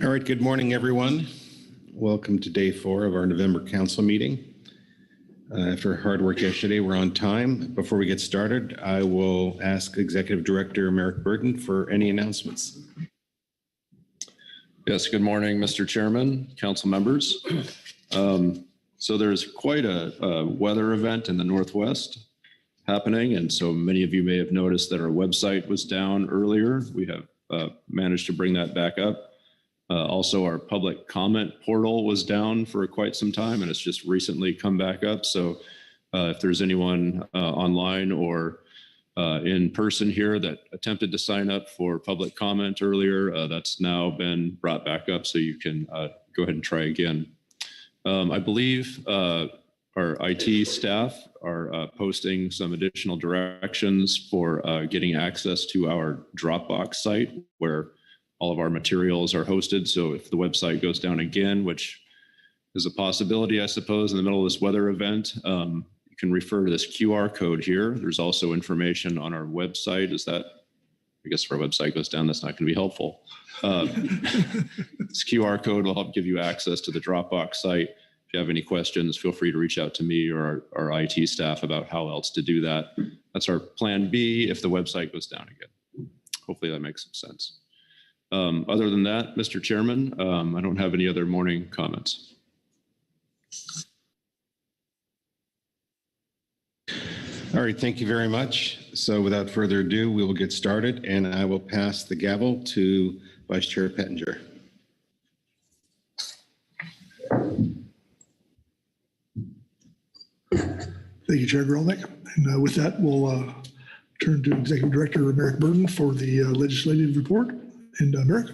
All right, good morning, everyone. Welcome to day 4 of our November council meeting. After hard work yesterday, we're on time. Before we get started, I will ask Executive Director Merrick Burton for any announcements. Yes, good morning, Mr. Chairman, council members. So there's quite a weather event in the Northwest happening, and so many of you may have noticed that our website was down earlier. We have managed to bring that back up. Also, our public comment portal was down for quite some time, and it's just recently come back up. So if there's anyone online or in person here that attempted to sign up for public comment earlier, that's now been brought back up, so you can go ahead and try again. I believe our IT staff are posting some additional directions for getting access to our Dropbox site where all of our materials are hosted. So if the website goes down again, which is a possibility, I suppose, in the middle of this weather event, you can refer to this QR code here. There's also information on our website. I guess if our website goes down, that's not going to be helpful. This QR code will help give you access to the Dropbox site. If you have any questions, feel free to reach out to me or our IT staff about how else to do that. That's our plan B if the website goes down again. Hopefully that makes some sense. Other than that, Mr. Chairman, I don't have any other morning comments. All right, thank you very much. So without further ado, we will get started, and I will pass the gavel to Vice Chair Pettinger. Thank you, Chair Grolnick. And with that, we'll turn to Executive Director Merrick Burton for the legislative report. And Merrick.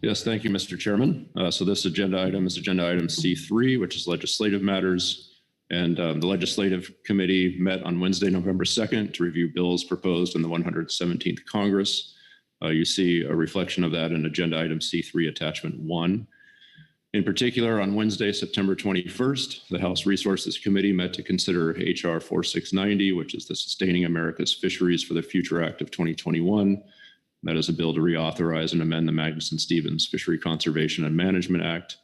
Yes, thank you, Mr. Chairman. So this agenda item is agenda item C3, which is legislative matters. And the Legislative Committee met on Wednesday, November 2nd to review bills proposed in the 117th Congress. You see a reflection of that in agenda item C3 attachment 1. In particular, on Wednesday, September 21st, the House Resources Committee met to consider HR 4690, which is the Sustaining America's Fisheries for the Future Act of 2021. That is a bill to reauthorize and amend the Magnuson-Stevens Fishery Conservation and Management Act.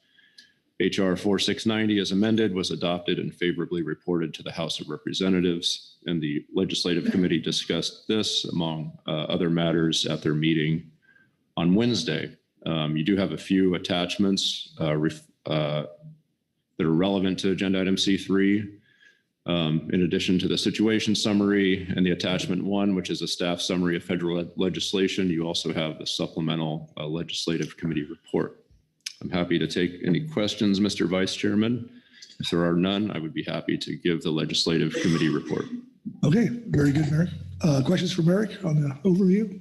HR 4690, as amended, was adopted and favorably reported to the House of Representatives, and the Legislative Committee discussed this, among other matters, at their meeting on Wednesday. You do have a few attachments that are relevant to agenda item C3. In addition to the situation summary and the attachment 1, which is a staff summary of federal legislation, you also have the supplemental legislative committee report. I'm happy to take any questions, Mr. Vice Chairman. If there are none, I would be happy to give the legislative committee report. Okay, very good, Merrick. Questions for Merrick on the overview?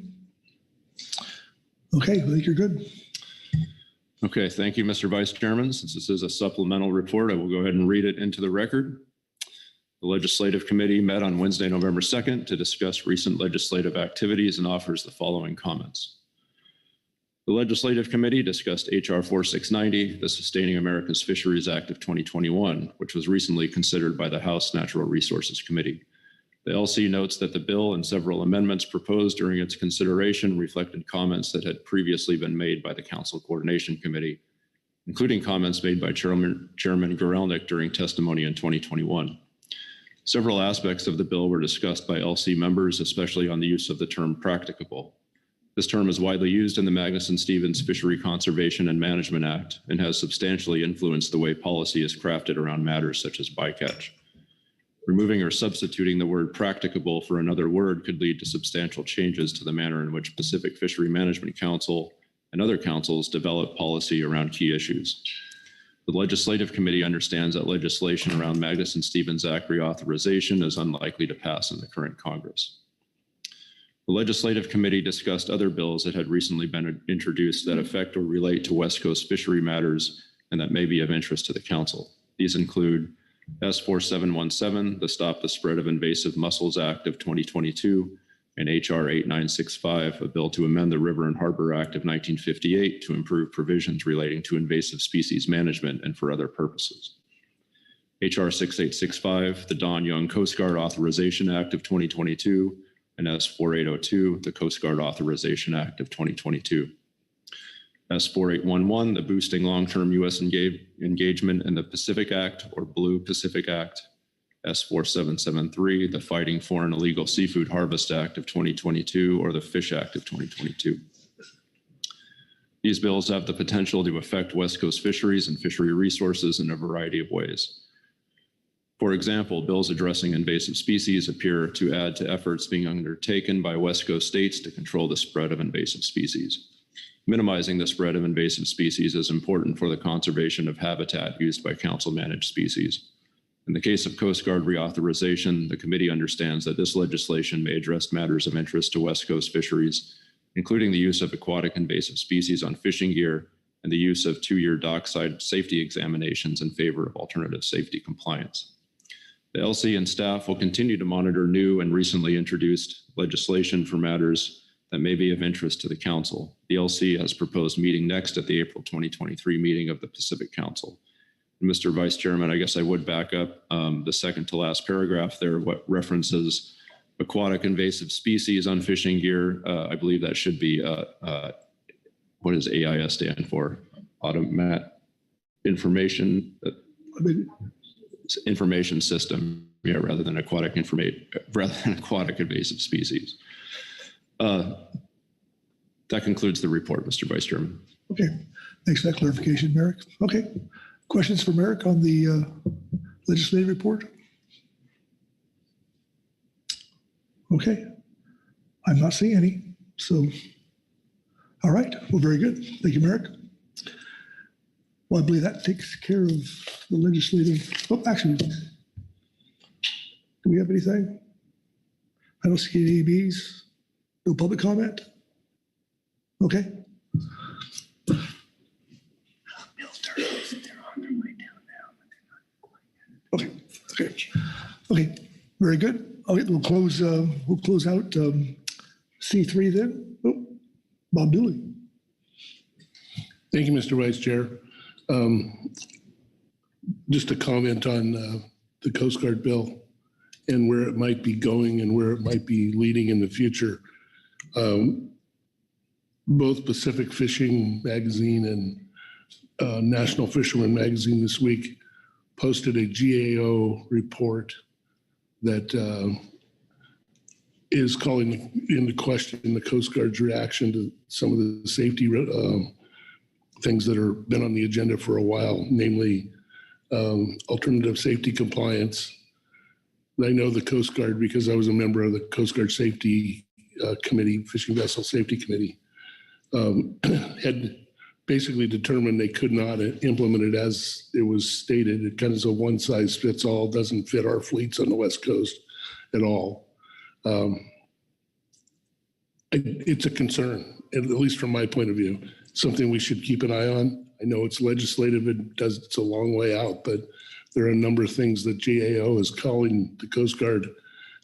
Okay, I think you're good. Okay, thank you, Mr. Vice Chairman. Since this is a supplemental report, I will go ahead and read it into the record. The Legislative Committee met on Wednesday, November 2nd to discuss recent legislative activities and offers the following comments. The Legislative Committee discussed HR 4690, the Sustaining America's Fisheries Act of 2021, which was recently considered by the House Natural Resources Committee. The LC notes that the bill and several amendments proposed during its consideration reflected comments that had previously been made by the Council Coordination Committee, including comments made by Chairman Gorelnik during testimony in 2021. Several aspects of the bill were discussed by LC members, especially on the use of the term practicable. This term is widely used in the Magnuson-Stevens Fishery Conservation and Management Act and has substantially influenced the way policy is crafted around matters such as bycatch. Removing or substituting the word practicable for another word could lead to substantial changes to the manner in which Pacific Fishery Management Council and other councils develop policy around key issues. The Legislative Committee understands that legislation around Magnuson-Stevens Act reauthorization is unlikely to pass in the current Congress. The Legislative Committee discussed other bills that had recently been introduced that affect or relate to West Coast fishery matters and that may be of interest to the Council. These include S4717, the Stop the Spread of Invasive Mussels Act of 2022, and HR 8965, a bill to amend the River and Harbor Act of 1958 to improve provisions relating to invasive species management and for other purposes. HR 6865, the Don Young Coast Guard Authorization Act of 2022, and S 4802, the Coast Guard Authorization Act of 2022. S4811, the Boosting Long-Term U.S. Engagement in the Pacific Act, or Blue Pacific Act. S4773, the Fighting Foreign Illegal Seafood Harvest Act of 2022, or the Fish Act of 2022. These bills have the potential to affect West Coast fisheries and fishery resources in a variety of ways. For example, bills addressing invasive species appear to add to efforts being undertaken by West Coast states to control the spread of invasive species. Minimizing the spread of invasive species is important for the conservation of habitat used by council-managed species. In the case of Coast Guard reauthorization, the committee understands that this legislation may address matters of interest to West Coast fisheries, including the use of aquatic invasive species on fishing gear and the use of 2-year dockside safety examinations in favor of alternative safety compliance. The LC and staff will continue to monitor new and recently introduced legislation for matters that may be of interest to the Council. The LC has proposed meeting next at the April 2023 meeting of the Pacific Council. And Mr. Vice Chairman, I guess I would back up the second to last paragraph there, what references aquatic invasive species on fishing gear. I believe that should be, what does AIS stand for? Information system, yeah, rather than aquatic invasive species. That concludes the report, Mr. Vice Chairman. Okay, thanks for that clarification, Merrick. Okay, questions for Merrick on the legislative report? Okay, I'm not seeing any. So, all right, well, very good. Thank you, Merrick. Well, I believe that takes care of the legislative. Oh, actually, do we have anything? I don't see any ABs. No public comment? Okay. Okay. Okay. Okay. Very good. Okay, we'll close out C3 then. Oh, Bob Dooley. Thank you, Mr. Vice Chair. Just a comment on the Coast Guard bill and where it might be going and where it might be leading in the future. Both Pacific Fishing Magazine and National Fisherman Magazine this week posted a GAO report that is calling into question the Coast Guard's reaction to some of the safety things that have been on the agenda for a while, namely alternative safety compliance. I know the Coast Guard because I was a member of the Coast Guard Safety Committee, Fishing Vessel Safety Committee, had basically determined they could not implement it as it was stated. It kind of is a one-size-fits-all, doesn't fit our fleets on the West Coast at all. It's a concern, at least from my point of view, something we should keep an eye on. I know it's legislative, it's a long way out, but there are a number of things that GAO is calling the Coast Guard,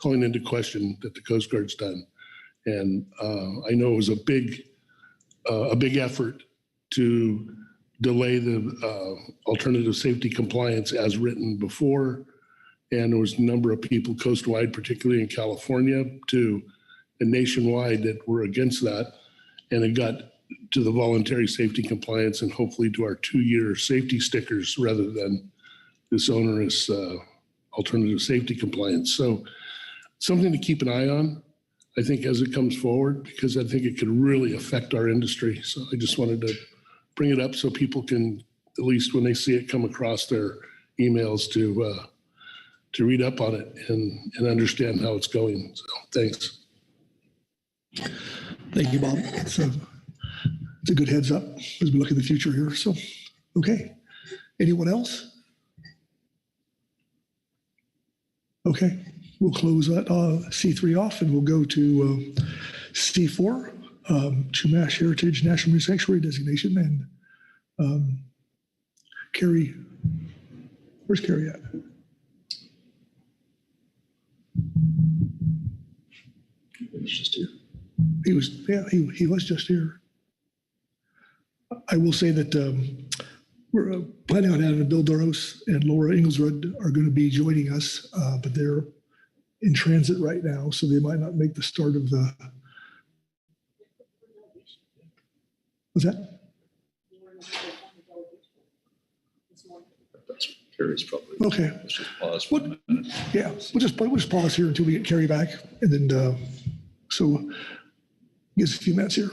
calling into question that the Coast Guard's done. And I know it was a big effort to delay the alternative safety compliance as written before. And there was a number of people coastwide, particularly in California, and nationwide that were against that. And it got to the voluntary safety compliance and hopefully to our 2-year safety stickers rather than this onerous alternative safety compliance. So something to keep an eye on, I think, as it comes forward, because I think it could really affect our industry. So I just wanted to bring it up so people can, at least when they see it come across their emails, to read up on it and understand how it's going. So thanks. Thank you, Bob. So it's a good heads up as we look at the future here. So, okay. Anyone else? Okay. We'll close that C3 off and we'll go to C4, Chumash Heritage National Marine Sanctuary Designation. And Carrie, where's Carrie at? He's just here. He was, yeah, he was just here. I will say that we're planning on having Bill Doros and Laura Inglesrud are going to be joining us, but they're in transit right now, so they might not make the start of the. What's that? That's Carrie's probably. Okay. Let's just pause for a What? minute. Yeah, we'll just pause here until we get Carrie back, and then, so give us a few minutes here.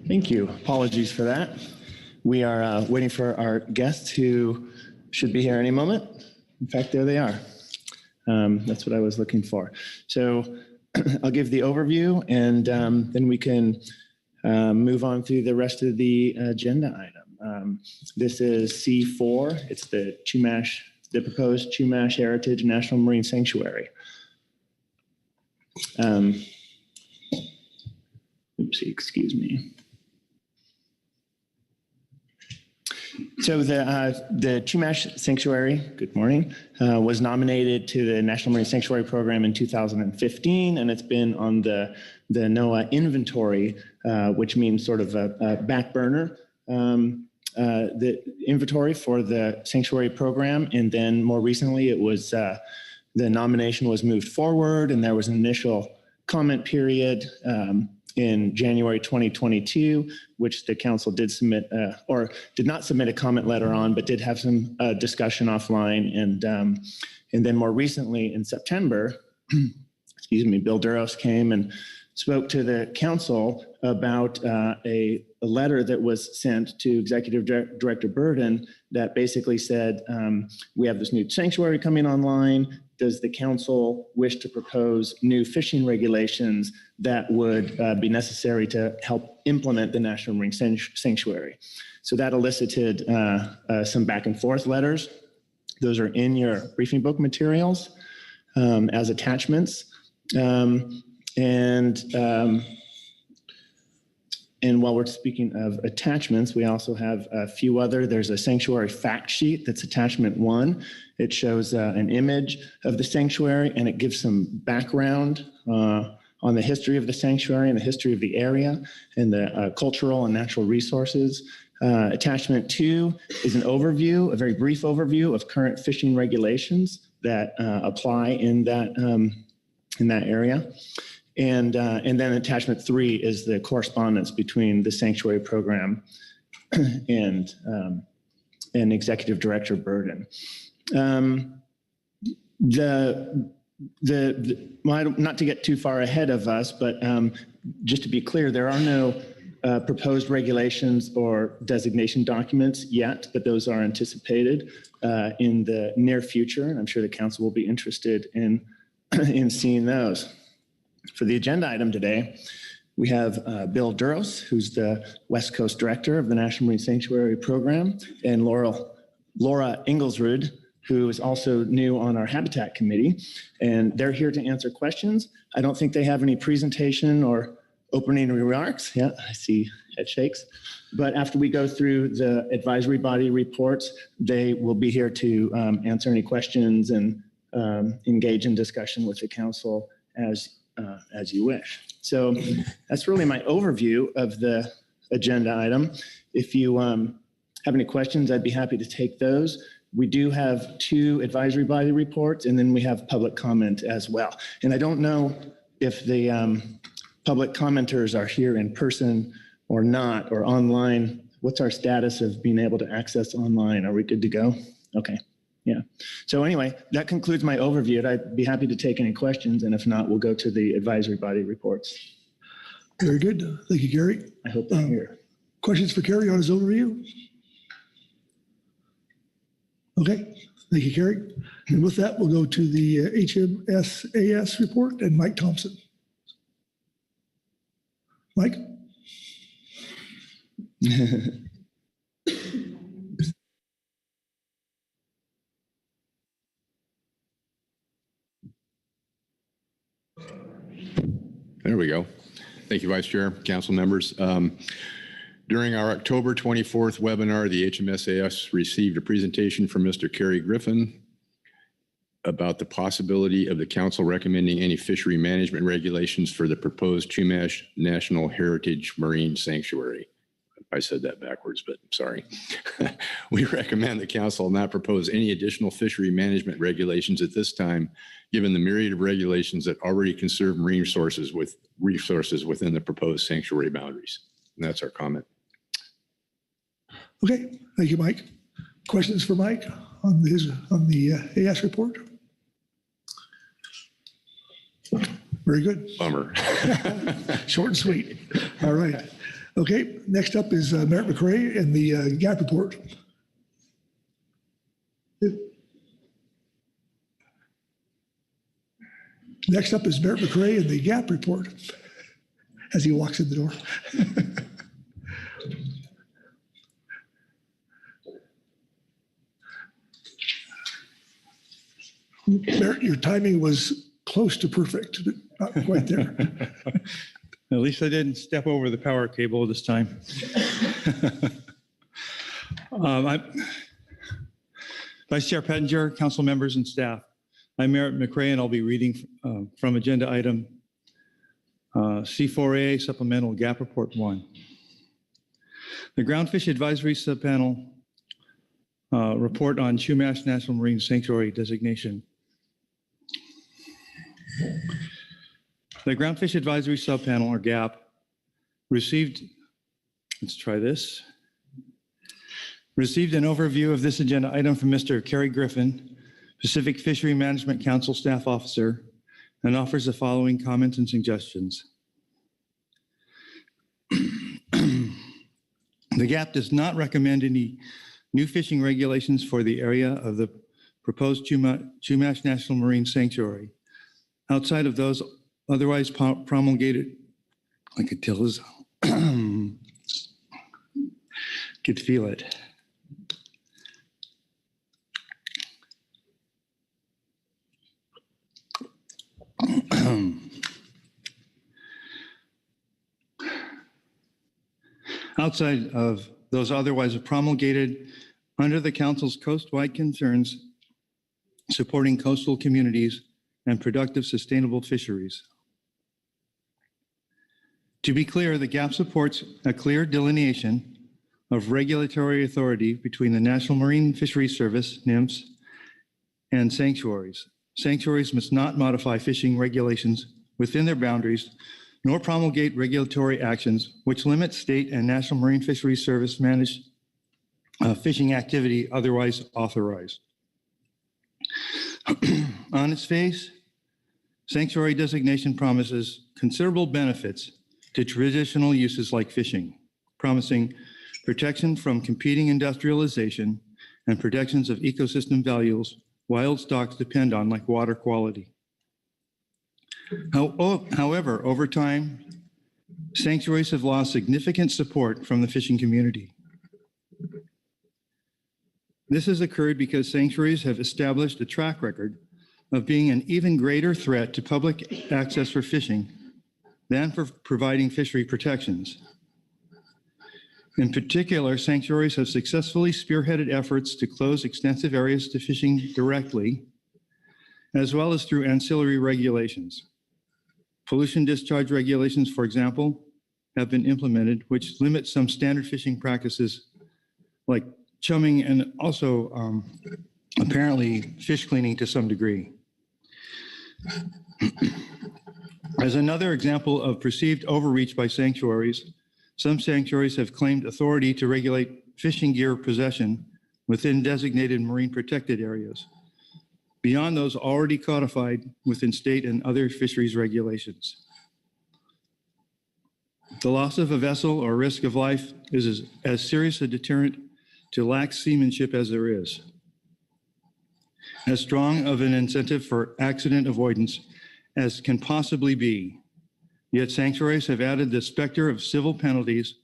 Thank you. Apologies for that. We are waiting for our guests who should be here any moment. In fact, there they are. That's what I was looking for. So I'll give the overview, and then we can move on through the rest of the agenda item. This is C4. It's the Chumash, the proposed Chumash Heritage National Marine Sanctuary. Oopsie, excuse me. So the Chumash Sanctuary, good morning, was nominated to the National Marine Sanctuary Program in 2015, and it's been on the NOAA inventory, which means sort of a back burner, the inventory for the sanctuary program. And then more recently, it was the nomination was moved forward, and there was an initial comment period in January 2022, which the council did submit or did not submit a comment letter on, but did have some discussion offline. And then more recently in September, excuse me, Bill Duros came and spoke to the council about a letter that was sent to Executive Director Burden that basically said, we have this new sanctuary coming online. Does the council wish to propose new fishing regulations that would be necessary to help implement the National Marine Sanctuary? So that elicited some back and forth letters. Those are in your briefing book materials as attachments. And while we're speaking of attachments, we also have a few other. There's a sanctuary fact sheet that's attachment 1. It shows an image of the sanctuary, and it gives some background on the history of the sanctuary and the history of the area and the cultural and natural resources. Attachment 2 is an overview, a very brief overview of current fishing regulations that apply in that area. And then attachment 3 is the correspondence between the sanctuary program and Executive Director Burden. Not to get too far ahead of us, but just to be clear, there are no proposed regulations or designation documents yet, but those are anticipated in the near future. And I'm sure the council will be interested in seeing those. For the agenda item today, we have Bill Duros, who's the West Coast Director of the National Marine Sanctuary Program, and Laura Inglesrud, who is also new on our Habitat Committee, and they're here to answer questions. I don't think they have any presentation or opening remarks. Yeah, I see head shakes. But after we go through the advisory body reports, they will be here to answer any questions and engage in discussion with the council as you wish. So that's really my overview of the agenda item. If you have any questions, I'd be happy to take those. We do have 2 advisory body reports, and then we have public comment as well. And I don't know if the public commenters are here in person or not, or online. What's our status of being able to access online? Are we good to go? Okay. Yeah. So anyway, that concludes my overview. I'd be happy to take any questions, and if not, we'll go to the advisory body reports. Very good. Thank you, Gary. I hope they're here. Questions for Gary on his overview? Okay. Thank you, Gary. And with that, we'll go to the HMSAS report and Mike Thompson. Mike? There we go. Thank you, Vice Chair, council members. During our October 24th webinar, the HMSAS received a presentation from Mr. Kerry Griffin about the possibility of the council recommending any fishery management regulations for the proposed Chumash National Heritage Marine Sanctuary. I said that backwards, but sorry. We recommend the council not propose any additional fishery management regulations at this time, given the myriad of regulations that already conserve marine resources within the proposed sanctuary boundaries. And that's our comment. Okay, thank you, Mike. Questions for Mike on the AS report? Very good. Bummer. Short and sweet. All right. Okay, next up is Merritt McRae and the GAP report. Next up is Merritt McRae and the GAP report as he walks in the door. Merritt, your timing was close to perfect, but not quite there. At least I didn't step over the power cable this time. Vice Chair Pettinger, council members and staff, I'm Merritt McRae and I'll be reading from agenda item C4A Supplemental GAP Report 1. The Groundfish Advisory Subpanel report on Chumash National Marine Sanctuary designation. The Groundfish Advisory Subpanel, or GAP, received an overview of this agenda item from Mr. Kerry Griffin, Pacific Fishery Management Council Staff Officer, and offers the following comments and suggestions. The GAP does not recommend any new fishing regulations for the area of the proposed Chumash National Marine Sanctuary, outside of those otherwise promulgated. I could tell his, could feel it. Outside of those otherwise promulgated under the Council's coast-wide concerns supporting coastal communities and productive sustainable fisheries. To be clear, the GAP supports a clear delineation of regulatory authority between the National Marine Fisheries Service, NMFS, and sanctuaries. Sanctuaries must not modify fishing regulations within their boundaries, nor promulgate regulatory actions which limit state and National Marine Fisheries Service managed fishing activity otherwise authorized. On its face, sanctuary designation promises considerable benefits to traditional uses like fishing, promising protection from competing industrialization and protections of ecosystem values wild stocks depend on, like water quality. However, over time, sanctuaries have lost significant support from the fishing community. This has occurred because sanctuaries have established a track record of being an even greater threat to public access for fishing than for providing fishery protections. In particular, sanctuaries have successfully spearheaded efforts to close extensive areas to fishing directly, as well as through ancillary regulations. Pollution discharge regulations, for example, have been implemented, which limit some standard fishing practices like chumming and also apparently fish cleaning to some degree. As another example of perceived overreach by sanctuaries, some sanctuaries have claimed authority to regulate fishing gear possession within designated marine protected areas, beyond those already codified within state and other fisheries regulations. The loss of a vessel or risk of life is as serious a deterrent to lax seamanship as there is, as strong of an incentive for accident avoidance as can possibly be. Yet sanctuaries have added the specter of civil penalties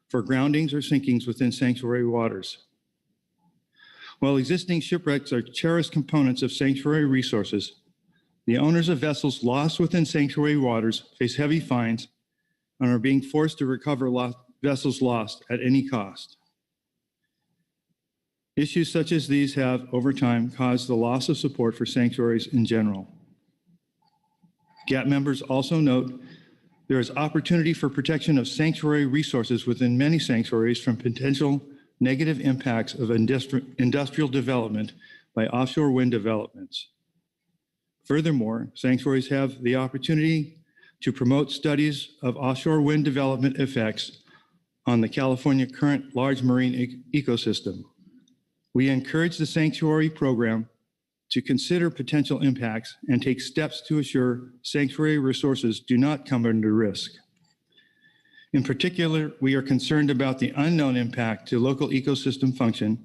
for groundings or sinkings within sanctuary waters. While existing shipwrecks are cherished components of sanctuary resources, The owners of vessels lost within sanctuary waters face heavy fines and are being forced to recover vessels lost at any cost. Issues such as these have, over time, caused the loss of support for sanctuaries in general. GAP members also note there is opportunity for protection of sanctuary resources within many sanctuaries from potential negative impacts of industrial development by offshore wind developments. Furthermore, sanctuaries have the opportunity to promote studies of offshore wind development effects on the California current large marine ecosystem. We encourage the sanctuary program to consider potential impacts and take steps to assure sanctuary resources do not come under risk. In particular, we are concerned about the unknown impact to local ecosystem function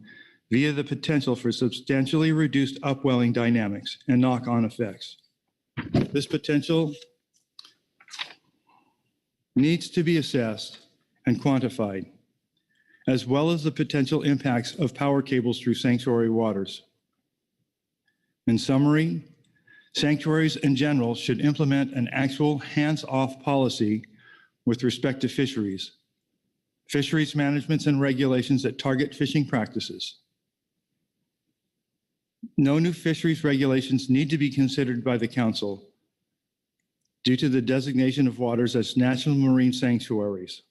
via the potential for substantially reduced upwelling dynamics and knock-on effects. This potential needs to be assessed and quantified, as well as the potential impacts of power cables through sanctuary waters. In summary, sanctuaries in general should implement an actual hands-off policy with respect to fisheries managements and regulations that target fishing practices. No new fisheries regulations need to be considered by the Council due to the designation of waters as national marine sanctuaries.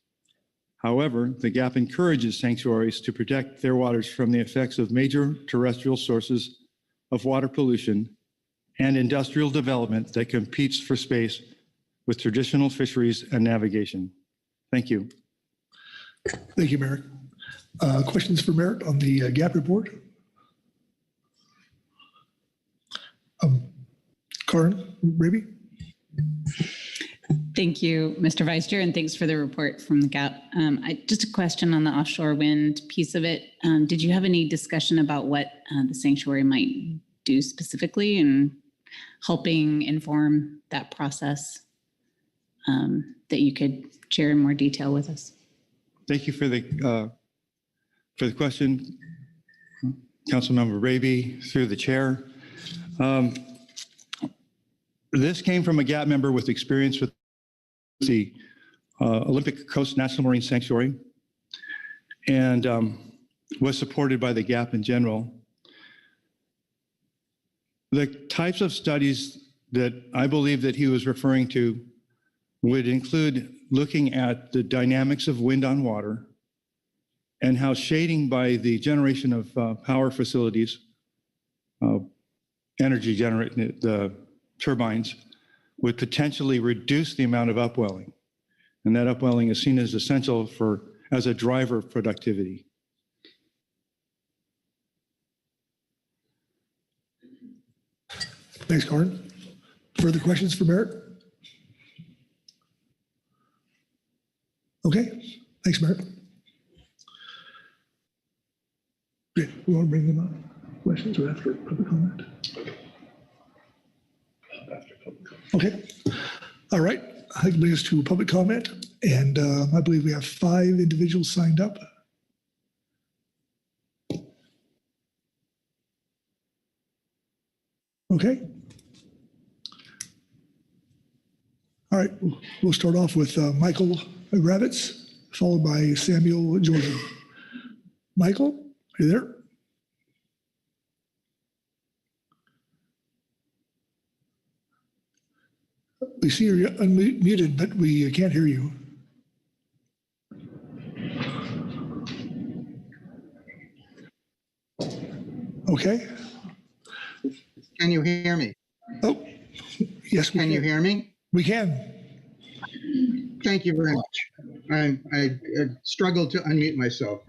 However, the GAP encourages sanctuaries to protect their waters from the effects of major terrestrial sources of water pollution and industrial development that competes for space with traditional fisheries and navigation. Thank you. Thank you, Merrick. Questions for Merrick on the GAP report? Karen Raby? Thank you, Mr. Vice Chair, and thanks for the report from the GAP. Just a question on the offshore wind piece of it. Did you have any discussion about what the sanctuary might do specifically in helping inform that process that you could share in more detail with us? Thank you for the question, Councilmember Raby, through the chair. This came from a GAP member with experience with the Olympic Coast National Marine Sanctuary and was supported by the GAP in general. The types of studies that I believe that he was referring to would include looking at the dynamics of wind on water and how shading by the generation of power facilities, energy generate the turbines, would potentially reduce the amount of upwelling. And that upwelling is seen as essential as a driver of productivity. Thanks, Karen. Further questions for Merrick? Okay, thanks, Merrick. Okay, we want to bring them up. Questions or after public comment? Okay, all right. I think it brings us to public comment, and I believe we have 5 individuals signed up. Okay. All right, we'll start off with Michael Gravitz, followed by Samuel Jordan. Michael, are you there? We see you're unmuted, but we can't hear you. Okay. Can you hear me? Oh, yes, we Can you hear me? We can. Thank you very much. I struggled to unmute myself.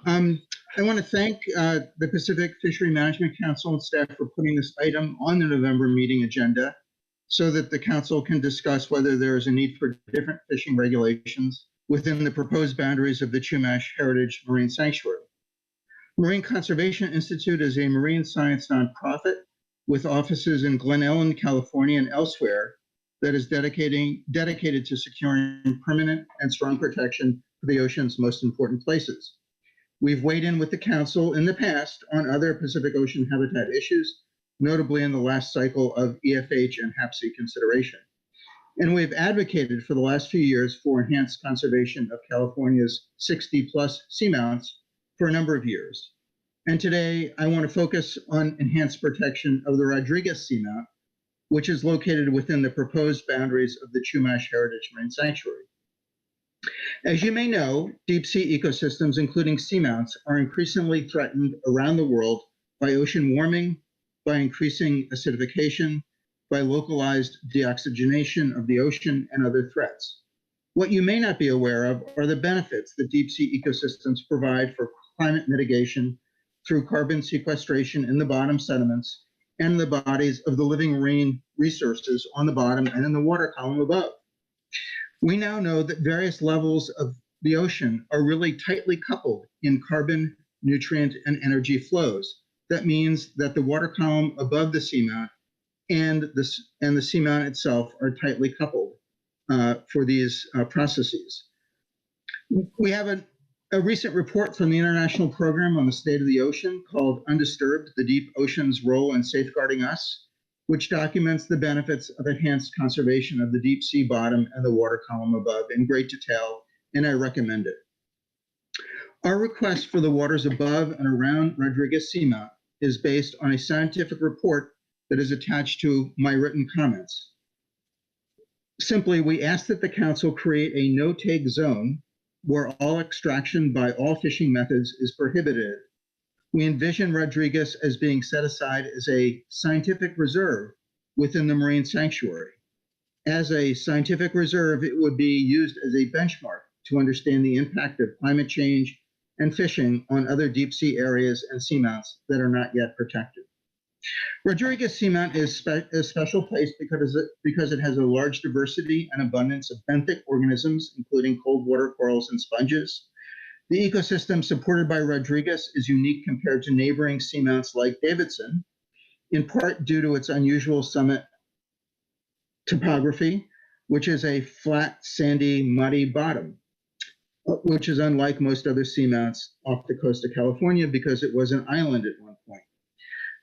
I want to thank the Pacific Fishery Management Council and staff for putting this item on the November meeting agenda so that the council can discuss whether there is a need for different fishing regulations within the proposed boundaries of the Chumash Heritage Marine Sanctuary. Marine Conservation Institute is a marine science nonprofit with offices in Glen Ellen, California, and elsewhere that is dedicated to securing permanent and strong protection for the ocean's most important places. We've weighed in with the council in the past on other Pacific Ocean habitat issues, notably in the last cycle of EFH and HAPC consideration. And we've advocated for the last few years for enhanced conservation of California's 60-plus seamounts for a number of years. And today, I want to focus on enhanced protection of the Rodriguez seamount, which is located within the proposed boundaries of the Chumash Heritage Marine Sanctuary. As you may know, deep sea ecosystems, including seamounts, are increasingly threatened around the world by ocean warming, by increasing acidification, by localized deoxygenation of the ocean, and other threats. What you may not be aware of are the benefits that deep sea ecosystems provide for climate mitigation through carbon sequestration in the bottom sediments and the bodies of the living marine resources on the bottom and in the water column above. We now know that various levels of the ocean are really tightly coupled in carbon, nutrient, and energy flows. That means that the water column above the seamount and the seamount itself are tightly coupled for these processes. We have a recent report from the International Program on the State of the Ocean called Undisturbed, the Deep Ocean's Role in Safeguarding Us, which documents the benefits of enhanced conservation of the deep sea bottom and the water column above in great detail, and I recommend it. Our request for the waters above and around Rodriguez Seamount is based on a scientific report that is attached to my written comments. Simply, we ask that the Council create a no-take zone where all extraction by all fishing methods is prohibited. We envision Rodriguez as being set aside as a scientific reserve within the marine sanctuary. As a scientific reserve, it would be used as a benchmark to understand the impact of climate change and fishing on other deep sea areas and seamounts that are not yet protected. Rodriguez Seamount is a special place because it has a large diversity and abundance of benthic organisms, including cold water corals and sponges. The ecosystem supported by Rodriguez is unique compared to neighboring seamounts like Davidson, in part due to its unusual summit topography, which is a flat, sandy, muddy bottom, which is unlike most other seamounts off the coast of California because it was an island at one point.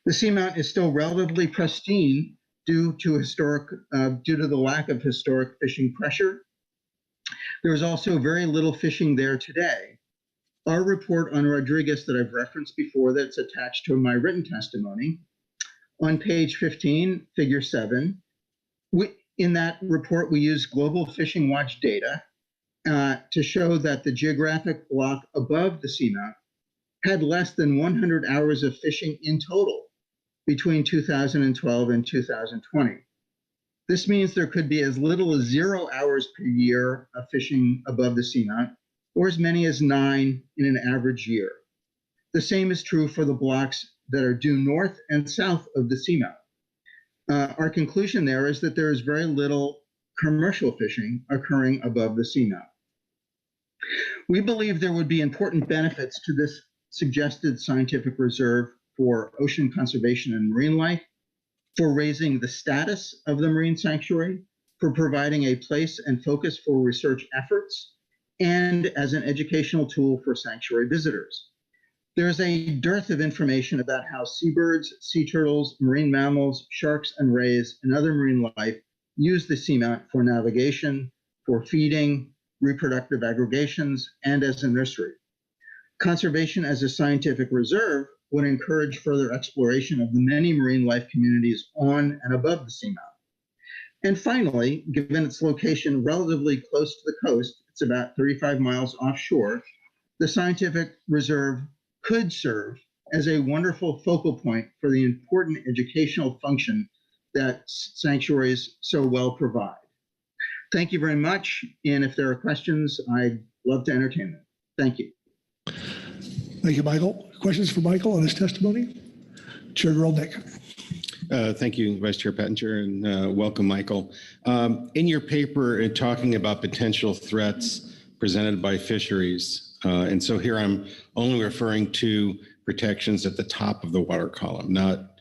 The seamount is still relatively pristine due to the lack of historic fishing pressure. There is also very little fishing there today. Our report on Rodriguez that I've referenced before, that's attached to my written testimony, on page 15, figure 7, in that report we use Global Fishing Watch data to show that the geographic block above the seamount had less than 100 hours of fishing in total between 2012 and 2020. This means there could be as little as 0 hours per year of fishing above the seamount, or as many as 9 in an average year. The same is true for the blocks that are due north and south of the seamount. Our conclusion there is that there is very little commercial fishing occurring above the seamount. We believe there would be important benefits to this suggested scientific reserve for ocean conservation and marine life, for raising the status of the marine sanctuary, for providing a place and focus for research efforts, and as an educational tool for sanctuary visitors. There's a dearth of information about how seabirds, sea turtles, marine mammals, sharks and rays, and other marine life use the seamount for navigation, for feeding, reproductive aggregations, and as a nursery. Conservation as a scientific reserve would encourage further exploration of the many marine life communities on and above the seamount. And finally, given its location relatively close to the coast, it's about 35 miles offshore, the scientific reserve could serve as a wonderful focal point for the important educational function that sanctuaries so well provide. Thank you very much. And if there are questions, I'd love to entertain them. Thank you. Thank you, Michael. Questions for Michael on his testimony? Chair Grolnick. Thank you, Vice Chair Pettinger, and welcome, Michael. In your paper, talking about potential threats presented by fisheries, and so here I'm only referring to protections at the top of the water column, not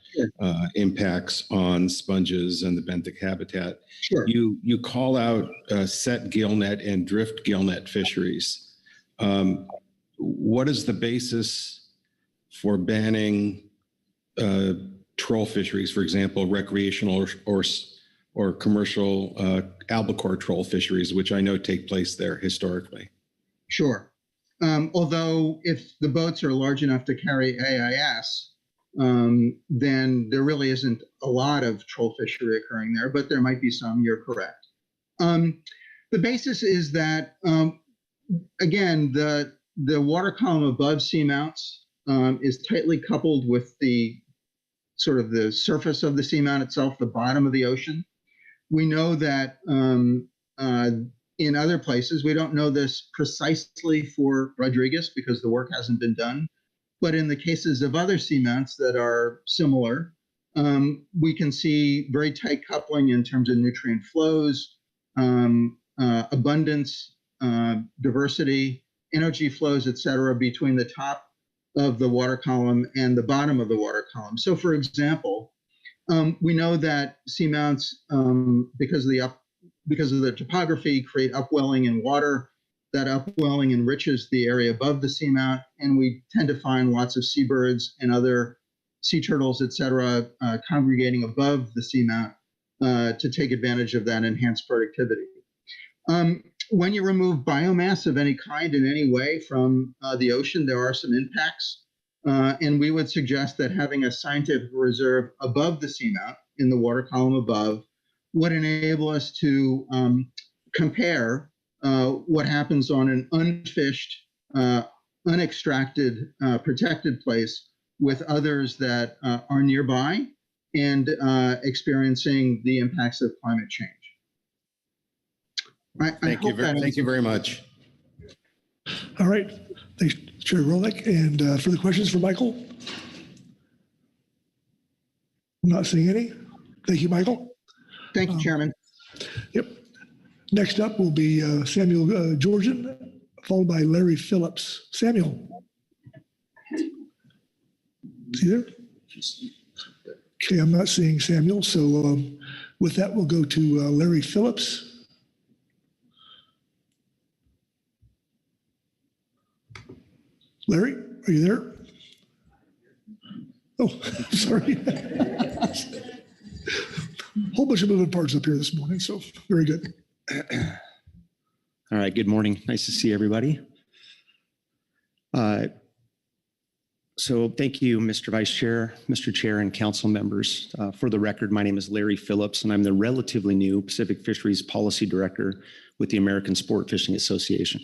impacts on sponges and the benthic habitat. Sure. You call out set gillnet and drift gillnet fisheries. What is the basis for banning troll fisheries, for example, recreational or commercial albacore troll fisheries, which I know take place there historically. Sure. Although if the boats are large enough to carry AIS, then there really isn't a lot of troll fishery occurring there, but there might be some, you're correct. The basis is that, again, the water column above seamounts is tightly coupled with the sort of the surface of the seamount itself, the bottom of the ocean. We know that in other places, we don't know this precisely for Rodriguez because the work hasn't been done, but in the cases of other seamounts that are similar, we can see very tight coupling in terms of nutrient flows, abundance, diversity, energy flows, et cetera, between the top of the water column and the bottom of the water column. So for example, we know that seamounts, because of the topography, create upwelling in water. That upwelling enriches the area above the seamount, and we tend to find lots of seabirds and other sea turtles, et cetera, congregating above the seamount to take advantage of that enhanced productivity. When you remove biomass of any kind in any way from the ocean, there are some impacts. And we would suggest that having a scientific reserve above the seamount in the water column above would enable us to compare what happens on an unfished, unextracted, protected place with others that are nearby and experiencing the impacts of climate change. Thank you very much. All right. Thanks, Chair Rolick. And further questions for Michael? I'm not seeing any. Thank you, Michael. Thank you, Chairman. Yep. Next up will be Samuel Georgian, followed by Larry Phillips. Samuel. Is he there? Okay, I'm not seeing Samuel. So with that, we'll go to Larry Phillips. Larry, are you there? Oh, sorry. Whole bunch of moving parts up here this morning, so very good. All right, good morning. Nice to see everybody. So thank you, Mr. Vice Chair, Mr. Chair, and council members. For the record, my name is Larry Phillips, and I'm the relatively new Pacific Fisheries Policy Director with the American Sport Fishing Association.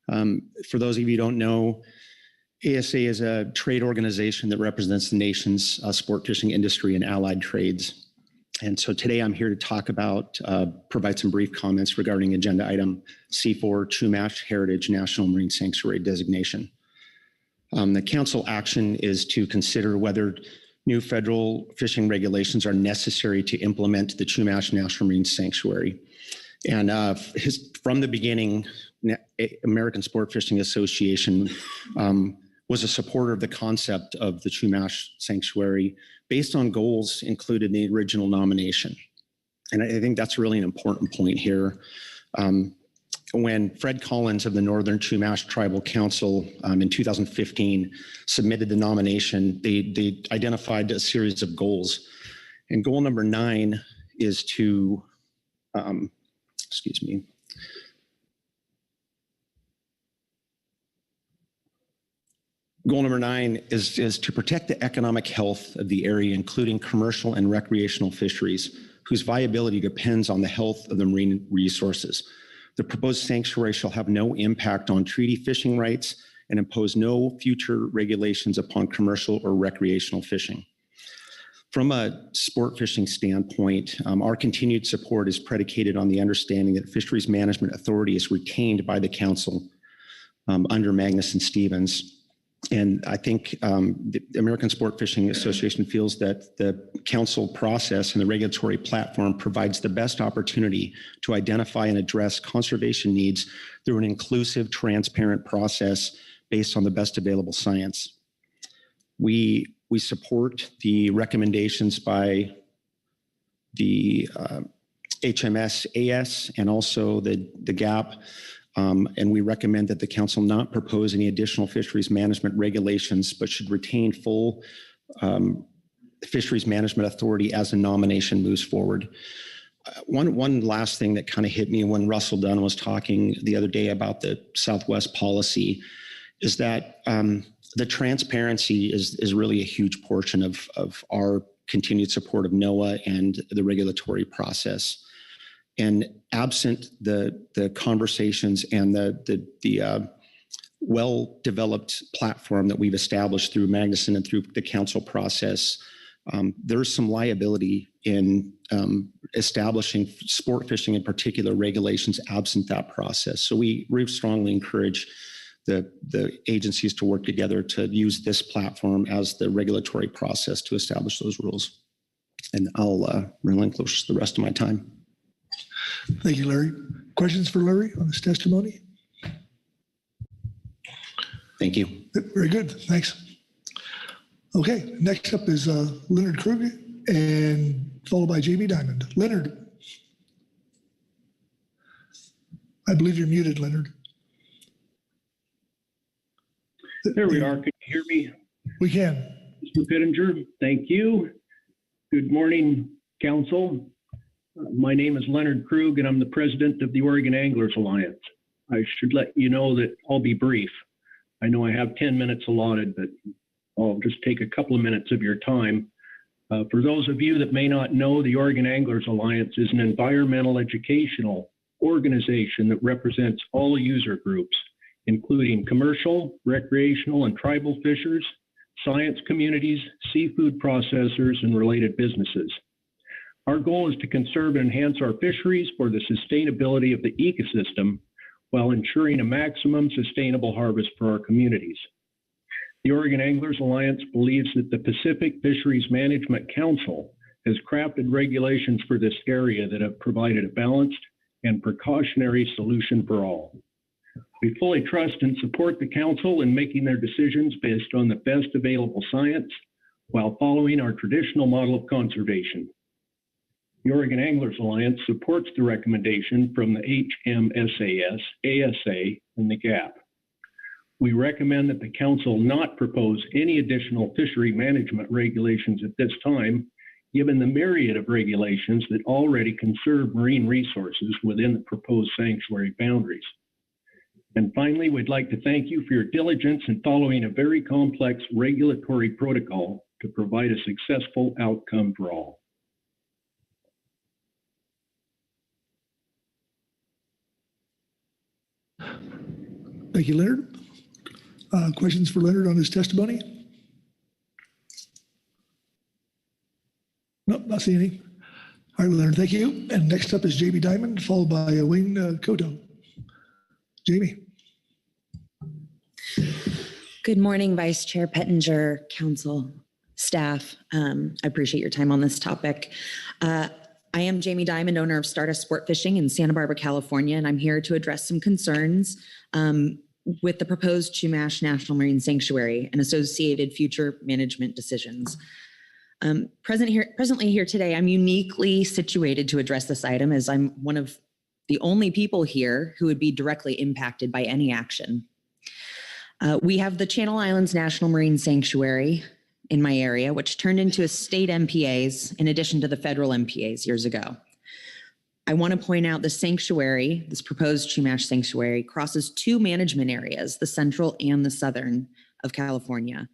For those of you who don't know, ASA is a trade organization that represents the nation's sport fishing industry and allied trades. And so today I'm here to talk about, provide some brief comments regarding agenda item C4, Chumash Heritage National Marine Sanctuary designation. The council action is to consider whether new federal fishing regulations are necessary to implement the Chumash National Marine Sanctuary. And from the beginning, American Sport Fishing Association was a supporter of the concept of the Chumash Sanctuary based on goals included in the original nomination. And I think that's really an important point here. When Fred Collins of the Northern Chumash Tribal Council in 2015 submitted the nomination, they identified a series of goals. And goal number 9 is to, Goal number 9 is to protect the economic health of the area, including commercial and recreational fisheries, whose viability depends on the health of the marine resources. The proposed sanctuary shall have no impact on treaty fishing rights and impose no future regulations upon commercial or recreational fishing. From a sport fishing standpoint, our continued support is predicated on the understanding that Fisheries Management Authority is retained by the council under Magnuson-Stevens. And I think the American Sport Fishing Association feels that the council process and the regulatory platform provides the best opportunity to identify and address conservation needs through an inclusive, transparent process based on the best available science. We support the recommendations by the HMS-AS and also the GAP. And we recommend that the council not propose any additional fisheries management regulations, but should retain full Fisheries Management Authority as a nomination moves forward. One last thing that kind of hit me when Russell Dunn was talking the other day about the Southwest policy is that the transparency is really a huge portion of our continued support of NOAA and the regulatory process. And absent the conversations and the well-developed platform that we've established through Magnuson and through the council process, there's some liability in establishing sport fishing in particular regulations absent that process. So we strongly encourage the agencies to work together to use this platform as the regulatory process to establish those rules. And I'll relinquish the rest of my time. Thank you, Larry. Questions for Larry on this testimony? Thank you. Very good. Thanks. Okay, next up is Leonard Krug and followed by Jamie Diamond. Leonard. I believe you're muted, Leonard. There we are. Can you hear me? We can. Mr. Pittenger, thank you. Good morning, Council. My name is Leonard Krug, and I'm the president of the Oregon Anglers Alliance. I should let you know that I'll be brief. I know I have 10 minutes allotted, but I'll just take a couple of minutes of your time. For those of you that may not know, the Oregon Anglers Alliance is an environmental educational organization that represents all user groups, including commercial, recreational, and tribal fishers, science communities, seafood processors, and related businesses. Our goal is to conserve and enhance our fisheries for the sustainability of the ecosystem while ensuring a maximum sustainable harvest for our communities. The Oregon Anglers Alliance believes that the Pacific Fisheries Management Council has crafted regulations for this area that have provided a balanced and precautionary solution for all. We fully trust and support the Council in making their decisions based on the best available science while following our traditional model of conservation. The Oregon Anglers Alliance supports the recommendation from the HMSAS, ASA, and the GAP. We recommend that the Council not propose any additional fishery management regulations at this time, given the myriad of regulations that already conserve marine resources within the proposed sanctuary boundaries. And finally, we'd like to thank you for your diligence in following a very complex regulatory protocol to provide a successful outcome for all. Thank you, Leonard. Questions for Leonard on his testimony? Nope, not seeing any. All right, Leonard, thank you. And next up is Jamie Diamond, followed by Wayne Cotto. Jamie. Good morning, Vice Chair Pettinger, Council, staff. I appreciate your time on this topic. I am Jamie Diamond, owner of Stardust Sport Fishing in Santa Barbara, California, and I'm here to address some concerns with the proposed Chumash National Marine Sanctuary and associated future management decisions. Presently here today, I'm uniquely situated to address this item as I'm one of the only people here who would be directly impacted by any action. We have the Channel Islands National Marine Sanctuary in my area, which turned into a state MPAs in addition to the federal MPAs years ago. I want to point out the sanctuary, this proposed Chumash sanctuary, crosses two management areas, the central and the southern of California.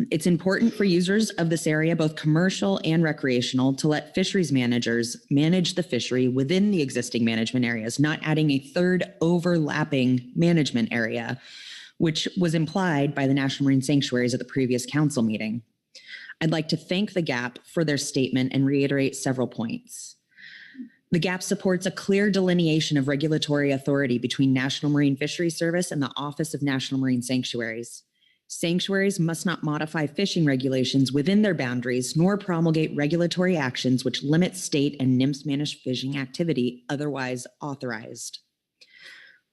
It's important for users of this area, both commercial and recreational, to let fisheries managers manage the fishery within the existing management areas, not adding a third overlapping management area, which was implied by the National Marine Sanctuaries at the previous council meeting. I'd like to thank the GAP for their statement and reiterate several points. The GAP supports a clear delineation of regulatory authority between National Marine Fisheries Service and the Office of National Marine Sanctuaries. Sanctuaries must not modify fishing regulations within their boundaries, nor promulgate regulatory actions which limit state and NMFS managed fishing activity otherwise authorized.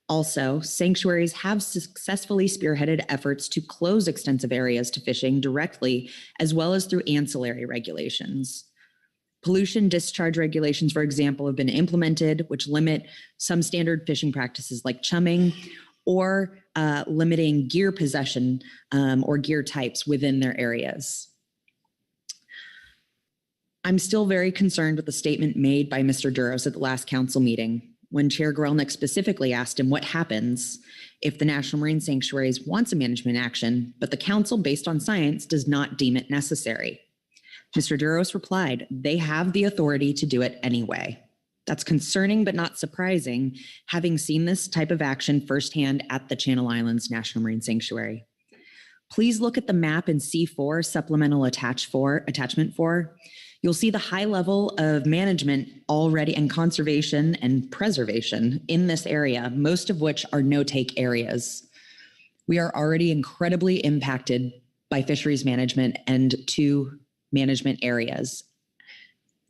Also, sanctuaries have successfully spearheaded efforts to close extensive areas to fishing directly, as well as through ancillary regulations. Pollution discharge regulations, for example, have been implemented, which limit some standard fishing practices like chumming or limiting gear possession or gear types within their areas. I'm still very concerned with the statement made by Mr. Duros at the last council meeting when Chair Grelnick specifically asked him what happens if the National Marine Sanctuaries wants a management action, but the council, based on science, does not deem it necessary. Mr. Duros replied, they have the authority to do it anyway. That's concerning, but not surprising, having seen this type of action firsthand at the Channel Islands National Marine Sanctuary. Please look at the map in C4, supplemental attachment 4. You'll see the high level of management already and conservation and preservation in this area, most of which are no-take areas. We are already incredibly impacted by fisheries management and 2 management areas.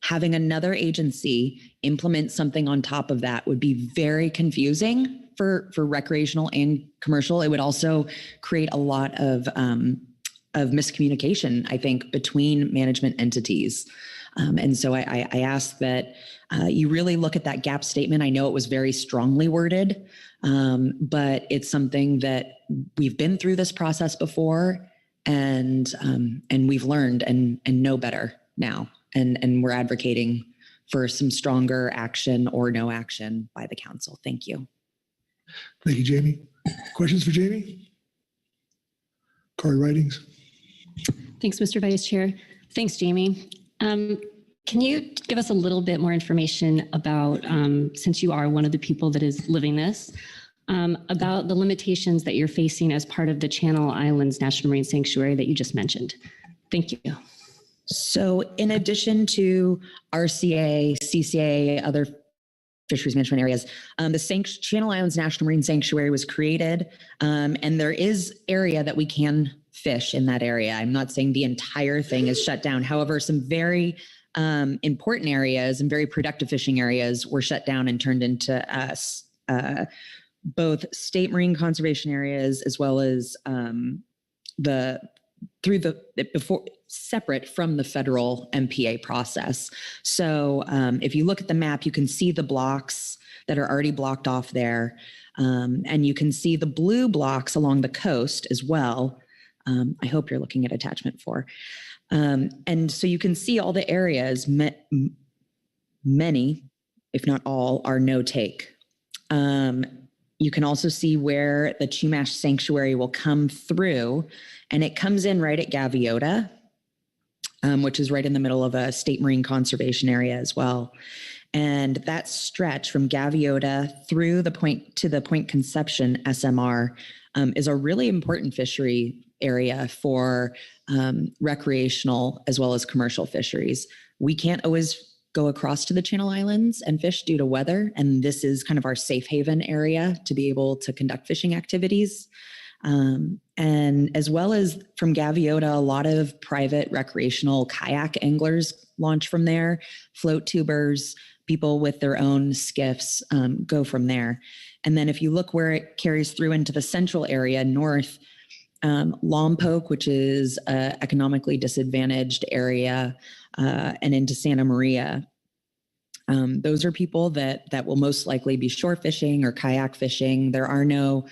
Having another agency implement something on top of that would be very confusing for recreational and commercial. It would also create a lot of miscommunication, I think, between management entities. And so I ask that you really look at that gap statement. I know it was very strongly worded, but it's something that we've been through this process before, and we've learned and know better now. And we're advocating for some stronger action or no action by the council. Thank you. Thank you, Jamie. Questions for Jamie? Corey Ridings. Thanks, Mr. Vice Chair. Thanks, Jamie. Can you give us a little bit more information about, since you are one of the people that is living this, about the limitations that you're facing as part of the Channel Islands National Marine Sanctuary that you just mentioned? Thank you. So in addition to RCA, CCA, other fisheries management areas, the Channel Islands National Marine Sanctuary was created, and there is area that we can fish in that area. I'm not saying the entire thing is shut down. However, some very important areas and very productive fishing areas were shut down and turned into both state marine conservation areas as well as separate from the federal MPA process. So if you look at the map, you can see the blocks that are already blocked off there. And you can see the blue blocks along the coast as well. I hope you're looking at attachment 4. And so you can see all the areas, many, if not all, are no take. You can also see where the Chumash sanctuary will come through, and it comes in right at Gaviota, which is right in the middle of a state marine conservation area as well. And that stretch from Gaviota through the point to the Point Conception SMR is a really important fishery area for recreational as well as commercial fisheries. We can't always go across to the Channel Islands and fish due to weather, and this is kind of our safe haven area to be able to conduct fishing activities. And as well as from Gaviota, a lot of private recreational kayak anglers launch from there, float tubers, people with their own skiffs go from there. And then if you look where it carries through into the central area, north, Lompoc, which is an economically disadvantaged area, and into Santa Maria. Those are people that will most likely be shore fishing or kayak fishing. There are no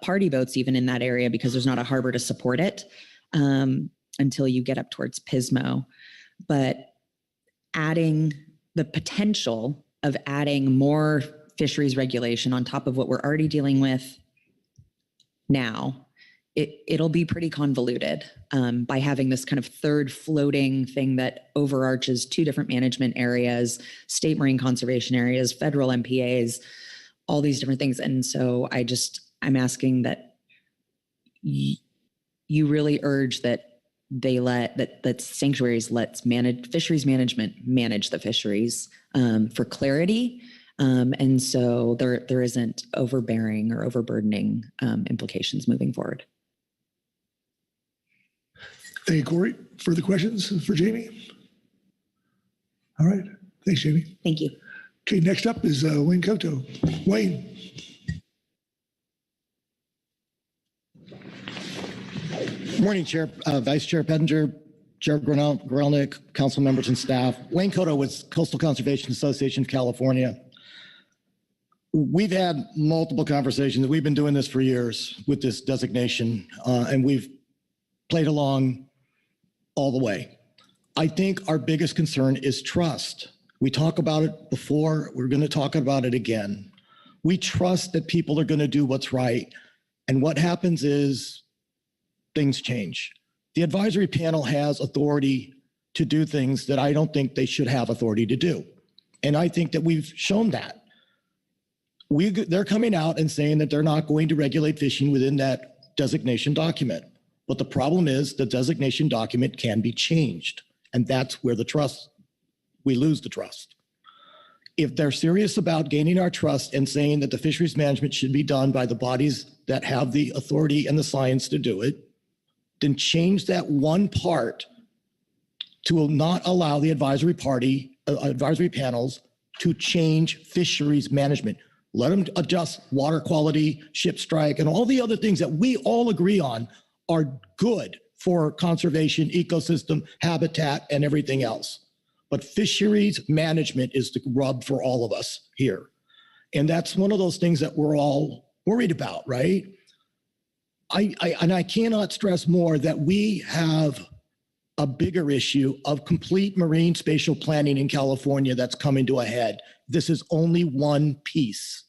party boats even in that area because there's not a harbor to support it until you get up towards Pismo. But adding the potential of adding more fisheries regulation on top of what we're already dealing with now, it'll be pretty convoluted by having this kind of third floating thing that overarches 2 different management areas, state marine conservation areas, federal MPAs, all these different things. And so I'm asking that you really urge that that sanctuaries let fisheries management manage the fisheries for clarity. And so there isn't overbearing or overburdening implications moving forward. Thank you, Corey. Further questions for Jamie? All right. Thanks, Jamie. Thank you. Okay, next up is Wayne Koto. Wayne. Morning, Chair, Vice Chair Pettinger, Chair Grelnick, council members and staff. Wayne Koto with Coastal Conservation Association of California. We've had multiple conversations. We've been doing this for years with this designation, and we've played along all the way. I think our biggest concern is trust. We talked about it before. We're going to talk about it again. We trust that people are going to do what's right. And what happens is things change. The advisory panel has authority to do things that I don't think they should have authority to do. And I think that we've shown that. They're coming out and saying that they're not going to regulate fishing within that designation document. But the problem is the designation document can be changed. And that's where we lose the trust. If they're serious about gaining our trust and saying that the fisheries management should be done by the bodies that have the authority and the science to do it, then change that one part to not allow the advisory panels to change fisheries management. Let them adjust water quality, ship strike, and all the other things that we all agree on are good for conservation, ecosystem, habitat, and everything else. But fisheries management is the rub for all of us here. And that's one of those things that we're all worried about, right? I cannot stress more that we have a bigger issue of complete marine spatial planning in California that's coming to a head. This is only one piece.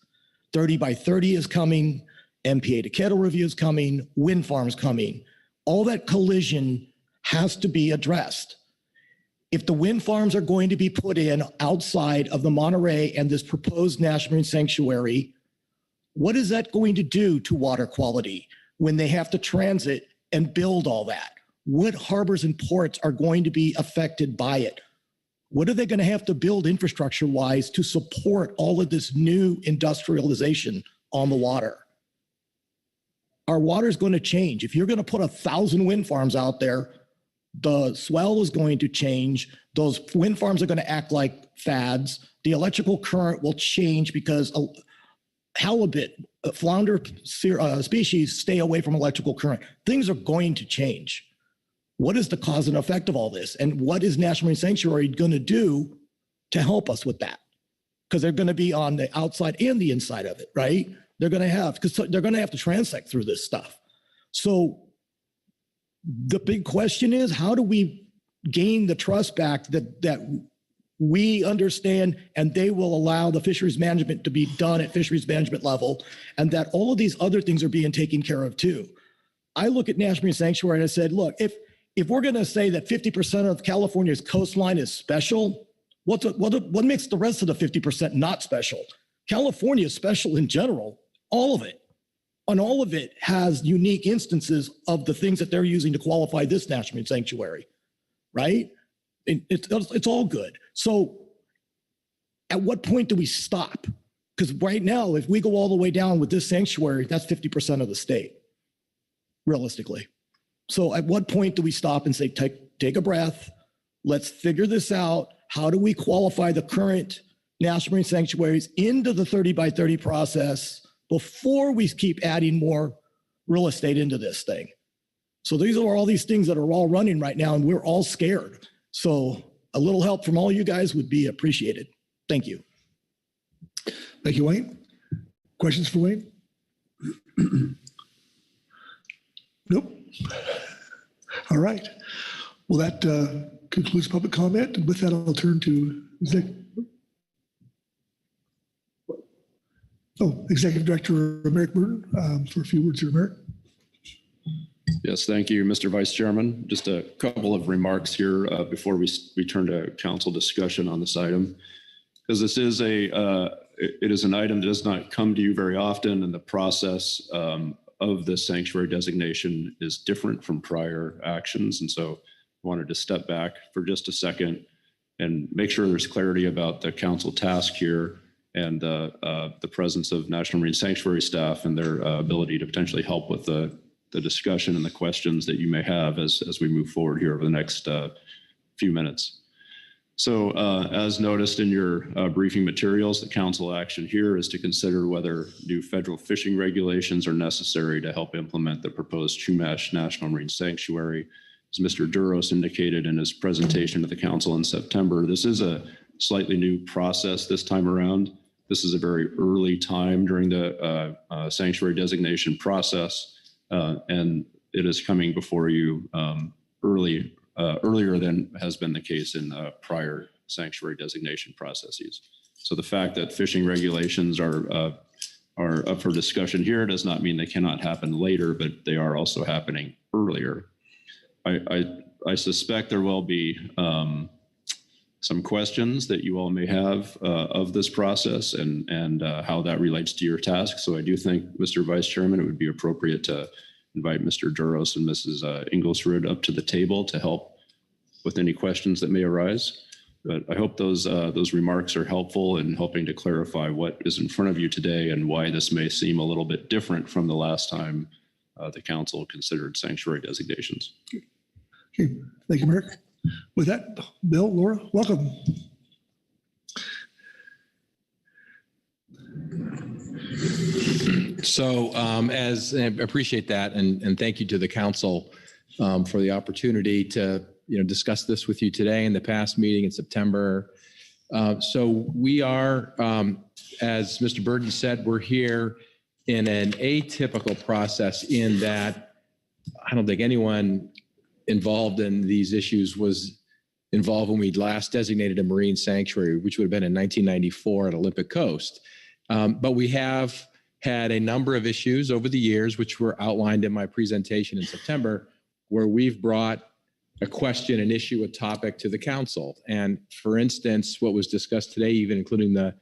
30 by 30 is coming, MPA to kettle review is coming, wind farms coming. All that collision has to be addressed. If the wind farms are going to be put in outside of the Monterey and this proposed National Marine Sanctuary, what is that going to do to water quality when they have to transit and build all that? What harbors and ports are going to be affected by it? What are they going to have to build infrastructure-wise to support all of this new industrialization on the water? Our water is going to change. If you're going to put 1,000 wind farms out there, the swell is going to change. Those wind farms are going to act like fads. The electrical current will change because halibut, flounder species stay away from electrical current. Things are going to change. What is the cause and effect of all this? And what is National Marine Sanctuary going to do to help us with that? Because they're going to be on the outside and the inside of it, right? They're going to have to transect through this stuff. So the big question is, how do we gain the trust back that we understand and they will allow the fisheries management to be done at fisheries management level, and that all of these other things are being taken care of too? I look at National Marine Sanctuary and I said, look, if we're going to say that 50% of California's coastline is special, what makes the rest of the 50% not special? California is special in general, all of it. And all of it has unique instances of the things that they're using to qualify this National Marine Sanctuary, right? It's all good. So at what point do we stop? Because right now, if we go all the way down with this sanctuary, that's 50% of the state, realistically. So at what point do we stop and say, take a breath, let's figure this out. How do we qualify the current National Marine Sanctuaries into the 30 by 30 process before we keep adding more real estate into this thing? So these are all these things that are all running right now, and we're all scared. So a little help from all you guys would be appreciated. Thank you. Thank you, Wayne. Questions for Wayne? Nope. All right. Well, that concludes public comment. And with that, I'll turn to Executive Director Merrick Burton for a few words here, Merrick. Yes, thank you, Mr. Vice Chairman. Just a couple of remarks here before we turn to council discussion on this item, because this is it is an item that does not come to you very often, and the process of the sanctuary designation is different from prior actions. And so I wanted to step back for just a second and make sure there's clarity about the council task here and the presence of National Marine Sanctuary staff and their ability to potentially help with the discussion and the questions that you may have as we move forward here over the next few minutes. So as noticed in your briefing materials, the council action here is to consider whether new federal fishing regulations are necessary to help implement the proposed Chumash National Marine Sanctuary. As Mr. Duros indicated in his presentation to the council in September, this is a slightly new process this time around. This is a very early time during the sanctuary designation process, and it is coming before you earlier than has been the case in prior sanctuary designation processes. So the fact that fishing regulations are up for discussion here does not mean they cannot happen later, but they are also happening earlier. I suspect there will be some questions that you all may have of this process and how that relates to your task. So I do think, Mr. Vice Chairman, it would be appropriate to invite Mr. Duros and Mrs. Inglesrud up to the table to help with any questions that may arise. But I hope those remarks are helpful in helping to clarify what is in front of you today and why this may seem a little bit different from the last time the council considered sanctuary designations. Okay, thank you, Merrick. With that, Bill, Laura, welcome. So I appreciate that, and thank you to the council for the opportunity to discuss this with you today. In the past meeting in September. So we are, as Mr. Burden said, we're here in an atypical process in that I don't think anyone involved in these issues was involved when we last designated a marine sanctuary, which would have been in 1994 at Olympic Coast. But we have had a number of issues over the years, which were outlined in my presentation in September, where we've brought a question, an issue, a topic to the council. And for instance, what was discussed today, even including the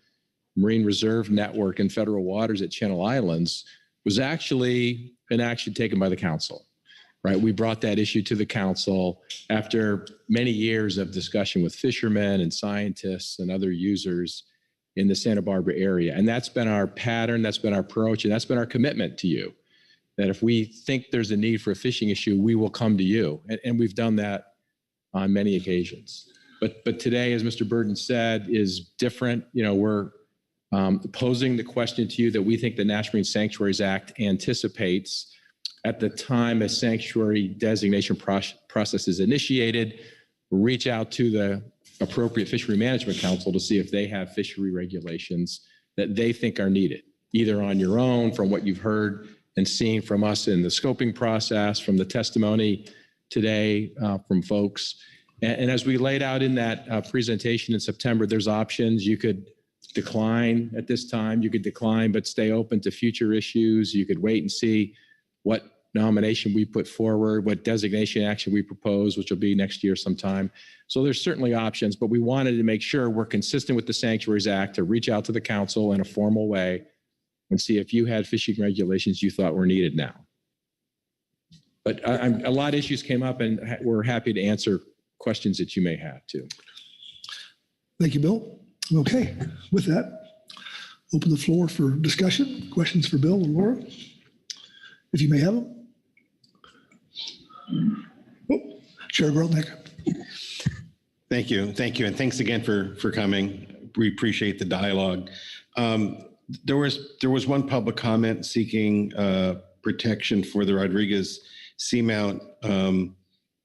Marine Reserve Network in federal waters at Channel Islands, was actually an action taken by the council, right? We brought that issue to the council after many years of discussion with fishermen and scientists and other users in the Santa Barbara area. And that's been our pattern, that's been our approach, and that's been our commitment to you. That if we think there's a need for a fishing issue, we will come to you. And we've done that on many occasions. But today, as Mr. Burden said, is different. We're posing the question to you that we think the National Marine Sanctuaries Act anticipates at the time a sanctuary designation process is initiated. Reach out to the appropriate Fishery Management Council to see if they have fishery regulations that they think are needed, either on your own, from what you've heard and seen from us in the scoping process, from the testimony today from folks. And as we laid out in that presentation in September, there's options. You could decline at this time. You could decline, but stay open to future issues. You could wait and see what nomination we put forward, what designation action we propose, which will be next year sometime. So there's certainly options, but we wanted to make sure we're consistent with the Sanctuaries Act to reach out to the council in a formal way and see if you had fishing regulations you thought were needed now. But a lot of issues came up, and we're happy to answer questions that you may have too. Thank you, Bill. Okay, with that, open the floor for discussion. Questions for Bill or Laura, if you may have them. Oh, Chair Grelnick. Thank you, and thanks again for coming. We appreciate the dialogue. There was one public comment seeking protection for the Rodriguez seamount.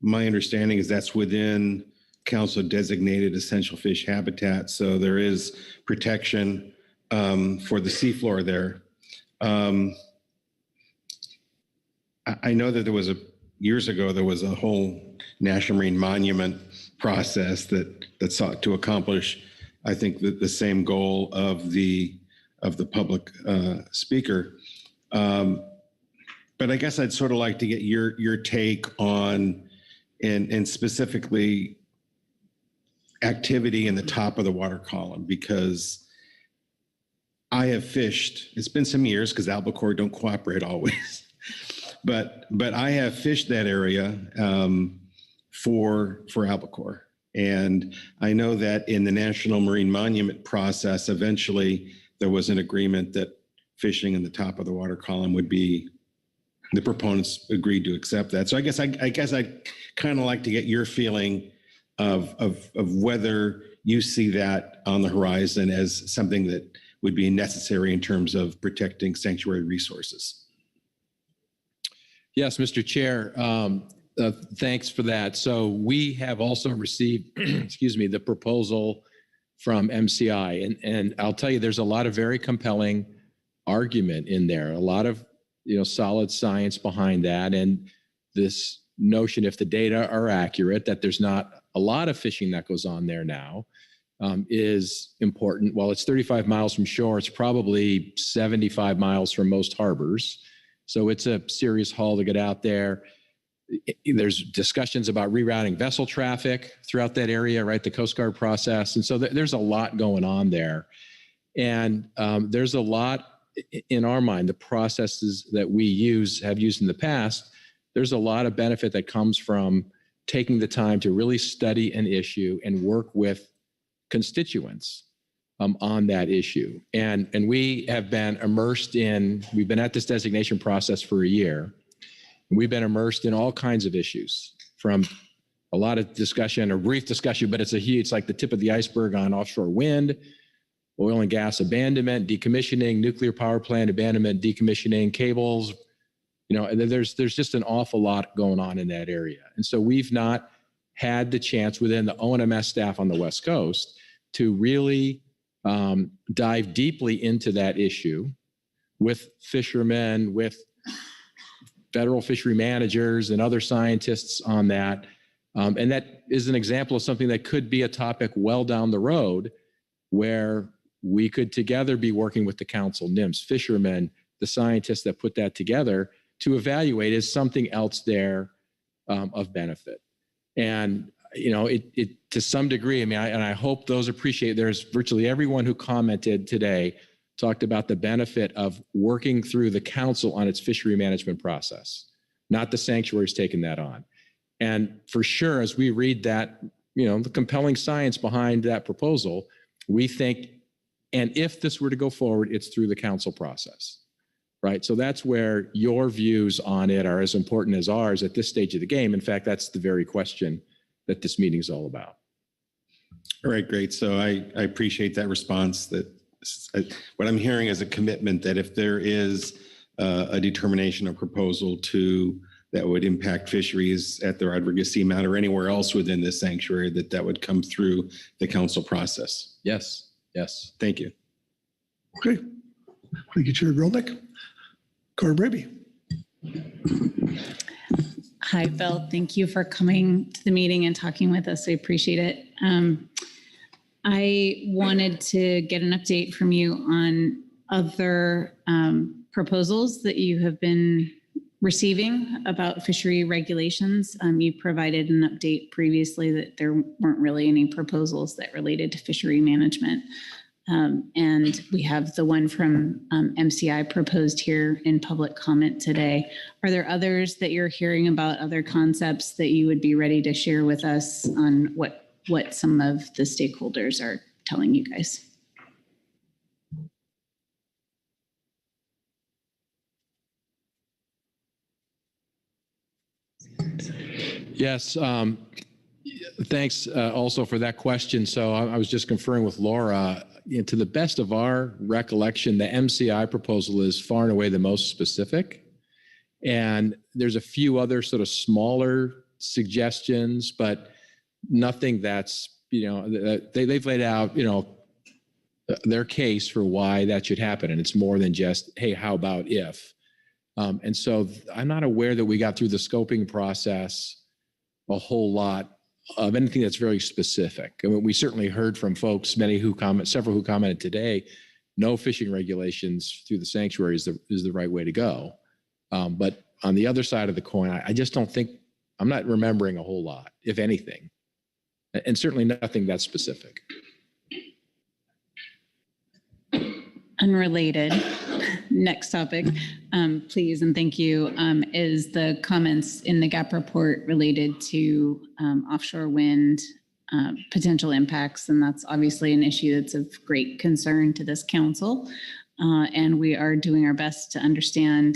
My understanding is that's within council designated essential fish habitat, so there is protection for the seafloor there. I know that years ago there was a whole National Marine Monument process that sought to accomplish, I think, the same goal of the public speaker. But I guess I'd sort of like to get your take on, and specifically activity in the top of the water column, because I have fished, it's been some years because albacore don't cooperate always, but I have fished that area for albacore. And I know that in the National Marine Monument process, eventually there was an agreement that fishing in the top of the water column would be, the proponents agreed to accept that. So I guess I'd kind of like to get your feeling of whether you see that on the horizon as something that would be necessary in terms of protecting sanctuary resources. Yes, Mr. Chair. Thanks for that. So we have also received, the proposal from MCI, and I'll tell you, there's a lot of very compelling argument in there, a lot of solid science behind that, and this notion, if the data are accurate, that there's not a lot of fishing that goes on there now is important. While it's 35 miles from shore, it's probably 75 miles from most harbors. So it's a serious haul to get out there. There's discussions about rerouting vessel traffic throughout that area, right? The Coast Guard process. And so there's a lot going on there. And there's a lot in our mind, the processes that we have used in the past, there's a lot of benefit that comes from taking the time to really study an issue and work with constituents on that issue. And we have been we've been at this designation process for a year. We've been immersed in all kinds of issues, from a lot of discussion, or brief discussion, but it's like the tip of the iceberg on offshore wind, oil and gas abandonment, decommissioning, nuclear power plant abandonment, decommissioning, cables. There's just an awful lot going on in that area. And so we've not had the chance within the ONMS staff on the West Coast to really dive deeply into that issue with fishermen, with federal fishery managers and other scientists on that. And that is an example of something that could be a topic well down the road, where we could together be working with the council, NIMS, fishermen, the scientists that put that together to evaluate, is something else there of benefit. And, it to some degree, I hope those appreciate, there's virtually everyone who commented today talked about the benefit of working through the council on its fishery management process, not the sanctuaries taking that on. And for sure, as we read that, the compelling science behind that proposal, we think, and if this were to go forward, it's through the council process, right? So that's where your views on it are as important as ours at this stage of the game. In fact, that's the very question that this meeting is all about. All right, great. So I appreciate that response. That what I'm hearing is a commitment that if there is a determination or proposal that would impact fisheries at the Rodriguez Seamount or anywhere else within this sanctuary, that would come through the council process. Yes. Yes. Thank you. Okay. Thank you, Chair Grolnick. Carter Braby. Hi, Phil. Thank you for coming to the meeting and talking with us. I appreciate it. I wanted to get an update from you on other proposals that you have been receiving about fishery regulations. You provided an update previously that there weren't really any proposals that related to fishery management. And we have the one from MCI proposed here in public comment today. Are there others that you're hearing about, other concepts that you would be ready to share with us on what some of the stakeholders are telling you guys? Yes. Thanks also for that question. So I was just conferring with Laura. To the best of our recollection, the MCI proposal is far and away the most specific. And there's a few other sort of smaller suggestions, but nothing that's, they've laid out, their case for why that should happen. And it's more than just, hey, how about if? And so I'm not aware that we got through the scoping process a whole lot of anything that's very specific. I mean, we certainly heard from folks, several who commented today, no fishing regulations through the sanctuary is the right way to go. But on the other side of the coin, I just don't think, I'm not remembering a whole lot, if anything, and certainly nothing that's specific. Unrelated, next topic, please, and thank you, is the comments in the GAP report related to offshore wind potential impacts. And that's obviously an issue that's of great concern to this council. And we are doing our best to understand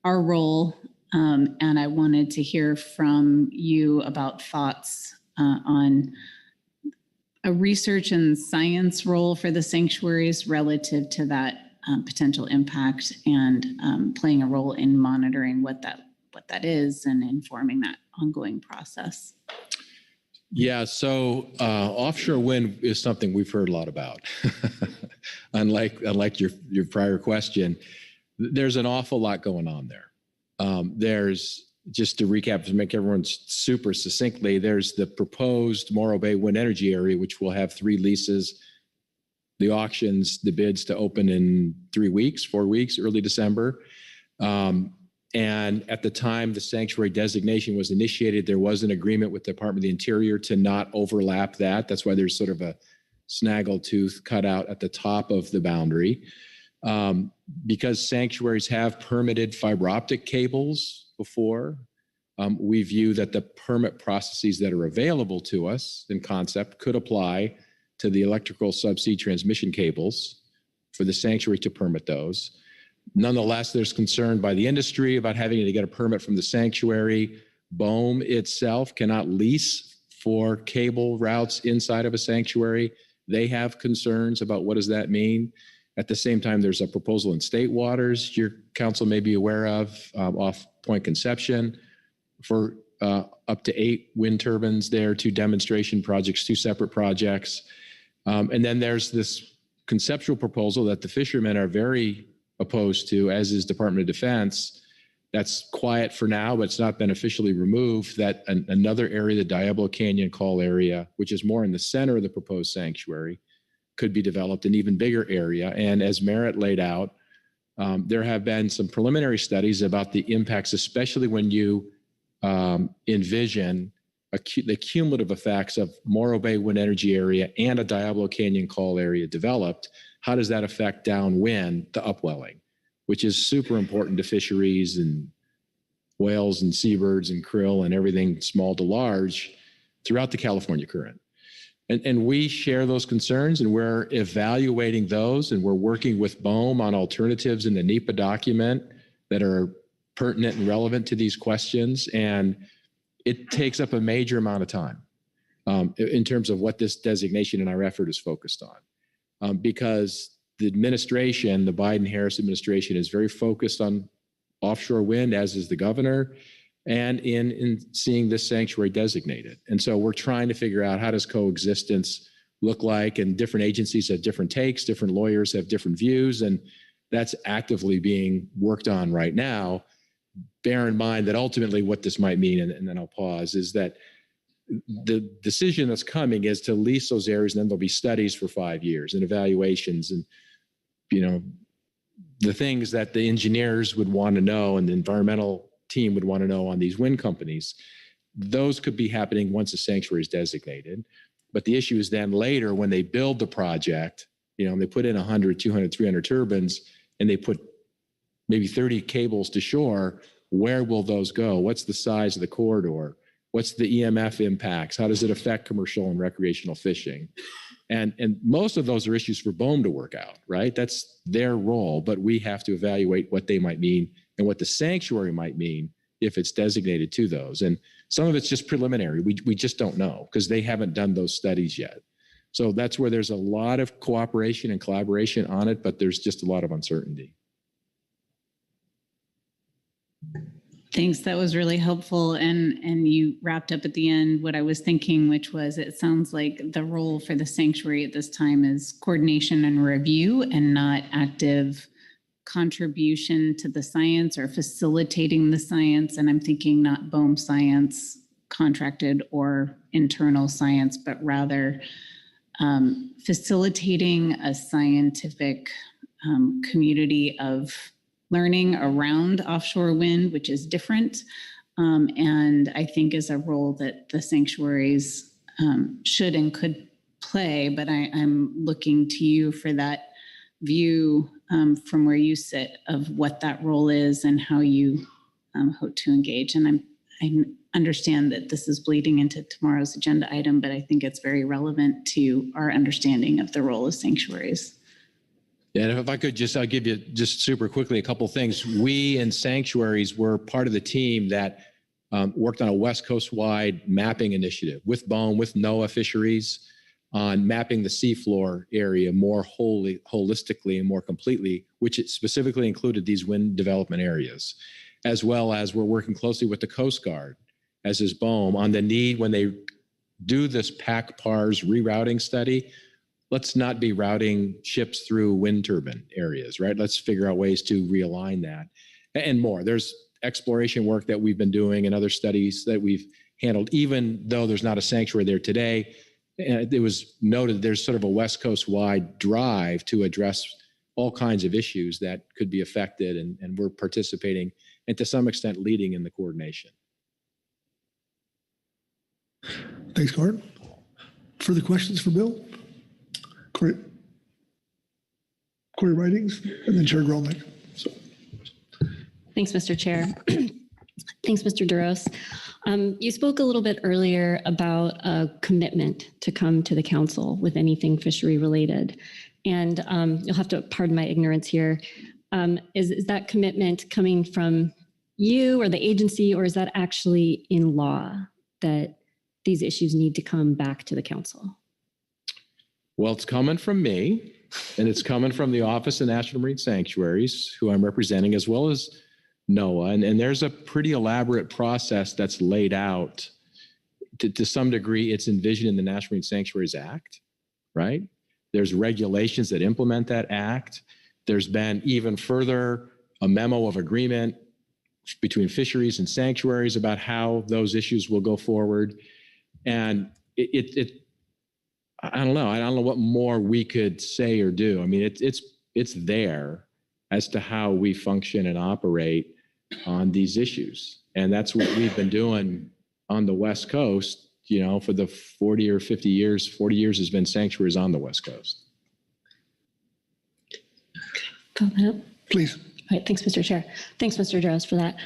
our role. And I wanted to hear from you about thoughts on a research and science role for the sanctuaries relative to that potential impact, and playing a role in monitoring what that is and informing that ongoing process. Yeah, so offshore wind is something we've heard a lot about. unlike your prior question, there's an awful lot going on there. There's just to recap, to make everyone super succinctly, there's the proposed Morro Bay wind energy area, which will have 3 leases, the auctions, the bids to open in 4 weeks, early December. And at the time the sanctuary designation was initiated, there was an agreement with the Department of the Interior to not overlap that. That's why there's sort of a snaggletooth cutout at the top of the boundary. Because sanctuaries have permitted fiber optic cables before, we view that the permit processes that are available to us in concept could apply to the electrical subsea transmission cables for the sanctuary to permit those. Nonetheless, there's concern by the industry about having to get a permit from the sanctuary. BOEM itself cannot lease for cable routes inside of a sanctuary. They have concerns about what does that mean. At the same time, there's a proposal in state waters your council may be aware of off Point Conception for up to 8 wind turbines there, 2 demonstration projects, 2 separate projects. And then there's this conceptual proposal that the fishermen are very opposed to, as is Department of Defense. That's quiet for now, but it's not been officially removed, that another area, the Diablo Canyon Call area, which is more in the center of the proposed sanctuary, could be developed an even bigger area. And as Merritt laid out, there have been some preliminary studies about the impacts, especially when you envision the cumulative effects of Morro Bay wind energy area and a Diablo Canyon Call area developed. How does that affect downwind the upwelling, which is super important to fisheries and whales and seabirds and krill and everything small to large throughout the California current. And we share those concerns, and we're evaluating those, and we're working with BOEM on alternatives in the NEPA document that are pertinent and relevant to these questions. And it takes up a major amount of time in terms of what this designation and our effort is focused on. Because the administration, the Biden-Harris administration, is very focused on offshore wind, as is the governor, and in seeing this sanctuary designated. And so we're trying to figure out how does coexistence look like, and different agencies have different takes, different lawyers have different views, and that's actively being worked on right now. Bear in mind that ultimately what this might mean, and then I'll pause, is that the decision that's coming is to lease those areas, and then there'll be studies for 5 years and evaluations, and the things that the engineers would want to know and the environmental team would want to know on these wind companies. Those could be happening once a sanctuary is designated. But the issue is then later when they build the project, they put in 100, 200, 300 turbines, and they put maybe 30 cables to shore. Where will those go? What's the size of the corridor? What's the EMF impacts? How does it affect commercial and recreational fishing? And most of those are issues for BOEM to work out, right? That's their role, but we have to evaluate what they might mean and what the sanctuary might mean if it's designated to those. And some of it's just preliminary. We just don't know because they haven't done those studies yet. So that's where there's a lot of cooperation and collaboration on it, but there's just a lot of uncertainty. Thanks. That was really helpful. And you wrapped up at the end what I was thinking, which was it sounds like the role for the sanctuary at this time is coordination and review and not active contribution to the science or facilitating the science. And I'm thinking not BOEM science, contracted or internal science, but rather facilitating a scientific community of learning around offshore wind, which is different. And I think is a role that the sanctuaries should and could play, but I'm looking to you for that view from where you sit of what that role is and how you hope to engage. And I understand that this is bleeding into tomorrow's agenda item, but I think it's very relevant to our understanding of the role of sanctuaries. Yeah, and if I could I'll give you just super quickly a couple of things. We in sanctuaries were part of the team that worked on a West Coast-wide mapping initiative with BOEM, with NOAA Fisheries, on mapping the seafloor area more holistically and more completely, which it specifically included these wind development areas, as well as we're working closely with the Coast Guard, as is BOEM, on the need when they do this PAC-PARS rerouting study. Let's not be routing ships through wind turbine areas, right? Let's figure out ways to realign that and more. There's exploration work that we've been doing and other studies that we've handled, even though there's not a sanctuary there today, it was noted there's sort of a West Coast wide drive to address all kinds of issues that could be affected, and we're participating and to some extent leading in the coordination. Thanks, Gordon. Further questions for Bill? Corey Ridings, and then Chair Grolnick. So. Thanks, Mr. Chair. Thanks, Mr. Duros. You spoke a little bit earlier about a commitment to come to the council with anything fishery related. And you'll have to pardon my ignorance here. Is that commitment coming from you or the agency, or is that actually in law that these issues need to come back to the council? Well, it's coming from me, and it's coming from the Office of National Marine Sanctuaries, who I'm representing, as well as NOAA. And there's a pretty elaborate process that's laid out. To some degree, it's envisioned in the National Marine Sanctuaries Act, right? There's regulations that implement that act. There's been even further a memo of agreement between fisheries and sanctuaries about how those issues will go forward. And I don't know. I don't know what more we could say or do. I mean, it's there as to how we function and operate on these issues. And that's what we've been doing on the West Coast, you know, for the 40 or 50 years. 40 years has been sanctuaries on the West Coast. Please. All right, thanks, Mr. Chair. Thanks, Mr. Duros, for that.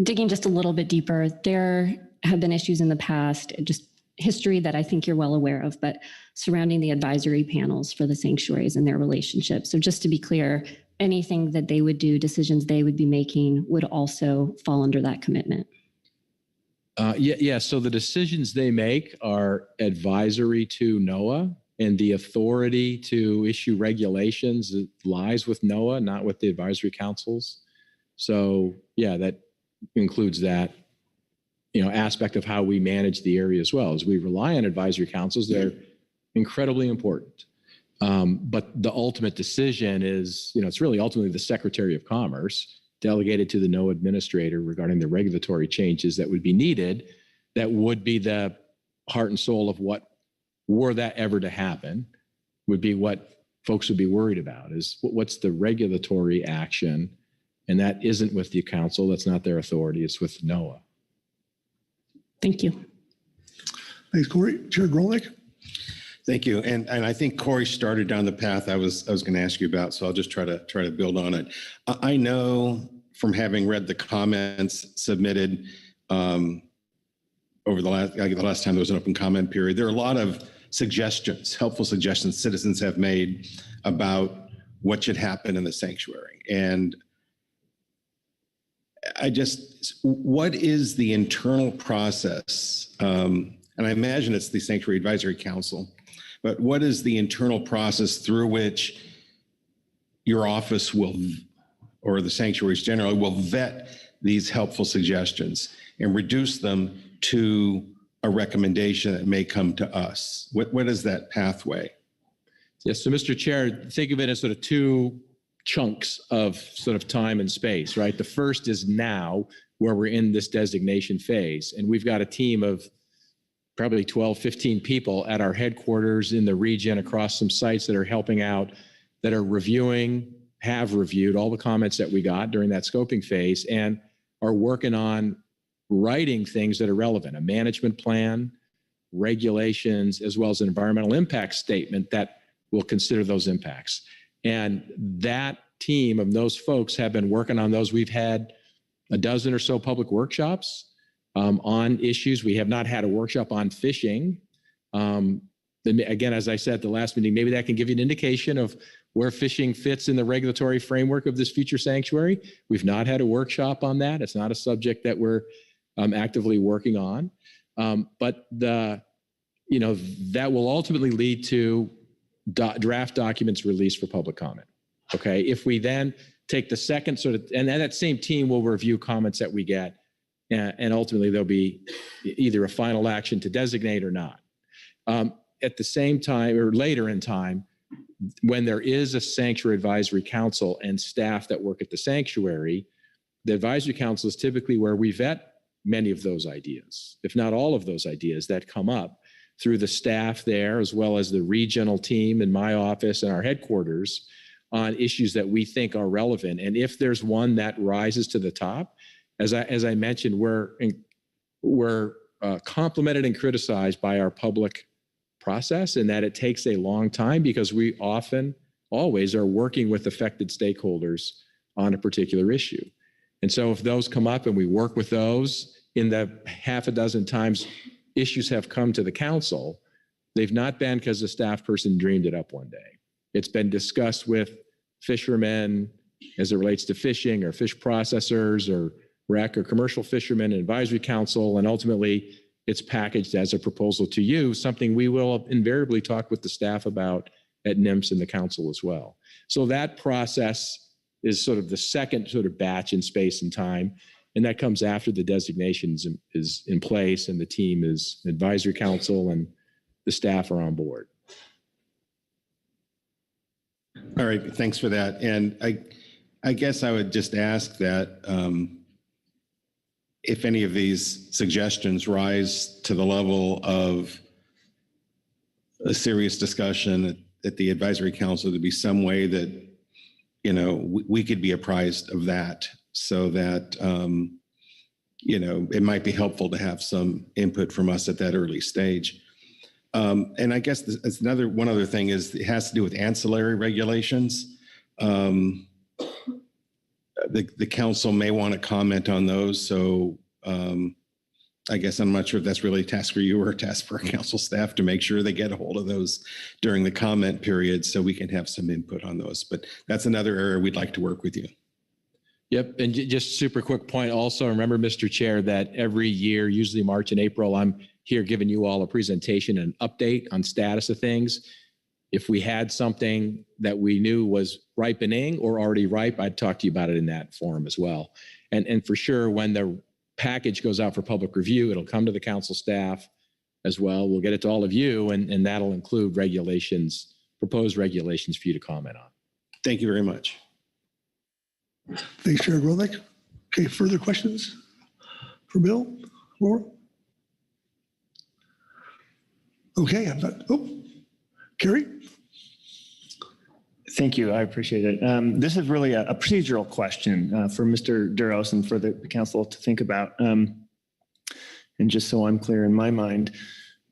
Digging just a little bit deeper, there have been issues in the past, just history that I think you're well aware of, but surrounding the advisory panels for the sanctuaries and their relationship. So just to be clear, anything that they would do, decisions they would be making would also fall under that commitment. Yeah. So the decisions they make are advisory to NOAA, and the authority to issue regulations lies with NOAA, not with the advisory councils. So yeah, that includes that, you know, aspect of how we manage the area as well. As we rely on advisory councils, they're incredibly important. But the ultimate decision is, you know, it's really ultimately the Secretary of Commerce delegated to the NOAA administrator regarding the regulatory changes that would be needed. That would be the heart and soul of what, were that ever to happen, would be what folks would be worried about, is what's the regulatory action. And that isn't with the council. That's not their authority. It's with NOAA. Thank you. Thanks, Corey. Chair Grolnick. Thank you. And I think Corey started down the path I was going to ask you about, so I'll just try to build on it. I know from having read the comments submitted over the last time there was an open comment period, there are a lot of suggestions, helpful suggestions citizens have made about what should happen in the sanctuary. And what is the internal process? And I imagine it's the Sanctuary Advisory Council, but what is the internal process through which your office will, or the sanctuaries generally, will vet these helpful suggestions and reduce them to a recommendation that may come to us? What is that pathway? Yes, so Mr. Chair, think of it as sort of two chunks of sort of time and space, right? The first is now, where we're in this designation phase, and we've got a team of probably 12, 15 people at our headquarters in the region across some sites that are helping out, that are have reviewed all the comments that we got during that scoping phase, and are working on writing things that are relevant, a management plan, regulations, as well as an environmental impact statement that will consider those impacts. And that team of those folks have been working on those. We've had a dozen or so public workshops on issues. We have not had a workshop on fishing. Again, as I said at the last meeting, maybe that can give you an indication of where fishing fits in the regulatory framework of this future sanctuary. We've not had a workshop on that. It's not a subject that we're actively working on. But that will ultimately lead to draft documents released for public comment. Okay, if we then take the second and then that same team will review comments that we get, and ultimately there'll be either a final action to designate or not. At the same time, or later in time, when there is a sanctuary advisory council and staff that work at the sanctuary, the advisory council is typically where we vet many of those ideas, if not all of those ideas that come up through the staff there, as well as the regional team in my office and our headquarters on issues that we think are relevant. And if there's one that rises to the top, as I mentioned, we're complimented and criticized by our public process, and that it takes a long time because we always are working with affected stakeholders on a particular issue. And so if those come up and we work with those, in the half a dozen times issues have come to the council, they've not been because the staff person dreamed it up one day. It's been discussed with fishermen as it relates to fishing or fish processors or rec or commercial fishermen and advisory council, and ultimately it's packaged as a proposal to you, something we will invariably talk with the staff about at NMFS and the council as well. So that process is sort of the second sort of batch in space and time, and that comes after the designations is in place and the team is advisory council and the staff are on board. All right, thanks for that. And I guess I would just ask that if any of these suggestions rise to the level of a serious discussion at the advisory council, to be some way that, you know, we could be apprised of that, so that, you know, it might be helpful to have some input from us at that early stage. And I guess it's one other thing is it has to do with ancillary regulations. The council may want to comment on those. So I guess I'm not sure if that's really a task for you or a task for our council staff to make sure they get a hold of those during the comment period so we can have some input on those. But that's another area we'd like to work with you. Yep. And just super quick point also, remember, Mr. Chair, that every year, usually March and April, I'm here giving you all a presentation and update on status of things. If we had something that we knew was ripening or already ripe, I'd talk to you about it in that forum as well. And for sure, when the package goes out for public review, it'll come to the council staff as well. We'll get it to all of you, and that'll include regulations, proposed regulations for you to comment on. Thank you very much. Thanks, Chair Grolick. Okay, further questions for Bill? Laura? Okay, Carrie? Thank you. I appreciate it. This is really a procedural question for Mr. Duros and for the council to think about. And just so I'm clear in my mind,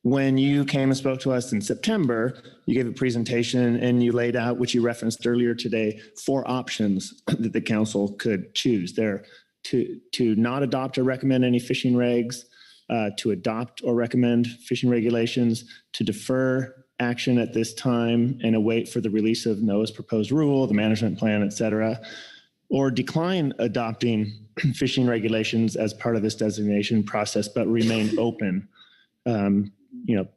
when you came and spoke to us in September, you gave a presentation and you laid out, which you referenced earlier today, 4 options that the council could choose. They're to not adopt or recommend any fishing regs, to adopt or recommend fishing regulations, to defer action at this time and await for the release of NOAA's proposed rule, the management plan, et cetera, or decline adopting fishing regulations as part of this designation process, but remain open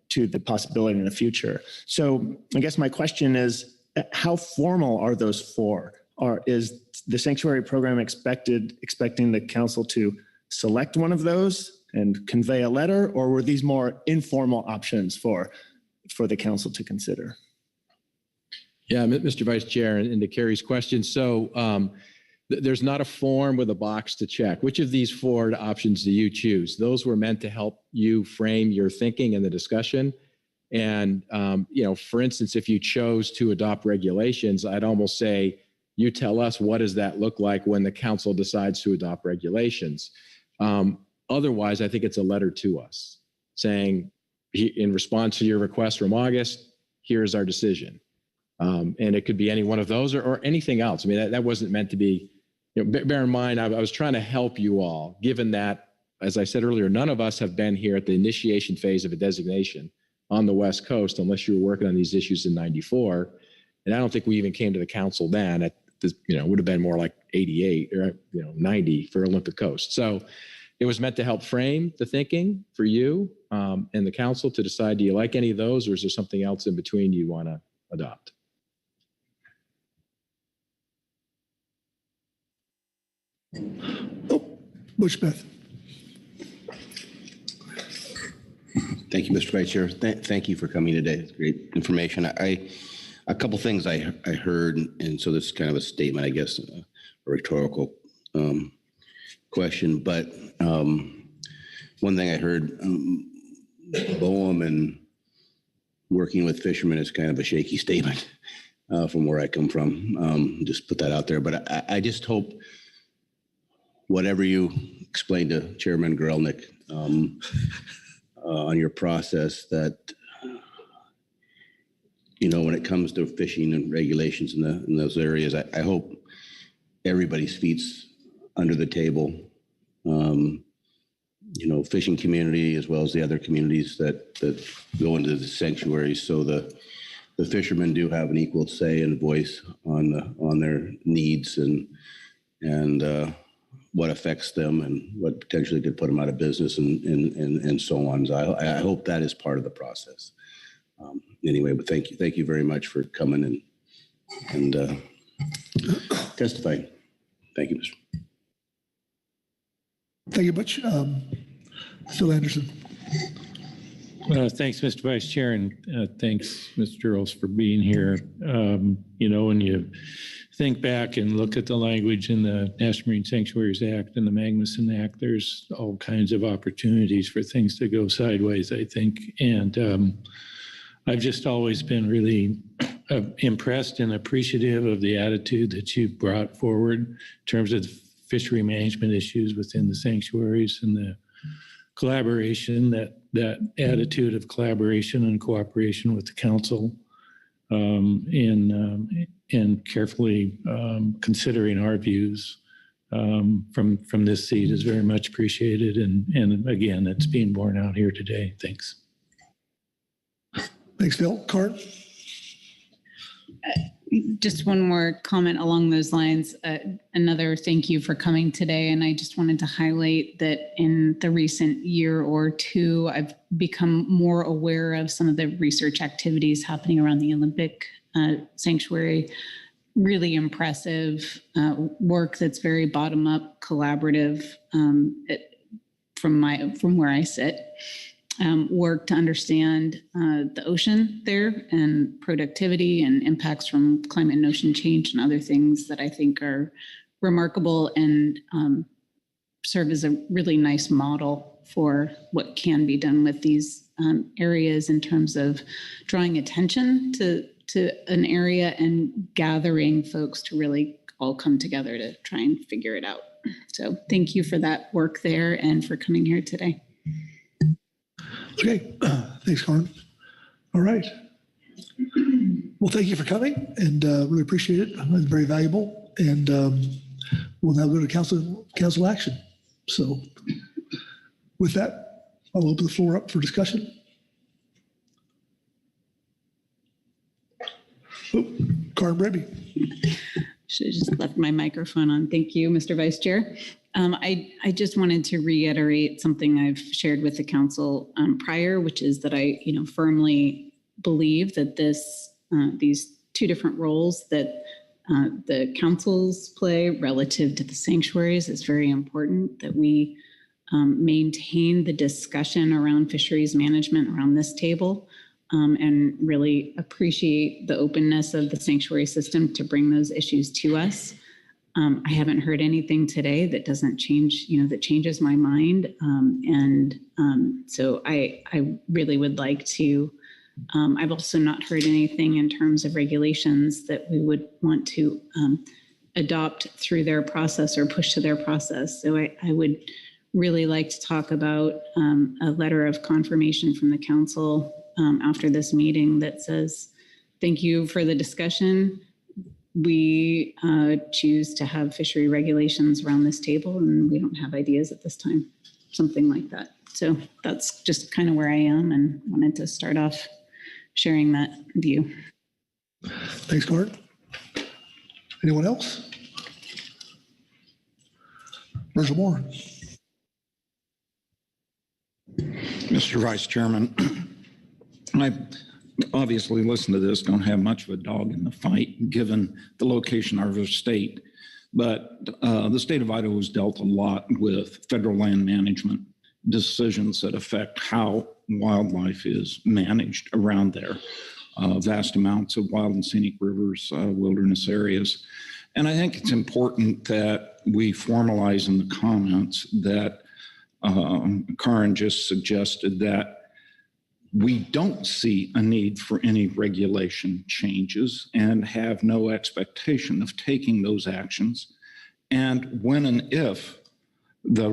to the possibility in the future. So I guess my question is, how formal are those 4? Is the sanctuary program expecting the council to select one of those and convey a letter, or were these more informal options for the council to consider? Yeah, Mr. Vice Chair, and to Carrie's question, so there's not a form with a box to check. Which of these 4 options do you choose? Those were meant to help you frame your thinking in the discussion. And, for instance, if you chose to adopt regulations, I'd almost say, you tell us, what does that look like when the council decides to adopt regulations? Otherwise, I think it's a letter to us saying, in response to your request from August, here's our decision. And it could be any one of those or anything else. I mean, that wasn't meant to be, bear in mind, I was trying to help you all, given that, as I said earlier, none of us have been here at the initiation phase of a designation on the West Coast, unless you were working on these issues in '94. And I don't think we even came to the council then. At this, would have been more like 88 or 90 for Olympic Coast. So it was meant to help frame the thinking for you and the council to decide, do you like any of those, or is there something else in between you want to adopt? Bushbeth. Thank you, Mr. Vice Chair. Thank you for coming today. It's great information. A couple things I heard, and so this is kind of a statement, I guess, a rhetorical question, but one thing I heard, BOEM and working with fishermen is kind of a shaky statement from where I come from. Just put that out there. But I just hope whatever you explained to Chairman Grelnick on your process, that, when it comes to fishing and regulations in those areas, I hope everybody's feet's under the table. Fishing community as well as the other communities that go into the sanctuaries, so the fishermen do have an equal say and voice on their needs and what affects them and what potentially could put them out of business and so on. So I hope that is part of the process. Anyway, but thank you very much for coming and testifying. Thank you, Mr. Thank you much. Phil Anderson. Thanks, Mr. Vice Chair, and thanks, Mr. Earls, for being here. When you think back and look at the language in the National Marine Sanctuaries Act and the Magnuson Act, there's all kinds of opportunities for things to go sideways, I think. And I've just always been really impressed and appreciative of the attitude that you've brought forward in terms of fishery management issues within the sanctuaries and the collaboration, that attitude of collaboration and cooperation with the council, and carefully considering our views from this seat is very much appreciated. And again, it's being borne out here today. Thanks. Thanks, Phil. Cart? Just one more comment along those lines. Another thank you for coming today. And I just wanted to highlight that in the recent year or two, I've become more aware of some of the research activities happening around the Olympic sanctuary. Really impressive work that's very bottom up, collaborative from where I sit. Work to understand the ocean there and productivity and impacts from climate and ocean change and other things that I think are remarkable and serve as a really nice model for what can be done with these areas in terms of drawing attention to an area and gathering folks to really all come together to try and figure it out. So thank you for that work there and for coming here today. Okay, thanks, Carmen. All right. Well, thank you for coming and really appreciate it. It's very valuable. And we'll now go to council action. So with that, I'll open the floor up for discussion. Oh, Carmen Brady. Should have just left my microphone on. Thank you, Mr. Vice Chair. I just wanted to reiterate something I've shared with the council prior, which is that I, firmly believe that these two different roles that the councils play relative to the sanctuaries is very important, that we maintain the discussion around fisheries management around this table, and really appreciate the openness of the sanctuary system to bring those issues to us. I haven't heard anything today that doesn't change, that changes my mind. So I really would like to, I've also not heard anything in terms of regulations that we would want to adopt through their process or push to their process. So I would really like to talk about a letter of confirmation from the council after this meeting that says, thank you for the discussion. We choose to have fishery regulations around this table and we don't have ideas at this time, something like that. So that's just kind of where I am and wanted to start off sharing that view. Thanks, Gord. Anyone else? Virgil Moore. Mr. Vice Chairman, I obviously listen to this, don't have much of a dog in the fight given the location of our state, but the state of Idaho has dealt a lot with federal land management decisions that affect how wildlife is managed around there. Vast amounts of wild and scenic rivers, wilderness areas. And I think it's important that we formalize in the comments that Karin just suggested, that we don't see a need for any regulation changes and have no expectation of taking those actions. And when and if the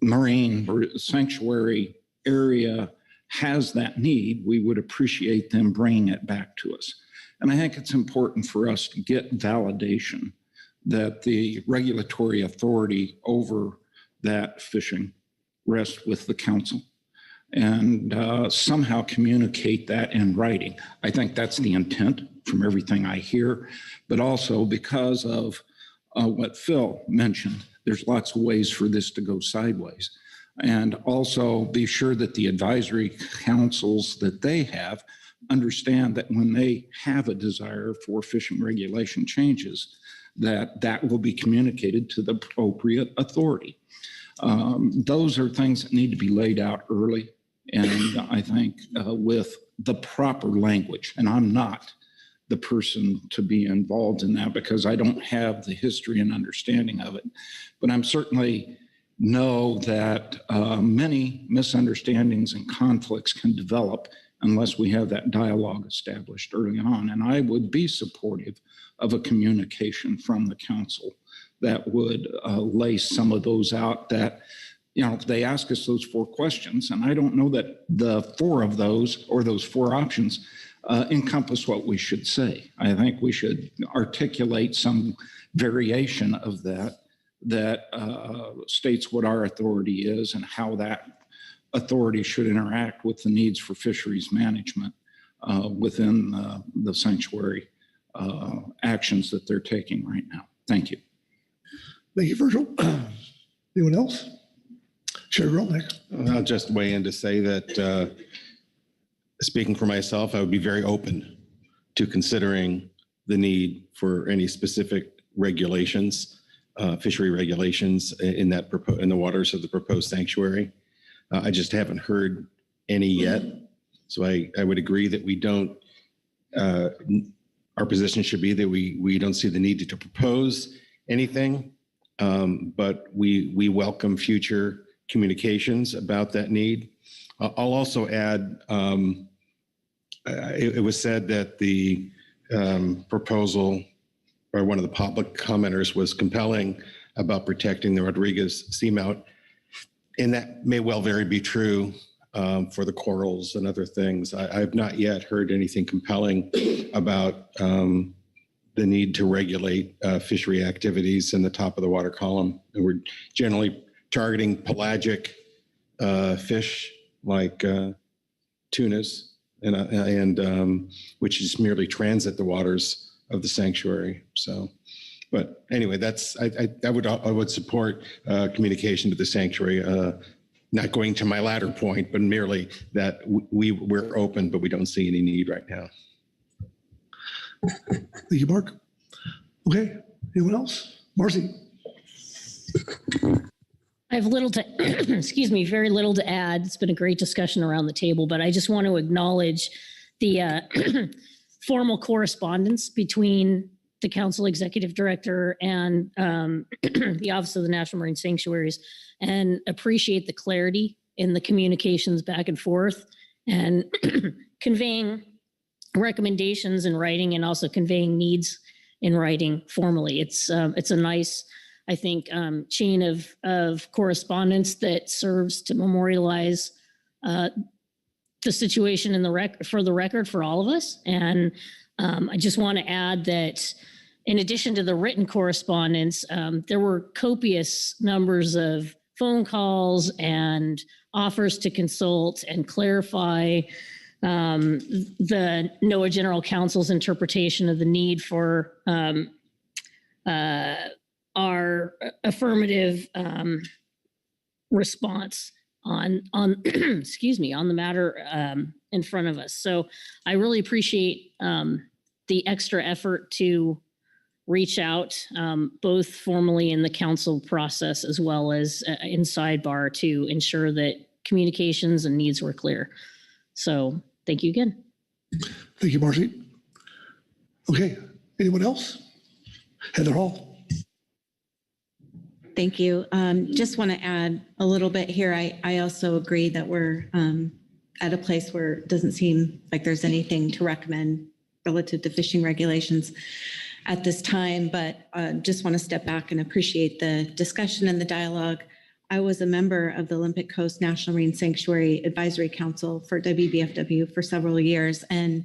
marine sanctuary area has that need, we would appreciate them bringing it back to us. And I think it's important for us to get validation that the regulatory authority over that fishing rests with the council, and somehow communicate that in writing. I think that's the intent from everything I hear, but also because of what Phil mentioned, there's lots of ways for this to go sideways. And also be sure that the advisory councils that they have understand that when they have a desire for fishing regulation changes, that will be communicated to the appropriate authority. Those are things that need to be laid out early, and I think with the proper language. And I'm not the person to be involved in that because I don't have the history and understanding of it. But I'm certainly know that many misunderstandings and conflicts can develop unless we have that dialogue established early on. And I would be supportive of a communication from the council that would lay some of those out, that, you know, they ask us those 4 questions, and I don't know that the 4 of those, or those 4 options, encompass what we should say. I think we should articulate some variation of that states what our authority is and how that authority should interact with the needs for fisheries management within the sanctuary actions that they're taking right now. Thank you. Thank you, Virgil. Anyone else? Chair Grelnick. I'll just weigh in to say that, speaking for myself, I would be very open to considering the need for any specific regulations, fishery regulations in the waters of the proposed sanctuary. I just haven't heard any yet. So I would agree that we don't, our position should be that we don't see the need to propose anything, but we welcome future communications about that need. I'll also add, it was said that the proposal by one of the public commenters was compelling about protecting the Rodriguez seamount. And that may well very be true for the corals and other things. I have not yet heard anything compelling about the need to regulate fishery activities in the top of the water column. And we're generally targeting pelagic fish like tunas, and which just merely transit the waters of the sanctuary. So, but anyway, that's I would support communication to the sanctuary. Not going to my latter point, but merely that we're open, but we don't see any need right now. Thank you, Mark. Okay, anyone else? Marcy. I have little to, excuse me, very little to add. It's been a great discussion around the table, but I just want to acknowledge the formal correspondence between the Council Executive Director and the Office of the National Marine Sanctuaries, and appreciate the clarity in the communications back and forth, and conveying recommendations in writing and also conveying needs in writing formally. It's a nice, I think, chain of correspondence that serves to memorialize the situation in the for the record for all of us. And I just want to add that in addition to the written correspondence, there were copious numbers of phone calls and offers to consult and clarify the NOAA General Counsel's interpretation of the need for our affirmative response on excuse me, on the matter in front of us. So I really appreciate the extra effort to reach out both formally in the council process as well as in sidebar to ensure that communications and needs were clear. So thank you again. Thank you, Marcy. Okay, Anyone else? Heather Hall. Thank you. Just want to add a little bit here. I also agree that we're at a place where it doesn't seem like there's anything to recommend relative to fishing regulations at this time, but just want to step back and appreciate the discussion and the dialogue. I was a member of the Olympic Coast National Marine Sanctuary Advisory Council for WBFW for several years, and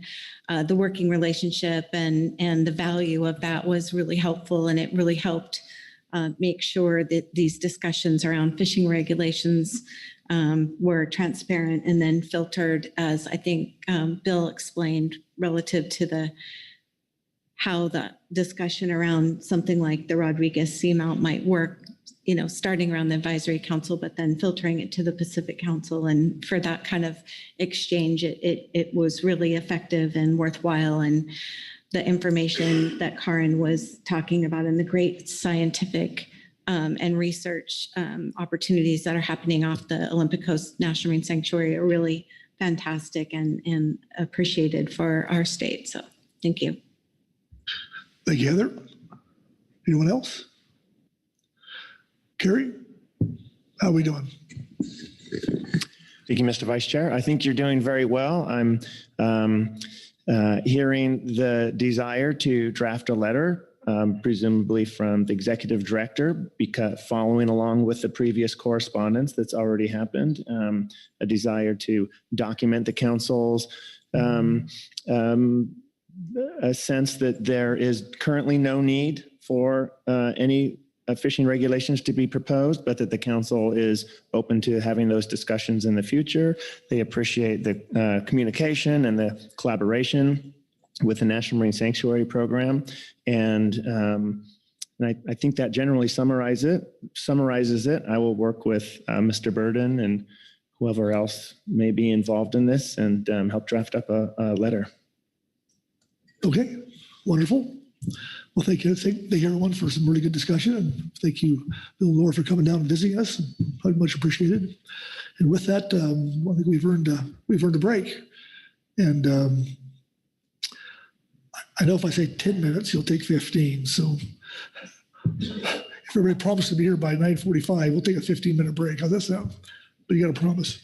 the working relationship and the value of that was really helpful, and it really helped make sure that these discussions around fishing regulations were transparent and then filtered, as I think Bill explained, relative to how the discussion around something like the Rodriguez Seamount might work, starting around the advisory council, but then filtering it to the Pacific Council. And for that kind of exchange, it was really effective and worthwhile. And the information that Karin was talking about and the great scientific and research opportunities that are happening off the Olympic Coast National Marine Sanctuary are really fantastic and appreciated for our state. So thank you. Thank you, Heather. Anyone else? Carrie, how are we doing? Thank you, Mr. Vice Chair. I think you're doing very well. I'm hearing the desire to draft a letter, presumably from the executive director, because following along with the previous correspondence that's already happened, a desire to document the council's a sense that there is currently no need for any fishing regulations to be proposed, but that the council is open to having those discussions in the future. They appreciate the communication and the collaboration with the National Marine Sanctuary Program. And I think that generally summarizes it. I will work with Mr. Burden and whoever else may be involved in this and help draft up a letter. Okay, wonderful. Well, thank you everyone for some really good discussion, and thank you, Bill and Laura, for coming down and visiting us. Much appreciated. And with that, I think we've earned a break. And I know if I say 10 minutes, you'll take 15. So if everybody promised to be here by 9:45, we'll take a 15-minute break. How's that sound? But you got to promise.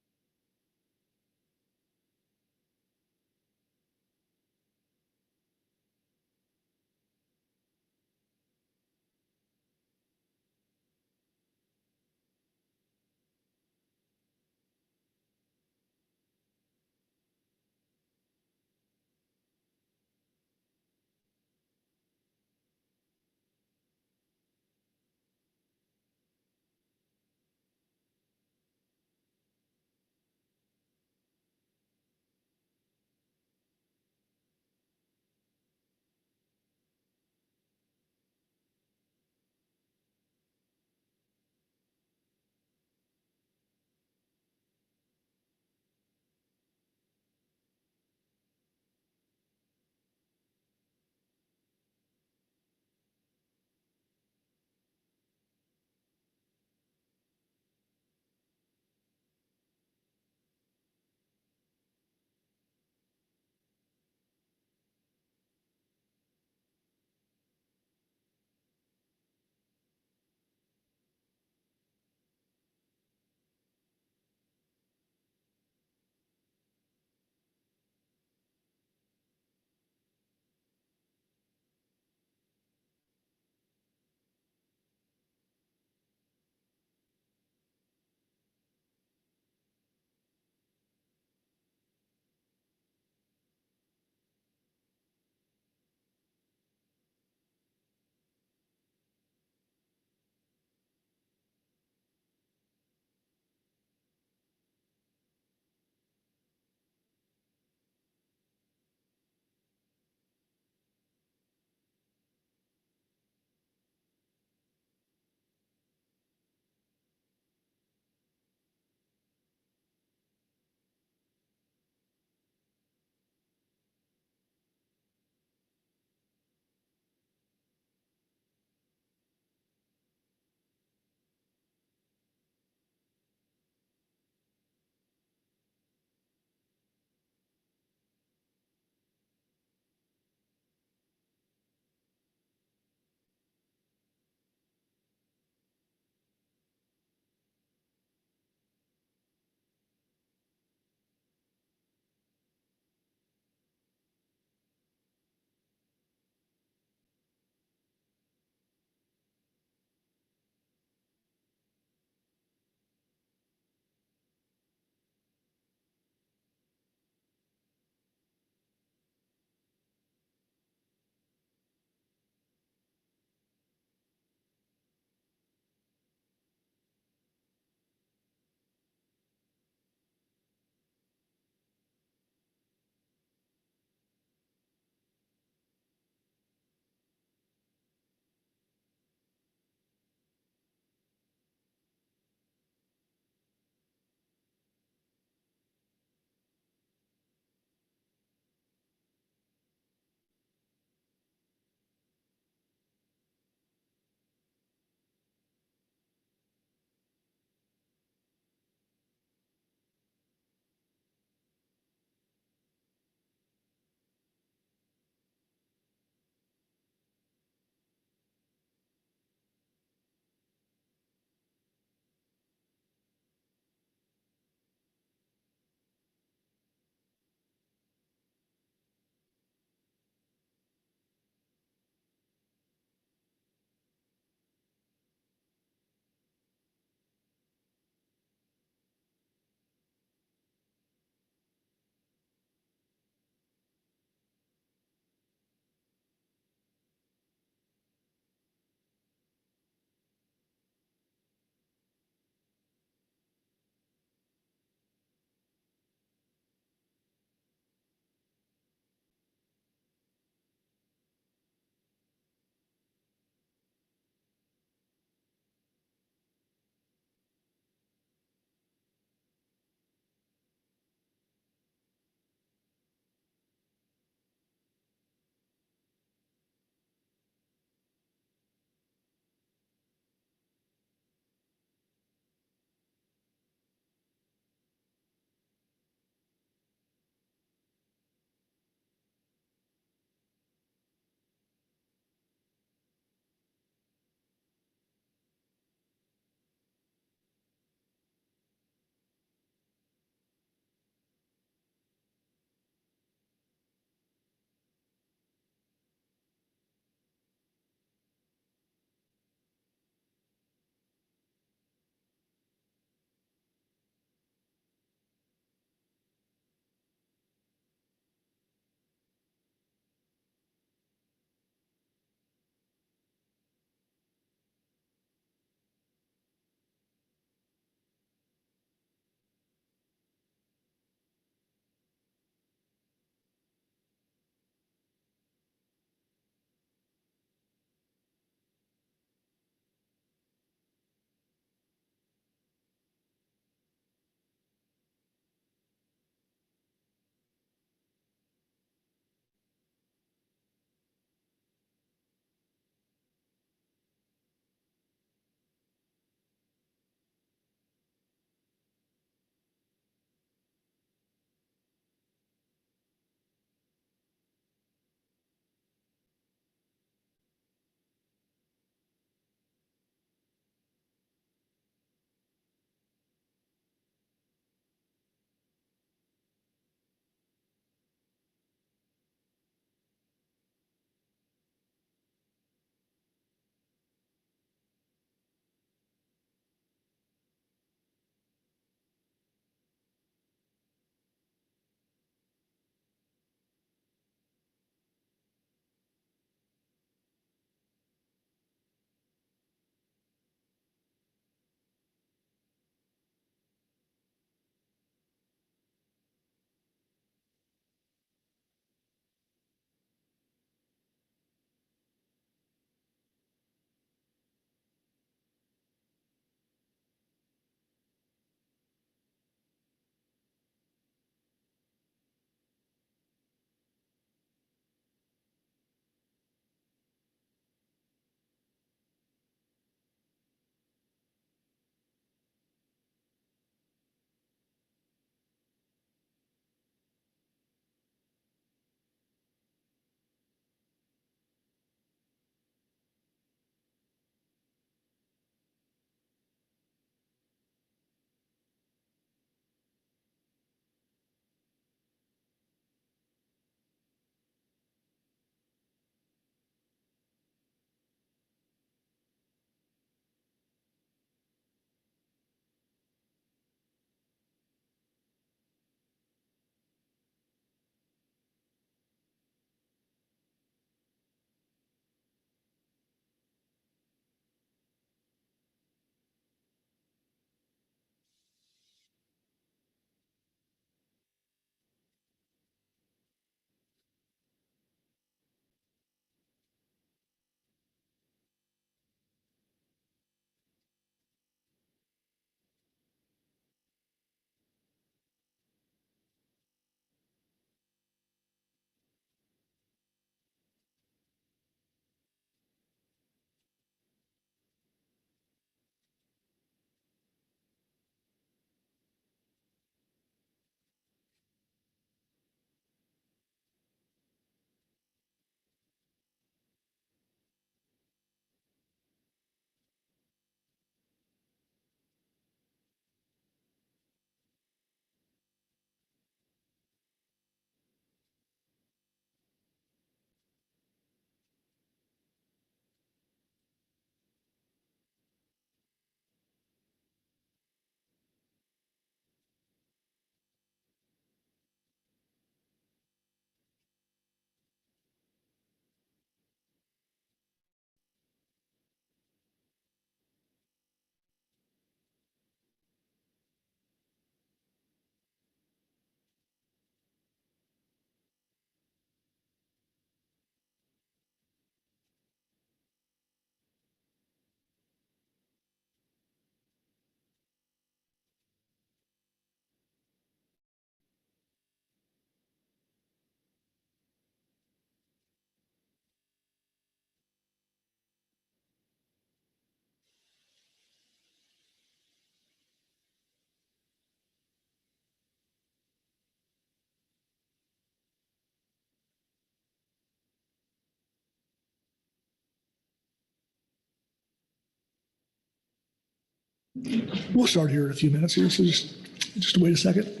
We'll start here in a few minutes here, so just wait a second.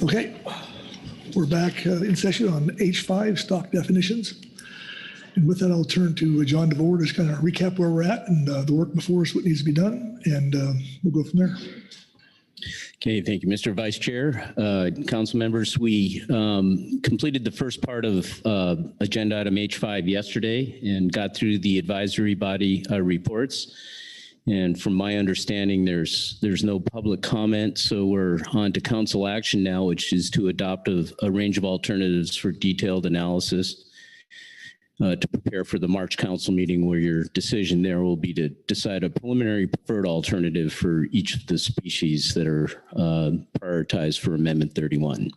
Okay, we're back in session on H5 stock definitions. And with that, I'll turn to John DeVore to just kind of recap where we're at and the work before us, what needs to be done, and we'll go from there. Okay, thank you, Mr. Vice Chair. Council members, we completed the first part of agenda item H5 yesterday and got through the advisory body reports. And from my understanding, there's no public comment, so we're on to council action now, which is to adopt a range of alternatives for detailed analysis to prepare for the March council meeting, where your decision there will be to decide a preliminary preferred alternative for each of the species that are prioritized for Amendment 31.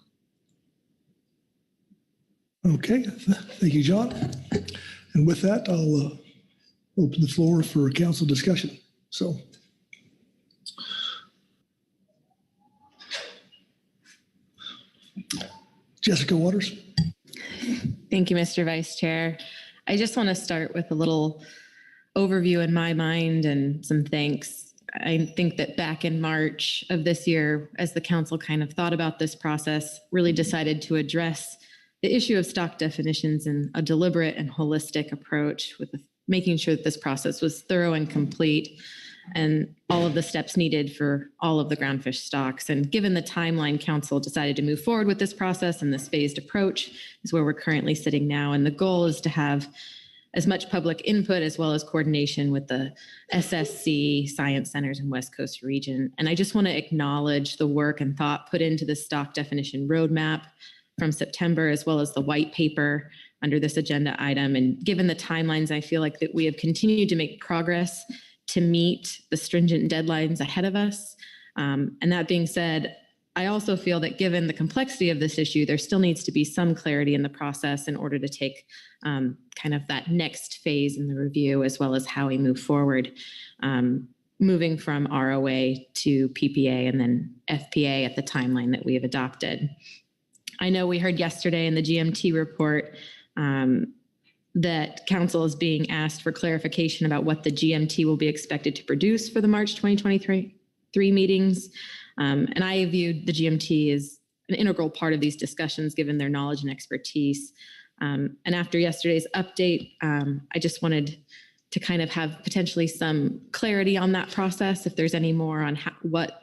Okay, thank you, John. And with that, I'll open the floor for council discussion. So, Jessica Waters. Thank you, Mr. Vice Chair. I just want to start with a little overview in my mind and some thanks. I think that back in March of this year, as the council kind of thought about this process, really decided to address the issue of stock definitions in a deliberate and holistic approach, with making sure that this process was thorough and complete, and all of the steps needed for all of the groundfish stocks. And given the timeline, council decided to move forward with this process, and this phased approach is where we're currently sitting now. And the goal is to have as much public input as well as coordination with the SSC, Science Centers, and West Coast region. And I just want to acknowledge the work and thought put into the stock definition roadmap from September, as well as the white paper under this agenda item. And given the timelines, I feel like that we have continued to make progress to meet the stringent deadlines ahead of us. And that being said, I also feel that given the complexity of this issue, there still needs to be some clarity in the process in order to take kind of that next phase in the review, as well as how we move forward, moving from ROA to PPA and then FPA at the timeline that we have adopted. I know we heard yesterday in the GMT report that council is being asked for clarification about what the GMT will be expected to produce for the March 2023 meetings. And I viewed the GMT as an integral part of these discussions, given their knowledge and expertise. And after yesterday's update, I just wanted to kind of have potentially some clarity on that process, if there's any more on what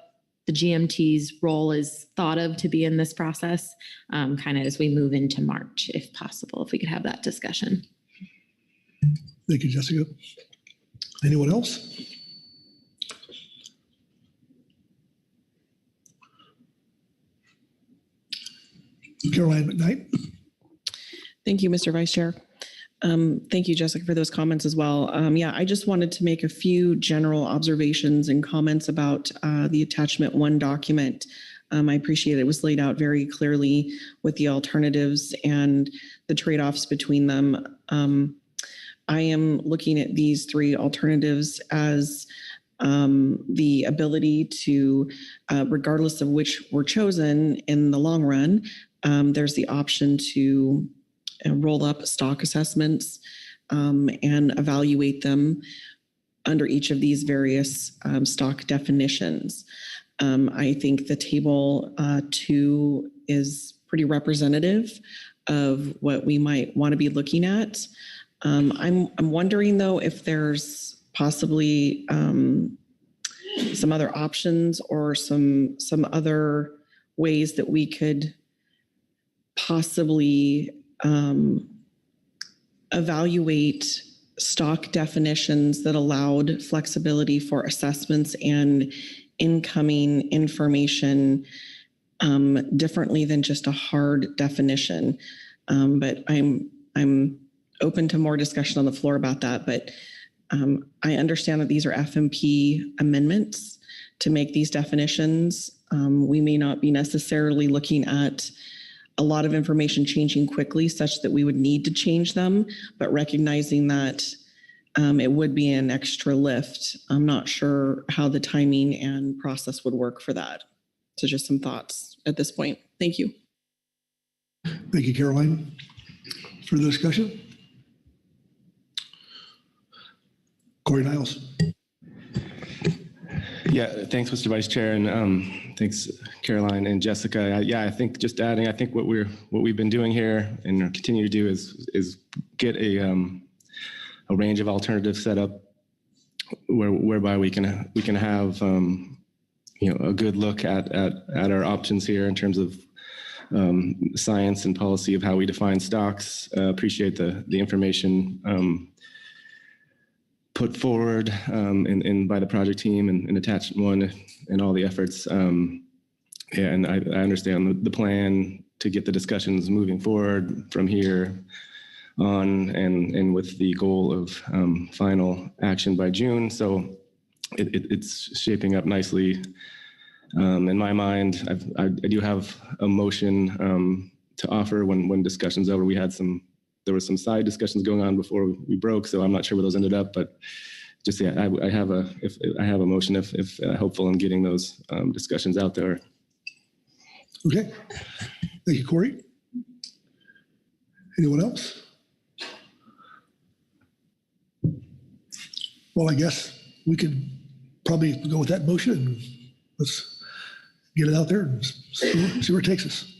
the GMT's role is thought of to be in this process, kind of as we move into March, if possible, if we could have that discussion. Thank you, Jessica. Anyone else? Caroline McKnight. Thank you, Mr. Vice Chair. Thank you, Jessica, for those comments as well. Yeah, I just wanted to make a few general observations and comments about the attachment 1 document. I appreciate it was laid out very clearly with the alternatives and the trade-offs between them. I am looking at these 3 alternatives as the ability to, regardless of which were chosen in the long run, there's the option to roll up stock assessments and evaluate them under each of these various stock definitions. I think the table 2 is pretty representative of what we might want to be looking at. I'm wondering though if there's possibly some other options or some other ways that we could possibly evaluate stock definitions that allowed flexibility for assessments and incoming information differently than just a hard definition. But I'm open to more discussion on the floor about that. But I understand that these are FMP amendments to make these definitions. We may not be necessarily looking at a lot of information changing quickly such that we would need to change them, but recognizing that it would be an extra lift. I'm not sure how the timing and process would work for that. So just some thoughts at this point. Thank you. Thank you, Caroline. Further discussion? Corey Niles. Yeah, thanks, Mr. Vice Chair, and thanks, Caroline and Jessica. I think just adding, I think what we've been doing here and continue to do is get a range of alternatives set up whereby we can have a good look at our options here in terms of science and policy of how we define stocks. Appreciate the information put forward by the project team and attachment 1 and all the efforts. And I understand the plan to get the discussions moving forward from here on and with the goal of final action by June. So it's shaping up nicely. In my mind, I do have a motion to offer when discussion's over. There were some side discussions going on before we broke, so I'm not sure where those ended up. But just I have a motion if helpful in getting those discussions out there. Okay, thank you, Corey. Anyone else? Well, I guess we could probably go with that motion and let's get it out there and see where it takes us.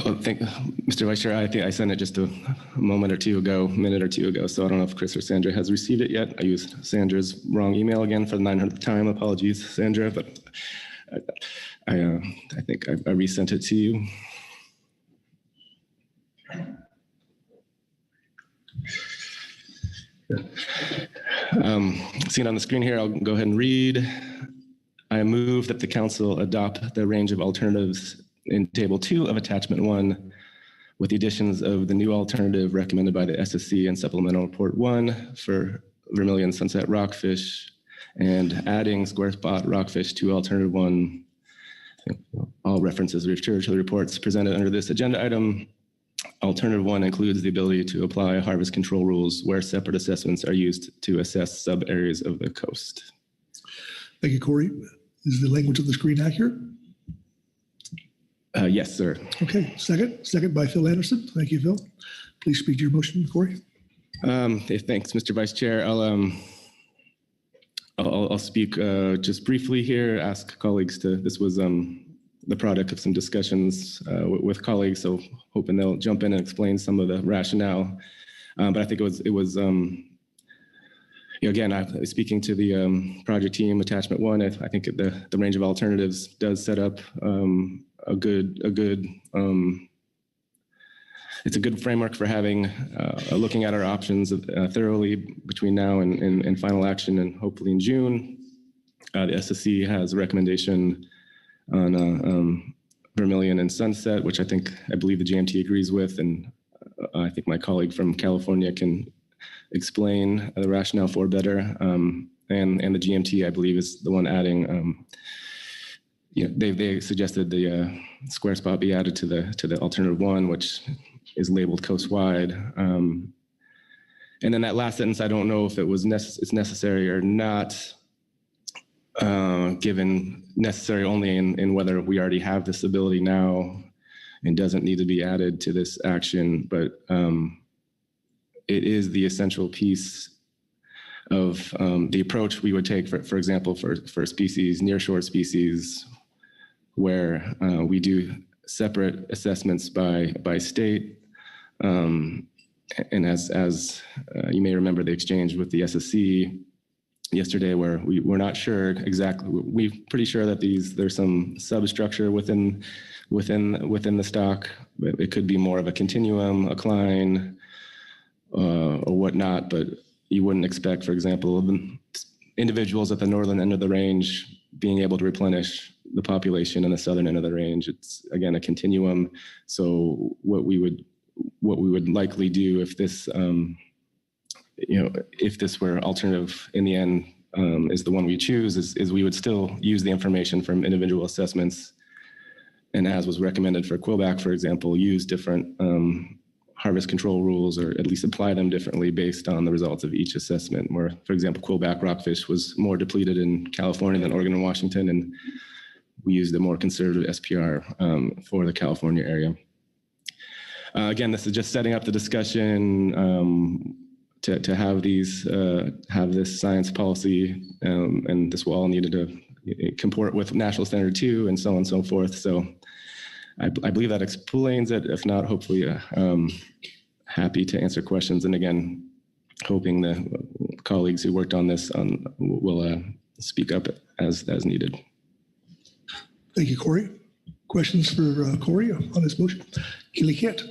Well, Mr. Vice Chair, I think I sent it just a minute or two ago, so I don't know if Chris or Sandra has received it yet. I used Sandra's wrong email again for the 900th time. Apologies, Sandra, but I think I resent it to you. Seen on the screen here, I'll go ahead and read. I move that the council adopt the range of alternatives in Table 2 of Attachment 1 with the additions of the new alternative recommended by the SSC in Supplemental Report 1 for Vermilion Sunset Rockfish and adding square spot rockfish to Alternative 1. All references refer to the reports presented under this agenda item. Alternative 1 includes the ability to apply harvest control rules where separate assessments are used to assess sub areas of the coast. Thank you, Corey. Is the language on the screen accurate? Yes, sir. Okay, second by Phil Anderson. Thank you, Phil. Please speak to your motion, Corey. Thanks, Mr. Vice Chair. I'll speak just briefly here, ask colleagues this was the product of some discussions with colleagues, so hoping they'll jump in and explain some of the rationale. But I think it was again, speaking to the project team, Attachment 1, I think the range of alternatives does set up it's a good framework for having looking at our options thoroughly between now and final action, and hopefully in June. The SSC has a recommendation on Vermilion and Sunset, which I believe the GMT agrees with, and I think my colleague from California can explain the rationale for better. And the GMT, I believe, is the one adding. They suggested the square spot be added to the Alternative 1, which is labeled coastwide. And And then that last sentence, I don't know if it was it's necessary or not, given necessary only in whether we already have this ability now and doesn't need to be added to this action, but it is the essential piece of the approach we would take, for example, for species, nearshore species, where we do separate assessments by state. And as you may remember the exchange with the SSC yesterday, where we're not sure exactly, we're pretty sure that there's some substructure within the stock. It could be more of a continuum, a cline, or whatnot, but you wouldn't expect, for example, individuals at the northern end of the range being able to replenish the population in the southern end of the range. It's, again, a continuum. So what we would likely do if this, if this were alternative in the end is the one we choose, is we would still use the information from individual assessments, and as was recommended for quillback, for example, use different harvest control rules, or at least apply them differently based on the results of each assessment. Where, for example, quillback rockfish was more depleted in California than Oregon and Washington, and we used a more conservative SPR for the California area. Again, this is just setting up the discussion to have this science policy, and this will all need to comport with National Standard 2 and so on and so forth. So I believe that explains it. If not, hopefully happy to answer questions. And again, hoping the colleagues who worked on this will speak up as needed. Thank you, Corey. Questions for Corey on this motion? Keely Kent.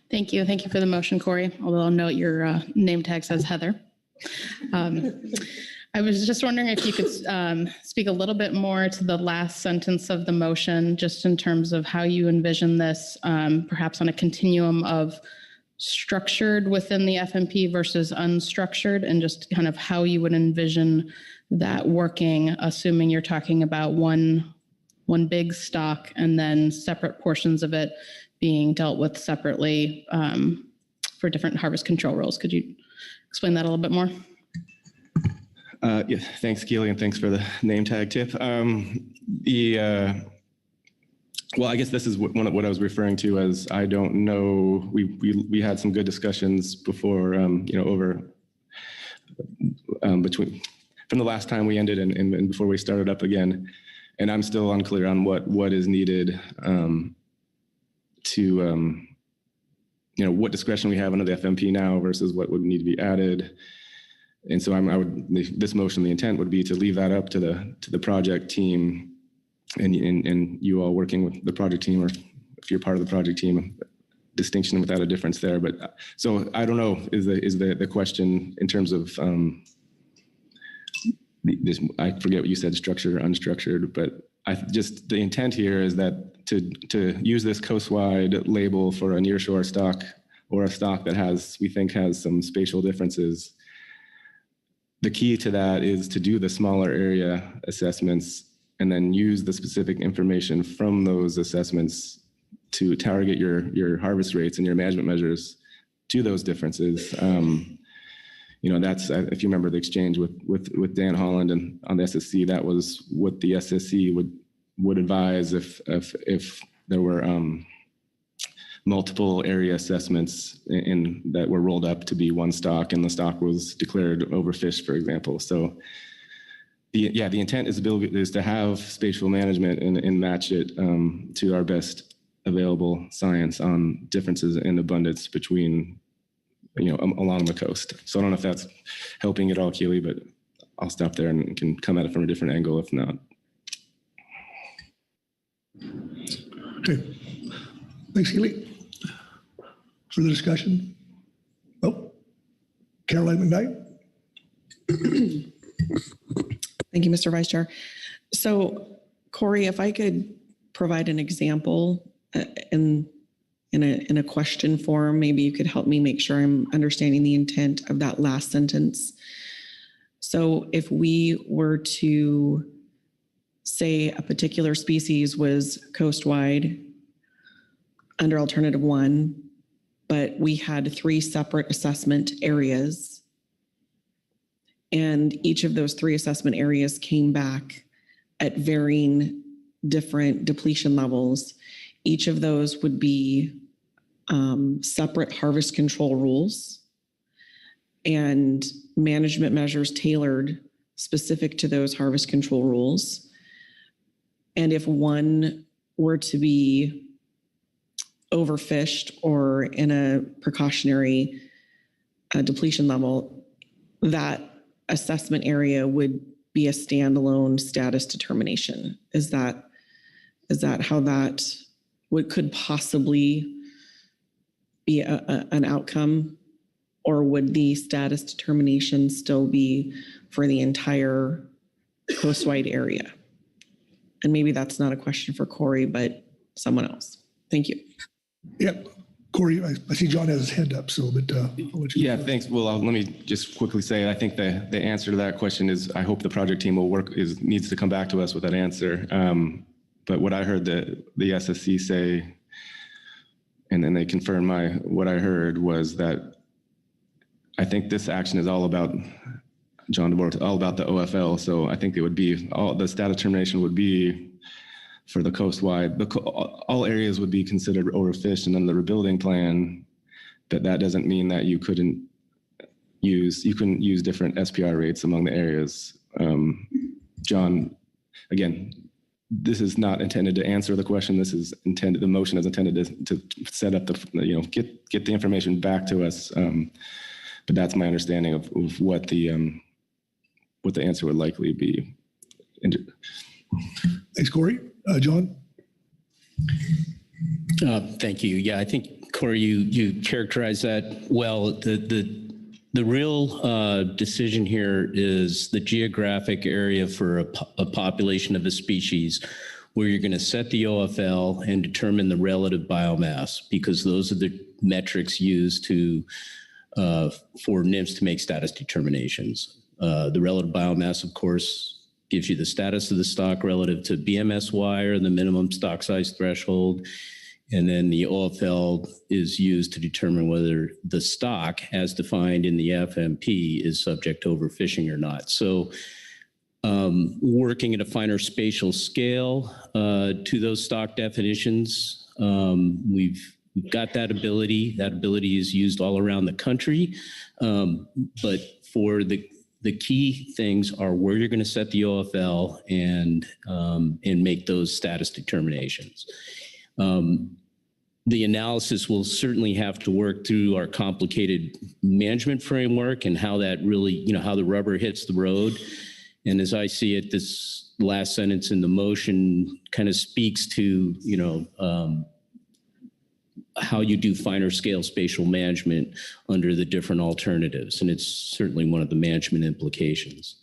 Thank you. Thank you for the motion, Corey, although I'll note your name tag says Heather. I was just wondering if you could speak a little bit more to the last sentence of the motion, just in terms of how you envision this, perhaps on a continuum of structured within the FMP versus unstructured, and just kind of how you would envision that working, assuming you're talking about one big stock and then separate portions of it being dealt with separately for different harvest control rules. Could you explain that a little bit more? Yeah, thanks, Keely, and thanks for the name tag tip. Well, I guess this is what I was referring to as, I don't know. We had some good discussions before, over between from the last time we ended and before we started up again, and I'm still unclear on what is needed to what discretion we have under the FMP now versus what would need to be added. And so this motion, the intent would be to leave that up to the project team, and you all working with the project team, or if you're part of the project team, distinction without a difference there. But so I don't know is the question in terms of this. I forget what you said, structured or unstructured, but the intent here is that to use this coastwide label for a nearshore stock, or a stock that we think has some spatial differences. The key to that is to do the smaller area assessments and then use the specific information from those assessments to target your harvest rates and your management measures to those differences. That's, if you remember the exchange with Dan Holland and on the SSC, that was what the SSC would advise if there were multiple area assessments that were rolled up to be one stock, and the stock was declared overfished, for example. So the intent is to have spatial management and match it to our best available science on differences in abundance between, along the coast. So I don't know if that's helping at all, Keely, but I'll stop there and can come at it from a different angle if not. Okay. Thanks, Keely. Further discussion? Oh, Caroline McKnight. Thank you, Mr. Vice Chair. So, Corey, if I could provide an example in a question form, maybe you could help me make sure I'm understanding the intent of that last sentence. So, if we were to say a particular species was coastwide under alternative 1, but we had 3 separate assessment areas. And each of those 3 assessment areas came back at varying different depletion levels. Each of those would be separate harvest control rules and management measures tailored specific to those harvest control rules. And if one were to be overfished or in a precautionary depletion level, that assessment area would be a standalone status determination. Is that how that could possibly be an outcome? Or would the status determination still be for the entire coastwide area? And maybe that's not a question for Corey, but someone else. Thank you. Yep. Corey, I see John has his hand up, so, but I'll let you. Yeah, thanks. Well, let me just quickly say, I think the answer to that question is, I hope the project team will needs to come back to us with that answer. But what I heard the SSC say, and then they confirmed what I heard, was that I think this action is all about, John DeBoer, all about the OFL. So I think it would be, the status determination would be for the coastwide, all areas would be considered overfished, and then the rebuilding plan, that doesn't mean that you couldn't use different SPR rates among the areas. John, again, this is not intended to answer the question. This is intended, the motion is intended to set up get the information back to us. But that's my understanding of what the answer would likely be. Thanks, Corey. John? Thank you. Yeah, I think, Corey, you characterized that well. The real decision here is the geographic area for a population of a species, where you're going to set the OFL and determine the relative biomass, because those are the metrics used for NMFS to make status determinations. The relative biomass, of course, gives you the status of the stock relative to BMSY, or the minimum stock size threshold. And then the OFL is used to determine whether the stock, as defined in the FMP, is subject to overfishing or not. So working at a finer spatial scale to those stock definitions, we've got that ability. That ability is used all around the country. But for the key things are where you're going to set the OFL and make those status determinations. The analysis will certainly have to work through our complicated management framework and how that really, how the rubber hits the road. And as I see it, this last sentence in the motion kind of speaks to, how you do finer scale spatial management under the different alternatives. And it's certainly one of the management implications.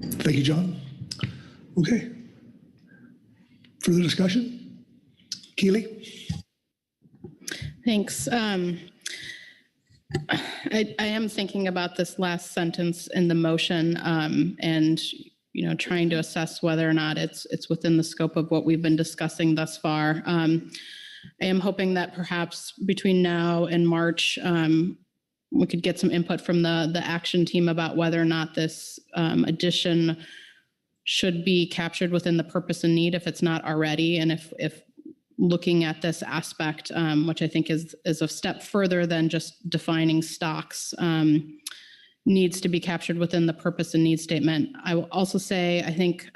Thank you, John. Okay. Further discussion? Keely? Thanks. I am thinking about this last sentence in the motion, and trying to assess whether or not it's within the scope of what we've been discussing thus far. I am hoping that perhaps between now and March, we could get some input from the action team about whether or not this addition should be captured within the purpose and need if it's not already, and if looking at this aspect, which I think is a step further than just defining stocks, needs to be captured within the purpose and need statement. I will also say, I think,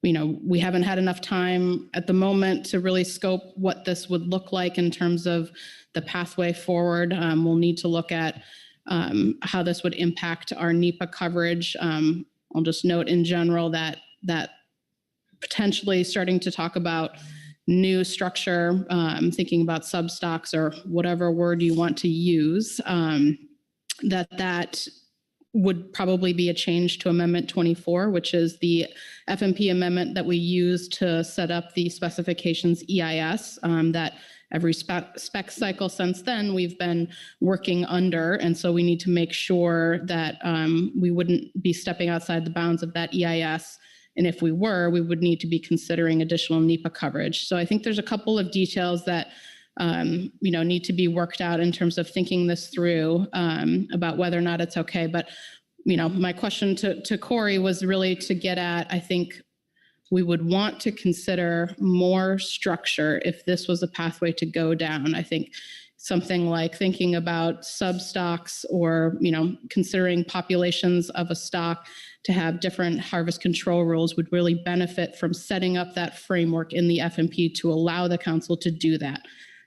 we haven't had enough time at the moment to really scope what this would look like in terms of the pathway forward. We'll need to look at how this would impact our NEPA coverage. I'll just note in general that potentially starting to talk about new structure, thinking about substocks or whatever word you want to use, that would probably be a change to Amendment 24, which is the FMP amendment that we use to set up the specifications EIS that every spec cycle since then we've been working under. And so we need to make sure that we wouldn't be stepping outside the bounds of that EIS And if we were, we would need to be considering additional NEPA coverage. So I think there's a couple of details that need to be worked out in terms of thinking this through about whether or not it's okay. But, my question to Corey was really to get at, I think we would want to consider more structure if this was a pathway to go down. I think something like thinking about substocks or, considering populations of a stock to have different harvest control rules would really benefit from setting up that framework in the FMP to allow the council to do that.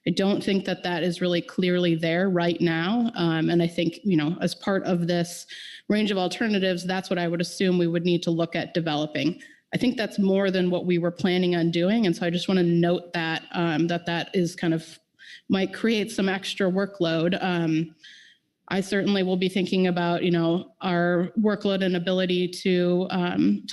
I don't think that that is really clearly there right now. And I think, as part of this range of alternatives, that's what I would assume we would need to look at developing. I think that's more than what we were planning on doing. And so I just want to note that that is kind of might create some extra workload. I certainly will be thinking about, our workload and ability to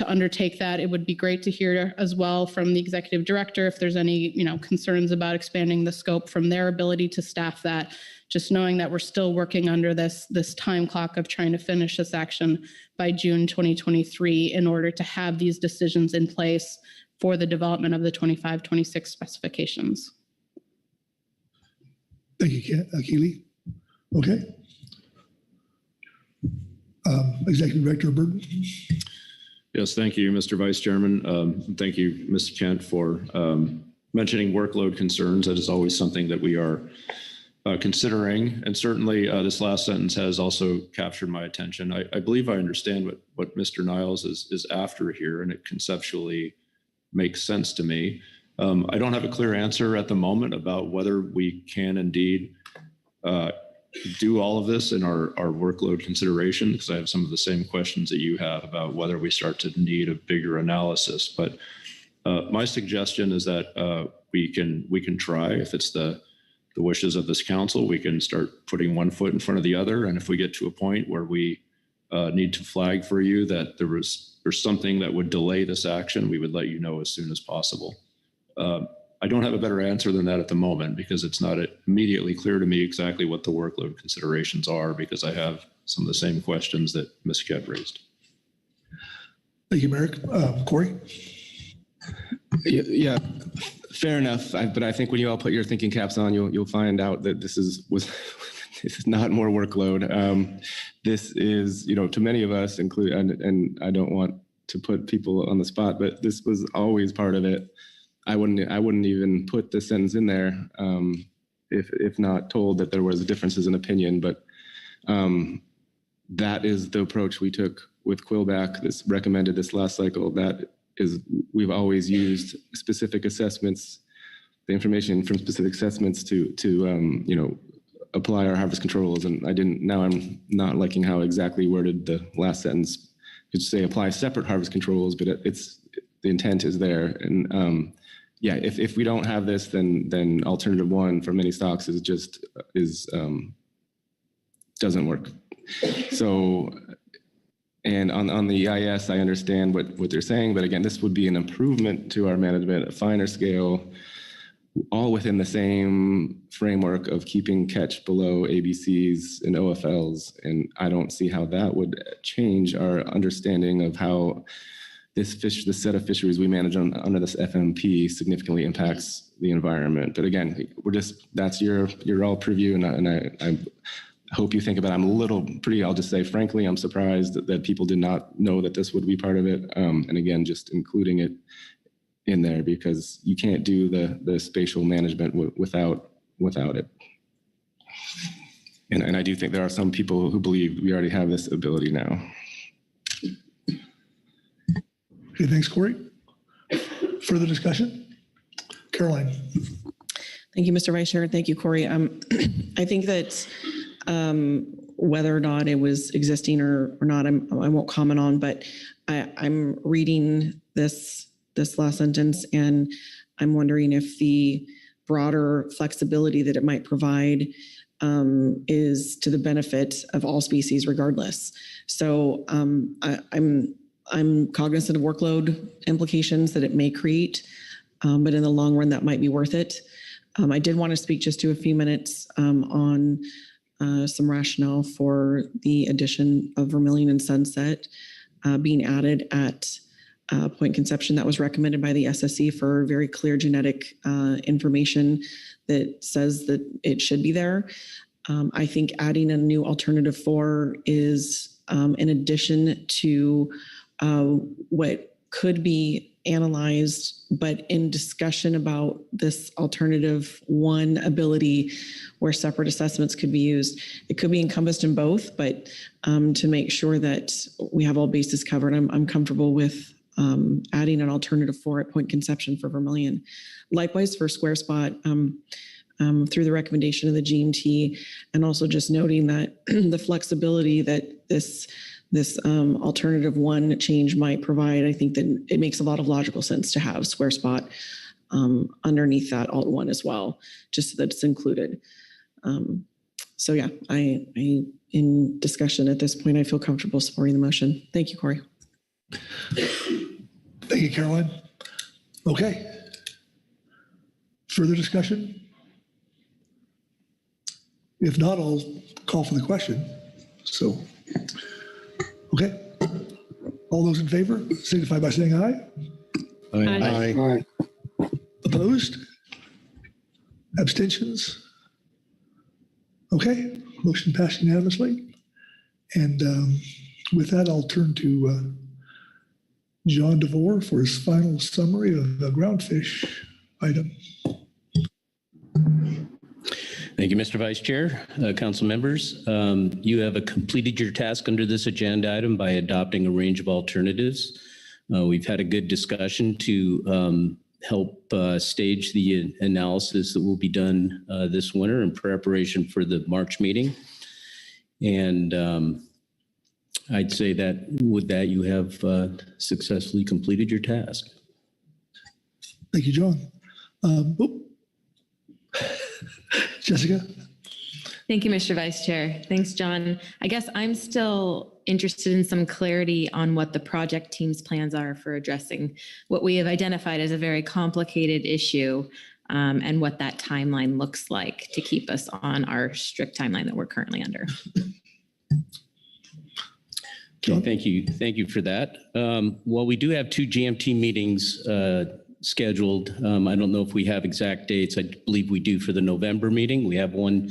undertake that. It would be great to hear as well from the executive director if there's any, concerns about expanding the scope from their ability to staff that. Just knowing that we're still working under this time clock of trying to finish this action by June 2023 in order to have these decisions in place for the development of the 25-26 specifications. Thank you, Keely. Okay. Executive Director Burton. Yes, thank you, Mr. Vice Chairman. Thank you, Ms. Kent, for mentioning workload concerns. That is always something that we are considering. And certainly this last sentence has also captured my attention. I believe I understand what Mr. Niles is after here, and it conceptually makes sense to me. I don't have a clear answer at the moment about whether we can indeed do all of this in our workload consideration, because I have some of the same questions that you have about whether we start to need a bigger analysis. But my suggestion is that we can try. If it's the wishes of this council, we can start putting one foot in front of the other. And if we get to a point where we need to flag for you that there's something that would delay this action, we would let you know as soon as possible. I don't have a better answer than that at the moment, because it's not immediately clear to me exactly what the workload considerations are, because I have some of the same questions that Ms. Kett raised. Thank you, Merrick. Corey? Yeah, fair enough. But I think when you all put your thinking caps on, you'll find out that this is not more workload. This is, to many of us, and I don't want to put people on the spot, but this was always part of it. I wouldn't even put the sentence in there if not told that there was differences in opinion. But that is the approach we took with Quillback. This recommended this last cycle. That is, we've always used specific assessments, the information from specific assessments to apply our harvest controls. And now I'm not liking how exactly worded the last sentence. You could say apply separate harvest controls, but the intent is there. And if we don't have this, then alternative one for many stocks doesn't work. So, and on the EIS, I understand what they're saying, but again, this would be an improvement to our management, a finer scale, all within the same framework of keeping catch below ABCs and OFLs. And I don't see how that would change our understanding of how the set of fisheries we manage under this FMP significantly impacts the environment. But again, that's your all preview, and I hope you think about it. I'll just say, frankly, I'm surprised that people did not know that this would be part of it. And again, just including it in there, because you can't do the spatial management without it. And I do think there are some people who believe we already have this ability now. Okay, thanks, Corey. Further discussion? Caroline. Thank you, Mr. Vice Chair. Thank you, Corey. I think that whether or not it was existing or not, I won't comment on, but I'm reading this last sentence, and I'm wondering if the broader flexibility that it might provide is to the benefit of all species regardless. So I'm cognizant of workload implications that it may create, but in the long run, that might be worth it. I did want to speak just to a few minutes on some rationale for the addition of Vermilion and Sunset being added at point conception that was recommended by the SSC for very clear genetic information that says that it should be there. I think adding a new alternative 4 is in addition to what could be analyzed, but in discussion about this alternative 1 ability where separate assessments could be used. It could be encompassed in both, but to make sure that we have all bases covered, I'm comfortable with adding an alternative 4 at point conception for Vermilion. Likewise for Square Spot, through the recommendation of the GMT, and also just noting that the flexibility that this alternative 1 change might provide, I think that it makes a lot of logical sense to have Square Spot underneath that alt 1 as well, just so that it's included. So yeah, I in discussion at this point, I feel comfortable supporting the motion. Thank you, Corey. Thank you, Caroline. Okay. Further discussion? If not, I'll call for the question. So, okay. All those in favor signify by saying aye. Aye. Opposed? Abstentions? Okay, motion passed unanimously. And with that, I'll turn to John DeVore for his final summary of the Groundfish item. Thank you, Mr. Vice Chair, council members. You have completed your task under this agenda item by adopting a range of alternatives. We've had a good discussion to help stage the analysis that will be done this winter in preparation for the March meeting. And I'd say that with that, you have successfully completed your task. Thank you, John. Jessica? Thank you, Mr. Vice Chair. Thanks, John. I guess I'm still interested in some clarity on what the project team's plans are for addressing what we have identified as a very complicated issue, and what that timeline looks like to keep us on our strict timeline that we're currently under. Okay, thank you. Thank you for that. Well, we do have 2 GMT meetings scheduled. I don't know if we have exact dates. I believe we do for the November meeting. We have one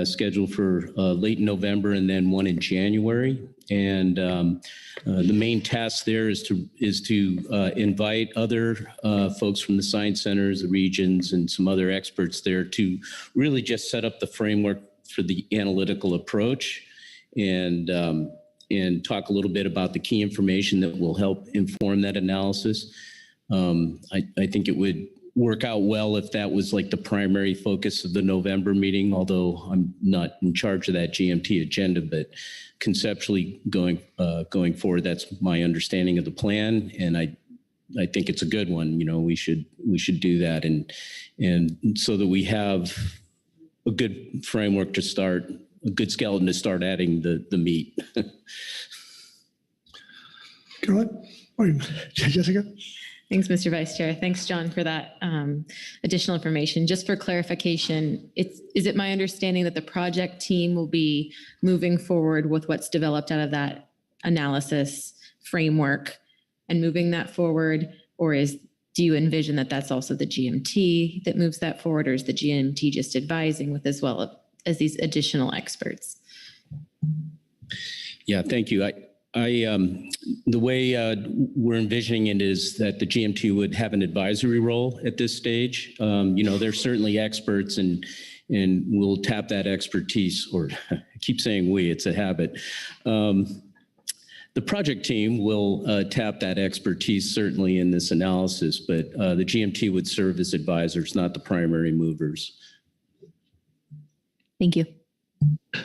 scheduled for late November and then one in January. And the main task there is to invite other folks from the science centers, the regions, and some other experts there to really just set up the framework for the analytical approach and talk a little bit about the key information that will help inform that analysis. I think it would work out well if that was like the primary focus of the November meeting, although I'm not in charge of that GMT agenda, but conceptually going forward, that's my understanding of the plan. And I think it's a good one. You know, we should do that. And so that we have a good framework to start, a good skeleton to start adding the meat. Caroline? Or Jessica? Thanks, Mr. Vice Chair. Thanks, John, for that additional information. Just for clarification, is it my understanding that the project team will be moving forward with what's developed out of that analysis framework and moving that forward? Or do you envision that that's also the GMT that moves that forward, or is the GMT just advising with as well as these additional experts? Yeah, thank you. The way we're envisioning it is that the GMT would have an advisory role at this stage. You know, they're certainly experts, and we'll tap that expertise, or I keep saying we, it's a habit. The project team will tap that expertise certainly in this analysis, but the GMT would serve as advisors, not the primary movers. Thank you.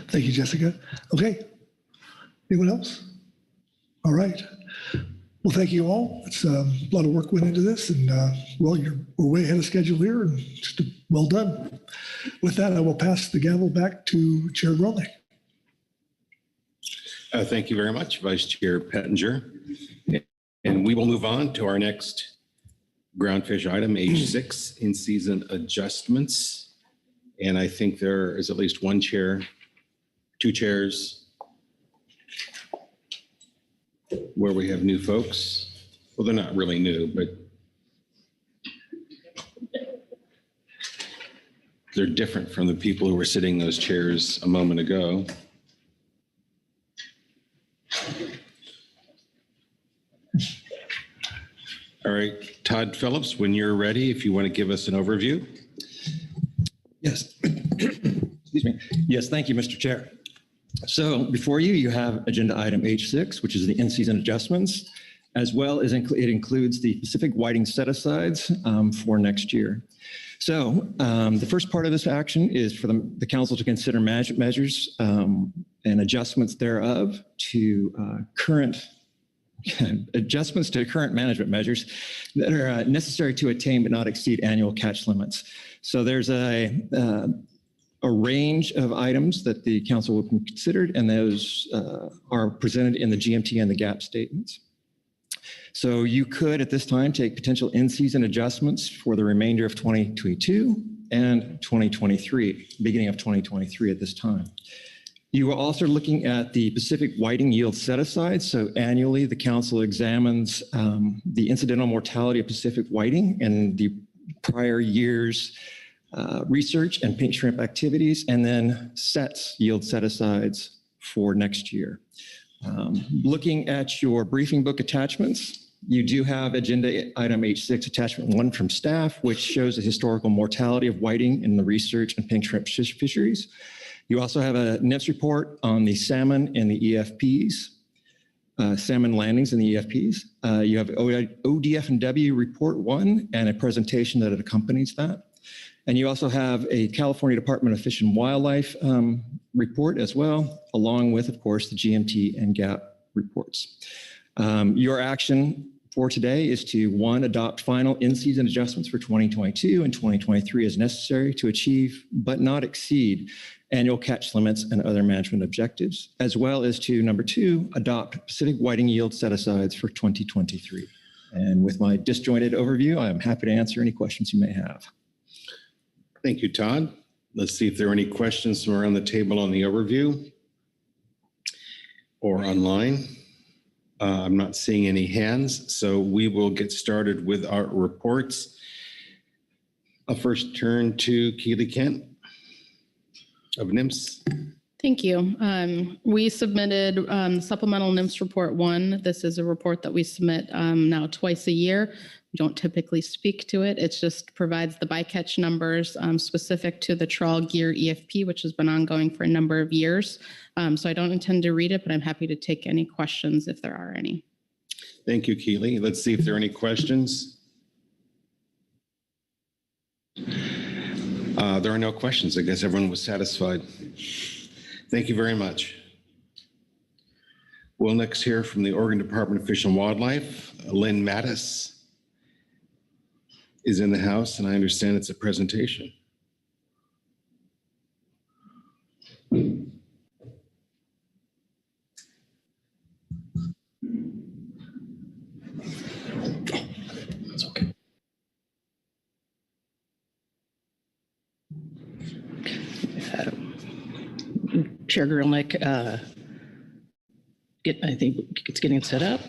Thank you, Jessica. Okay. Anyone else? All right. Well, thank you all. It's a lot of work went into this, and well, we're way ahead of schedule here, and just well done. With that, I will pass the gavel back to Chair Grolnick. Thank you very much, Vice Chair Pettinger. And we will move on to our next groundfish item, H6, in-season adjustments. And I think there is at least one chair, 2 chairs, where we have new folks. Well, they're not really new, but they're different from the people who were sitting in those chairs a moment ago. All right, Todd Phillips, when you're ready, if you want to give us an overview. Yes. Excuse me. Yes, thank you, Mr. Chair. So before you, you have agenda item H6, which is the in-season adjustments, as well as it includes the Pacific whiting set-asides for next year. So the first part of this action is for the council to consider management measures and adjustments thereof to current management measures that are necessary to attain but not exceed annual catch limits. So there's a range of items that the council will consider, and those are presented in the GMT and the GAP statements. So you could, at this time, take potential in-season adjustments for the remainder of 2022 and 2023, beginning of 2023 at this time. You are also looking at the Pacific whiting yield set-aside. So annually, the council examines the incidental mortality of Pacific whiting and the prior year's research and pink shrimp activities, and then sets yield set-asides for next year. Looking at your briefing book attachments, you do have agenda item H6 attachment 1 from staff, which shows the historical mortality of whiting in the research and pink shrimp fisheries. You also have a NMFS report on the salmon and the EFPs, salmon landings in the EFPs. You have ODF&W report 1 and a presentation that accompanies that. And you also have a California Department of Fish and Wildlife report as well, along with, of course, the GMT and GAP reports. Your action for today is to, 1, adopt final in-season adjustments for 2022 and 2023 as necessary to achieve but not exceed annual catch limits and other management objectives, as well as to, number 2, adopt Pacific whiting yield set-asides for 2023. And with my disjointed overview, I am happy to answer any questions you may have. Thank you, Todd. Let's see if there are any questions from around the table on the overview or online. I'm not seeing any hands, so we will get started with our reports. I'll first turn to Keely Kent of NMFS. Thank you. We submitted supplemental NMFS report 1. This is a report that we submit now twice a year. We don't typically speak to it. It just provides the bycatch numbers specific to the trawl gear EFP, which has been ongoing for a number of years. So I don't intend to read it, but I'm happy to take any questions if there are any. Thank you, Keely. Let's see if there are any questions. There are no questions. I guess everyone was satisfied. Thank you very much. We'll next hear from the Oregon Department of Fish and Wildlife. Lynn Mattis is in the house, and I understand it's a presentation. That's okay. Chair Grillnick, I think it's getting set up.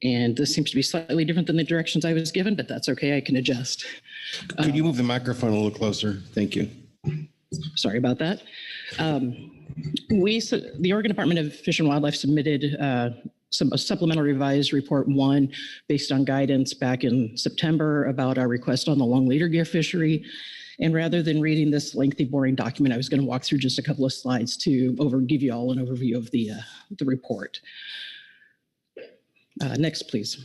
And this seems to be slightly different than the directions I was given, but that's okay, I can adjust. Could you move the microphone a little closer? Thank you. Sorry about that. The Oregon Department of Fish and Wildlife submitted a supplemental revised report 1 based on guidance back in September about our request on the long leader gear fishery. And rather than reading this lengthy, boring document, I was going to walk through just a couple of slides to give you all an overview of the report. Next, please.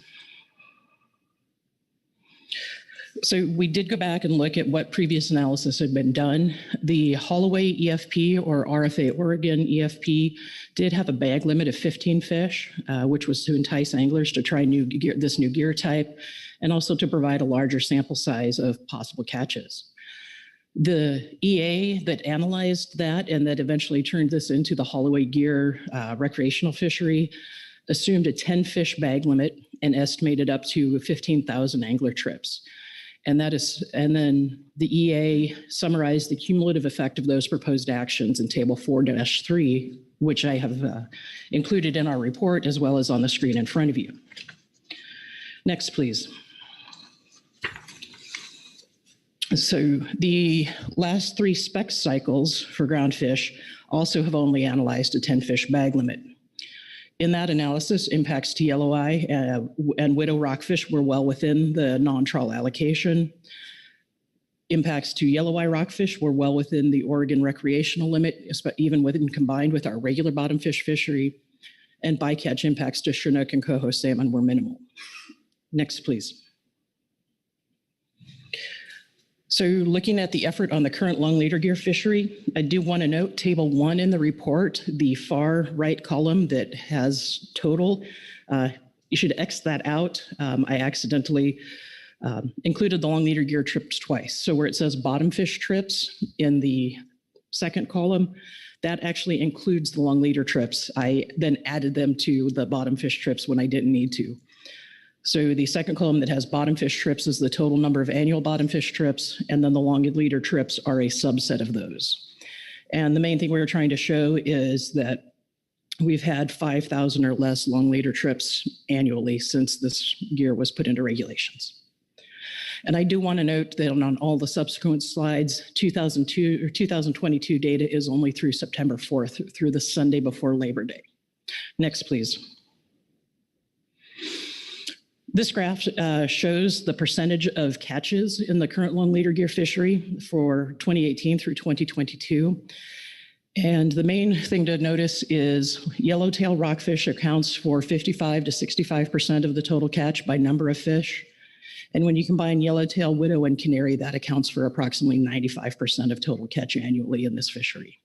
So we did go back and look at what previous analysis had been done. The Holloway EFP, or RFA Oregon EFP, did have a bag limit of 15 fish, which was to entice anglers to try this new gear type, and also to provide a larger sample size of possible catches. The EA that analyzed that and that eventually turned this into the Holloway gear recreational fishery assumed a 10 fish bag limit and estimated up to 15,000 angler trips. And then the EA summarized the cumulative effect of those proposed actions in Table 4-3, which I have included in our report as well as on the screen in front of you. Next, please. So the last 3 spec cycles for groundfish also have only analyzed a 10-fish bag limit. In that analysis, impacts to yellow eye and widow rockfish were well within the non-trawl allocation. Impacts to yellow eye rockfish were well within the Oregon recreational limit, even when combined with our regular bottomfish fishery. And bycatch impacts to Chinook and coho salmon were minimal. Next, please. So looking at the effort on the current long leader gear fishery, I do want to note Table 1 in the report, the far right column that has total. You should X that out. I accidentally included the long leader gear trips twice. So where it says bottomfish trips in the second column, that actually includes the long leader trips. I then added them to the bottomfish trips when I didn't need to. So the second column that has bottomfish trips is the total number of annual bottomfish trips, and then the long leader trips are a subset of those. And the main thing we were trying to show is that we've had 5,000 or less long leader trips annually since this gear was put into regulations. And I do want to note that on all the subsequent slides, 2022 data is only through September 4th, through the Sunday before Labor Day. Next, please. This graph shows the percentage of catches in the current long leader gear fishery for 2018 through 2022. And the main thing to notice is yellowtail rockfish accounts for 55 to 65% of the total catch by number of fish. And when you combine yellowtail, widow, and canary, that accounts for approximately 95% of total catch annually in this fishery.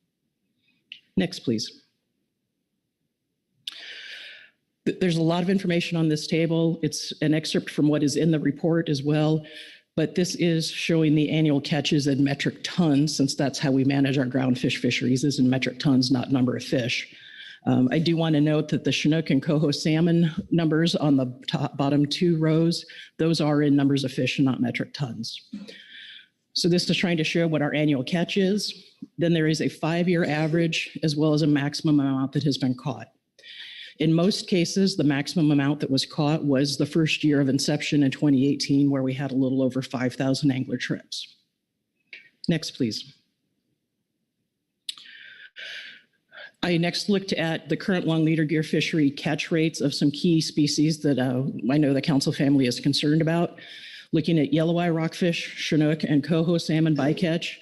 Next, please. There's a lot of information on this table. It's an excerpt from what is in the report as well, but this is showing the annual catches in metric tons, since that's how we manage our groundfish fisheries, is in metric tons, not number of fish. I do want to note that the Chinook and coho salmon numbers on the bottom 2 rows, those are in numbers of fish and not metric tons. So this is trying to show what our annual catch is. Then there is a 5-year average as well as a maximum amount that has been caught. In most cases, the maximum amount that was caught was the first year of inception in 2018, where we had a little over 5,000 angler trips. Next, please. I next looked at the current long leader gear fishery catch rates of some key species that I know the council family is concerned about. Looking at yellow eye rockfish, Chinook, and coho salmon bycatch.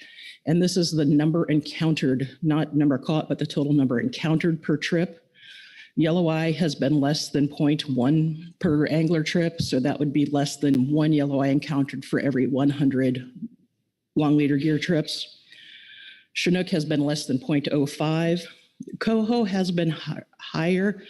And this is the number encountered, not number caught, but the total number encountered per trip. Yellow eye has been less than 0.1 per angler trip, so that would be less than 1 yellow eye encountered for every 100 long leader gear trips. Chinook has been less than 0.05. Coho has been higher,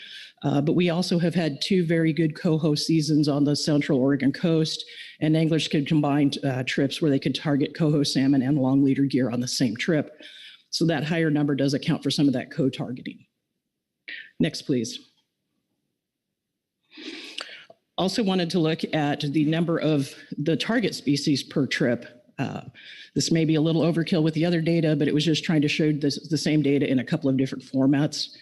but we also have had 2 very good coho seasons on the Central Oregon coast, and anglers could combine trips where they could target coho salmon and long leader gear on the same trip. So that higher number does account for some of that co-targeting. Next, please. Also wanted to look at the number of the target species per trip. This may be a little overkill with the other data, but it was just trying to show the same data in a couple of different formats.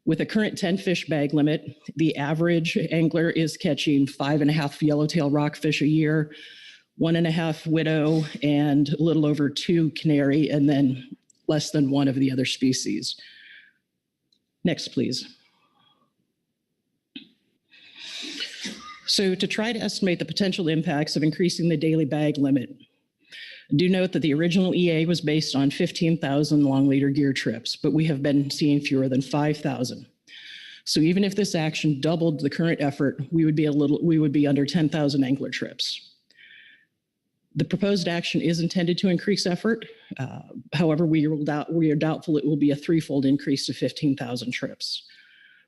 With a current 10-fish bag limit, the average angler is catching 5.5 yellowtail rockfish a year, 1.5 widow, and a little over 2 canary, and then less than 1 of the other species. Next, please. So to try to estimate the potential impacts of increasing the daily bag limit, do note that the original EA was based on 15,000 long leader gear trips, but we have been seeing fewer than 5,000. So even if this action doubled the current effort, we would be under 10,000 angler trips. The proposed action is intended to increase effort. However, we are doubtful it will be a 3-fold increase to 15,000 trips.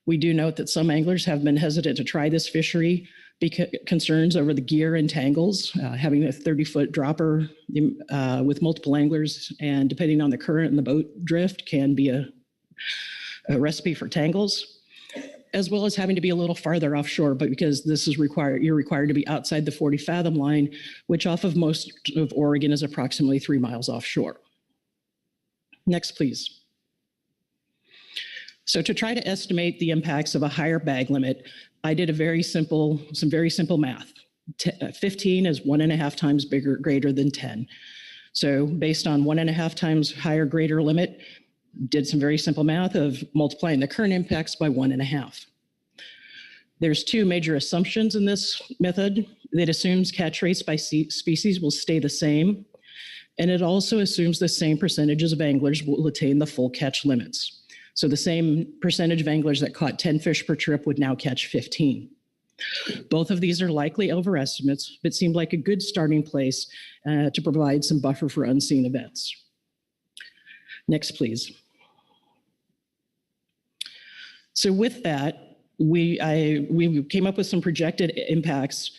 We do note that some anglers have been hesitant to try this fishery because concerns over the gear and tangles, having a 30-foot dropper with multiple anglers, and depending on the current and the boat drift, can be a recipe for tangles. as well as having to be a little farther offshore, but because this is required, you're required to be outside the 40 fathom line, which off of most of Oregon is approximately 3 miles offshore. Next, please. So to try to estimate the impacts of a higher bag limit, I did some very simple math. 15 is 1.5 times greater than 10. So based on 1.5 times higher greater limit, did some very simple math of multiplying the current impacts by 1.5. There's 2 major assumptions in this method. It assumes catch rates by species will stay the same, and it also assumes the same percentages of anglers will attain the full catch limits. So the same percentage of anglers that caught 10 fish per trip would now catch 15. Both of these are likely overestimates, but seemed like a good starting place to provide some buffer for unseen events. Next, please. So with that, we came up with some projected impacts.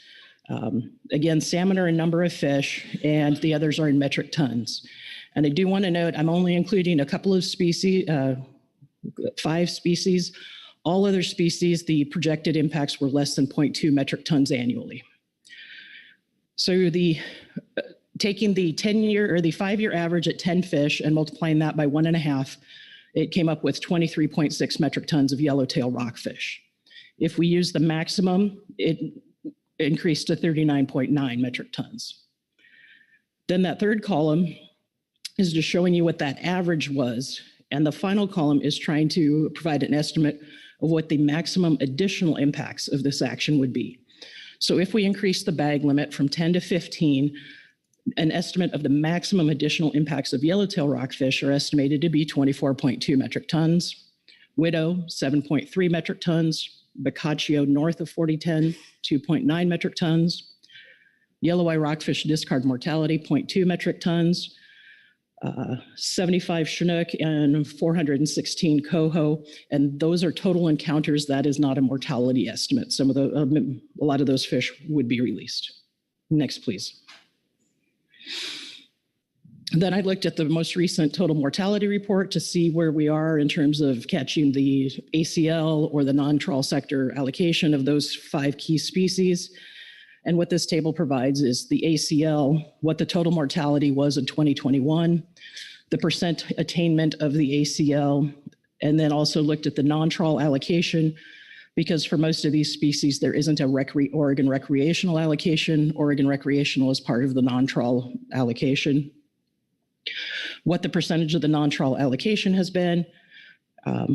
Again, salmon are a number of fish, and the others are in metric tons. And I do want to note, I'm only including a couple of species, 5 species. All other species, the projected impacts were less than 0.2 metric tons annually. So taking the 10-year or the 5-year average at 10 fish and multiplying that by 1.5, it came up with 23.6 metric tons of yellowtail rockfish. If we use the maximum, it increased to 39.9 metric tons. Then that third column is just showing you what that average was. And the final column is trying to provide an estimate of what the maximum additional impacts of this action would be. So if we increase the bag limit from 10 to 15, an estimate of the maximum additional impacts of yellowtail rockfish are estimated to be 24.2 metric tons, widow 7.3 metric tons, Boccaccio north of 4010, 2.9 metric tons, yellow eye rockfish discard mortality 0.2 metric tons, 75 Chinook and 416 coho, and those are total encounters. That is not a mortality estimate. A lot of those fish would be released. Next, please. Then I looked at the most recent total mortality report to see where we are in terms of catching the ACL or the non-trawl sector allocation of those 5 key species. And what this table provides is the ACL, what the total mortality was in 2021, the percent attainment of the ACL, and then also looked at the non-trawl allocation, because for most of these species, there isn't a Oregon recreational allocation. Oregon recreational is part of the non-trawl allocation. What the percentage of the non-trawl allocation has been,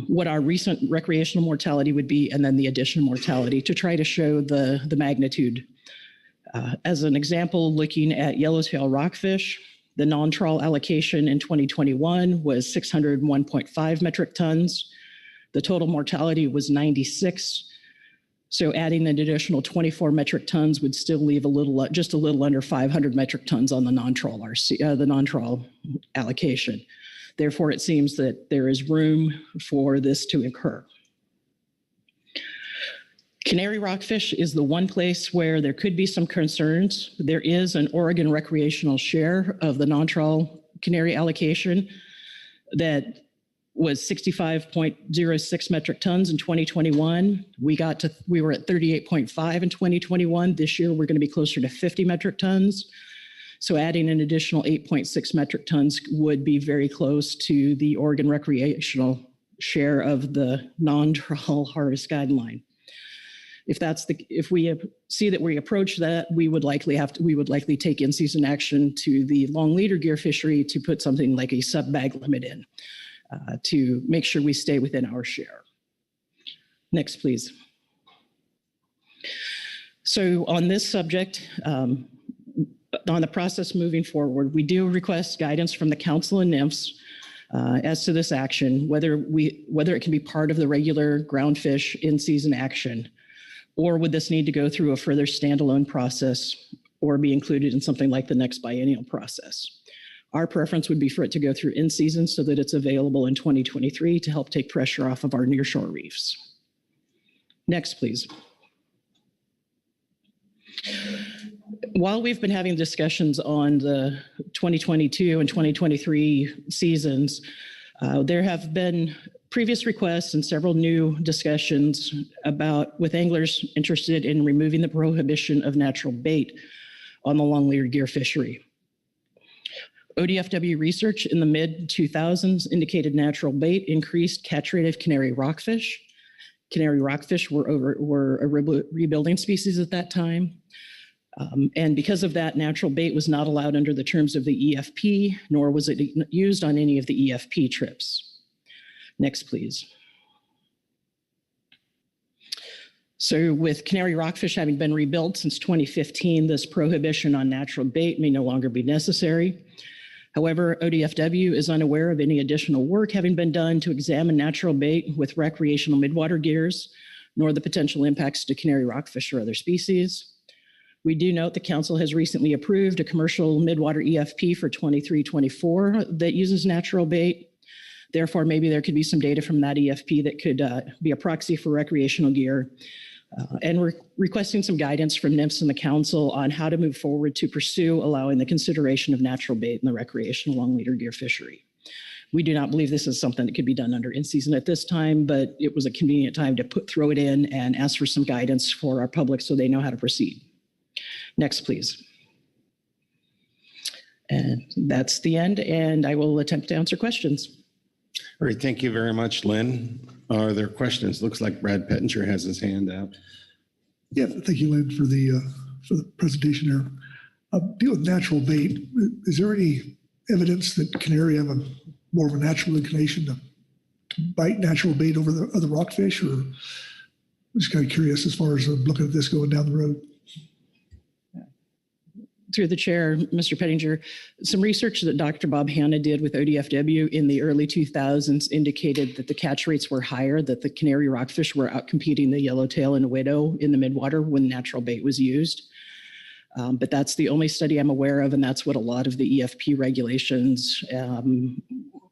what our recent recreational mortality would be, and then the additional mortality to try to show the magnitude. As an example, looking at yellowtail rockfish, the non-trawl allocation in 2021 was 601.5 metric tons. The total mortality was 96. So adding an additional 24 metric tons would still leave just a little under 500 metric tons on the non-trawl allocation. Therefore, it seems that there is room for this to occur. Canary rockfish is the one place where there could be some concerns. There is an Oregon recreational share of the non-trawl canary allocation that was 65.06 metric tons in 2021. We were at 38.5 in 2021. This year, we're going to be closer to 50 metric tons. So adding an additional 8.6 metric tons would be very close to the Oregon recreational share of the non-trawl harvest guideline. If we see that we approach that, we would likely take in-season action to the long leader gear fishery to put something like a sub-bag limit in to make sure we stay within our share. Next, please. So on this subject, on the process moving forward, we do request guidance from the council and NMFS as to this action, whether it can be part of the regular groundfish in-season action, or would this need to go through a further standalone process or be included in something like the next biennial process. Our preference would be for it to go through in-season so that it's available in 2023 to help take pressure off of our nearshore reefs. Next, please. While we've been having discussions on the 2022 and 2023 seasons, there have been previous requests and several new discussions with anglers interested in removing the prohibition of natural bait on the long-leader gear fishery. ODFW research in the mid-2000s indicated natural bait increased catch rate of canary rockfish. Canary rockfish were a rebuilding species at that time. And because of that, natural bait was not allowed under the terms of the EFP, nor was it used on any of the EFP trips. Next, please. So with canary rockfish having been rebuilt since 2015, this prohibition on natural bait may no longer be necessary. However, ODFW is unaware of any additional work having been done to examine natural bait with recreational midwater gears, nor the potential impacts to canary rockfish or other species. We do note the council has recently approved a commercial midwater EFP for 23-24 that uses natural bait. Therefore, maybe there could be some data from that EFP that could be a proxy for recreational gear. And we're requesting some guidance from NMFS and the council on how to move forward to pursue allowing the consideration of natural bait in the recreational long-leader gear fishery. We do not believe this is something that could be done under in-season at this time, but it was a convenient time to throw it in and ask for some guidance for our public so they know how to proceed. Next, please. And that's the end, and I will attempt to answer questions. All right, thank you very much, Lynn. Are there questions? Looks like Brad Pettinger has his hand up. Yeah, thank you, Lynn, for the presentation here. Deal with natural bait. Is there any evidence that canary have more of a natural inclination to bite natural bait over the other rockfish? Or I'm just kind of curious as far as looking at this going down the road. Through the chair, Mr. Pettinger, some research that Dr. Bob Hanna did with ODFW in the early 2000s indicated that the catch rates were higher, that the canary rockfish were outcompeting the yellowtail and widow in the midwater when natural bait was used. But that's the only study I'm aware of, and that's what a lot of the EFP regulations,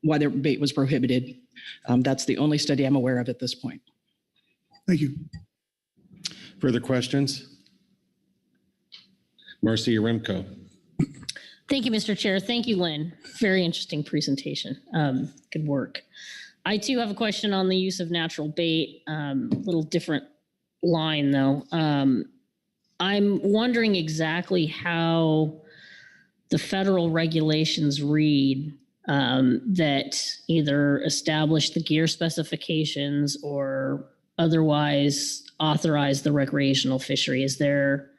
why their bait was prohibited. That's the only study I'm aware of at this point. Thank you. Further questions? Marcia Remco. Thank you, Mr. Chair. Thank you, Lynn. Very interesting presentation. Good work. I too have a question on the use of natural bait. A little different line though. I'm wondering exactly how the federal regulations read that either establish the gear specifications or otherwise authorize the recreational fishery. Is there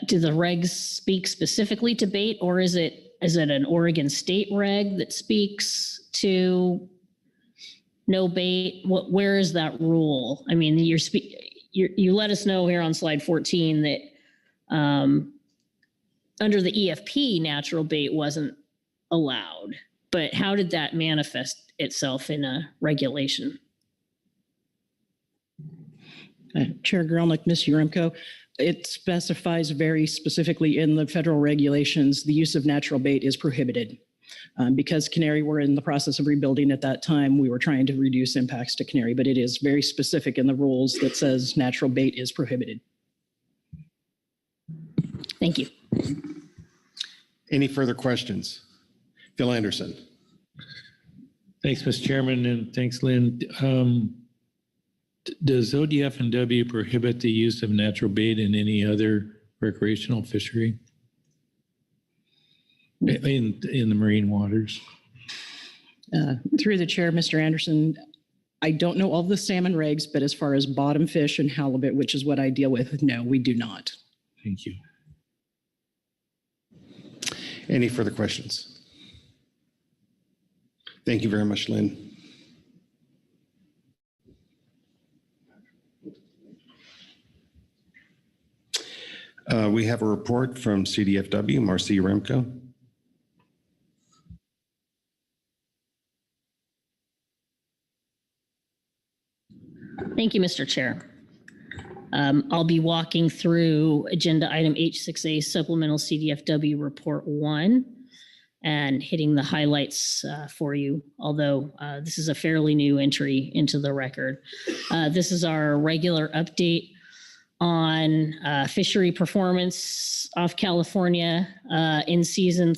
do the regs speak specifically to bait, or is it an Oregon state reg that speaks to no bait? Where is that rule? I mean, you let us know here on slide 14 that under the EFP, natural bait wasn't allowed, but how did that manifest itself in a regulation? Chair Grelnick, Ms. Uremko, it specifies very specifically in the federal regulations, the use of natural bait is prohibited. Because canary were in the process of rebuilding at that time, we were trying to reduce impacts to canary, but it is very specific in the rules that says natural bait is prohibited. Thank you. Any further questions? Phil Anderson. Thanks, Mr. Chairman, and thanks, Lynn. Does ODF&W prohibit the use of natural bait in any other recreational fishery in the marine waters? Through the chair, Mr. Anderson, I don't know all the salmon regs, but as far as bottom fish and halibut, which is what I deal with, no, we do not. Thank you. Any further questions? Thank you very much, Lynn. We have a report from CDFW, Marcia Remco. Thank you, Mr. Chair. I'll be walking through agenda item H6A supplemental CDFW report 1 and hitting the highlights for you, although this is a fairly new entry into the record. This is our regular update on fishery performance off California in season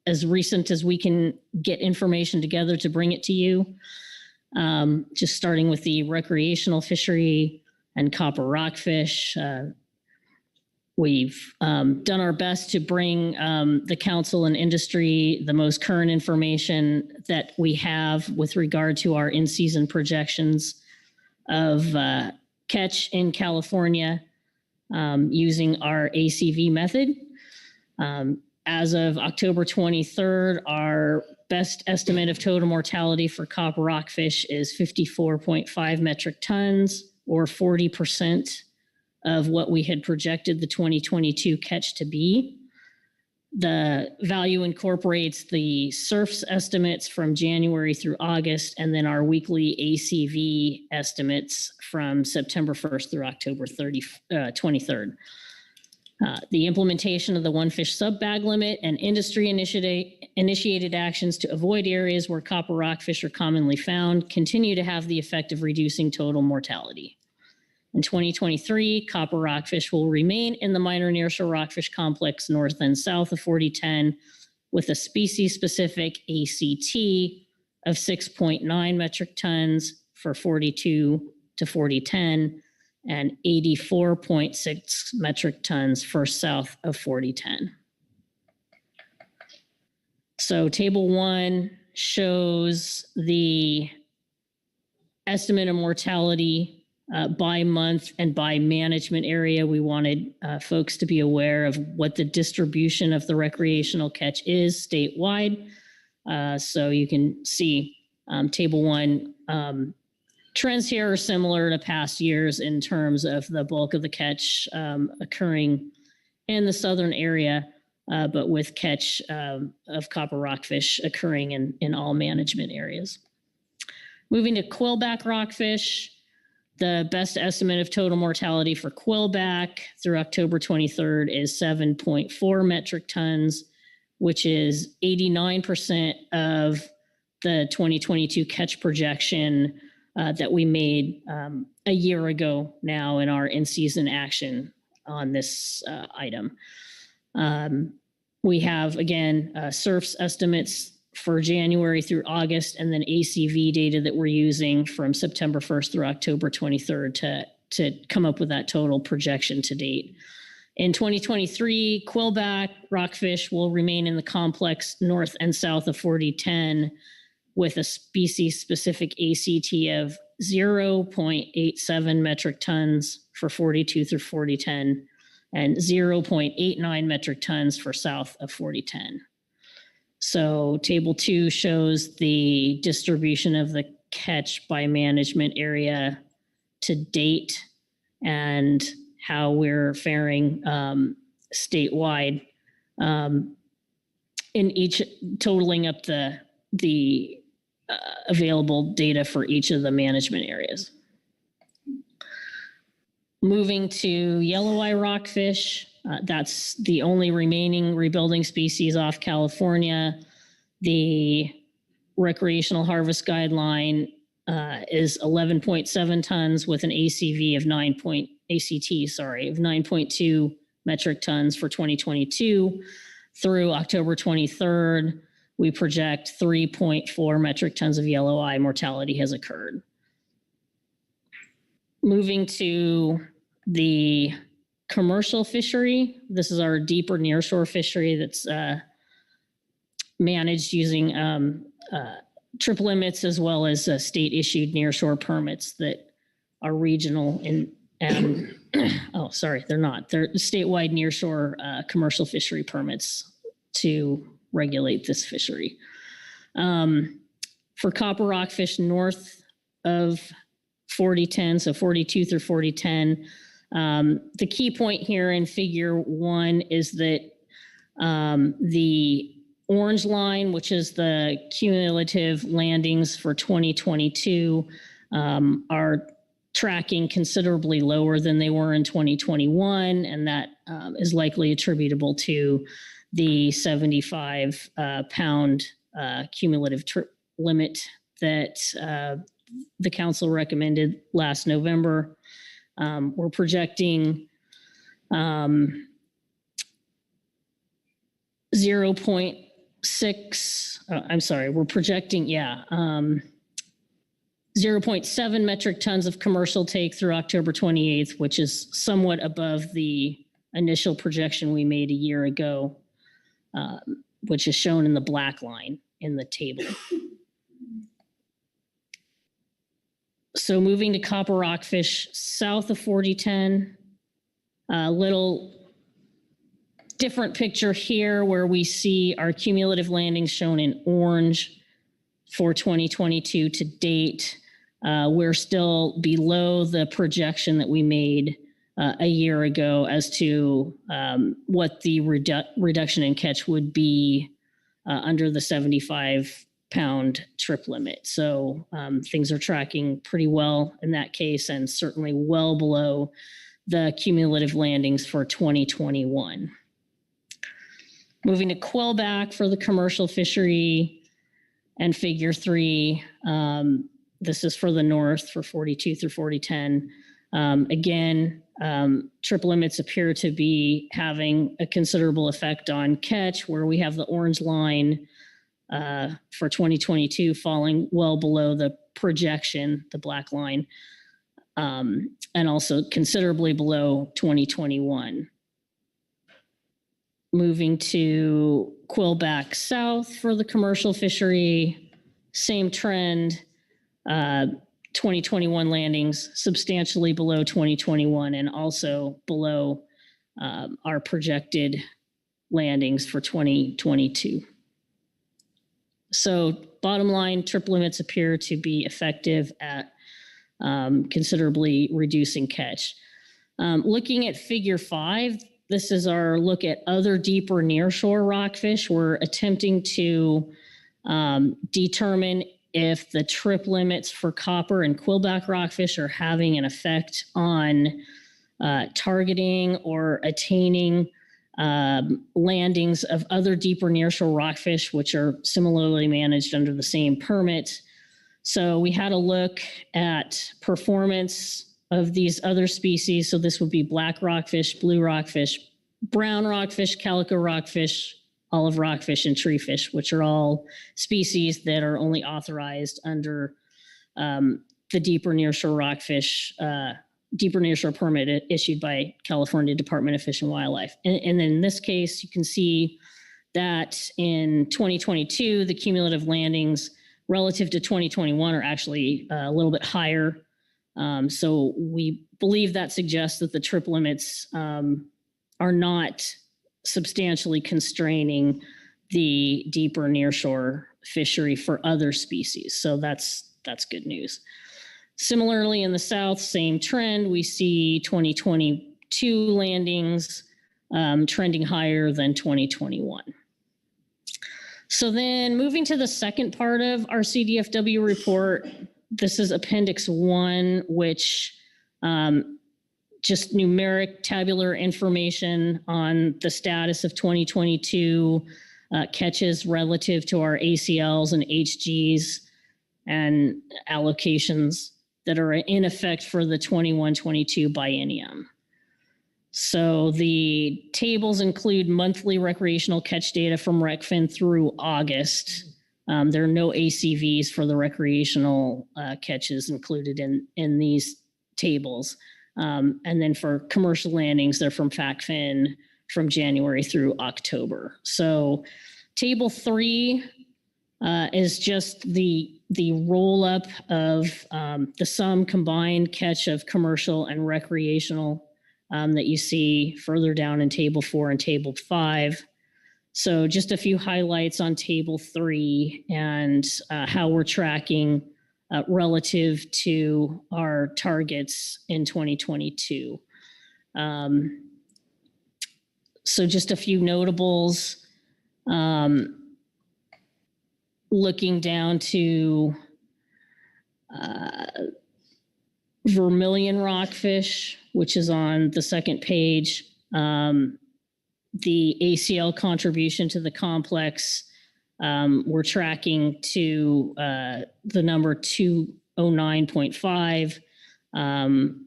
as recent as we can get information together to bring it to you. Just starting with the recreational fishery and copper rockfish. We've done our best to bring the council and industry the most current information that we have with regard to our in-season projections of catch in California using our ACV method. As of October 23rd, our best estimate of total mortality for copper rockfish is 54.5 metric tons, or 40% of what we had projected the 2022 catch to be. The value incorporates the SURF's estimates from January through August, and then our weekly ACV estimates from September 1st through October 23rd. The implementation of the one fish sub-bag limit and industry initiated actions to avoid areas where copper rockfish are commonly found continue to have the effect of reducing total mortality. In 2023, copper rockfish will remain in the minor nearshore rockfish complex north and south of 4010 with a species-specific ACT of 6.9 metric tons for 42 to 4010 and 84.6 metric tons for south of 4010. So table 1 shows the estimate of mortality by month and by management area. We wanted folks to be aware of what the distribution of the recreational catch is statewide. So you can see table 1 trends here are similar to past years in terms of the bulk of the catch occurring in the southern area, but with catch of copper rockfish occurring in all management areas. Moving to quillback rockfish, the best estimate of total mortality for quillback through October 23rd is 7.4 metric tons, which is 89% of the 2022 catch projection that we made a year ago now in our in-season action on this item. We have, again, SURF's estimates for January through August, and then ACV data that we're using from September 1st through October 23rd to come up with that total projection to date. In 2023, quillback rockfish will remain in the complex north and south of 4010 with a species-specific ACT of 0.87 metric tons for 42 through 4010 and 0.89 metric tons for south of 4010. So table 2 shows the distribution of the catch by management area to date and how we're faring statewide in each, totaling up the available data for each of the management areas. Moving to yellow eye rockfish, that's the only remaining rebuilding species off California. The recreational harvest guideline is 11.7 tons with an ACV of 9.2 metric tons for 2022. Through October 23rd, we project 3.4 metric tons of yellow eye mortality has occurred. Moving to the commercial fishery, this is our deeper nearshore fishery that's managed using trip limits as well as state issued nearshore permits that are regional and oh, sorry, they're not. They're statewide nearshore commercial fishery permits to regulate this fishery. For copper rockfish north of 4010, so 42 through 4010, the key point here in figure 1 is that the orange line, which is the cumulative landings for 2022, are tracking considerably lower than they were in 2021, and that is likely attributable to the 75 pound cumulative trip limit that the council recommended last November. We're projecting 0.6, I'm sorry, we're projecting, 0.7 metric tons of commercial take through October 28th, which is somewhat above the initial projection we made a year ago, which is shown in the black line in the table. So moving to copper rockfish south of 4010, a little different picture here where we see our cumulative landings shown in orange for 2022 to date. We're still below the projection that we made a year ago as to what the reduction in catch would be under the 75-pound trip limit. So things are tracking pretty well in that case, and certainly well below the cumulative landings for 2021. Moving to quillback for the commercial fishery and figure 3. This is for the north for 42 through 4010. Again, trip limits appear to be having a considerable effect on catch, where we have the orange line for 2022 falling well below the projection, the black line, and also considerably below 2021. Moving to quillback south for the commercial fishery, same trend. 2021 landings substantially below 2021 and also below our projected landings for 2022. So bottom line, trip limits appear to be effective at considerably reducing catch. Looking at figure 5, this is our look at other deeper nearshore rockfish. We're attempting to determine if the trip limits for copper and quillback rockfish are having an effect on targeting or attaining landings of other deeper nearshore rockfish, which are similarly managed under the same permit. So we had a look at performance of these other species. So this would be black rockfish, blue rockfish, brown rockfish, calico rockfish, olive rockfish, and treefish, which are all species that are only authorized under the deeper nearshore rockfish, deeper nearshore permit issued by California Department of Fish and Wildlife. And in this case, you can see that in 2022, the cumulative landings relative to 2021 are actually a little bit higher. So we believe that suggests that the trip limits are not substantially constraining the deeper nearshore fishery for other species. So that's good news. Similarly, in the south, same trend. We see 2022 landings trending higher than 2021. So then moving to the second part of our CDFW report, this is Appendix 1, which just numeric tabular information on the status of 2022 catches relative to our ACLs and HGs and allocations that are in effect for the 21-22 biennium. So the tables include monthly recreational catch data from RecFin through August. There are no ACVs for the recreational catches included in these tables. And then for commercial landings, they're from FACFIN from January through October. So table 3 is just the roll up of the sum combined catch of commercial and recreational that you see further down in table 4 and table 5. So just a few highlights on table 3 and how we're tracking relative to our targets in 2022. So just a few notables. Looking down to vermilion rockfish, which is on the second page. The ACL contribution to the complex, we're tracking to the number 209.5.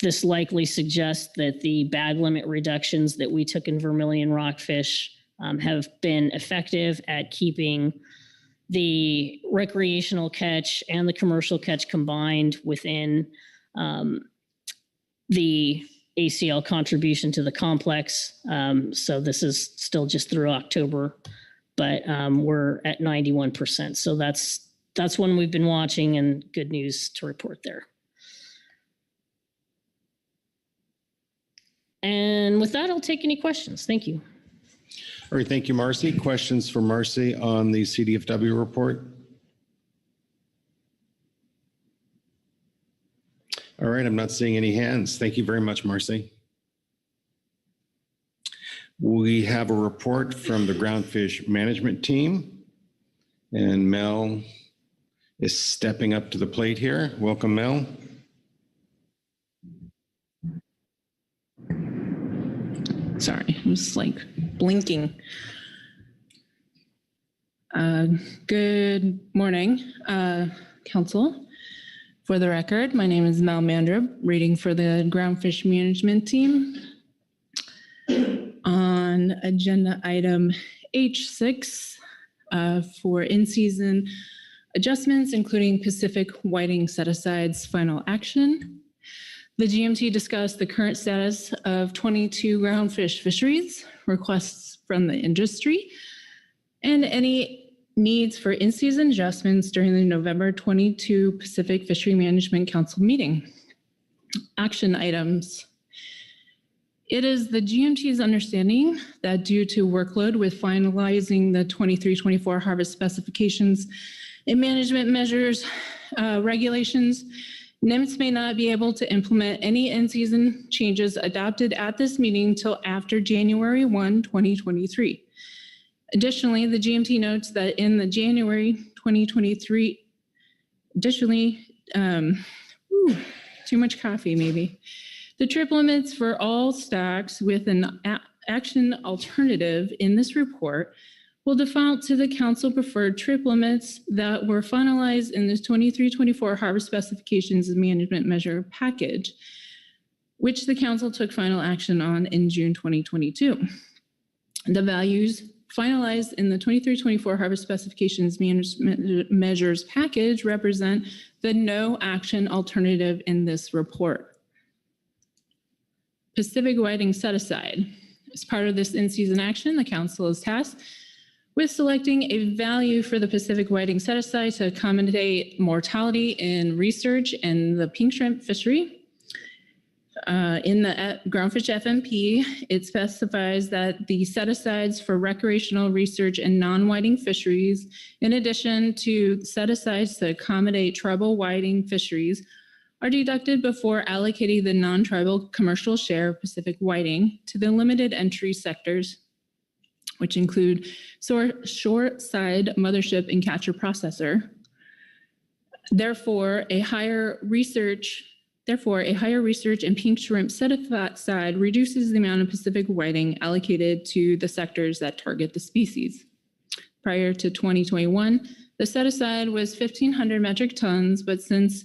This likely suggests that the bag limit reductions that we took in vermilion rockfish have been effective at keeping the recreational catch and the commercial catch combined within the ACL contribution to the complex. So this is still just through October, but we're at 91%. So that's one we've been watching, and good news to report there. And with that, I'll take any questions. Thank you. All right, thank you, Marcy. Questions for Marcy on the CDFW report? All right, I'm not seeing any hands. Thank you very much, Marcy. We have a report from the Groundfish management team, and Mel is stepping up to the plate here. Welcome, Mel. Sorry, I'm just like blinking. Good morning, Council. For the record, my name is Mel Mandrup, reading for the Groundfish management team. On agenda item H6 for in-season adjustments, including Pacific whiting set-asides final action. The GMT discussed the current status of 22 groundfish fisheries, requests from the industry, and any needs for in-season adjustments during the November 22 Pacific Fishery Management Council meeting. Action items. It is the GMT's understanding that due to workload with finalizing the 23-24 harvest specifications and management measures regulations, NMFS may not be able to implement any in-season changes adopted at this meeting until after January 1, 2023. Additionally, the GMT notes that in the January 2023, additionally, too much coffee maybe, the trip limits for all stocks with an action alternative in this report will default to the council preferred trip limits that were finalized in this 23-24 harvest specifications and management measure package, which the council took final action on in June 2022. The values finalized in the 23-24 harvest specifications management measures package represent the no action alternative in this report. Pacific whiting set aside. As part of this in-season action, the council is tasked with selecting a value for the Pacific whiting set aside to accommodate mortality in research in the pink shrimp fishery. In the Groundfish FMP, it specifies that the set-asides for recreational research and non-whiting fisheries, in addition to set-asides to accommodate tribal whiting fisheries, are deducted before allocating the non-tribal commercial share of Pacific whiting to the limited entry sectors, which include short-side mothership and catcher processor. Therefore, a higher research and pink shrimp set-aside reduces the amount of Pacific whiting allocated to the sectors that target the species. Prior to 2021, the set-aside was 1,500 metric tons, but since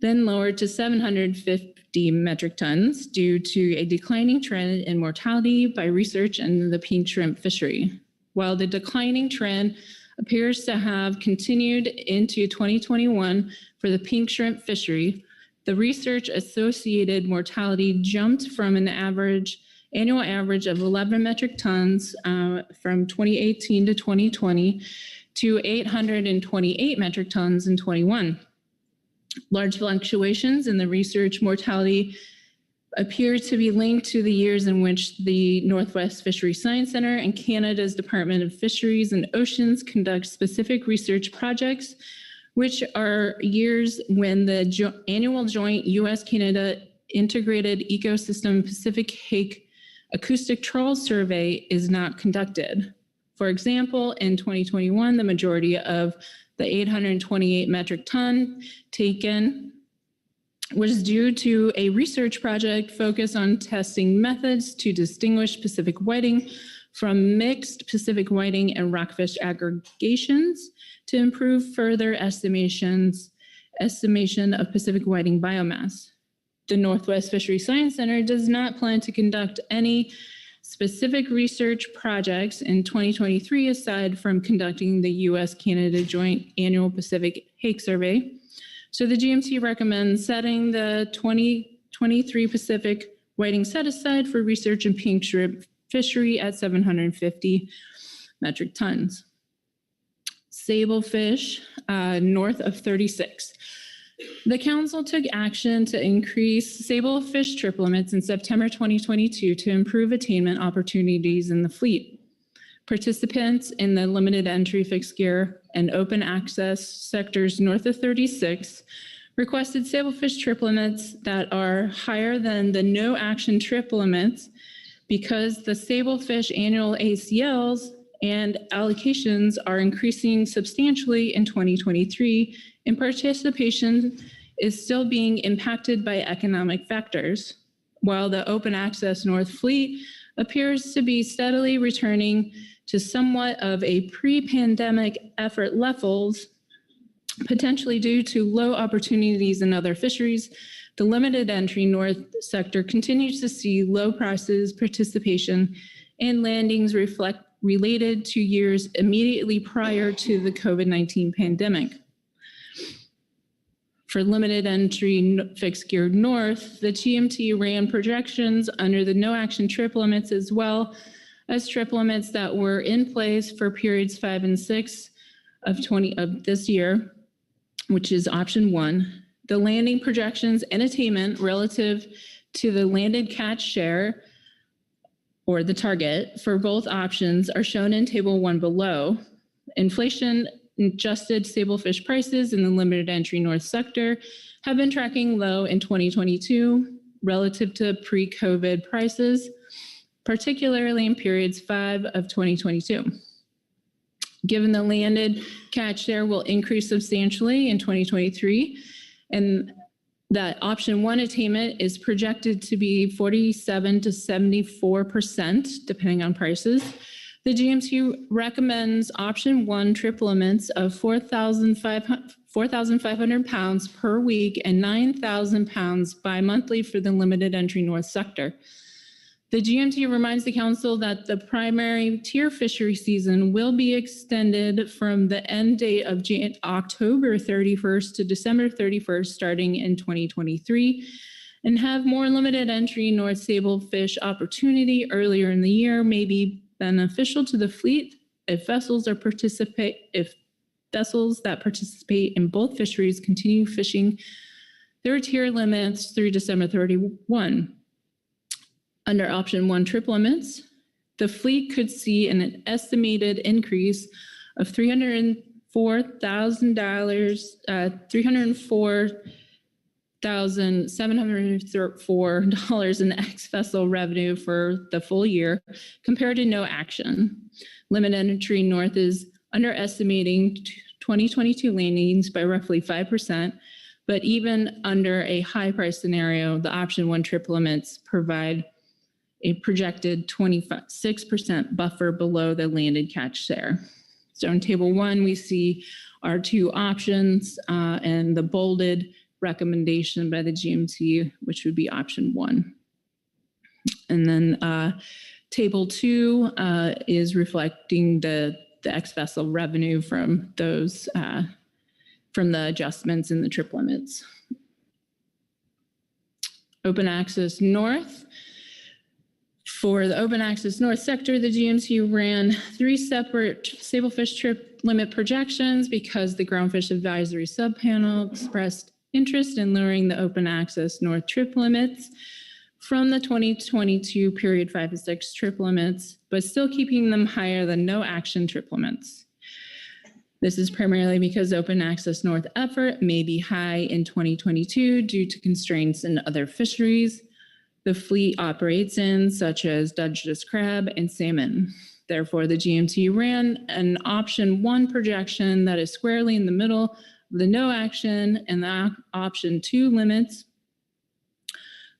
then lowered to 750 metric tons due to a declining trend in mortality by research in the pink shrimp fishery. While the declining trend appears to have continued into 2021 for the pink shrimp fishery, the research-associated mortality jumped from an annual average of 11 metric tons from 2018 to 2020 to 828 metric tons in 21. Large fluctuations in the research mortality appear to be linked to the years in which the Northwest Fishery Science Center and Canada's Department of Fisheries and Oceans conduct specific research projects, which are years when the annual joint U.S.-Canada Integrated Ecosystem Pacific Hake Acoustic Trawl Survey is not conducted. For example, in 2021, the majority of the 828 metric ton taken was due to a research project focused on testing methods to distinguish Pacific whiting from mixed Pacific whiting and rockfish aggregations to improve further estimation of Pacific whiting biomass. The Northwest Fishery Science Center does not plan to conduct any specific research projects in 2023 aside from conducting the U.S.-Canada Joint Annual Pacific Hake Survey. So the GMT recommends setting the 2023 Pacific whiting set aside for research in pink shrimp fishery at 750 metric tons. Sablefish, north of 36. The council took action to increase sablefish trip limits in September 2022 to improve attainment opportunities in the fleet. Participants in the limited entry fixed gear and open access sectors north of 36 requested sablefish trip limits that are higher than the no action trip limits because the sablefish annual ACLs and allocations are increasing substantially in 2023, and participation is still being impacted by economic factors, while the open access North Fleet appears to be steadily returning to somewhat of a pre-pandemic effort levels, potentially due to low opportunities in other fisheries. The limited entry North sector continues to see low prices, participation, and landings related to years immediately prior to the COVID-19 pandemic. For limited entry fixed gear north, the GMT ran projections under the no action trip limits as well as trip limits that were in place for periods 5 and 6 of this year, which is option 1. The landing projections and attainment relative to the landed catch share or the target for both options are shown in table 1 below. Inflation adjusted sablefish prices in the limited entry north sector have been tracking low in 2022 relative to pre-COVID prices, particularly in periods 5 of 2022. Given the landed catch share will increase substantially in 2023, and that option 1 attainment is projected to be 47 to 74%, depending on prices. The GMT recommends option 1 trip limits of 4,500 pounds per week and 9,000 pounds bi-monthly for the limited entry north sector. The GMT reminds the council that the primary tier fishery season will be extended from the end date of October 31st to December 31st, starting in 2023, and have more limited entry north sablefish opportunity earlier in the year may be beneficial to the fleet if vessels that participate in both fisheries continue fishing their tier limits through December 31. Under option 1 trip limits, the fleet could see an estimated increase of $304,704 in ex-vessel revenue for the full year compared to no action. Limited entry north is underestimating 2022 landings by roughly 5%, but even under a high price scenario, the option 1 trip limits provide a projected 26% buffer below the landed catch share. So in table 1, we see our 2 options and the bolded recommendation by the GMT, which would be option 1. And then table 2 is reflecting the ex-vessel revenue from those, from the adjustments in the trip limits. Open access north. For the open access north sector, the GMT ran 3 separate sablefish trip limit projections because the Groundfish Advisory Subpanel expressed interest in lowering the open access north trip limits from the 2022 period 5 to 6 trip limits, but still keeping them higher than no action trip limits. This is primarily because open access north effort may be high in 2022 due to constraints in other fisheries the fleet operates in, such as Dutchess crab and salmon. Therefore, the GMT ran an option 1 projection that is squarely in the middle of the no action and the option 2 limits.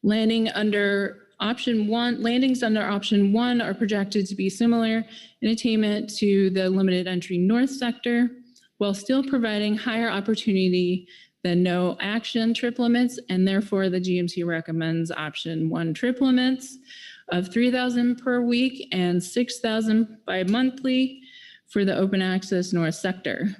Landings under option 1 are projected to be similar in attainment to the limited entry north sector, while still providing higher opportunity the no action trip limits, and therefore the GMT recommends option 1 trip limits of 3,000 per week and 6,000 bi-monthly for the open access north sector.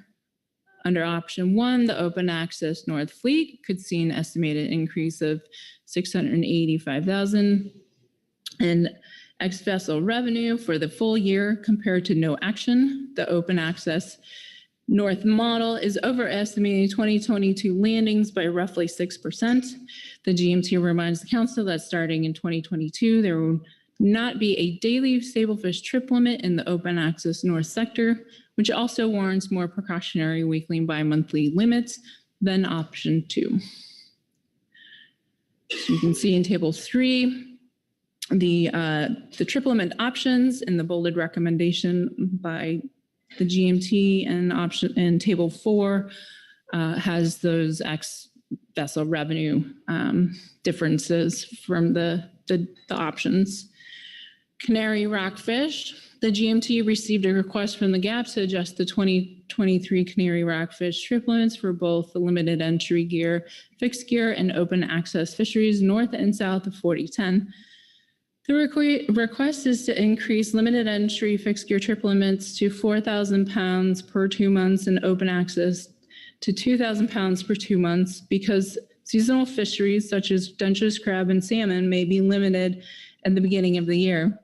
Under option 1, the open access north fleet could see an estimated increase of 685,000 in ex-vessel revenue for the full year compared to no action. The open access north model is overestimating 2022 landings by roughly 6%. The GMT reminds the council that starting in 2022, there will not be a daily stablefish trip limit in the open access north sector, which also warrants more precautionary weekly and bi-monthly limits than option 2. So you can see in table 3, the trip limit options in the bolded recommendation by the GMT, and table 4 has those ex-vessel revenue differences from the options. Canary rockfish. The GMT received a request from the GAP to adjust the 2023 canary rockfish trip limits for both the limited entry gear, fixed gear, and open access fisheries north and south of 4010. The request is to increase limited entry fixed gear trip limits to 4,000 pounds per 2 months and open access to 2,000 pounds per 2 months because seasonal fisheries such as Dungeness crab and salmon may be limited at the beginning of the year.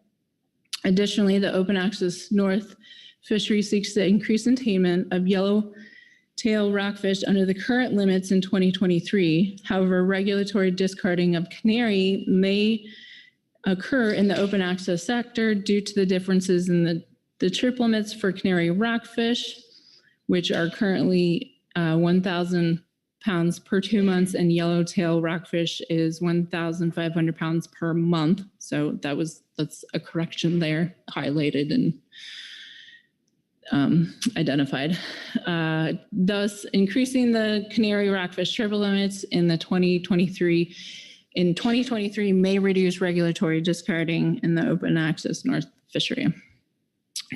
Additionally, the open access north fishery seeks to increase attainment of yellowtail rockfish under the current limits in 2023. However, regulatory discarding of canary may occur in the open access sector due to the differences in the trip limits for canary rockfish, which are currently 1,000 pounds per 2 months, and yellowtail rockfish is 1,500 pounds per month. So that's a correction there, highlighted and identified. Thus, increasing the canary rockfish trip limits in 2023 may reduce regulatory discarding in the open access north fishery.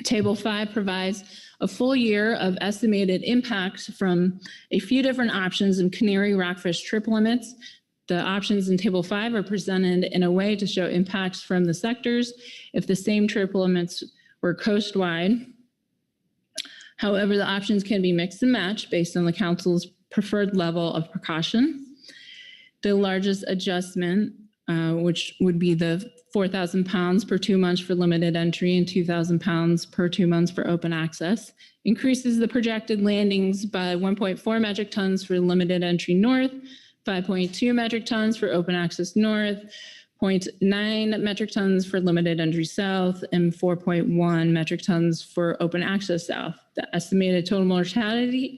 Table 5 provides a full year of estimated impacts from a few different options in canary rockfish trip limits. The options in Table 5 are presented in a way to show impacts from the sectors if the same trip limits were coast-wide. However, the options can be mixed and matched based on the council's preferred level of precaution. The largest adjustment, which would be the 4,000 pounds per 2 months for limited entry and 2,000 pounds per 2 months for open access, increases the projected landings by 1.4 metric tons for limited entry north, 5.2 metric tons for open access north, 0.9 metric tons for limited entry south, and 4.1 metric tons for open access south. The estimated total mortality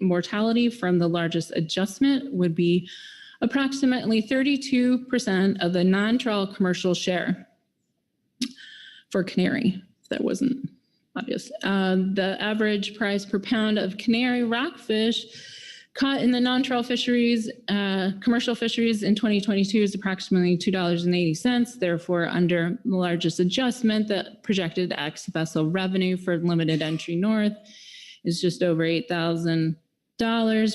from the largest adjustment would be approximately 32% of the non-trawl commercial share for canary, if that wasn't obvious. The average price per pound of canary rockfish caught in the non-trawl fisheries, commercial fisheries in 2022 is approximately $2.80. Therefore, under the largest adjustment, the projected ex-vessel revenue for limited entry north is just over $8,000.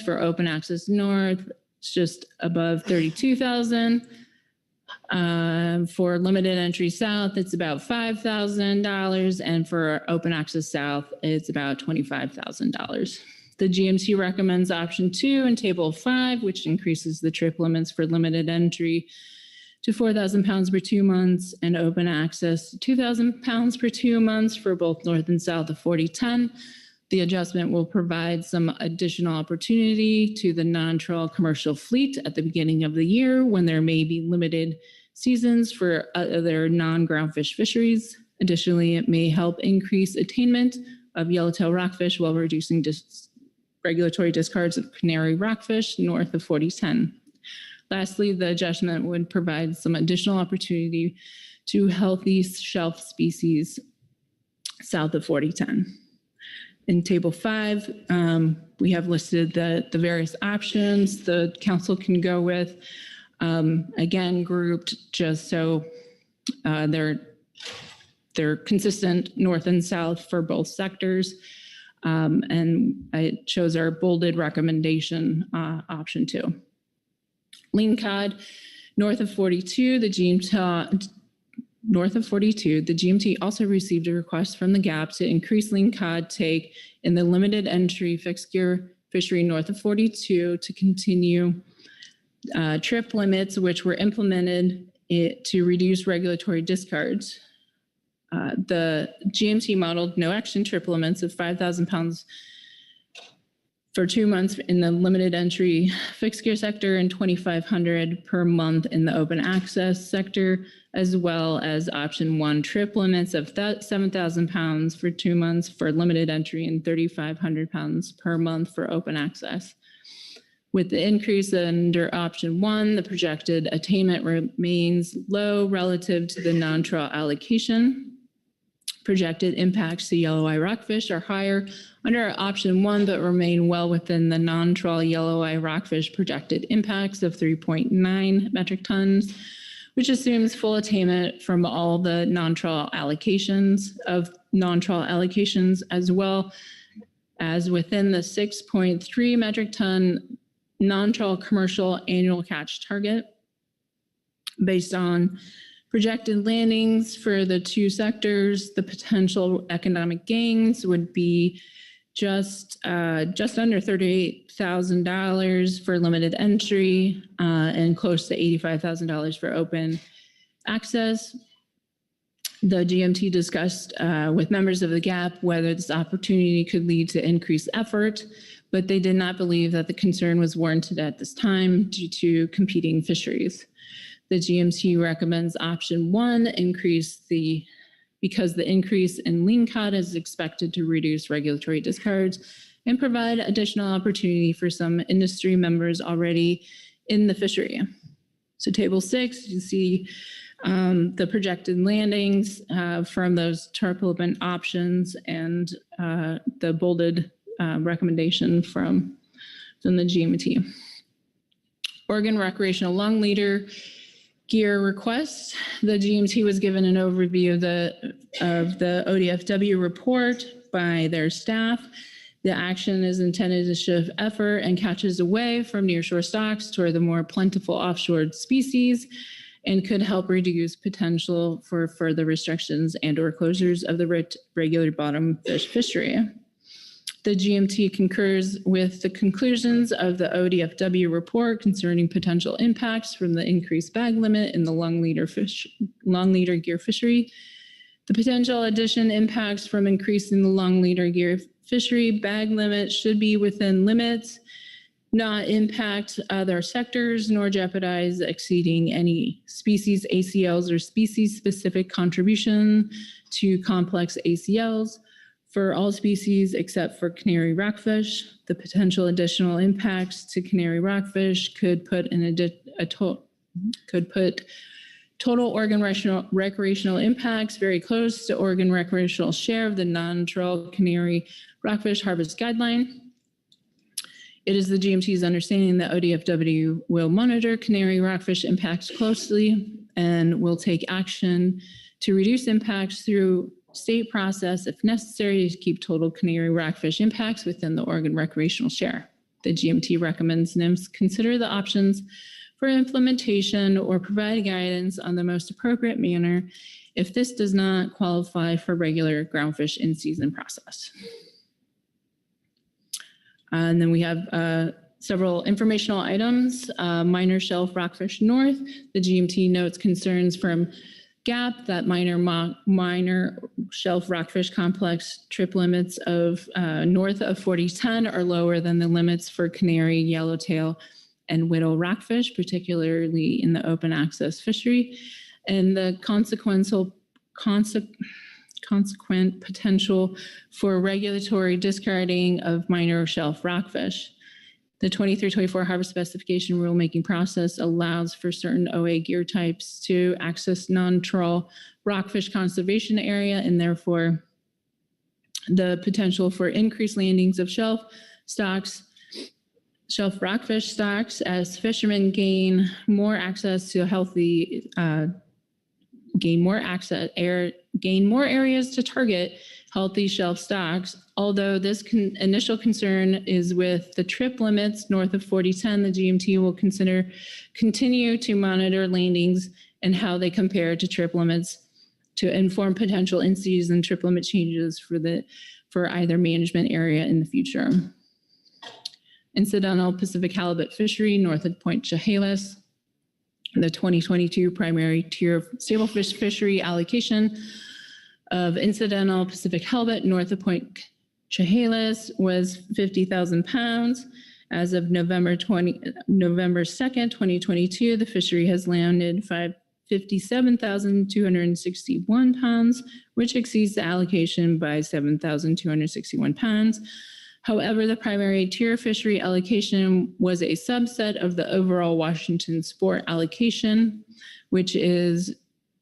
For open access north, it's just above $32,000. For limited entry south, it's about $5,000. And for open access south, it's about $25,000. The GMT recommends option 2 in table 5, which increases the trip limits for limited entry to 4,000 pounds per 2 months and open access to 2,000 pounds per 2 months for both north and south of 4010. The adjustment will provide some additional opportunity to the non-trawl commercial fleet at the beginning of the year when there may be limited seasons for other non-groundfish fisheries. Additionally, it may help increase attainment of yellowtail rockfish while reducing regulatory discards of canary rockfish north of 4010. Lastly, the adjustment would provide some additional opportunity to healthy shelf species south of 4010. In table 5, we have listed the various options the council can go with. Again, grouped just so they're consistent north and south for both sectors. And it shows our bolded recommendation, option 2. Lean cod, north of 42, the GMT also received a request from the GAP to increase lean cod take in the limited entry fixed gear fishery north of 42 to continue trip limits, which were implemented to reduce regulatory discards. The GMT modeled no action trip limits of 5,000 pounds for 2 months in the limited entry fixed gear sector and 2,500 per month in the open access sector, as well as option 1 trip limits of 7,000 pounds for 2 months for limited entry and 3,500 pounds per month for open access. With the increase under option 1, the projected attainment remains low relative to the non-trawl allocation. Projected impacts to yellow eye rockfish are higher under option 1, but remain well within the non-trawl yellow eye rockfish projected impacts of 3.9 metric tons, which assumes full attainment from all the non-trawl allocations, as well as within the 6.3 metric ton non-trawl commercial annual catch target. Based on projected landings for the 2 sectors, the potential economic gains would be just under $38,000 for limited entry and close to $85,000 for open access. The GMT discussed with members of the GAP whether this opportunity could lead to increased effort, but they did not believe that the concern was warranted at this time due to competing fisheries. The GMT recommends option 1, because the increase in lean cod is expected to reduce regulatory discards and provide additional opportunity for some industry members already in the fishery. So table 6, you see the projected landings from those turbulent options and the bolded recommendation from the GMT. Oregon recreational long leader gear request. The GMT was given an overview of the ODFW report by their staff. The action is intended to shift effort and catches away from nearshore stocks toward the more plentiful offshore species and could help reduce potential for further restrictions and or closures of the regular bottom fish fishery. The GMT concurs with the conclusions of the ODFW report concerning potential impacts from the increased bag limit in the long leader gear fishery. The potential addition impacts from increasing the long leader gear fishery bag limit should be within limits, not impact other sectors, nor jeopardize exceeding any species ACLs or species-specific contribution to complex ACLs. For all species except for canary rockfish, the potential additional impacts to canary rockfish could put total Oregon recreational impacts very close to Oregon recreational share of the non-trawl canary rockfish harvest guideline. It is the GMT's understanding that ODFW will monitor canary rockfish impacts closely and will take action to reduce impacts through state process if necessary to keep total canary rockfish impacts within the Oregon recreational share. The GMT recommends NMFS consider the options for implementation or provide guidance on the most appropriate manner if this does not qualify for regular groundfish in-season process. And then we have several informational items. Minor shelf rockfish north. The GMT notes concerns from GAP that minor shelf rockfish complex trip limits of north of 4010 are lower than the limits for canary, yellowtail, and whittle rockfish, particularly in the open access fishery, and the consequent potential for regulatory discarding of minor shelf rockfish. The 23-24 harvest specification rulemaking process allows for certain OA gear types to access non-trawl rockfish conservation area, and therefore the potential for increased landings of shelf rockfish stocks as fishermen gain more access to gain more areas to target healthy shelf stocks. Although this initial concern is with the trip limits north of 4010, the GMT will continue to monitor landings and how they compare to trip limits to inform potential in-season trip limit changes for either management area in the future. Incidental Pacific halibut fishery north of Point Chehalis. The 2022 primary tier stablefish fishery allocation of incidental Pacific halibut north of Point Chehalis was 50,000 pounds. As of November 2nd, 2022, the fishery has landed 57,261 pounds, which exceeds the allocation by 7,261 pounds. However, the primary tier fishery allocation was a subset of the overall Washington sport allocation, which is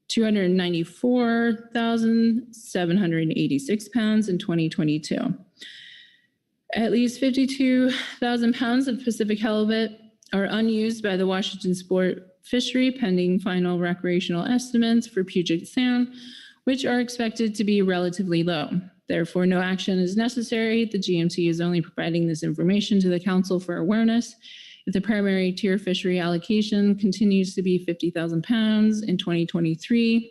294,786 pounds in 2022. At least 52,000 pounds of Pacific halibut are unused by the Washington sport fishery pending final recreational estimates for Puget Sound, which are expected to be relatively low. Therefore, no action is necessary. The GMT is only providing this information to the council for awareness. If the primary tier fishery allocation continues to be 50,000 pounds in 2023,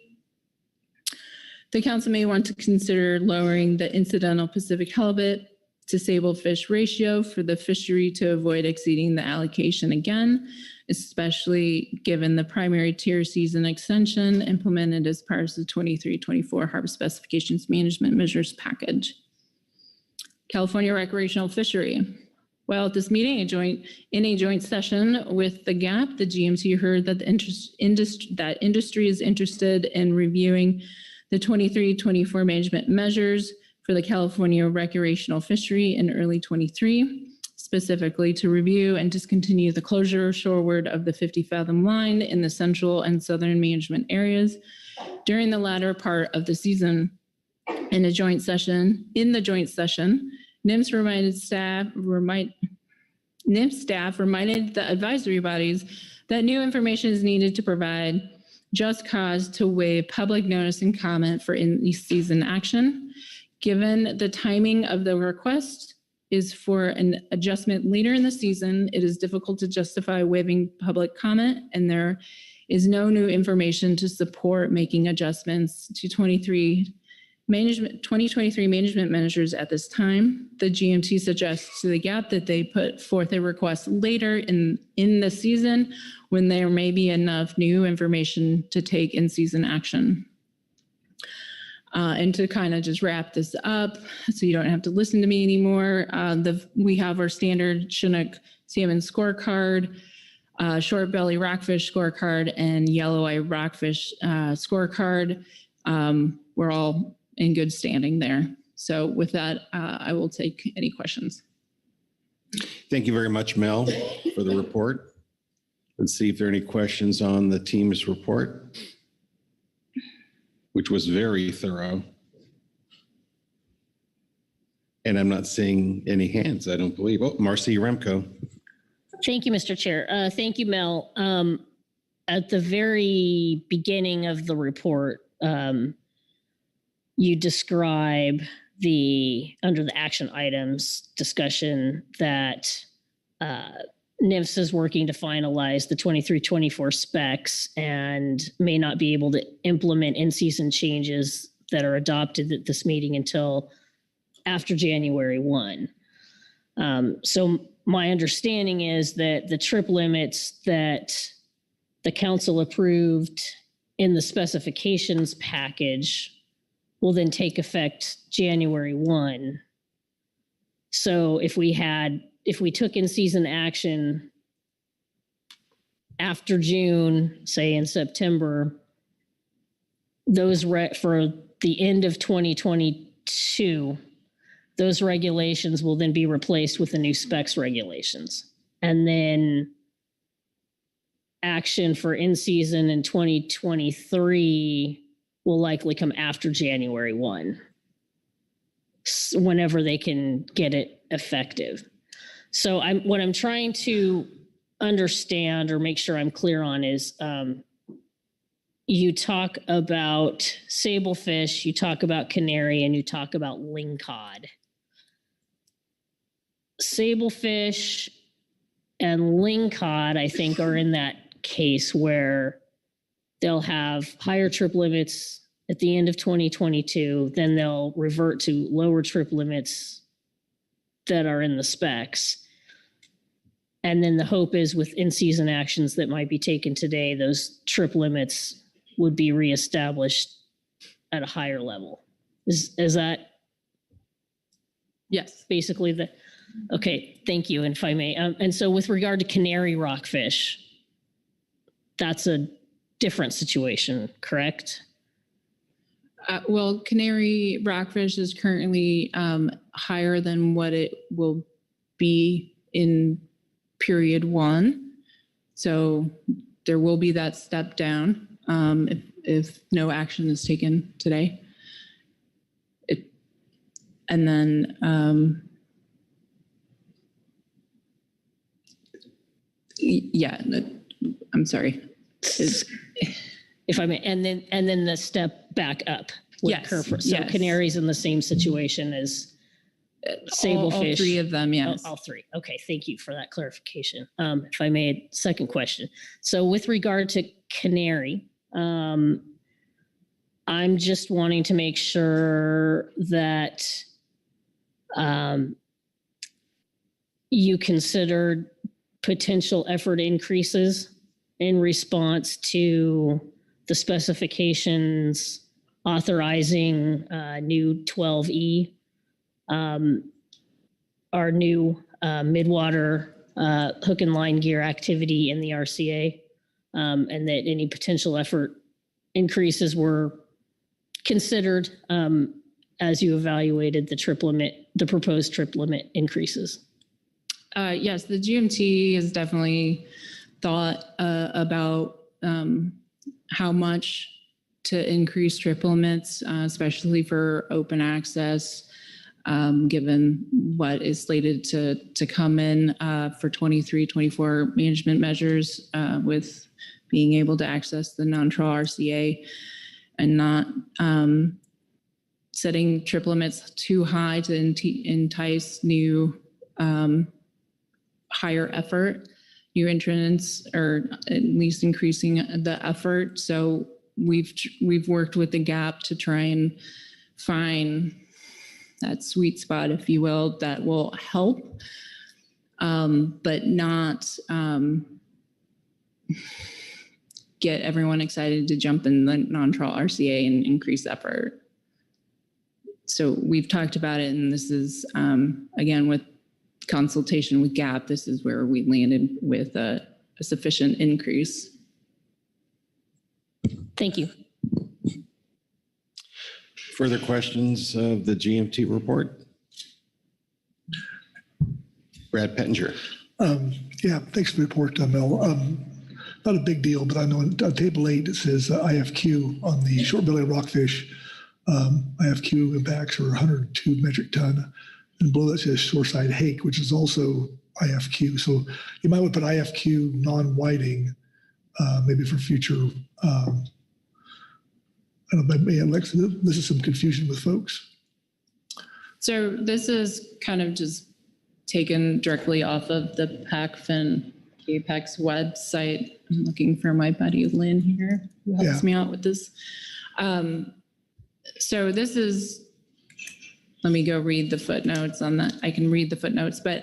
the council may want to consider lowering the incidental Pacific halibut to sablefish ratio for the fishery to avoid exceeding the allocation again, especially given the primary tier season extension implemented as part of the 23-24 Harvest Specifications Management Measures Package. California recreational fishery. Well, at this meeting, in a joint session with the GAP, the GMT heard that that industry is interested in reviewing the 23-24 management measures for the California recreational fishery in early 23, specifically to review and discontinue the closure shoreward of the 50-fathom line in the central and southern management areas during the latter part of the season. In the joint session, NMFS staff reminded the advisory bodies that new information is needed to provide just cause to waive public notice and comment for in-season action. Given the timing of the request is for an adjustment later in the season, it is difficult to justify waiving public comment, and there is no new information to support making adjustments to 2023 management measures at this time. The GMT suggests to the GAP that they put forth a request later in the season when there may be enough new information to take in-season action. And to kind of just wrap this up, so you don't have to listen to me anymore, we have our standard Chinook salmon scorecard, short belly rockfish scorecard, and yellow eye rockfish scorecard. We're all in good standing there. So with that, I will take any questions. Thank you very much, Mel, for the report. Let's see if there are any questions on the team's report, which was very thorough. And I'm not seeing any hands, I don't believe. Oh, Marcy Remco. Thank you, Mr. Chair. Thank you, Mel. At the very beginning of the report, you describe under the action items discussion that NMFS is working to finalize the 23-24 specs and may not be able to implement in-season changes that are adopted at this meeting until after January 1. So my understanding is that the trip limits that the council approved in the specifications package will then take effect January 1. So if we took in-season action after June, say in September, those for the end of 2022, those regulations will then be replaced with the new specs regulations. And then action for in-season in 2023 will likely come after January 1, whenever they can get it effective. So what I'm trying to understand or make sure I'm clear on is, you talk about sablefish, you talk about canary, and you talk about lingcod. Sablefish and lingcod, I think, are in that case where they'll have higher trip limits at the end of 2022, then they'll revert to lower trip limits that are in the specs. And then the hope is with in-season actions that might be taken today, those trip limits would be reestablished at a higher level. Is that? Yes. Basically the, okay, thank you. And if I may, and so with regard to canary rockfish, that's a different situation, correct? Well, canary rockfish is currently higher than what it will be in period 1. So there will be that step down if no action is taken today. And then yeah, I'm sorry. If I may, and then the step back up would occur for, so yes. canaries in the same situation as sablefish. All 3 of them, yes. All 3. Okay, thank you for that clarification. If I may, second question. So with regard to canary, I'm just wanting to make sure that you considered potential effort increases in response to the specifications authorizing new 12E, our new midwater hook and line gear activity in the RCA, and that any potential effort increases were considered as you evaluated the trip limit, the proposed trip limit increases. Yes, the GMT has definitely thought about how much to increase trip limits, especially for open access, given what is slated to come in for 23-24 management measures with being able to access the non-trawl RCA and not setting trip limits too high to entice new higher effort, new entrants, or at least increasing the effort. So we've worked with the GAP to try and find that sweet spot, if you will, that will help, but not get everyone excited to jump in the non-trawl RCA and increase effort. So we've talked about it, and this is, again, with consultation with GAP, this is where we landed with a sufficient increase. Thank you. Further questions of the GMT report? Brad Pettinger. Yeah, thanks for the report, Mel. Not a big deal, but I know on table 8 it says IFQ on the short belly rockfish. IFQ impacts are 102 metric ton, and below that says shoreside hake, which is also IFQ. So you might want to put IFQ non-whiting, maybe for future. I don't know, maybe Alexa, this is some confusion with folks. So this is kind of just taken directly off of the PACFIN Apex website. I'm looking for my buddy Lynn here, who helps me out with this. So this is, let me go read the footnotes on that. I can read the footnotes, but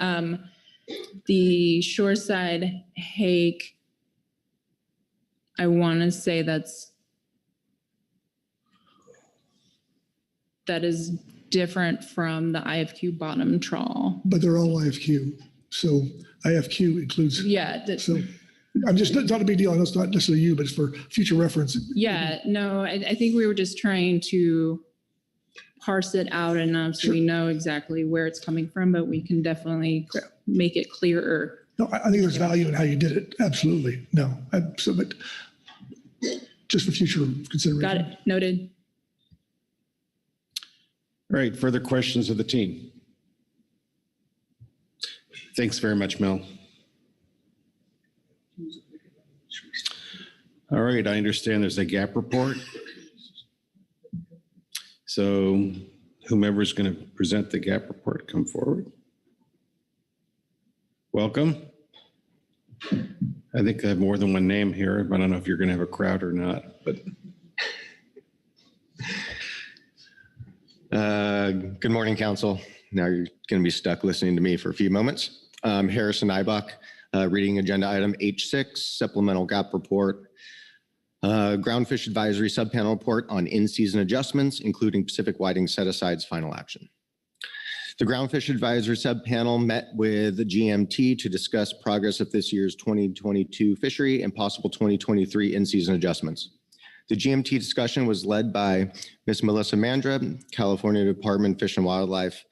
the shoreside hake, I want to say that is different from the IFQ bottom trawl. But they're all IFQ. So IFQ includes. Yeah. So I'm just, not a big deal. I know it's not necessarily you, but it's for future reference. Yeah, no, I think we were just trying to parse it out enough so we know exactly where it's coming from, but we can definitely make it clearer. No, I think there's value in how you did it. Absolutely. No, so, but just for future consideration. Got it. Noted. All right, further questions of the team? Thanks very much, Mel. All right, I understand there's a gap report. So whomever is going to present the gap report, come forward. Welcome. I think I have more than one name here, but I don't know if you're going to have a crowd or not, but. Good morning, Council. Now you're going to be stuck listening to me for a few moments. Harrison Ibach, reading agenda item H6, supplemental gap report. Groundfish advisory subpanel report on in-season adjustments, including Pacific whiting set-asides final action. The Groundfish advisory subpanel met with the GMT to discuss progress of this year's 2022 fishery and possible 2023 in-season adjustments. The GMT discussion was led by Ms. Melissa Mandra, California Department of Fish and Wildlife,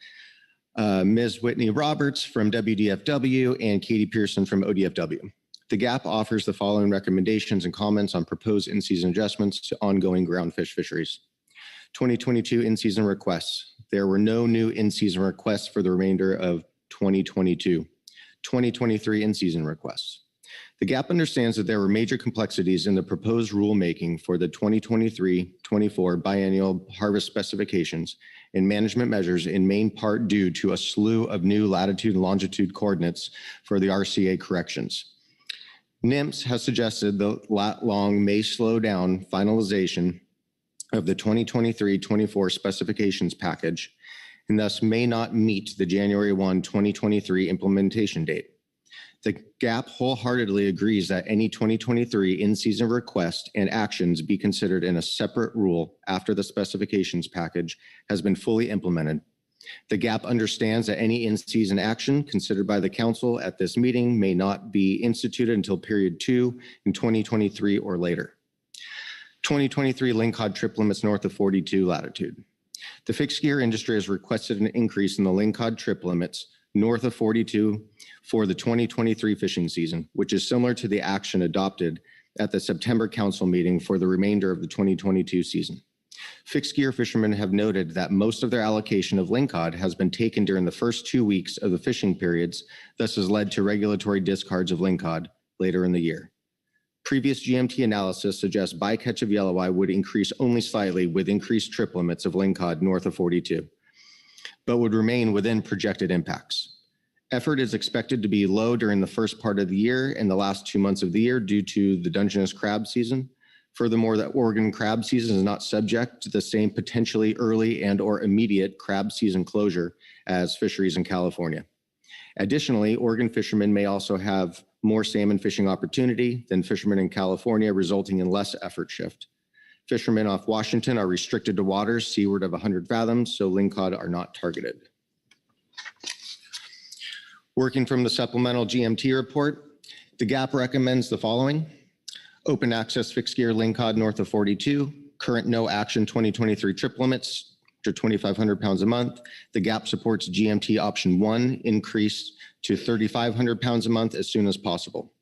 Ms. Whitney Roberts from WDFW, and Katie Pearson from ODFW. The GAP offers the following recommendations and comments on proposed in-season adjustments to ongoing groundfish fisheries. 2022 in-season requests. There were no new in-season requests for the remainder of 2022. 2023 in-season requests. The GAP understands that there were major complexities in the proposed rulemaking for the 2023-24 biennial harvest specifications and management measures, in main part due to a slew of new latitude and longitude coordinates for the RCA corrections. NMFS has suggested the lat long may slow down finalization of the 2023-24 specifications package and thus may not meet the January 1, 2023 implementation date. The GAP wholeheartedly agrees that any 2023 in-season request and actions be considered in a separate rule after the specifications package has been fully implemented. The GAP understands that any in-season action considered by the Council at this meeting may not be instituted until period 2 in 2023 or later. 2023 lingcod trip limits north of 42 latitude. The fixed gear industry has requested an increase in the lingcod trip limits north of 42 for the 2023 fishing season, which is similar to the action adopted at the September Council meeting for the remainder of the 2022 season. Fixed gear fishermen have noted that most of their allocation of lingcod has been taken during the first 2 weeks of the fishing periods, thus has led to regulatory discards of lingcod later in the year. Previous GMT analysis suggests bycatch of yelloweye would increase only slightly with increased trip limits of lingcod north of 42, but would remain within projected impacts. Effort is expected to be low during the first part of the year and the last 2 months of the year due to the Dungeness crab season. Furthermore, the Oregon crab season is not subject to the same potentially early and or immediate crab season closure as fisheries in California. Additionally, Oregon fishermen may also have more salmon fishing opportunity than fishermen in California, resulting in less effort shift. Fishermen off Washington are restricted to waters seaward of 100 fathoms, so lingcod are not targeted. Working from the supplemental GMT report, the GAP recommends the following. Open access fixed gear lingcod north of 42, current no action 2023 trip limits to 2,500 pounds a month. The GAP supports GMT option 1 increase to 3,500 pounds a month as soon as possible.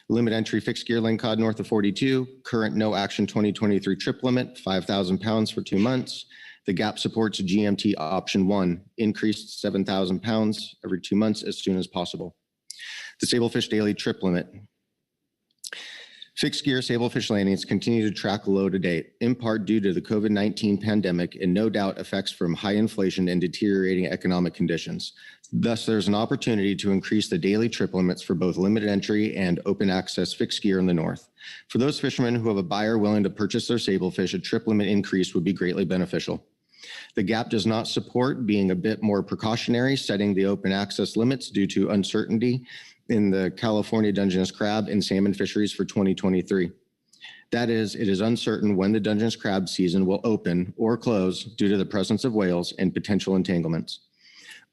Limit entry fixed gear lingcod north of 42, current no action 2023 trip limit, 5,000 pounds for 2 months. The GAP supports GMT option 1, increased 7,000 pounds every 2 months as soon as possible. The sablefish daily trip limit. Fixed gear sablefish landings continue to track low to date, in part due to the COVID-19 pandemic and no doubt effects from high inflation and deteriorating economic conditions. Thus, there's an opportunity to increase the daily trip limits for both limited entry and open access fixed gear in the north. For those fishermen who have a buyer willing to purchase their sablefish, a trip limit increase would be greatly beneficial. The GAP does not support being a bit more precautionary, setting the open access limits due to uncertainty in the California Dungeness crab and salmon fisheries for 2023. That is, it is uncertain when the Dungeness crab season will open or close due to the presence of whales and potential entanglements.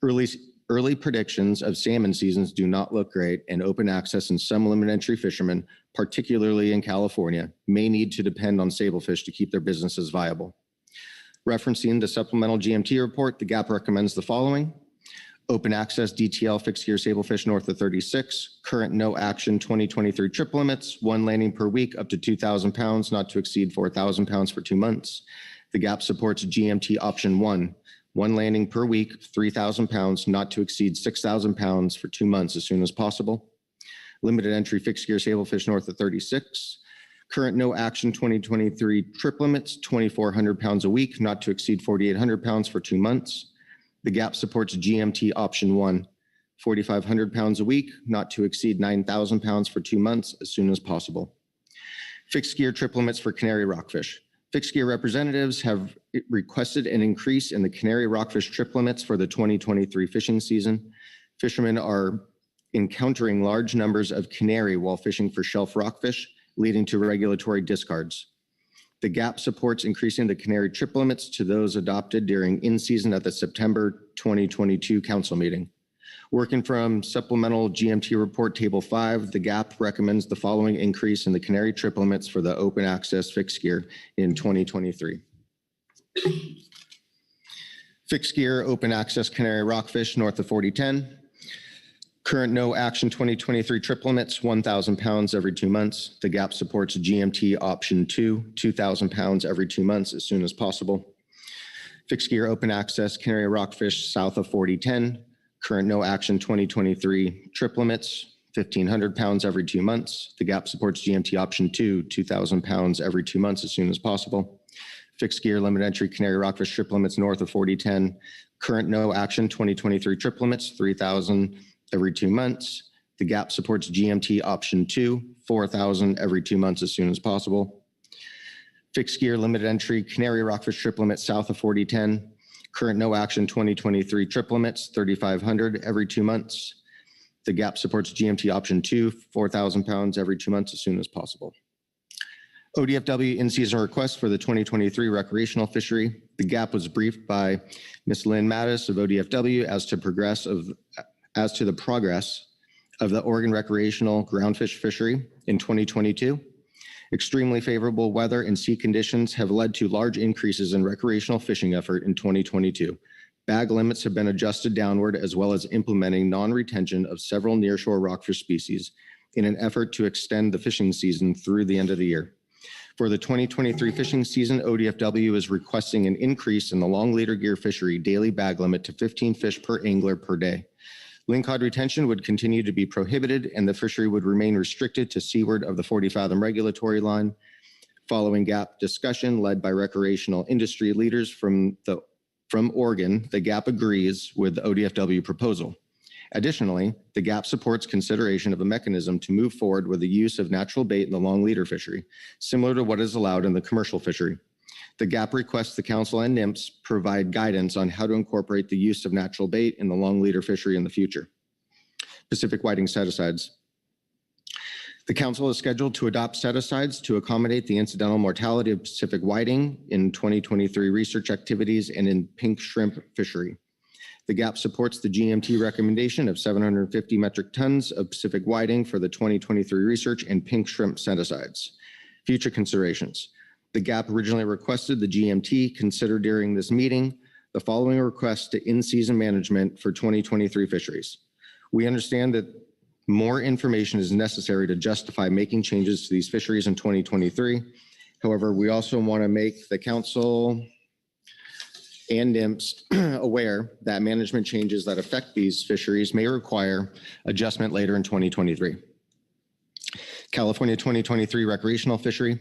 Early predictions of salmon seasons do not look great, and open access and some limited entry fishermen, particularly in California, may need to depend on sablefish to keep their businesses viable. Referencing the supplemental GMT report, the GAP recommends the following. Open access DTL fixed gear sablefish north of 36, current no action 2023 trip limits, 1 landing per week up to 2,000 pounds, not to exceed 4,000 pounds for 2 months. The GAP supports GMT option 1, 1 landing per week, 3,000 pounds, not to exceed 6,000 pounds for 2 months as soon as possible. Limited entry fixed gear sablefish north of 36, Current no action 2023 trip limits, 2,400 pounds a week, not to exceed 4,800 pounds for 2 months. The GAP supports GMT option 1, 4,500 pounds a week, not to exceed 9,000 pounds for 2 months as soon as possible. Fixed gear trip limits for Canary rockfish. Fixed gear representatives have requested an increase in the Canary rockfish trip limits for the 2023 fishing season. Fishermen are encountering large numbers of canary while fishing for shelf rockfish, leading to regulatory discards. The GAP supports increasing the canary trip limits to those adopted during in-season at the September 2022 council meeting. Working from supplemental GMT report table 5, the GAP recommends the following increase in the canary trip limits for the open access fixed gear in 2023. Fixed gear open access canary rockfish north of 4010. Current no action 2023 trip limits, 1,000 pounds every 2 months. The GAP supports GMT option 2, 2,000 pounds every 2 months as soon as possible. Fixed gear open access canary rockfish south of 4010. Current no action 2023 trip limits, 1,500 pounds every 2 months. The GAP supports GMT option 2, 2,000 pounds every 2 months as soon as possible. Fixed gear limit entry canary rockfish trip limits north of 4010. Current no action 2023 trip limits, 3,000 every 2 months. The GAP supports GMT option 2, 4,000 every 2 months as soon as possible. Fixed gear limited entry canary rockfish trip limits south of 4010. Current no action 2023 trip limits, 3,500 every 2 months. The GAP supports GMT option 2, 4,000 pounds every 2 months as soon as possible. ODFW in-season request for the 2023 recreational fishery. The GAP was briefed by Ms. Lynn Mattis of ODFW as to the progress of the Oregon recreational groundfish fishery in 2022. Extremely favorable weather and sea conditions have led to large increases in recreational fishing effort in 2022. Bag limits have been adjusted downward, as well as implementing non-retention of several nearshore rockfish species in an effort to extend the fishing season through the end of the year. For the 2023 fishing season, ODFW is requesting an increase in the long leader gear fishery daily bag limit to 15 fish per angler per day. Lingcod retention would continue to be prohibited, and the fishery would remain restricted to seaward of the 40-fathom regulatory line. Following GAP discussion led by recreational industry leaders from Oregon, the GAP agrees with the ODFW proposal. Additionally, the GAP supports consideration of a mechanism to move forward with the use of natural bait in the long leader fishery, similar to what is allowed in the commercial fishery. The GAP requests the council and NMFS provide guidance on how to incorporate the use of natural bait in the long leader fishery in the future. Pacific whiting set-asides. The council is scheduled to adopt set-asides to accommodate the incidental mortality of Pacific whiting in 2023 research activities and in pink shrimp fishery. The GAP supports the GMT recommendation of 750 metric tons of Pacific whiting for the 2023 research and pink shrimp set-asides. Future considerations. The GAP originally requested the GMT consider during this meeting the following requests to in-season management for 2023 fisheries. We understand that more information is necessary to justify making changes to these fisheries in 2023. However, we also want to make the council and NMFS aware that management changes that affect these fisheries may require adjustment later in 2023. California 2023 recreational fishery.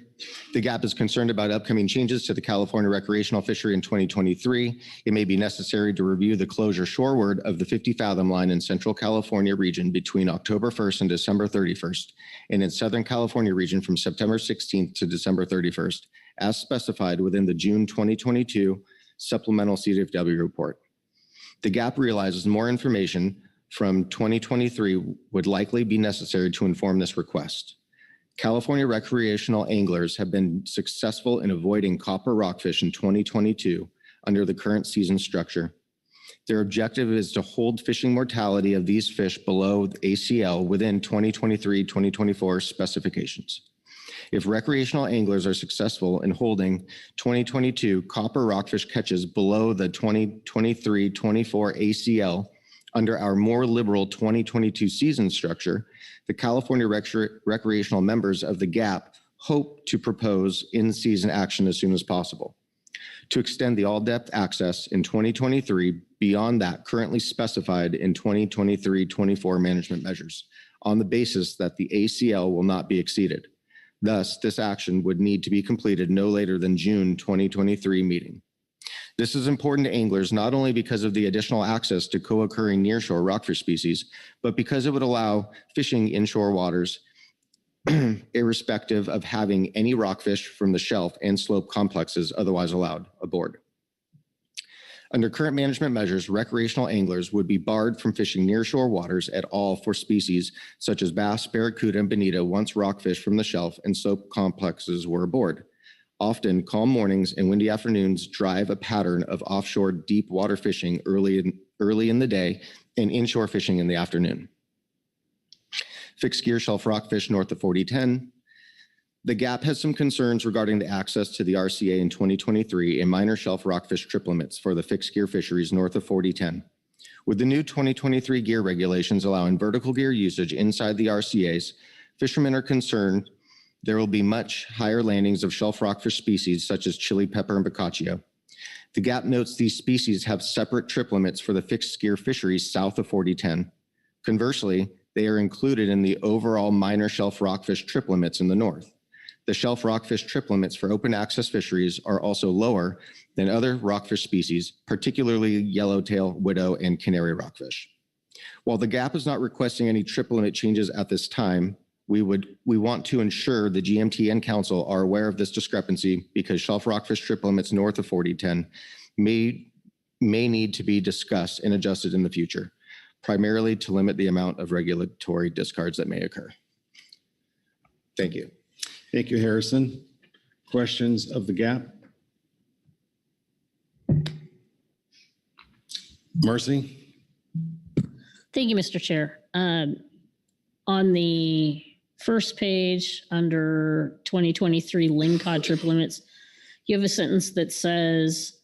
The GAP is concerned about upcoming changes to the California recreational fishery in 2023. It may be necessary to review the closure shoreward of the 50-fathom line in Central California region between October 1st and December 31st, and in Southern California region from September 16th to December 31st, as specified within the June 2022 supplemental CDFW report. The GAP realizes more information from 2023 would likely be necessary to inform this request. California recreational anglers have been successful in avoiding copper rockfish in 2022 under the current season structure. Their objective is to hold fishing mortality of these fish below the ACL within 2023-2024 specifications. If recreational anglers are successful in holding 2022 copper rockfish catches below the 2023-24 ACL under our more liberal 2022 season structure, the California recreational members of the GAP hope to propose in-season action as soon as possible to extend the all-depth access in 2023 beyond that currently specified in 2023-24 management measures on the basis that the ACL will not be exceeded. Thus, this action would need to be completed no later than June 2023 meeting. This is important to anglers not only because of the additional access to co-occurring nearshore rockfish species, but because it would allow fishing inshore waters irrespective of having any rockfish from the shelf and slope complexes otherwise allowed aboard. Under current management measures, recreational anglers would be barred from fishing nearshore waters at all for species such as bass, barracuda, and bonita once rockfish from the shelf and slope complexes were aboard. Often, calm mornings and windy afternoons drive a pattern of offshore deep water fishing early in the day and inshore fishing in the afternoon. Fixed gear shelf rockfish north of 4010. The GAP has some concerns regarding the access to the RCA in 2023 and minor shelf rockfish trip limits for the fixed gear fisheries north of 4010. With the new 2023 gear regulations allowing vertical gear usage inside the RCAs, fishermen are concerned there will be much higher landings of shelf rockfish species such as chili pepper and boccaccio. The GAP notes these species have separate trip limits for the fixed gear fisheries south of 4010. Conversely, they are included in the overall minor shelf rockfish trip limits in the north. The shelf rockfish trip limits for open access fisheries are also lower than other rockfish species, particularly yellowtail, widow, and canary rockfish. While the GAP is not requesting any trip limit changes at this time, we want to ensure the GMT and Council are aware of this discrepancy because shelf rockfish trip limits north of 4010 may need to be discussed and adjusted in the future, primarily to limit the amount of regulatory discards that may occur. Thank you. Thank you, Harrison. Questions of the GAP? Marcy? Thank you, Mr. Chair. On the first page under 2023 lingcod trip limits, you have a sentence that says,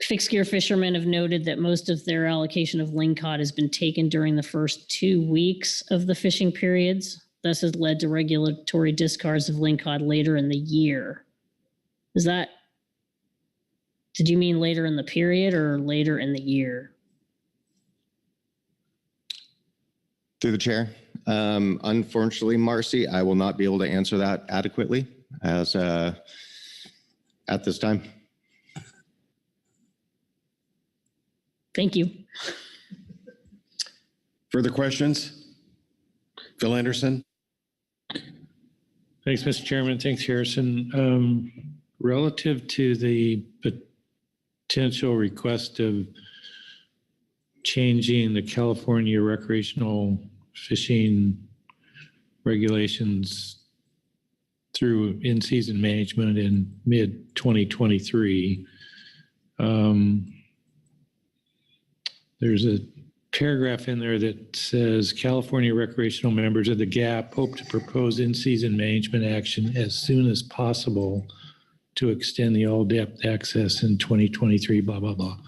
fixed gear fishermen have noted that most of their allocation of lingcod has been taken during the first 2 weeks of the fishing periods. This has led to regulatory discards of lingcod later in the year. Did you mean later in the period or later in the year? Through the chair. Unfortunately, Marcy, I will not be able to answer that adequately as at this time. Thank you. Further questions? Phil Anderson? Thanks, Mr. Chairman. Thanks, Harrison. Relative to the potential request of changing the California recreational fishing regulations through in-season management in mid-2023, there's a paragraph in there that says California recreational members of the GAP hope to propose in-season management action as soon as possible to extend the all-depth access in 2023, blah, blah, blah.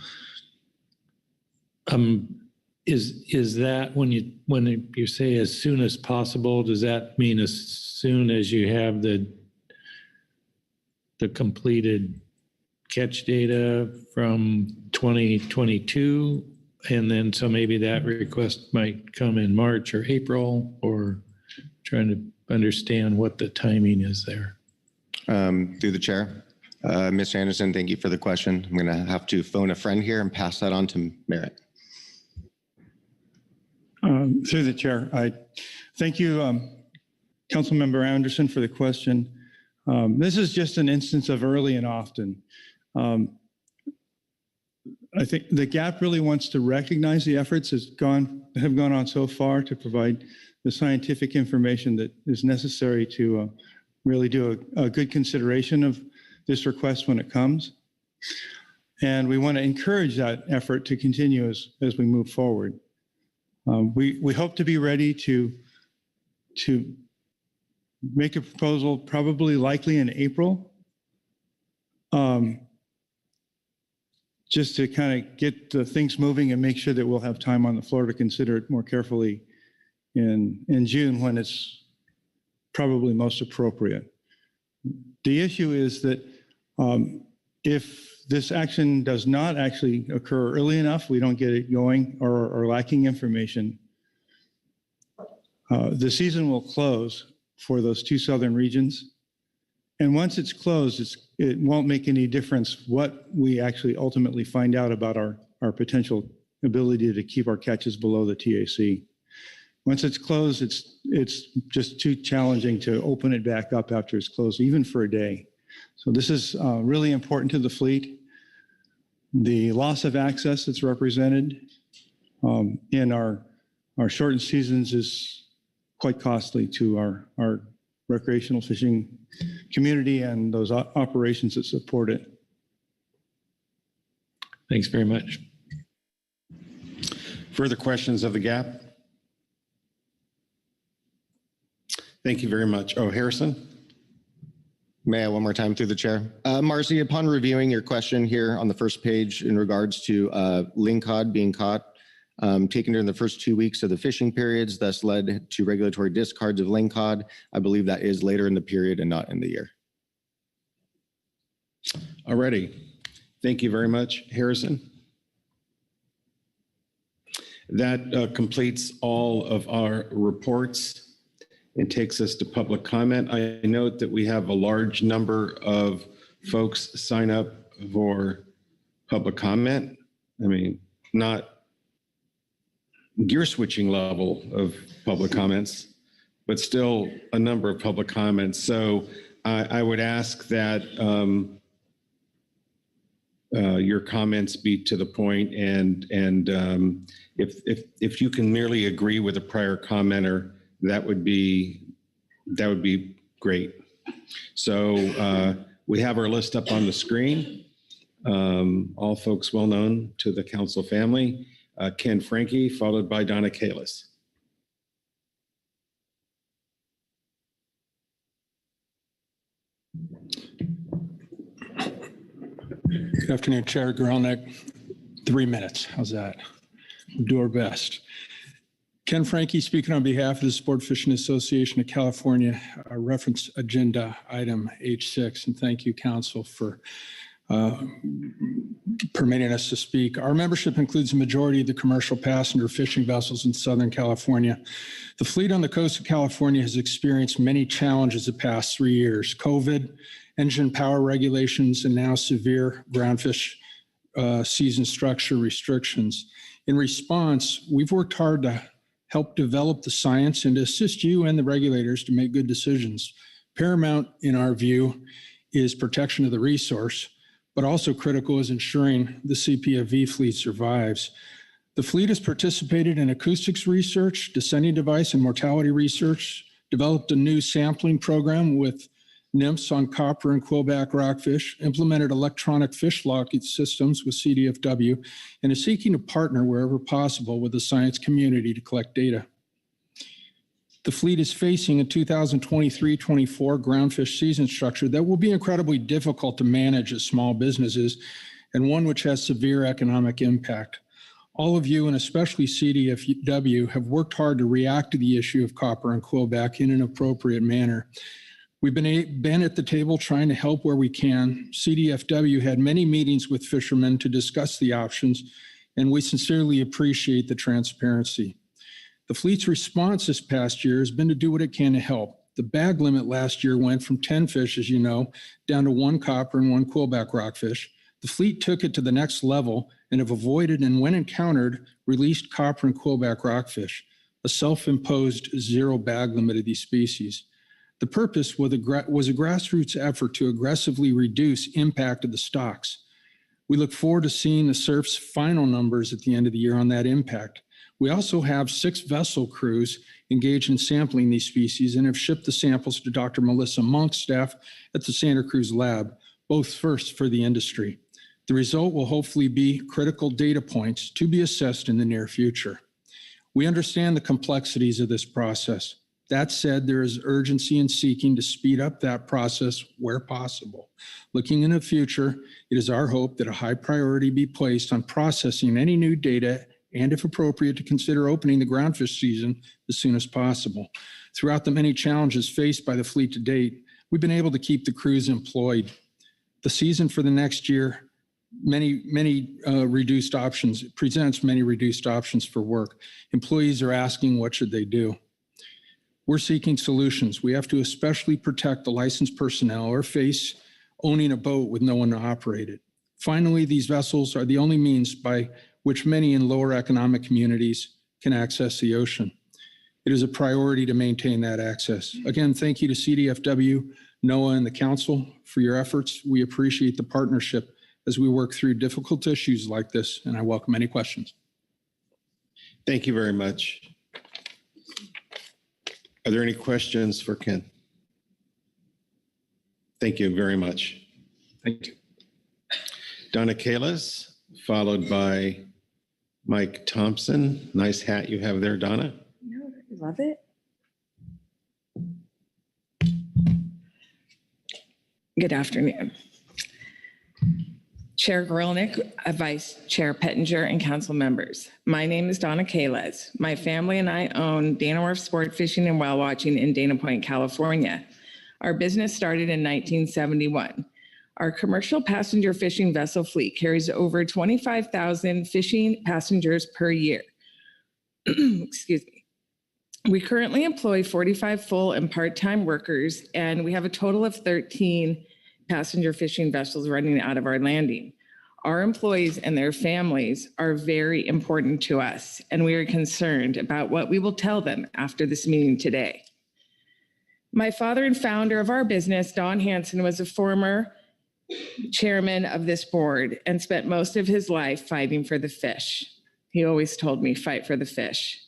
Is that when you say as soon as possible, does that mean as soon as you have the completed catch data from 2022? And then so maybe that request might come in March or April, or trying to understand what the timing is there. Through the chair. Ms. Anderson, thank you for the question. I'm going to have to phone a friend here and pass that on to Merritt. Through the chair, I thank you, Councilmember Anderson, for the question. This is just an instance of early and often. I think the GAP really wants to recognize the efforts that have gone on so far to provide the scientific information that is necessary to really do a good consideration of this request when it comes. And we want to encourage that effort to continue as we move forward. We hope to be ready to make a proposal probably likely in April. Just to kind of get the things moving and make sure that we'll have time on the floor to consider it more carefully in June when it's probably most appropriate. The issue is that if this action does not actually occur early enough, we don't get it going or lacking information, The season will close for those two southern regions. And once it's closed, it won't make any difference what we actually ultimately find out about our potential ability to keep our catches below the TAC. Once it's closed, it's just too challenging to open it back up after it's closed, even for a day. So this is really important to the fleet. The loss of access that's represented in our shortened seasons is quite costly to our recreational fishing community and those operations that support it. Thanks very much. Further questions of the gap? Thank you very much. Oh, Harrison? May I one more time through the chair? Marcy, upon reviewing your question here on the first page in regards to lingcod being caught, taken during the first 2 weeks of the fishing periods, thus led to regulatory discards of lingcod. I believe that is later in the period and not in the year. Alrighty. Thank you very much, Harrison. That completes all of our reports and takes us to public comment. I note that we have a large number of folks sign up for public comment. I mean, not gear switching level of public comments, but still a number of public comments. So I would ask that your comments be to the point, and if you can merely agree with a prior commenter, that would be great. So we have our list up on the screen. All folks well known to the council family. Ken Franke, followed by Donna Kalis. Good afternoon, Chair Grelnick. 3 minutes, how's that? We'll do our best. Ken Franke speaking on behalf of the Sport Fishing Association of California, reference agenda item H6, and thank you, Council, for permitting us to speak. Our membership includes a majority of the commercial passenger fishing vessels in Southern California. The fleet on the coast of California has experienced many challenges the past 3 years: COVID, engine power regulations, and now severe groundfish season structure restrictions. In response, we've worked hard to help develop the science and to assist you and the regulators to make good decisions. Paramount, in our view, is protection of the resource, but also critical is ensuring the CPFV fleet survives. The fleet has participated in acoustics research, descending device and mortality research, developed a new sampling program with nymphs on copper and quillback rockfish, implemented electronic fish locking systems with CDFW, and is seeking to partner wherever possible with the science community to collect data. The fleet is facing a 2023-24 groundfish season structure that will be incredibly difficult to manage as small businesses, and one which has severe economic impact. All of you, and especially CDFW, have worked hard to react to the issue of copper and quillback in an appropriate manner. We've been at the table trying to help where we can. CDFW had many meetings with fishermen to discuss the options, and we sincerely appreciate the transparency. The fleet's response this past year has been to do what it can to help. The bag limit last year went from 10 fish, as you know, down to 1 copper and 1 quillback rockfish. The fleet took it to the next level and have avoided, and when encountered, released copper and quillback rockfish, a self-imposed zero bag limit of these species. The purpose was a grassroots effort to aggressively reduce impact of the stocks. We look forward to seeing the SURF's final numbers at the end of the year on that impact. We also have 6 vessel crews engaged in sampling these species and have shipped the samples to Dr. Melissa Monk's staff at the Santa Cruz lab, both firsts for the industry. The result will hopefully be critical data points to be assessed in the near future. We understand the complexities of this process. That said, there is urgency in seeking to speed up that process where possible. Looking in the future, it is our hope that a high priority be placed on processing any new data and, if appropriate, to consider opening the groundfish season as soon as possible. Throughout the many challenges faced by the fleet to date, we've been able to keep the crews employed. The season for the next year presents many reduced options for work. Employees are asking, what should they do? We're seeking solutions. We have to especially protect the licensed personnel or face owning a boat with no one to operate it. Finally, these vessels are the only means by which many in lower economic communities can access the ocean. It is a priority to maintain that access. Again, thank you to CDFW, NOAA, and the Council for your efforts. We appreciate the partnership as we work through difficult issues like this, and I welcome any questions. Thank you very much. Are there any questions for Ken? Thank you very much. Thank you. Donna Kalis, followed by Mike Thompson. Nice hat you have there, Donna. No, I love it. Good afternoon. Chair Grillnick, Vice Chair Pettinger, and council members. My name is Donna Kalis. My family and I own Dana Wharf Sport Fishing and Whale Watching in Dana Point, California. Our business started in 1971. Our commercial passenger fishing vessel fleet carries over 25,000 fishing passengers per year. Excuse me. We currently employ 45 full and part-time workers, and we have a total of 13 passenger fishing vessels running out of our landing. Our employees and their families are very important to us, and we are concerned about what we will tell them after this meeting today. My father and founder of our business, Don Hansen, was a former chairman of this board and spent most of his life fighting for the fish. He always told me, fight for the fish.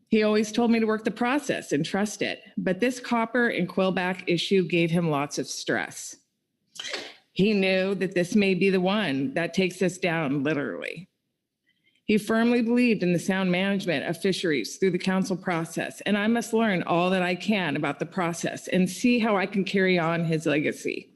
He always told me to work the process and trust it. But this copper and quillback issue gave him lots of stress. He knew that this may be the one that takes us down, literally. He firmly believed in the sound management of fisheries through the council process, and I must learn all that I can about the process and see how I can carry on his legacy.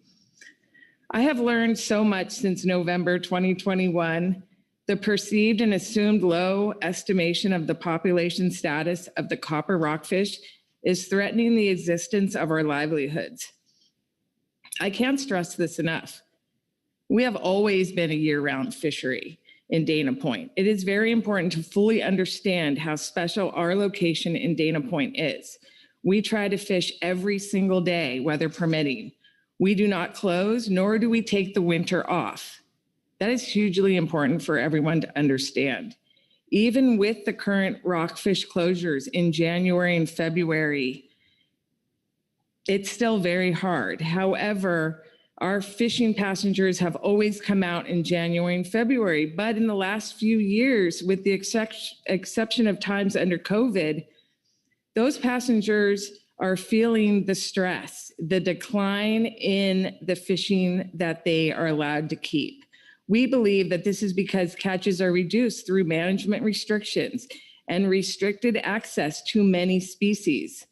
I have learned so much since November 2021. The perceived and assumed low estimation of the population status of the copper rockfish is threatening the existence of our livelihoods. I can't stress this enough. We have always been a year-round fishery in Dana Point. It is very important to fully understand how special our location in Dana Point is. We try to fish every single day, weather permitting. We do not close, nor do we take the winter off. That is hugely important for everyone to understand. Even with the current rockfish closures in January and February, it's still very hard. However, our fishing passengers have always come out in January and February, but in the last few years, with the exception of times under COVID, those passengers are feeling the stress, the decline in the fishing that they are allowed to keep. We believe that this is because catches are reduced through management restrictions and restricted access to many species.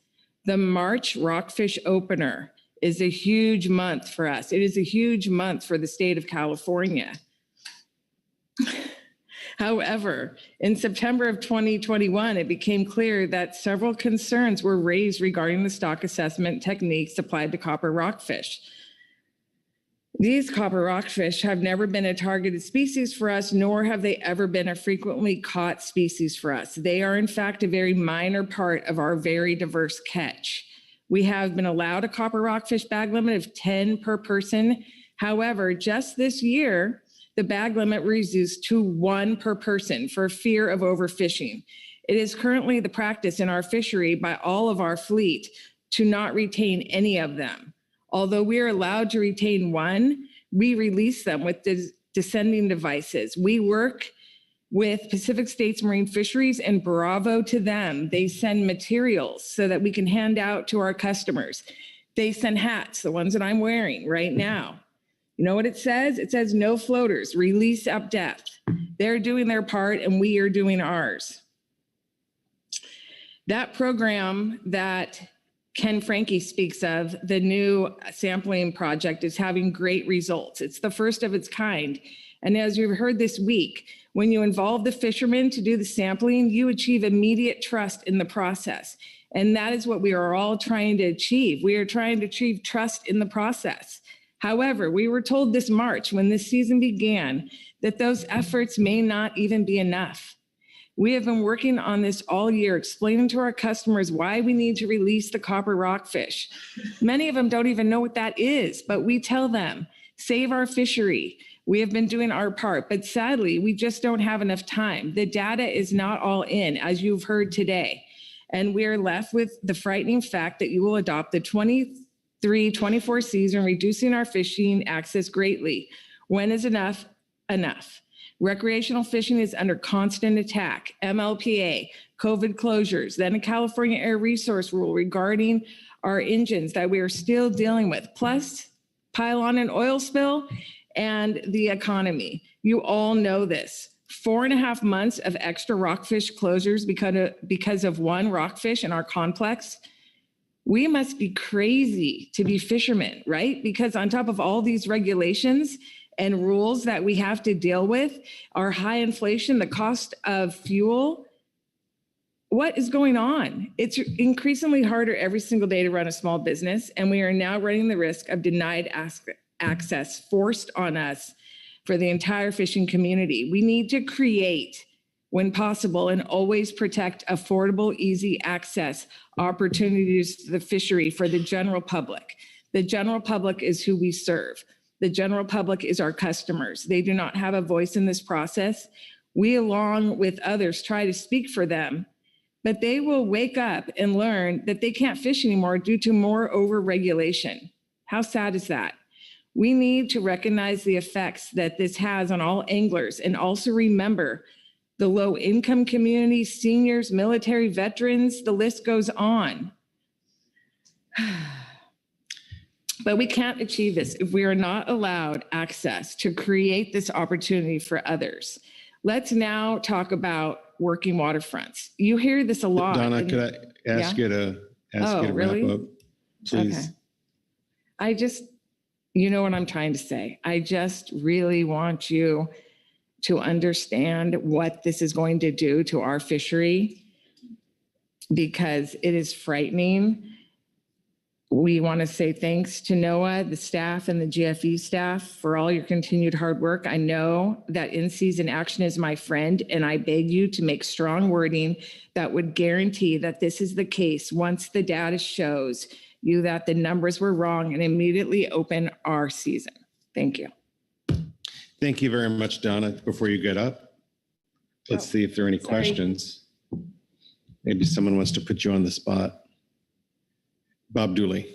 The March rockfish opener is a huge month for us. It is a huge month for the state of California. However, in September of 2021, it became clear that several concerns were raised regarding the stock assessment techniques applied to copper rockfish. These copper rockfish have never been a targeted species for us, nor have they ever been a frequently caught species for us. They are, in fact, a very minor part of our very diverse catch. We have been allowed a copper rockfish bag limit of 10 per person. However, just this year, the bag limit reduced to 1 per person for fear of overfishing. It is currently the practice in our fishery by all of our fleet to not retain any of them. Although we are allowed to retain 1, we release them with descending devices. We work with Pacific States Marine Fisheries, and bravo to them. They send materials so that we can hand out to our customers. They send hats, the ones that I'm wearing right now. You know what it says? It says no floaters, release up depth. They're doing their part and we are doing ours. That program that Ken Franke speaks of, the new sampling project, is having great results. It's the first of its kind. And as you've heard this week, when you involve the fishermen to do the sampling, you achieve immediate trust in the process. And that is what we are all trying to achieve. We are trying to achieve trust in the process. However, we were told this March, when this season began, that those efforts may not even be enough. We have been working on this all year, explaining to our customers why we need to release the copper rockfish. Many of them don't even know what that is, but we tell them, save our fishery. We have been doing our part, but sadly, we just don't have enough time. The data is not all in, as you've heard today. And we are left with the frightening fact that you will adopt the 23-24 season, reducing our fishing access greatly. When is enough? Enough. Recreational fishing is under constant attack. MLPA, COVID closures, then a California Air Resource Rule regarding our engines that we are still dealing with, plus pile on an oil spill and the economy. You all know this. 4.5 months of extra rockfish closures because of one rockfish in our complex. We must be crazy to be fishermen, right? Because on top of all these regulations and rules that we have to deal with, our high inflation, the cost of fuel, what is going on? It's increasingly harder every single day to run a small business, and we are now running the risk of denied access forced on us for the entire fishing community. We need to create, when possible, and always protect affordable, easy access opportunities to the fishery for the general public. The general public is who we serve. The general public is our customers. They do not have a voice in this process. We, along with others, try to speak for them, but they will wake up and learn that they can't fish anymore due to more over-regulation. How sad is that? We need to recognize the effects that this has on all anglers and also remember the low-income community, seniors, military veterans, the list goes on. But we can't achieve this if we are not allowed access to create this opportunity for others. Let's now talk about working waterfronts. You hear this a lot. Donna, could I ask you to really? wrap up, please? Okay. You know what I'm trying to say. I just really want you to understand what this is going to do to our fishery, because it is frightening. We want to say thanks to NOAA, the staff, and the GFE staff for all your continued hard work. I know that in-season action is my friend, and I beg you to make strong wording that would guarantee that this is the case once the data shows you that the numbers were wrong and immediately open our season. Thank you. Thank you very much, Donna. Before you get up, let's see if there are any questions. Maybe someone wants to put you on the spot. Bob Dooley.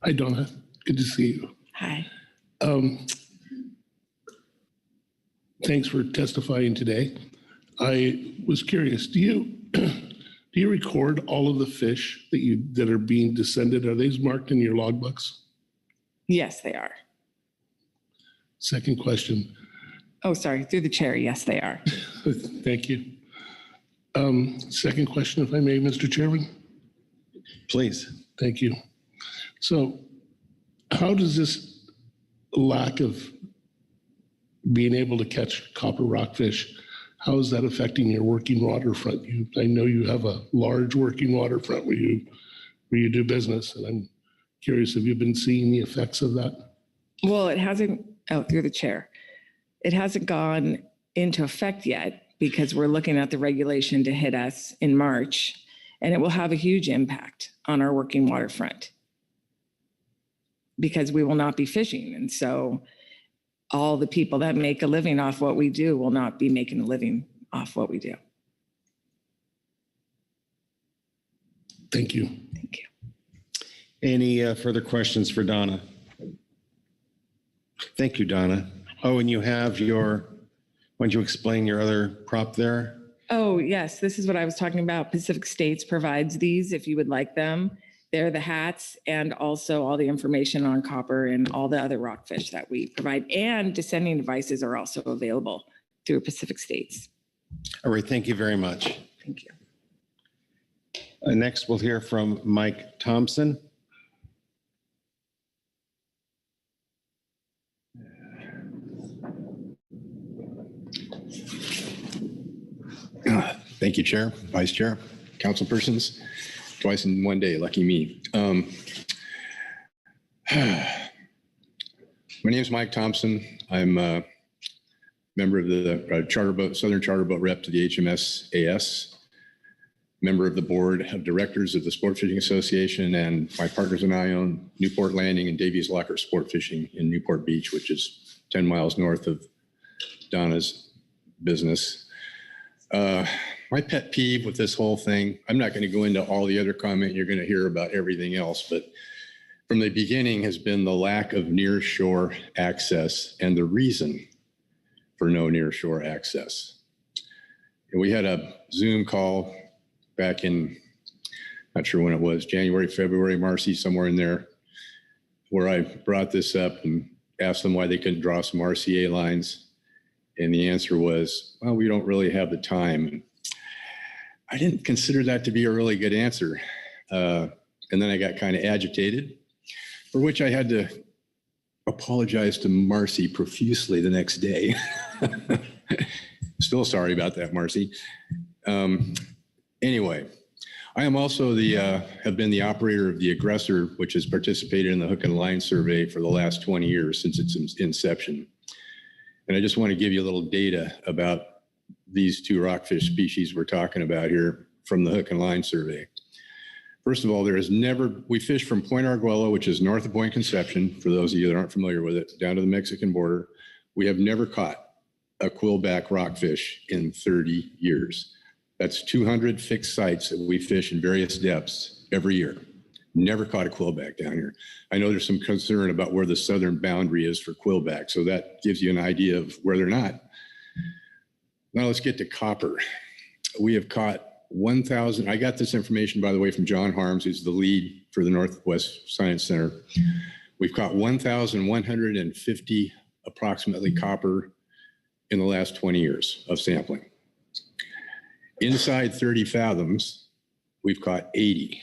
Hi, Donna. Good to see you. Hi. Thanks for testifying today. I was curious, do you record all of the fish that are being descended? Are these marked in your logbooks? Yes, they are. Second question. Oh, sorry, through the chair. Yes, they are. Thank you. Second question, if I may, Mr. Chairman. Please. Thank you. So how does this lack of being able to catch copper rockfish, how is that affecting your working waterfront? I know you have a large working waterfront where you do business, and I'm curious, have you been seeing the effects of that? Well, it hasn't, through the chair. It hasn't gone into effect yet because we're looking at the regulation to hit us in March, and it will have a huge impact on our working waterfront because we will not be fishing. And so all the people that make a living off what we do will not be making a living off what we do. Thank you. Thank you. Any further questions for Donna? Thank you, Donna. Oh, and you have why don't you explain your other prop there? Oh, yes. This is what I was talking about. Pacific States provides these if you would like them. They're the hats and also all the information on copper and all the other rockfish that we provide. And descending devices are also available through Pacific States. All right. Thank you very much. Thank you. Next, we'll hear from Mike Thompson. Thank you, Chair, Vice Chair, council persons. Twice in one day, lucky me. My name is Mike Thompson. I'm member of the charter boat, Southern Charter Boat Rep to the HMS AS, member of the board of directors of the Sport Fishing Association, and my partners and I own Newport Landing and Davies Locker Sport Fishing in Newport Beach, which is 10 miles north of Donna's business. My pet peeve with this whole thing, I'm not going to go into all the other comment you're going to hear about everything else, but from the beginning has been the lack of near shore access and the reason for no near shore access. And we had a Zoom call back in, not sure when it was, January, February, Marcy, somewhere in there, where I brought this up and asked them why they couldn't draw some RCA lines. And the answer was, well, we don't really have the time. I didn't consider that to be a really good answer. And then I got kind of agitated, for which I had to apologize to Marcy profusely the next day. Still sorry about that, Marcy. Anyway, I am also have been the operator of the Aggressor, which has participated in the hook and line survey for the last 20 years since its inception. And I just want to give you a little data about these two rockfish species we're talking about here from the hook and line survey. First of all, we fish from Point Arguello, which is north of Point Conception, for those of you that aren't familiar with it, down to the Mexican border. We have never caught a quillback rockfish in 30 years. That's 200 fixed sites that we fish in various depths every year. Never caught a quillback down here. I know there's some concern about where the southern boundary is for quillback, so that gives you an idea of where they're not. Now let's get to copper. We have caught 1,000. I got this information, by the way, from John Harms, who's the lead for the Northwest Science Center. We've caught 1,150 approximately copper in the last 20 years of sampling. Inside 30 fathoms, we've caught 80.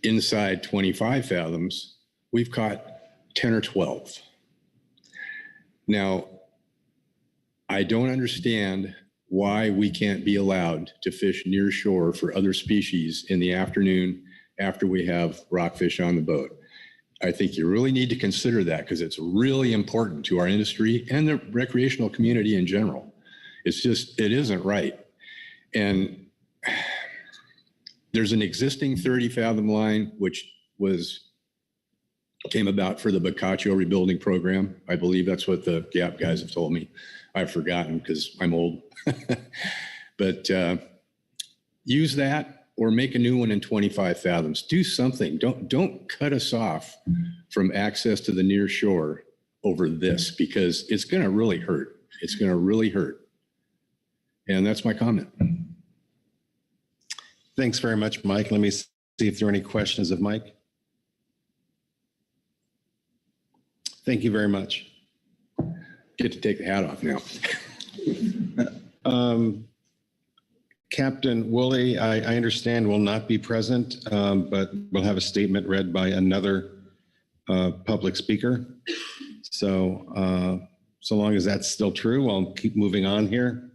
Inside 25 fathoms, we've caught 10 or 12. Now, I don't understand why we can't be allowed to fish near shore for other species in the afternoon after we have rockfish on the boat. I think you really need to consider that because it's really important to our industry and the recreational community in general. It's just, it isn't right. And there's an existing 30 fathom line, which came about for the Boccaccio rebuilding program. I believe that's what the GAP guys have told me. I've forgotten because I'm old. But use that or make a new one in 25 fathoms. Do something. Don't cut us off from access to the near shore over this because it's going to really hurt. It's going to really hurt. And that's my comment. Thanks very much, Mike. Let me see if there are any questions of Mike. Thank you very much. Get to take the hat off now. Captain Woolley, I understand will not be present, but we'll have a statement read by another public speaker. So long as that's still true, I'll keep moving on here.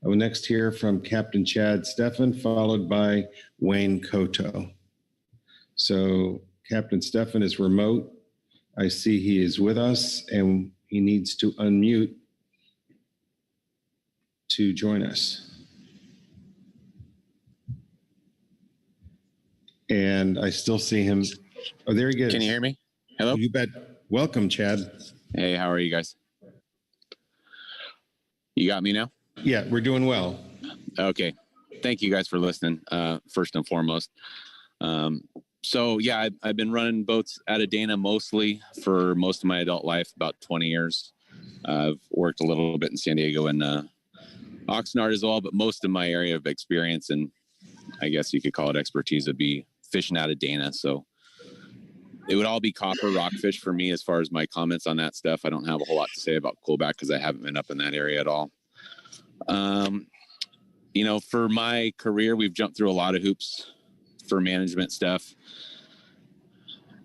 I will next hear from Captain Chad Steffen, followed by Wayne Koto. So Captain Steffen is remote. I see he is with us and he needs to unmute to join us. And I still see him. Oh, there he is. Can you hear me? Hello? You bet. Welcome, Chad. Hey, how are you guys? You got me now? Yeah, we're doing well. Okay. Thank you guys for listening, first and foremost. So yeah, I've been running boats out of Dana mostly for most of my adult life, about 20 years. I've worked a little bit in San Diego and Oxnard as well, but most of my area of experience and I guess you could call it expertise would be fishing out of Dana. So it would all be copper rockfish for me as far as my comments on that stuff. I don't have a whole lot to say about quillback because I haven't been up in that area at all. You know, for my career, we've jumped through a lot of hoops for management stuff.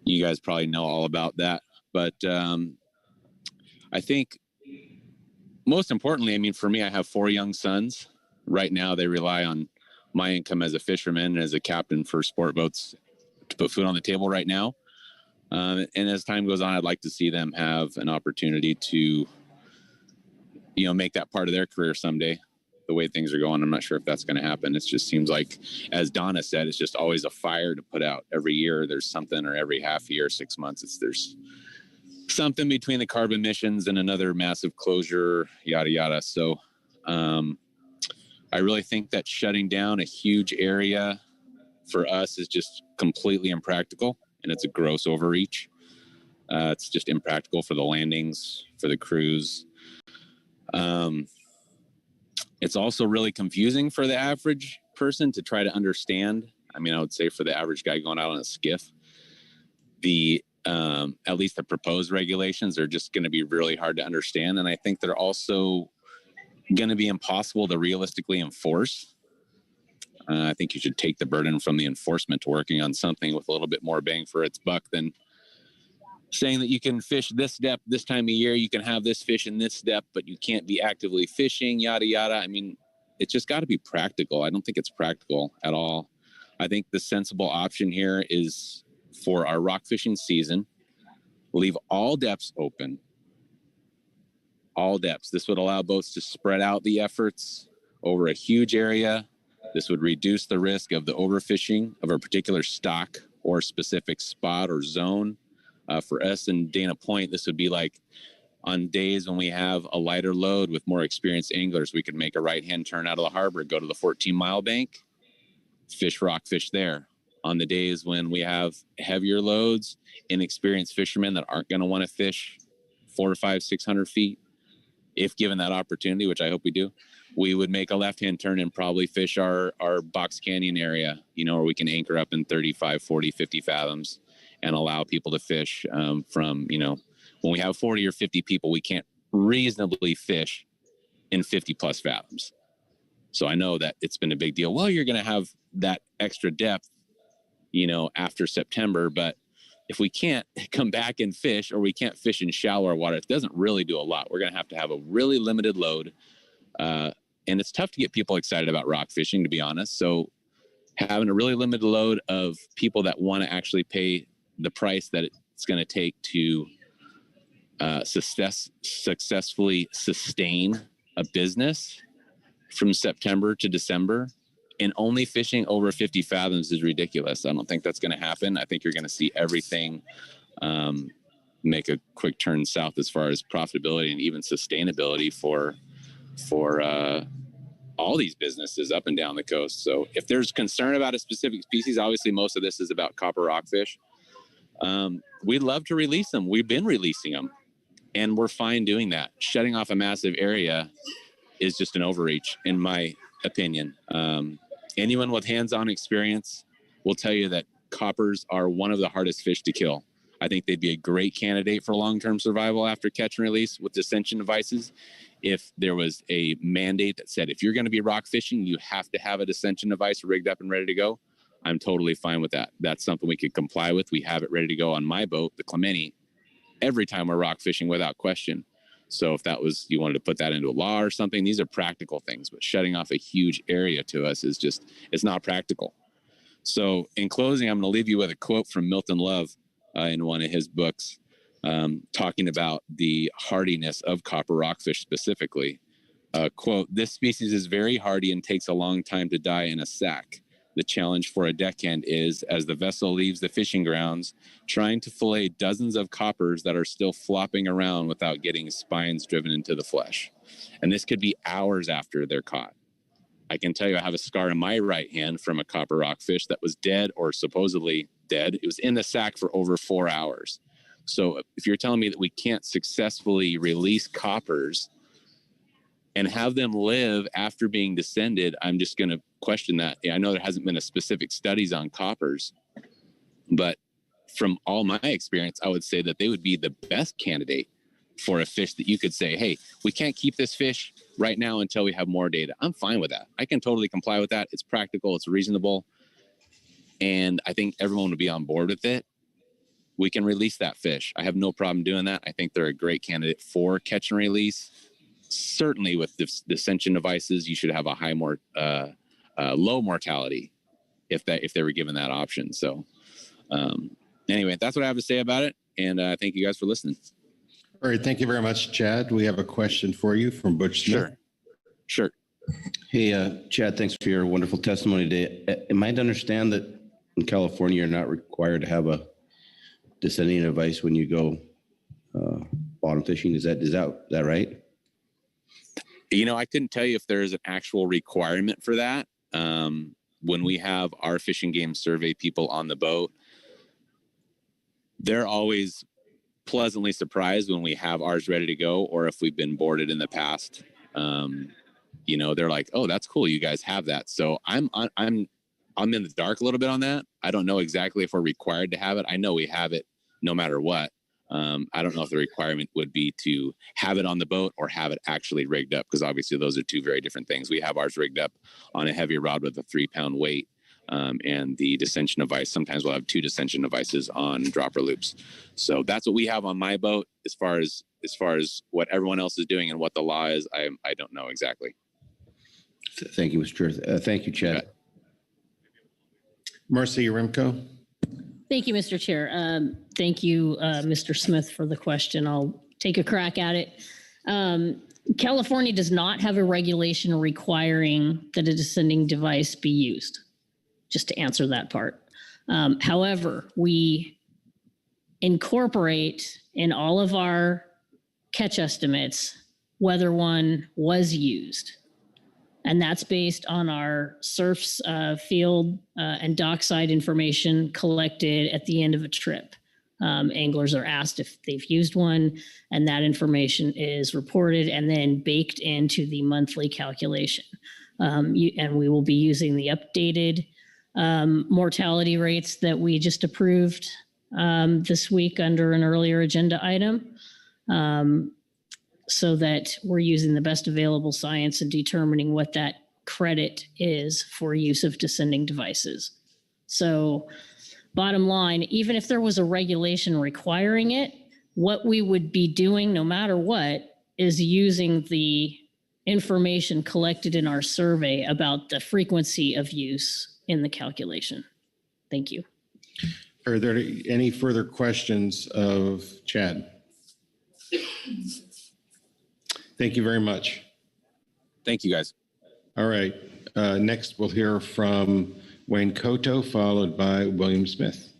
You guys probably know all about that, but I think most importantly, I mean, for me, I have 4 young sons. Right now, they rely on my income as a fisherman and as a captain for sport boats to put food on the table right now. And as time goes on, I'd like to see them have an opportunity to, make that part of their career someday. The way things are going, I'm not sure if that's going to happen. It just seems like, as Donna said, it's just always a fire to put out every year. There's something, or every half year, 6 months, there's something between the carbon emissions and another massive closure, yada, yada. So I really think that shutting down a huge area for us is just completely impractical, and it's a gross overreach. It's just impractical for the landings, for the crews. It's also really confusing for the average person to try to understand. I mean, I would say for the average guy going out on a skiff, at least the proposed regulations are just going to be really hard to understand. And I think they're also going to be impossible to realistically enforce. I think you should take the burden from the enforcement to working on something with a little bit more bang for its buck than saying that you can fish this depth this time of year, you can have this fish in this depth, but you can't be actively fishing, yada, yada. I mean, it's just got to be practical. I don't think it's practical at all. I think the sensible option here is for our rock fishing season, leave all depths open. All depths. This would allow boats to spread out the efforts over a huge area. This would reduce the risk of the overfishing of a particular stock or specific spot or zone. For us in Dana Point, this would be like on days when we have a lighter load with more experienced anglers, we could make a right-hand turn out of the harbor, go to the 14-mile bank, fish rockfish there. On the days when we have heavier loads, inexperienced fishermen that aren't going to want to fish 400 or 500, 600 feet, if given that opportunity, which I hope we do, we would make a left-hand turn and probably fish our Box Canyon area, where we can anchor up in 35, 40, 50 fathoms and allow people to fish from, when we have 40 or 50 people, we can't reasonably fish in 50 plus fathoms. So I know that it's been a big deal. Well, you're going to have that extra depth, after September, but if we can't come back and fish, or we can't fish in shallower water, it doesn't really do a lot. We're going to have a really limited load. And it's tough to get people excited about rock fishing, to be honest. So having a really limited load of people that want to actually pay the price that it's going to take to successfully sustain a business from September to December, and only fishing over 50 fathoms is ridiculous. I don't think that's going to happen. I think you're going to see everything make a quick turn south as far as profitability and even sustainability for all these businesses up and down the coast. So if there's concern about a specific species, obviously most of this is about copper rockfish. We'd love to release them. We've been releasing them, and we're fine doing that. Shutting off a massive area is just an overreach, in my opinion. Anyone with hands-on experience will tell you that coppers are one of the hardest fish to kill. I think they'd be a great candidate for long-term survival after catch and release with dissension devices. If there was a mandate that said, if you're going to be rock fishing, you have to have a dissension device rigged up and ready to go, I'm totally fine with that. That's something we could comply with. We have it ready to go on my boat, the Clemente, every time we're rock fishing without question. So if that was, you wanted to put that into a law or something, these are practical things, but shutting off a huge area to us is just, it's not practical. So in closing, I'm going to leave you with a quote from Milton Love in one of his books, talking about the hardiness of copper rockfish specifically. Quote, "This species is very hardy and takes a long time to die in a sack. The challenge for a deckhand is, as the vessel leaves the fishing grounds, trying to fillet dozens of coppers that are still flopping around without getting spines driven into the flesh." And this could be hours after they're caught. I can tell you I have a scar in my right hand from a copper rockfish that was dead, or supposedly dead. It was in the sack for over 4 hours. So if you're telling me that we can't successfully release coppers and have them live after being descended, I'm just going to question that. I know there hasn't been a specific studies on coppers, but from all my experience, I would say that they would be the best candidate for a fish that you could say, hey, we can't keep this fish right now until we have more data. I'm fine with that. I can totally comply with that. It's practical, it's reasonable, and I think everyone would be on board with it. We can release that fish. I have no problem doing that. I think they're a great candidate for catch and release. Certainly with dissension devices, you should have a low mortality if they were given that option. So anyway, that's what I have to say about it. And thank you guys for listening. All right, thank you very much, Chad. We have a question for you from Butch Smith. Sure. Hey, Chad, thanks for your wonderful testimony today. Am I to understand that in California, you're not required to have a descending device when you go bottom fishing? Is that right? You know, I couldn't tell you if there's an actual requirement for that. When we have our Fish and Game survey people on the boat, they're always pleasantly surprised when we have ours ready to go, or if we've been boarded in the past. You know, they're like, "Oh, that's cool, you guys have that." So I'm in the dark a little bit on that. I don't know exactly if we're required to have it. I know we have it no matter what. I don't know if the requirement would be to have it on the boat or have it actually rigged up, because obviously those are two very different things. We have ours rigged up on a heavy rod with a 3-pound weight, and the descension device. Sometimes we'll have 2 descension devices on dropper loops. So that's what we have on my boat. As far as what everyone else is doing and what the law is, I don't know exactly. Thank you, Mr. Chair. Thank you, Chad. Marcy Yarimko. Thank you, Mr. Chair. Thank you, Mr. Smith, for the question. I'll take a crack at it. California does not have a regulation requiring that a descending device be used, just to answer that part. However, we incorporate in all of our catch estimates whether one was used. And that's based on our surfs, field, and dockside information collected at the end of a trip. Anglers are asked if they've used one, and that information is reported and then baked into the monthly calculation. And we will be using the updated mortality rates that we just approved this week under an earlier agenda item. So that we're using the best available science and determining what that credit is for use of descending devices. So bottom line, even if there was a regulation requiring it, what we would be doing no matter what is using the information collected in our survey about the frequency of use in the calculation. Thank you. Are there any further questions of Chad? Thank you very much. Thank you, guys. All right. Next, we'll hear from Wayne Koto, followed by William Smith.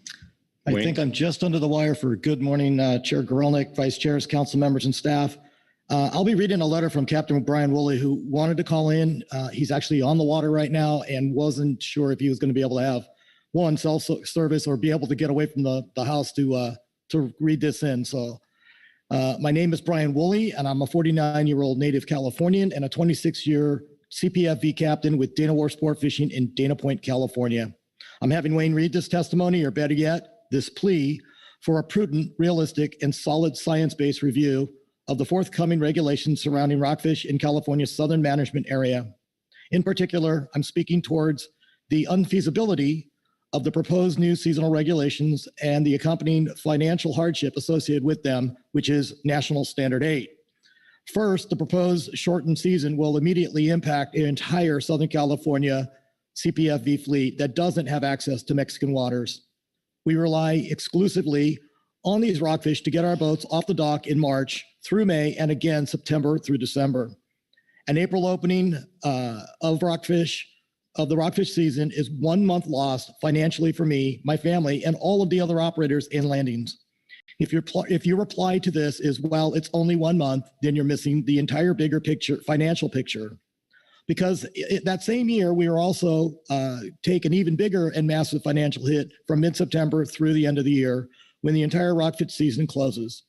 I think I'm just under the wire for good morning, Chair Gorelnik, Vice Chairs, council members, and staff. I'll be reading a letter from Captain Brian Woolley, who wanted to call in. He's actually on the water right now and wasn't sure if he was going to be able to have cell service or be able to get away from the house to read this in. So my name is Brian Woolley, and I'm a 49-year-old native Californian and a 26-year CPFV captain with Dana Wharf Sport Fishing in Dana Point, California. I'm having Wayne read this testimony, or better yet, this plea for a prudent, realistic, and solid science-based review of the forthcoming regulations surrounding rockfish in California's southern management area. In particular, I'm speaking towards the unfeasibility of the proposed new seasonal regulations and the accompanying financial hardship associated with them, which is National Standard 8. First, the proposed shortened season will immediately impact an entire Southern California CPFV fleet that doesn't have access to Mexican waters. We rely exclusively on these rockfish to get our boats off the dock in March through May and again September through December. An April opening of the rockfish season is 1 month lost financially for me, my family, and all of the other operators in landings. If your reply to this is, well, it's only 1 month, then you're missing the entire bigger picture, financial picture. Because that same year, we were also take an even bigger and massive financial hit from mid-September through the end of the year when the entire rockfish season closes.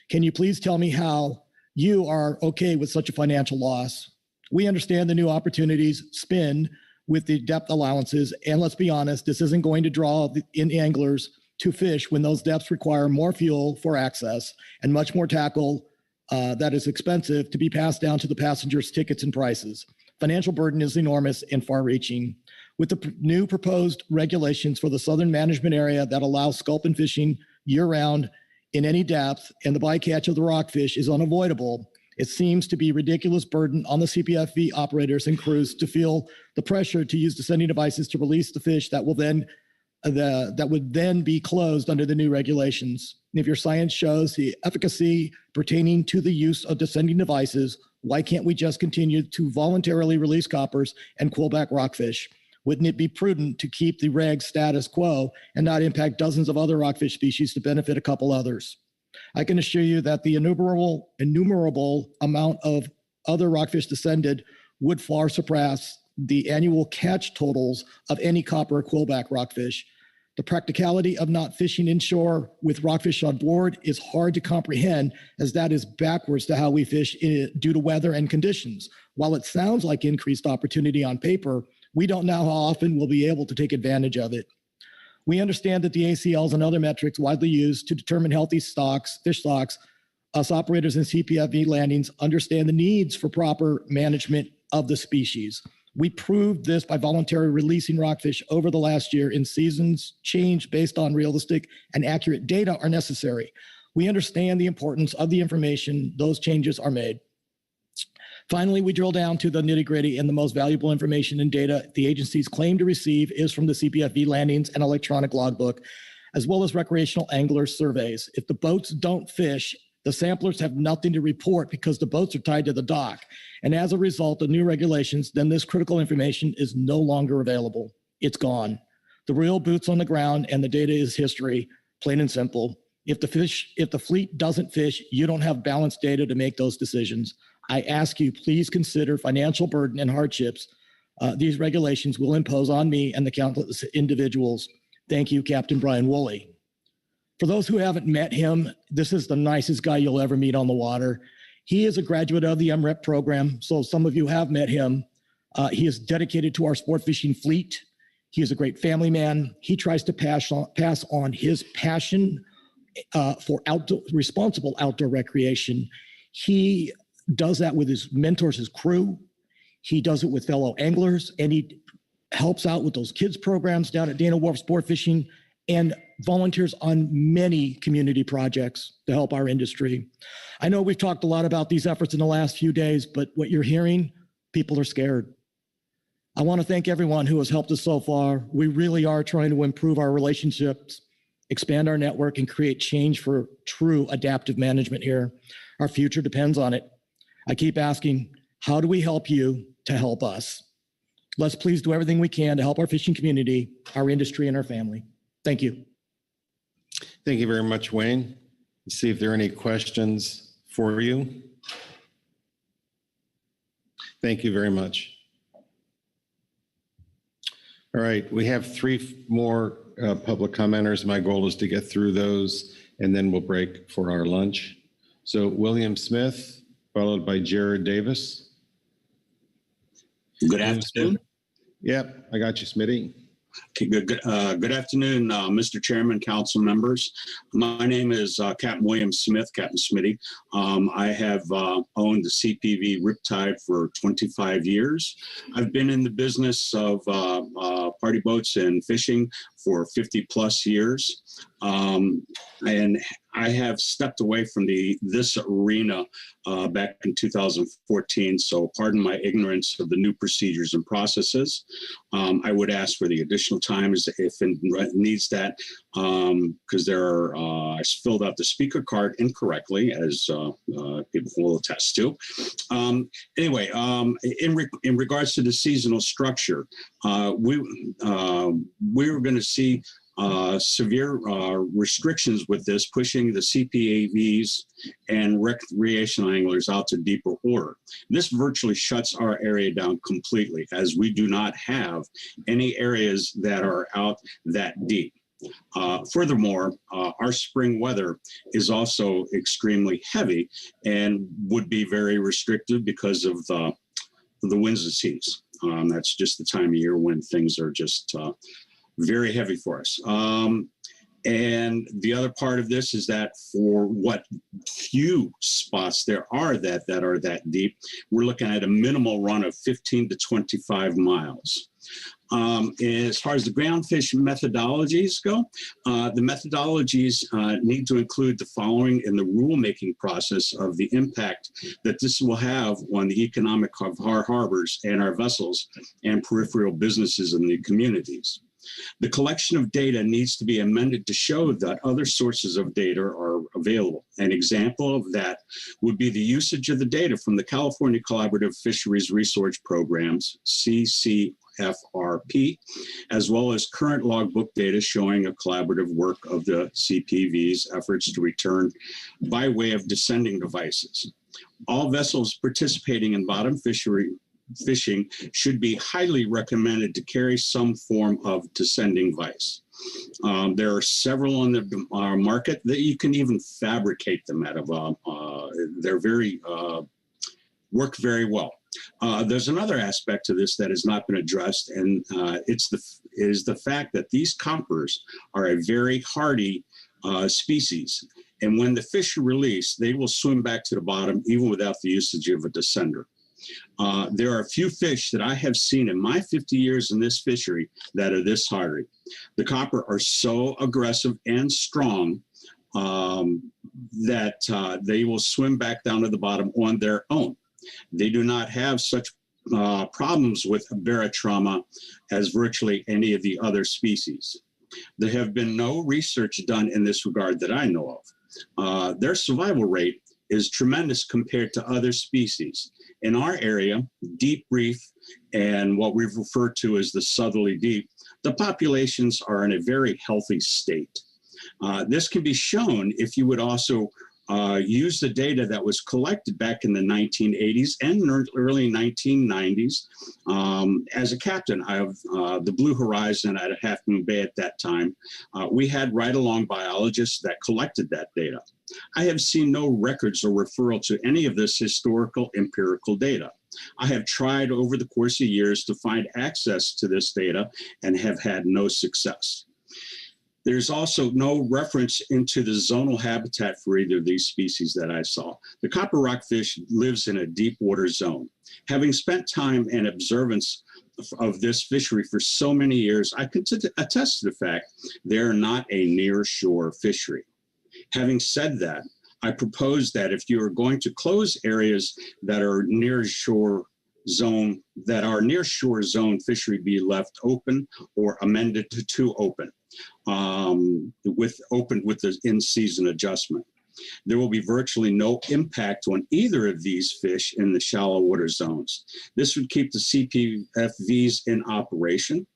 Can you please tell me how you are okay with such a financial loss? We understand the new opportunities spin with the depth allowances, and let's be honest, this isn't going to draw in anglers to fish when those depths require more fuel for access and much more tackle that is expensive to be passed down to the passengers' tickets and prices. Financial burden is enormous and far-reaching. With the new proposed regulations for the southern management area that allow sculpin fishing year-round in any depth, and the bycatch of the rockfish is unavoidable, it seems to be a ridiculous burden on the CPFV operators and crews to feel the pressure to use descending devices to release the fish that would then be closed under the new regulations. And if your science shows the efficacy pertaining to the use of descending devices, why can't we just continue to voluntarily release coppers and quillback rockfish? Wouldn't it be prudent to keep the reg status quo and not impact dozens of other rockfish species to benefit a couple others? I can assure you that the innumerable amount of other rockfish descended would far surpass the annual catch totals of any copper or quillback rockfish. The practicality of not fishing inshore with rockfish on board is hard to comprehend, as that is backwards to how we fish due to weather and conditions. While it sounds like increased opportunity on paper, we don't know how often we'll be able to take advantage of it. We understand that the ACLs and other metrics widely used to determine healthy stocks, fish stocks, us operators in CPFV landings understand the needs for proper management of the species. We proved this by voluntarily releasing rockfish over the last year in seasons. Change based on realistic and accurate data are necessary. We understand the importance of the information those changes are made. Finally, we drill down to the nitty-gritty, and the most valuable information and data the agencies claim to receive is from the CPFV landings and electronic logbook, as well as recreational angler surveys. If the boats don't fish, the samplers have nothing to report because the boats are tied to the dock. And as a result of new regulations, then this critical information is no longer available. It's gone. The real boots on the ground and the data is history, plain and simple. If the fleet doesn't fish, you don't have balanced data to make those decisions. I ask you, please consider financial burden and hardships these regulations will impose on me and the countless individuals. Thank you, Captain Brian Woolley. For those who haven't met him, this is the nicest guy you'll ever meet on the water. He is a graduate of the MREP program, so some of you have met him. He is dedicated to our sport fishing fleet. He is a great family man. He tries to pass on his passion for responsible outdoor recreation. He does that with his mentors, his crew. He does it with fellow anglers, and he helps out with those kids programs down at Dana Wharf Sport Fishing and volunteers on many community projects to help our industry. I know we've talked a lot about these efforts in the last few days, but what you're hearing, people are scared. I want to thank everyone who has helped us so far. We really are trying to improve our relationships, expand our network, and create change for true adaptive management here. Our future depends on it. I keep asking, how do we help you to help us? Let's please do everything we can to help our fishing community, our industry, and our family. Thank you. Thank you very much, Wayne. Let's see if there are any questions for you. Thank you very much. All right, we have 3 more public commenters. My goal is to get through those, and then we'll break for our lunch. So William Smith, followed by Jared Davis. Good afternoon. Yep, I got you, Smitty. Okay, good afternoon, Mr. Chairman, council members. My name is Captain William Smith, Captain Smitty. I have owned the CPV Riptide for 25 years. I've been in the business of party boats and fishing for 50 plus years. And I have stepped away from this arena back in 2014, so pardon my ignorance of the new procedures and processes. I would ask for the additional time if it needs that, because I filled out the speaker card incorrectly, as people will attest to. Anyway, in regards to the seasonal structure, we're going to see severe restrictions with this, pushing the CPAVs and recreational anglers out to deeper water. This virtually shuts our area down completely, as we do not have any areas that are out that deep. Furthermore, our spring weather is also extremely heavy and would be very restrictive because of the winds and seas. That's just the time of year when things are just very heavy for us. And the other part of this is that for what few spots there are that are that deep, we're looking at a minimal run of 15 to 25 miles. As far as the groundfish methodologies go, the methodologies need to include the following in the rulemaking process of the impact that this will have on the economic of our harbors and our vessels and peripheral businesses in the communities. The collection of data needs to be amended to show that other sources of data are available. An example of that would be the usage of the data from the California Collaborative Fisheries Resource Programs, CCFRP, as well as current logbook data showing a collaborative work of the CPV's efforts to return by way of descending devices. All vessels participating in bottom fishing should be highly recommended to carry some form of descending vise. There are several on the market that you can even fabricate them out of. They're very work very well. There's another aspect to this that has not been addressed, and is the fact that these coppers are a very hardy species. And when the fish are released, they will swim back to the bottom even without the usage of a descender. There are a few fish that I have seen in my 50 years in this fishery that are this hardy. The copper are so aggressive and strong that they will swim back down to the bottom on their own. They do not have such problems with barotrauma as virtually any of the other species. There have been no research done in this regard that I know of. Their survival rate is tremendous compared to other species. In our area, deep reef and what we've referred to as the southerly deep, the populations are in a very healthy state. This can be shown if you would also use the data that was collected back in the 1980s and early 1990s. As a captain of the Blue Horizon at Half Moon Bay at that time, we had ride-along biologists that collected that data. I have seen no records or referral to any of this historical empirical data. I have tried over the course of years to find access to this data and have had no success. There's also no reference into the zonal habitat for either of these species that I saw. The copper rockfish lives in a deep water zone. Having spent time and observance of this fishery for so many years, I can attest to the fact they're not a near shore fishery. Having said that, I propose that if you are going to close areas that are near shore zone fishery be left open or amended to open with the in-season adjustment. There will be virtually no impact on either of these fish in the shallow water zones. This would keep the CPFVs in operation.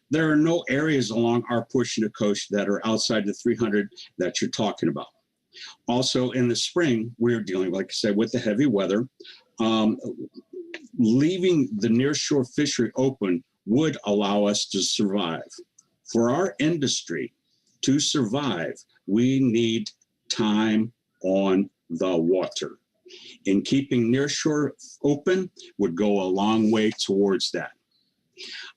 There are no areas along our portion of coast that are outside the 300 that you're talking about. Also in the spring, we're dealing, like I said, with the heavy weather. Leaving the nearshore fishery open would allow us to survive. For our industry to survive, we need time on the water. And keeping nearshore open would go a long way towards that.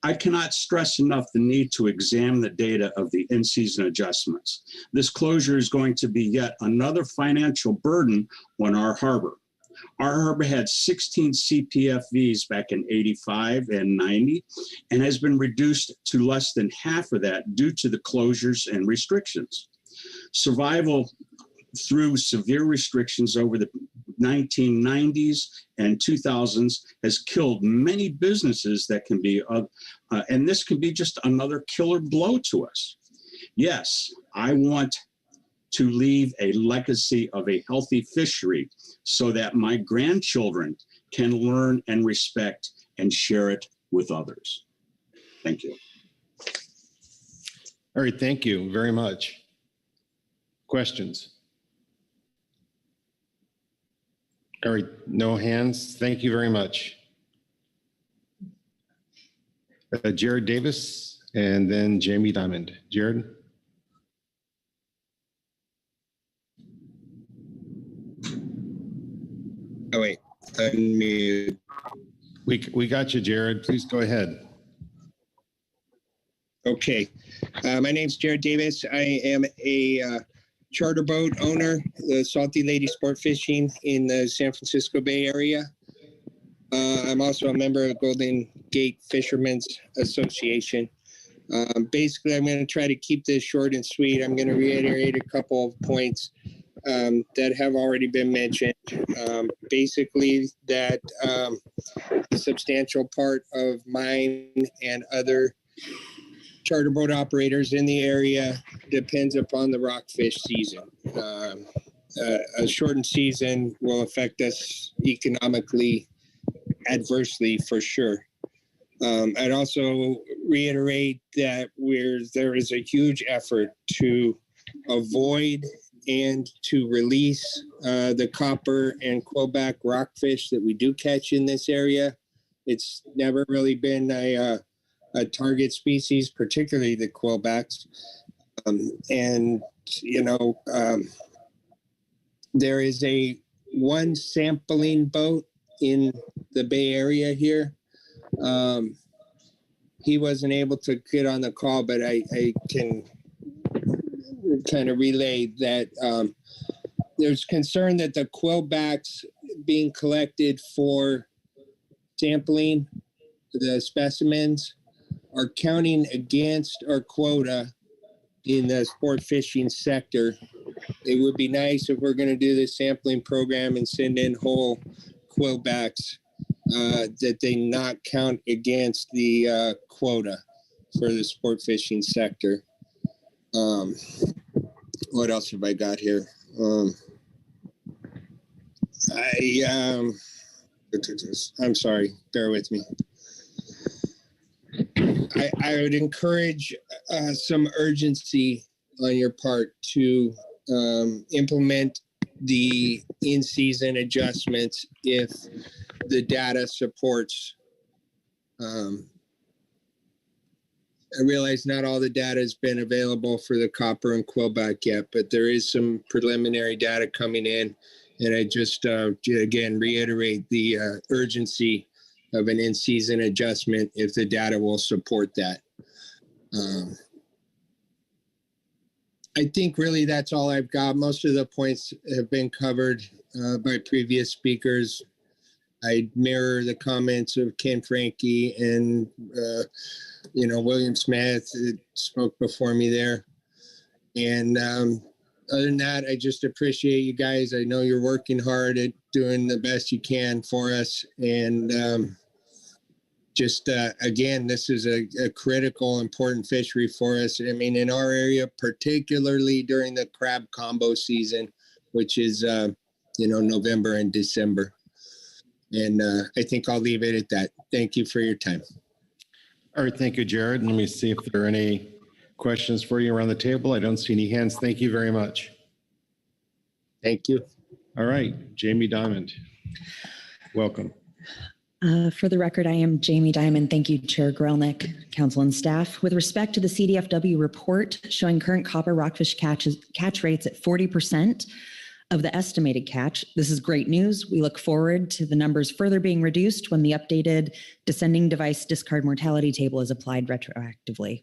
I cannot stress enough the need to examine the data of the in-season adjustments. This closure is going to be yet another financial burden on our harbor. Our harbor had 16 CPFVs back in 85 and 90 and has been reduced to less than half of that due to the closures and restrictions. Survival through severe restrictions over the 1990s and 2000s has killed many businesses that can be, and this can be just another killer blow to us. Yes, I want to leave a legacy of a healthy fishery so that my grandchildren can learn and respect and share it with others. Thank you. All right, thank you very much. Questions? All right, no hands. Thank you very much. Jared Davis and then Jamie Diamond. Jared? Oh, wait, unmute. We got you, Jared. Please go ahead. Okay, my name's Jared Davis. I am a charter boat owner, the Salty Lady Sport Fishing in the San Francisco Bay Area. I'm also a member of Golden Gate Fishermen's Association. Basically, I'm going to try to keep this short and sweet. I'm going to reiterate a couple of points that have already been mentioned. Basically, that a substantial part of mine and other charter boat operators in the area depends upon the rockfish season. A shortened season will affect us economically adversely for sure. I'd also reiterate that there is a huge effort to avoid and to release the copper and quillback rockfish that we do catch in this area. It's never really been a target species, particularly the quillbacks. There is one sampling boat in the Bay Area here. He wasn't able to get on the call, but I can kind of relay that there's concern that the quillbacks being collected for sampling the specimens are counting against our quota in the sport fishing sector. It would be nice if we're going to do this sampling program and send in whole quillbacks that they not count against the quota for the sport fishing sector. What else have I got here? I'm sorry, bear with me. I would encourage some urgency on your part to implement the in-season adjustments if the data supports. I realize not all the data has been available for the copper and quillback yet, but there is some preliminary data coming in. And I just, again, reiterate the urgency of an in-season adjustment if the data will support that. I think really that's all I've got. Most of the points have been covered by previous speakers. I mirror the comments of Ken Franke and, William Smith spoke before me there. And other than that, I just appreciate you guys. I know you're working hard at doing the best you can for us. And again, this is a critical, important fishery for us. I mean, in our area, particularly during the crab combo season, which is, November and December. And I think I'll leave it at that. Thank you for your time. All right. Thank you, Jared. Let me see if there are any questions for you around the table. I don't see any hands. Thank you very much. Thank you. All right. Jamie Diamond. Welcome. For the record, I am Jamie Diamond. Thank you, Chair Grelnick, Council and staff. With respect to the CDFW report showing current copper rockfish catch rates at 40% of the estimated catch, this is great news. We look forward to the numbers further being reduced when the updated descending device discard mortality table is applied retroactively.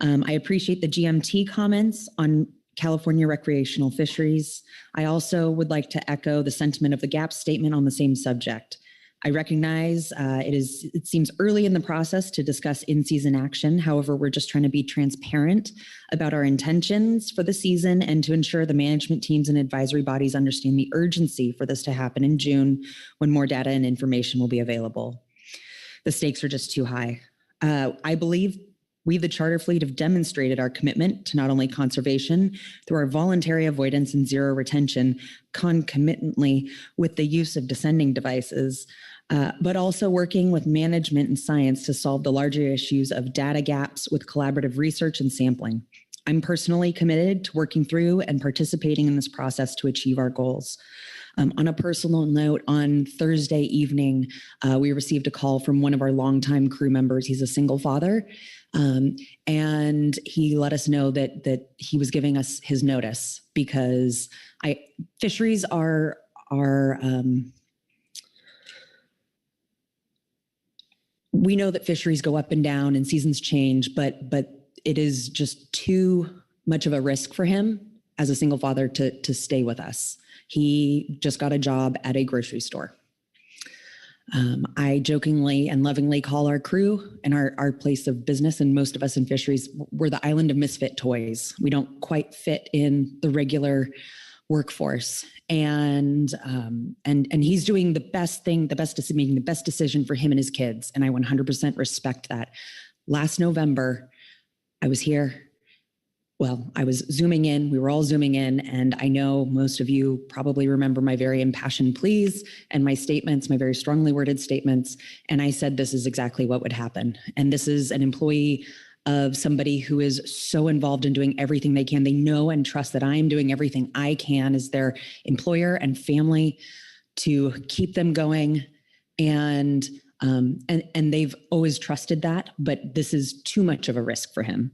I appreciate the GMT comments on California recreational fisheries. I also would like to echo the sentiment of the GAP statement on the same subject. I recognize it seems early in the process to discuss in-season action. However, we're just trying to be transparent about our intentions for the season and to ensure the management teams and advisory bodies understand the urgency for this to happen in June when more data and information will be available. The stakes are just too high. I believe we, the charter fleet, have demonstrated our commitment to not only conservation through our voluntary avoidance and zero retention concomitantly with the use of descending devices, but also working with management and science to solve the larger issues of data gaps with collaborative research and sampling. I'm personally committed to working through and participating in this process to achieve our goals. On a personal note, on Thursday evening, we received a call from one of our longtime crew members. He's a single father. And he let us know that he was giving us his notice because fisheries are we know that fisheries go up and down and seasons change, but it is just too much of a risk for him as a single father to stay with us. He just got a job at a grocery store. I jokingly and lovingly call our crew and our place of business, and most of us in fisheries, we're the island of misfit toys. We don't quite fit in the regular workforce. And he's doing the best thing, making the best decision for him and his kids. And I 100% respect that. Last November, I was here. Well, I was zooming in, we were all zooming in, and I know most of you probably remember my very impassioned pleas and my statements, my very strongly worded statements. And I said, this is exactly what would happen. And this is an employee of somebody who is so involved in doing everything they can. They know and trust that I am doing everything I can as their employer and family to keep them going. And they've always trusted that, but this is too much of a risk for him.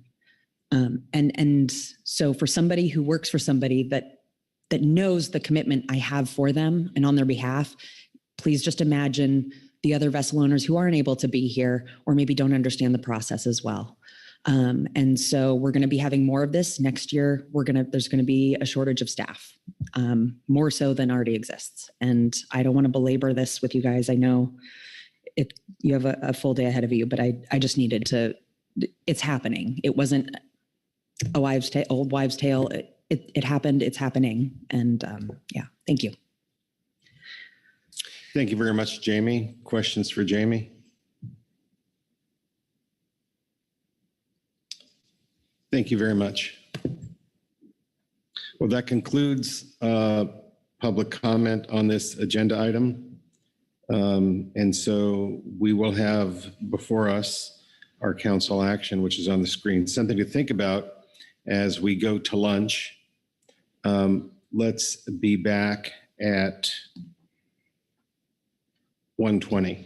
And so for somebody who works for somebody that knows the commitment I have for them and on their behalf, please just imagine the other vessel owners who aren't able to be here or maybe don't understand the process as well. And so we're going to be having more of this next year. There's going to be a shortage of staff, more so than already exists. And I don't want to belabor this with you guys. I know you have a full day ahead of you, but I just needed to, it's happening. It wasn't old wives' tale. It happened. It's happening. And yeah, thank you. Thank you very much, Jamie. Questions for Jamie? Thank you very much. Well, that concludes public comment on this agenda item. And so we will have before us our council action, which is on the screen. Something to think about as we go to lunch. Let's be back at 1:20.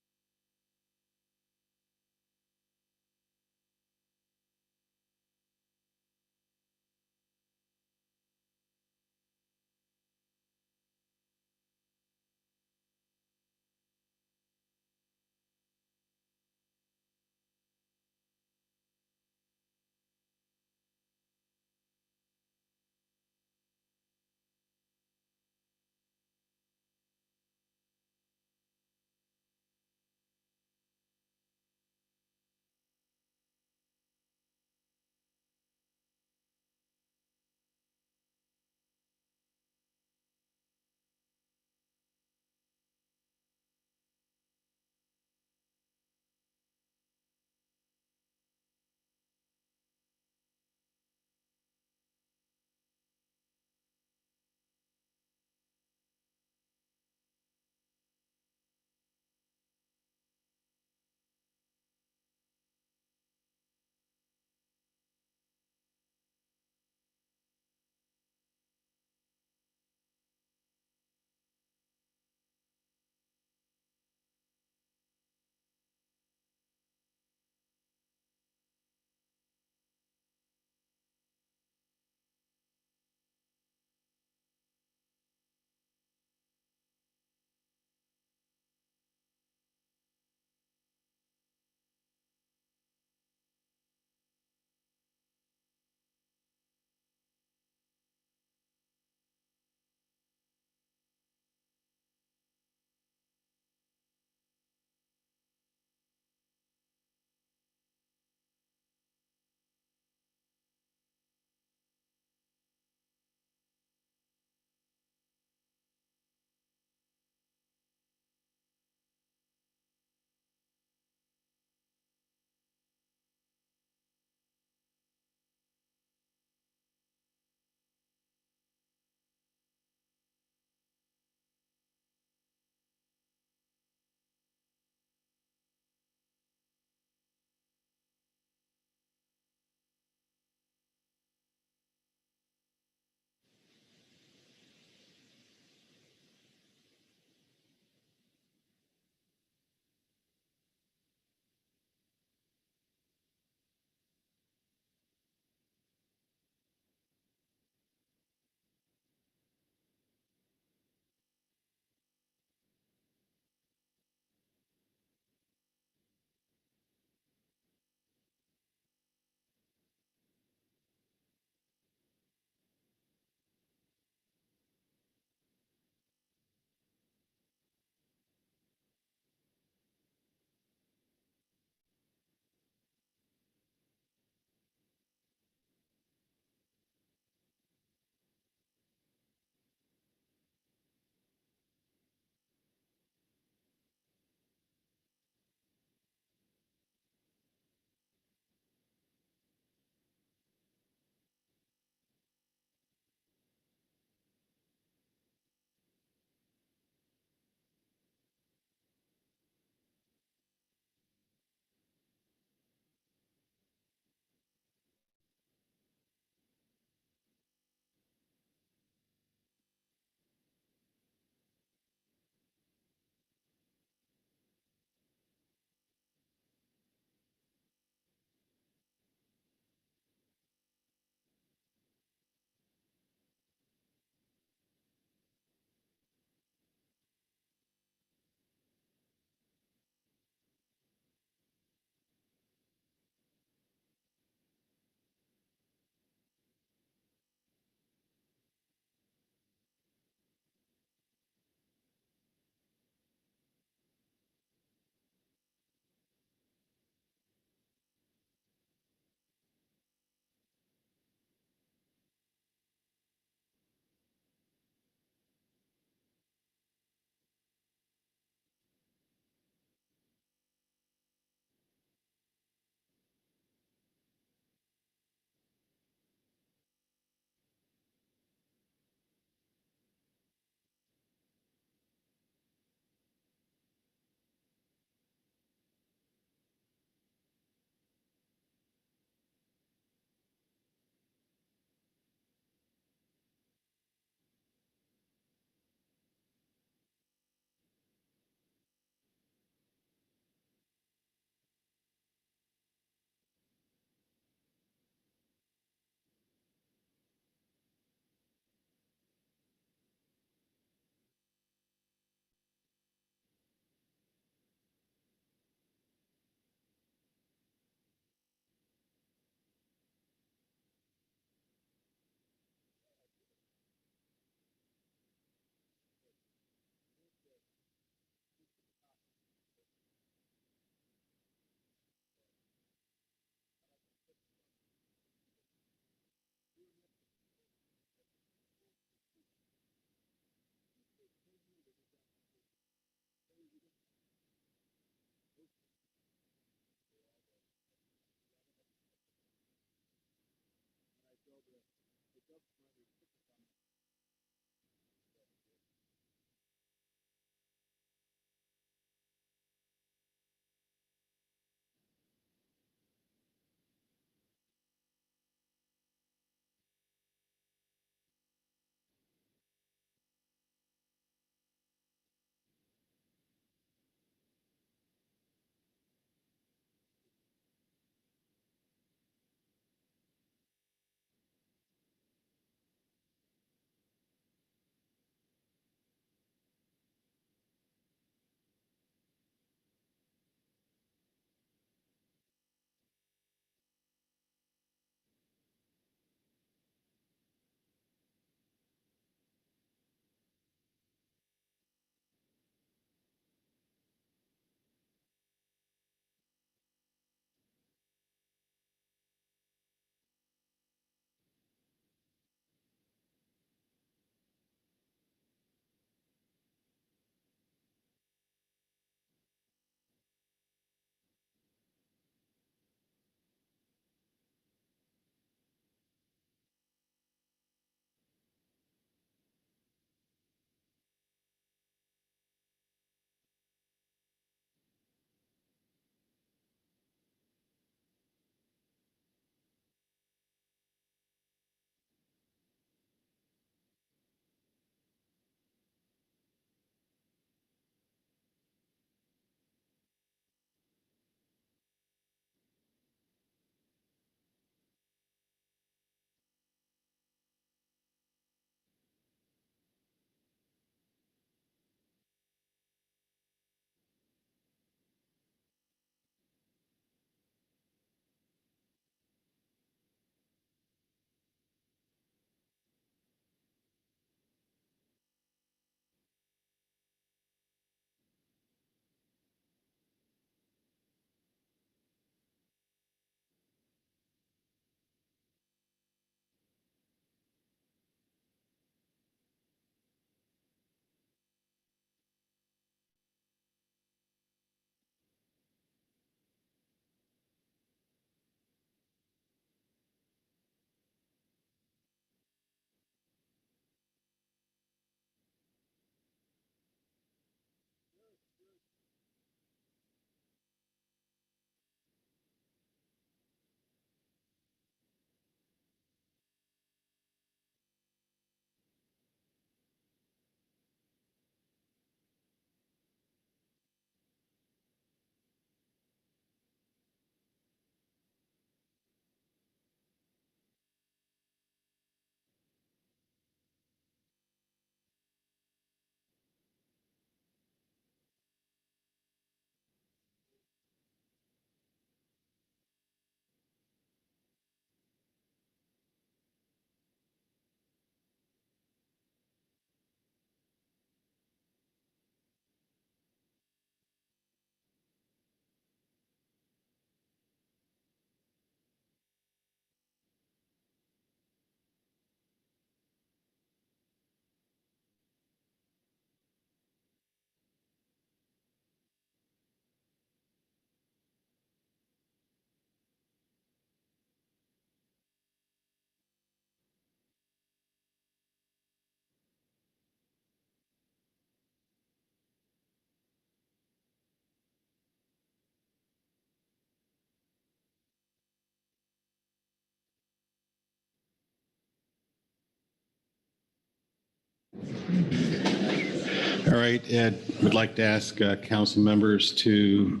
All right, Ed, would like to ask council members to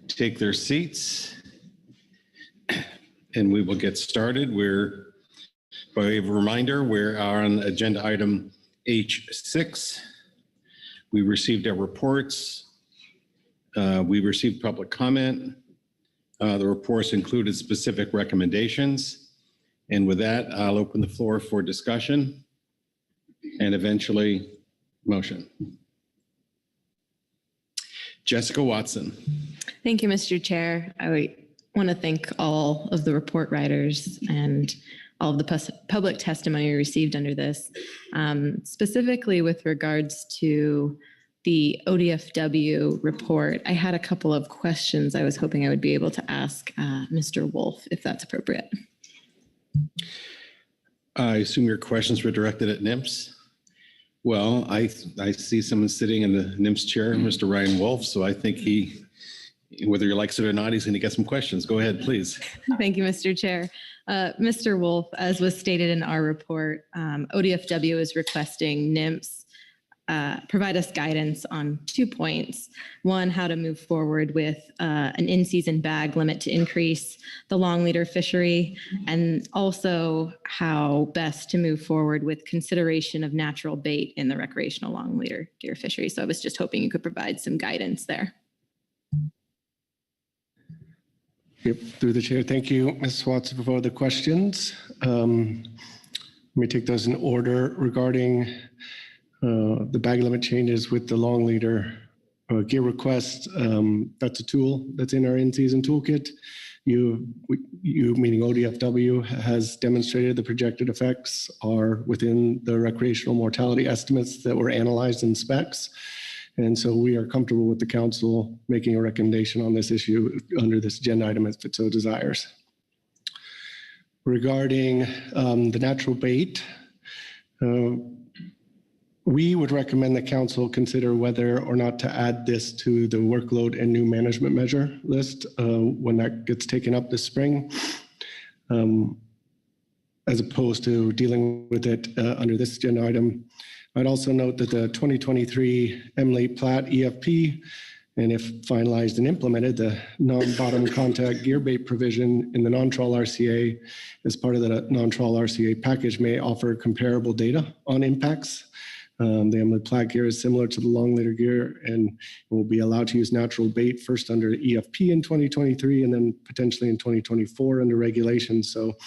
take their seats, and we will get started. By way of a reminder, we're on agenda item H6. We received our reports. We received public comment. The reports included specific recommendations. And with that, I'll open the floor for discussion and eventually motion. Jessica Watson. Thank you, Mr. Chair. I want to thank all of the report writers and all of the public testimony received under this, specifically with regards to the ODFW report. I had a couple of questions I was hoping I would be able to ask Mr. Wolf, if that's appropriate. I assume your questions were directed at NMFS. Well, I see someone sitting in the NMFS chair, Mr. Ryan Wolf, so I think whether he likes it or not, he's going to get some questions. Go ahead, please. Thank you, Mr. Chair. Mr. Wolf, as was stated in our report, ODFW is requesting NMFS provide us guidance on 2 points. One, how to move forward with an in-season bag limit to increase the long leader fishery, and also how best to move forward with consideration of natural bait in the recreational long leader deer fishery. So I was just hoping you could provide some guidance there. Yep, through the chair. Thank you, Ms. Watson, for the questions. Let me take those in order. Regarding the bag limit changes with the long leader gear request, that's a tool that's in our in-season toolkit. You meaning ODFW, has demonstrated the projected effects are within the recreational mortality estimates that were analyzed in specs. And so we are comfortable with the council making a recommendation on this issue under this agenda item if it so desires. Regarding the natural bait, we would recommend the council consider whether or not to add this to the workload and new management measure list when that gets taken up this spring, as opposed to dealing with it under this agenda item. I'd also note that the 2023 MLATE Plat EFP, and if finalized and implemented, the non-bottom contact gear bait provision in the non-trawl RCA as part of the non-trawl RCA package may offer comparable data on impacts. The MLATE Plat gear is similar to the long leader gear and will be allowed to use natural bait first under EFP in 2023 and then potentially in 2024 under regulations. So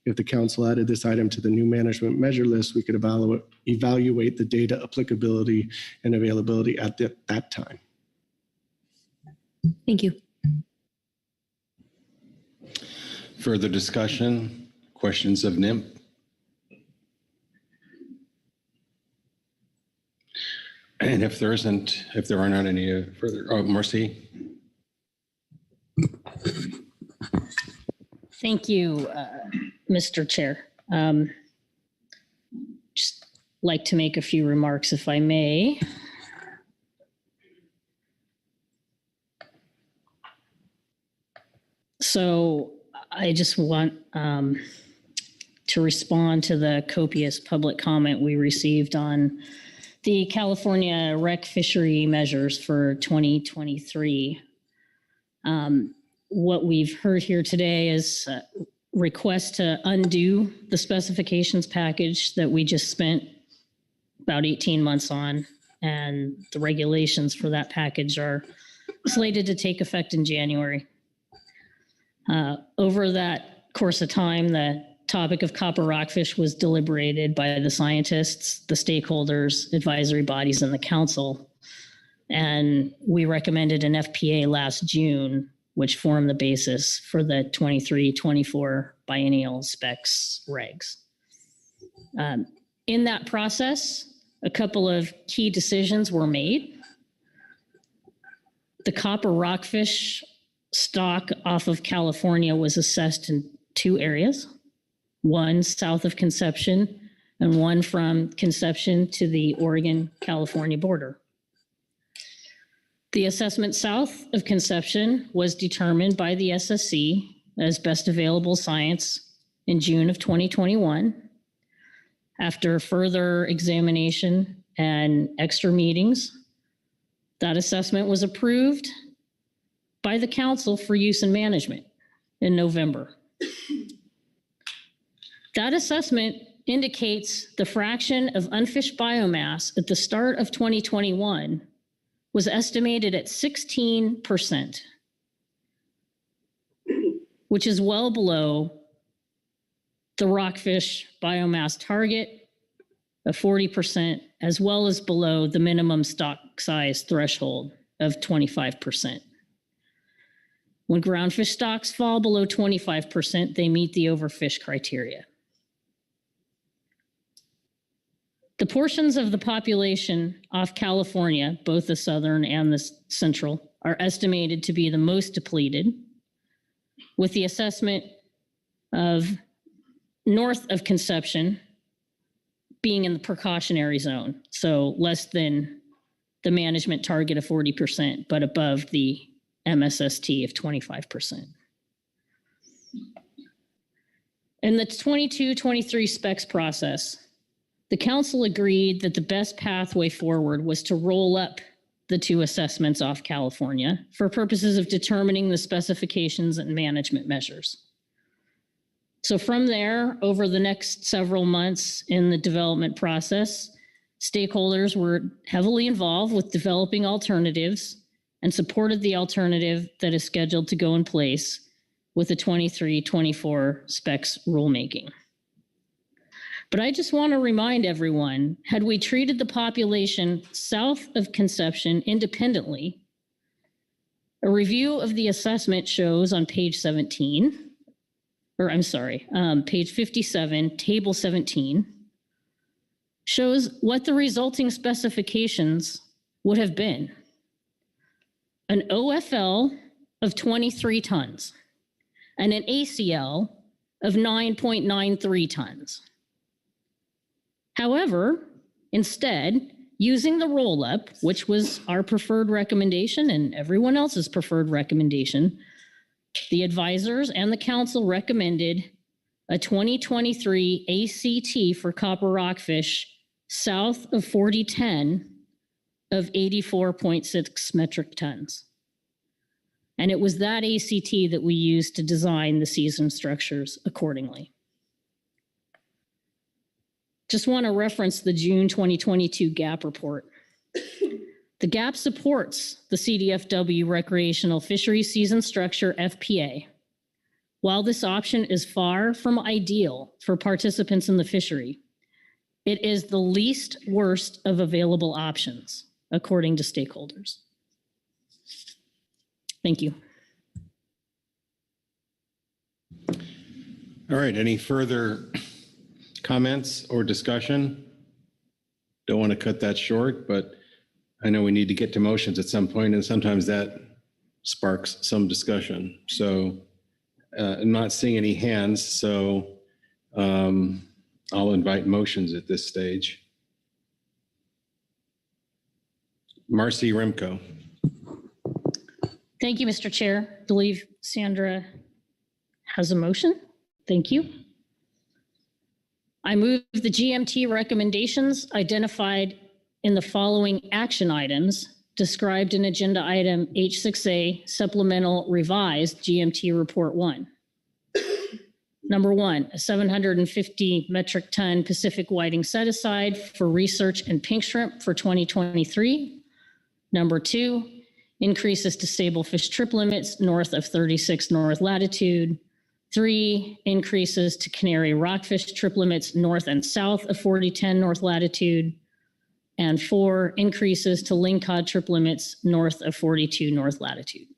if the council added this item to the new management measure list, we could evaluate the data applicability and availability at that time. Thank you. Further discussion, questions of NIMP? And if there are not any further, Marcy. Thank you, Mr. Chair. Just like to make a few remarks, if I may. So I just want to respond to the copious public comment we received on the California rec fishery measures for 2023. What we've heard here today is a request to undo the specifications package that we just spent about 18 months on, and the regulations for that package are slated to take effect in January. Over that course of time, the topic of copper rockfish was deliberated by the scientists, the stakeholders, advisory bodies, and the council. And we recommended an FPA last June, which formed the basis for the 23-24 biennial specs regs. In that process, a couple of key decisions were made. The copper rockfish stock off of California was assessed in 2 areas, one south of Conception and one from Conception to the Oregon-California border. The assessment south of Conception was determined by the SSC as best available science in June of 2021. After further examination and extra meetings, that assessment was approved by the council for use and management in November. That assessment indicates the fraction of unfished biomass at the start of 2021 was estimated at 16%, which is well below the rockfish biomass target of 40%, as well as below the minimum stock size threshold of 25%. When groundfish stocks fall below 25%, they meet the overfish criteria. The portions of the population off California, both the southern and the central, are estimated to be the most depleted, with the assessment of north of Conception being in the precautionary zone, so less than the management target of 40%, but above the MSST of 25%. In the 22-23 specs process, the council agreed that the best pathway forward was to roll up the two assessments off California for purposes of determining the specifications and management measures. So from there, over the next several months in the development process, stakeholders were heavily involved with developing alternatives and supported the alternative that is scheduled to go in place with the 23-24 specs rulemaking. But I just want to remind everyone, had we treated the population south of Conception independently, a review of the assessment shows on page 17, or I'm sorry, page 57, table 17, shows what the resulting specifications would have been. An OFL of 23 tons and an ACL of 9.93 tons. However, instead, using the roll-up, which was our preferred recommendation and everyone else's preferred recommendation, the advisors and the council recommended a 2023 ACT for copper rockfish south of 4010 of 84.6 metric tons. And it was that ACT that we used to design the season structures accordingly. Just want to reference the June 2022 GAP report. The GAP supports the CDFW recreational fishery season structure FPA. While this option is far from ideal for participants in the fishery, it is the least worst of available options, according to stakeholders. Thank you. All right, any further comments or discussion? Don't want to cut that short, but I know we need to get to motions at some point, and sometimes that sparks some discussion. So I'm not seeing any hands, so I'll invite motions at this stage. Marcy Remco. Thank you, Mr. Chair. I believe Sandra has a motion. Thank you. I move the GMT recommendations identified in the following action items described in Agenda Item H6A Supplemental Revised GMT Report 1. Number 1, a 750 metric ton Pacific whiting set aside for research and pink shrimp for 2023. Number 2, increases to stable fish trip limits north of 36 north latitude. 3, increases to canary rockfish trip limits north and south of 4010 north latitude. And 4, increases to lingcod trip limits north of 42 north latitude.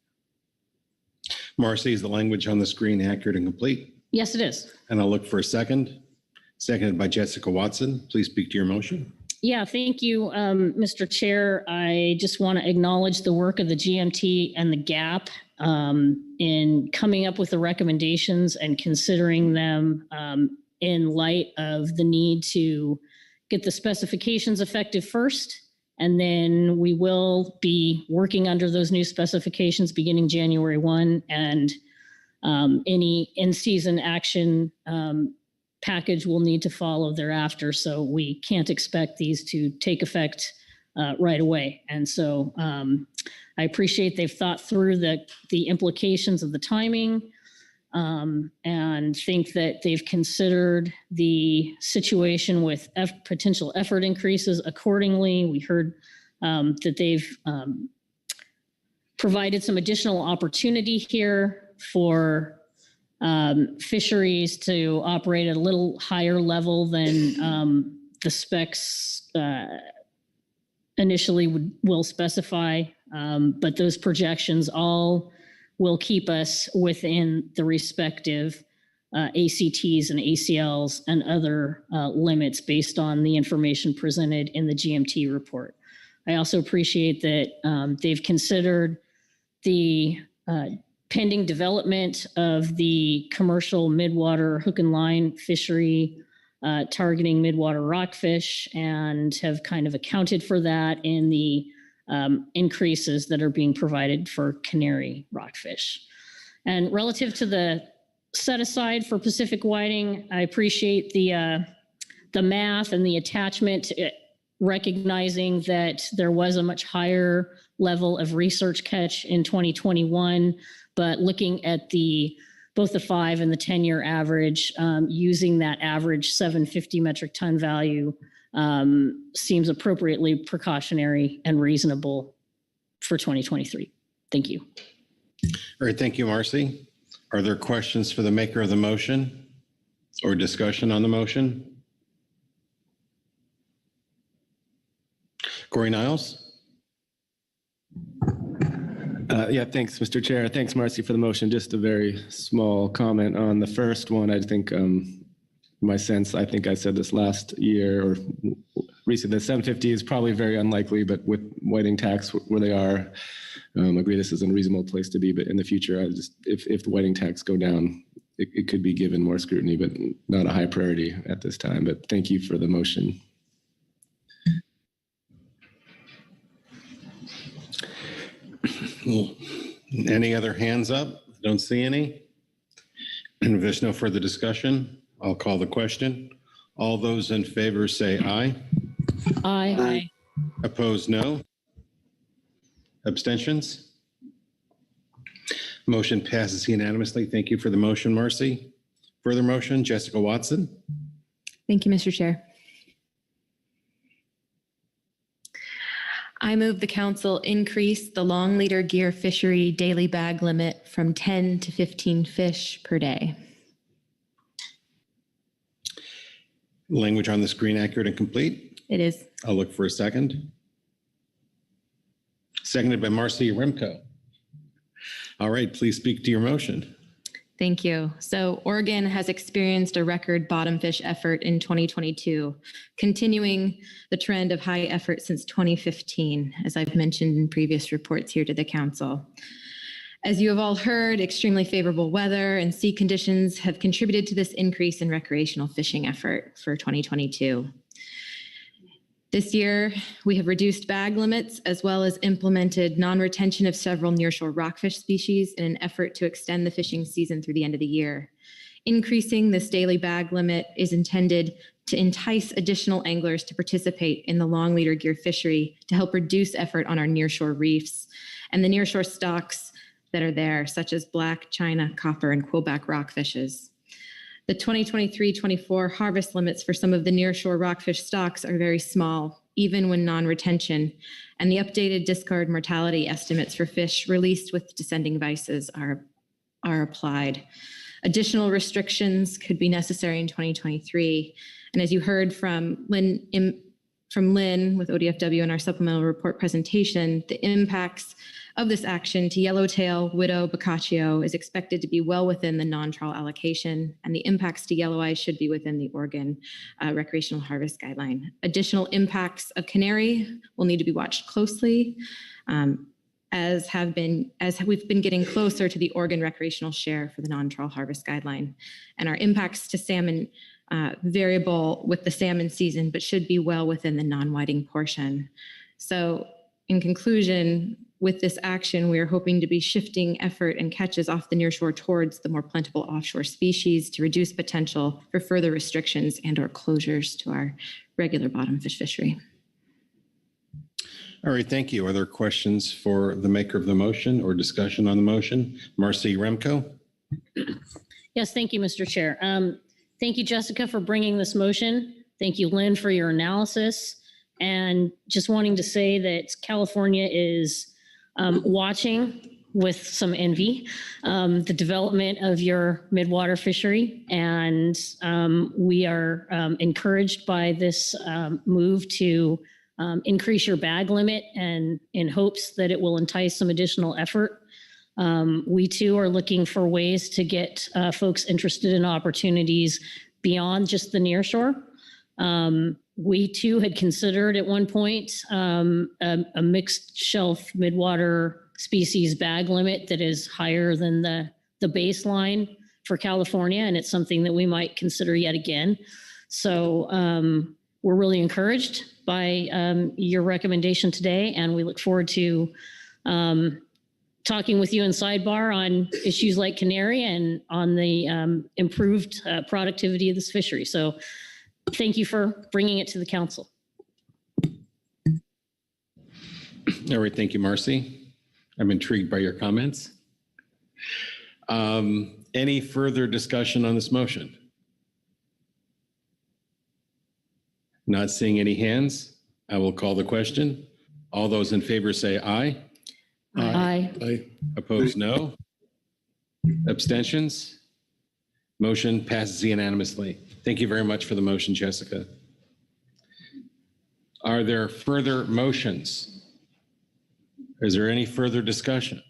Marcy, is the language on the screen accurate and complete? Yes, it is. And I'll look for a second. Seconded by Jessica Watson. Please speak to your motion. Yeah, thank you, Mr. Chair. I just want to acknowledge the work of the GMT and the GAP in coming up with the recommendations and considering them in light of the need to get the specifications effective first. And then we will be working under those new specifications beginning January 1, and any in-season action package will need to follow thereafter. So we can't expect these to take effect right away. And so I appreciate they've thought through the implications of the timing, and think that they've considered the situation with potential effort increases accordingly. We heard that they've provided some additional opportunity here for fisheries to operate at a little higher level than the specs initially will specify. But those projections all will keep us within the respective ACTs and ACLs and other limits based on the information presented in the GMT report. I also appreciate that they've considered the pending development of the commercial midwater hook and line fishery targeting midwater rockfish, and have kind of accounted for that in the increases that are being provided for canary rockfish. And relative to the set aside for Pacific whiting, I appreciate the math and the attachment, recognizing that there was a much higher level of research catch in 2021, but looking at both the 5 and the 10-year average, using that average 750 metric ton value seems appropriately precautionary and reasonable for 2023. Thank you. All right, thank you, Marcy. Are there questions for the maker of the motion or discussion on the motion? Corey Niles? Yeah, thanks, Mr. Chair. Thanks, Marcy, for the motion. Just a very small comment on the first one. I think my sense, I think I said this last year or recently, the 750 is probably very unlikely, but with whiting tax where they are, I agree this is a reasonable place to be, but in the future, if the whiting tax go down, it could be given more scrutiny, but not a high priority at this time. But thank you for the motion. Any other hands up? Don't see any. And if there's no further discussion, I'll call the question. All those in favor say aye. Aye. Aye. Opposed, no. Abstentions? Motion passes unanimously. Thank you for the motion, Marcy. Further motion, Jessica Watson. Thank you, Mr. Chair. I move the council increase the long leader gear fishery daily bag limit from 10 to 15 fish per day. Language on the screen accurate and complete? It is. I'll look for a second. Seconded by Marcy Remco. All right, please speak to your motion. Thank you. So Oregon has experienced a record bottom fish effort in 2022, continuing the trend of high effort since 2015, as I've mentioned in previous reports here to the council. As you have all heard, extremely favorable weather and sea conditions have contributed to this increase in recreational fishing effort for 2022. This year, we have reduced bag limits as well as implemented non-retention of several nearshore rockfish species in an effort to extend the fishing season through the end of the year. Increasing this daily bag limit is intended to entice additional anglers to participate in the long leader gear fishery to help reduce effort on our nearshore reefs and the nearshore stocks that are there, such as black, china, copper, and quillback rockfishes. The 2023-24 harvest limits for some of the nearshore rockfish stocks are very small, even when non-retention, and the updated discard mortality estimates for fish released with descending vices are applied. Additional restrictions could be necessary in 2023, and as you heard from Lynn with ODFW in our supplemental report presentation, the impacts of this action to yellowtail, widow, boccaccio is expected to be well within the non-trawl allocation, and the impacts to yellow eye should be within the Oregon recreational harvest guideline. Additional impacts of canary will need to be watched closely, as we've been getting closer to the Oregon recreational share for the non-trawl harvest guideline, and our impacts to salmon variable with the salmon season, but should be well within the non-whiting portion. So in conclusion, with this action, we are hoping to be shifting effort and catches off the nearshore towards the more plentiful offshore species to reduce potential for further restrictions and or closures to our regular bottom fish fishery. All right, thank you. Are there questions for the maker of the motion or discussion on the motion? Marcy Remco? Yes, thank you, Mr. Chair. Thank you, Jessica, for bringing this motion. Thank you, Lynn, for your analysis. And just wanting to say that California is watching with some envy the development of your midwater fishery. And we are encouraged by this move to increase your bag limit, and in hopes that it will entice some additional effort. We too are looking for ways to get folks interested in opportunities beyond just the nearshore. We too had considered at one point a mixed shelf midwater species bag limit that is higher than the baseline for California, and it's something that we might consider yet again. So we're really encouraged by your recommendation today, and we look forward to talking with you in sidebar on issues like Canary and on the improved productivity of this fishery. So thank you for bringing it to the council. All right, thank you, Marcy. I'm intrigued by your comments. Any further discussion on this motion? Not seeing any hands, I will call the question. All those in favor say aye. Aye. Aye. Opposed, no. Abstentions? Motion passes unanimously. Thank you very much for the motion, Jessica. Are there further motions? Is there any further discussion?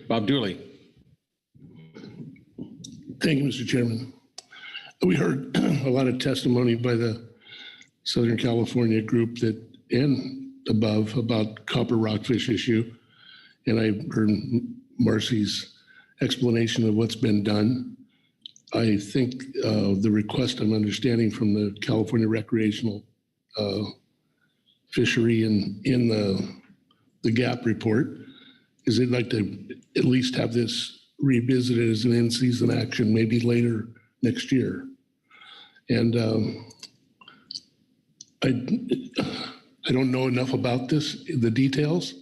Bob Dooley. Thank you, Mr. Chairman. We heard a lot of testimony by the Southern California group that and above about copper rockfish issue. And I heard Marcy's explanation of what's been done. I think the request I'm understanding from the California recreational fishery in the GAP report is they'd like to at least have this revisited as an in-season action, maybe later next year. And I don't know enough about this, the details,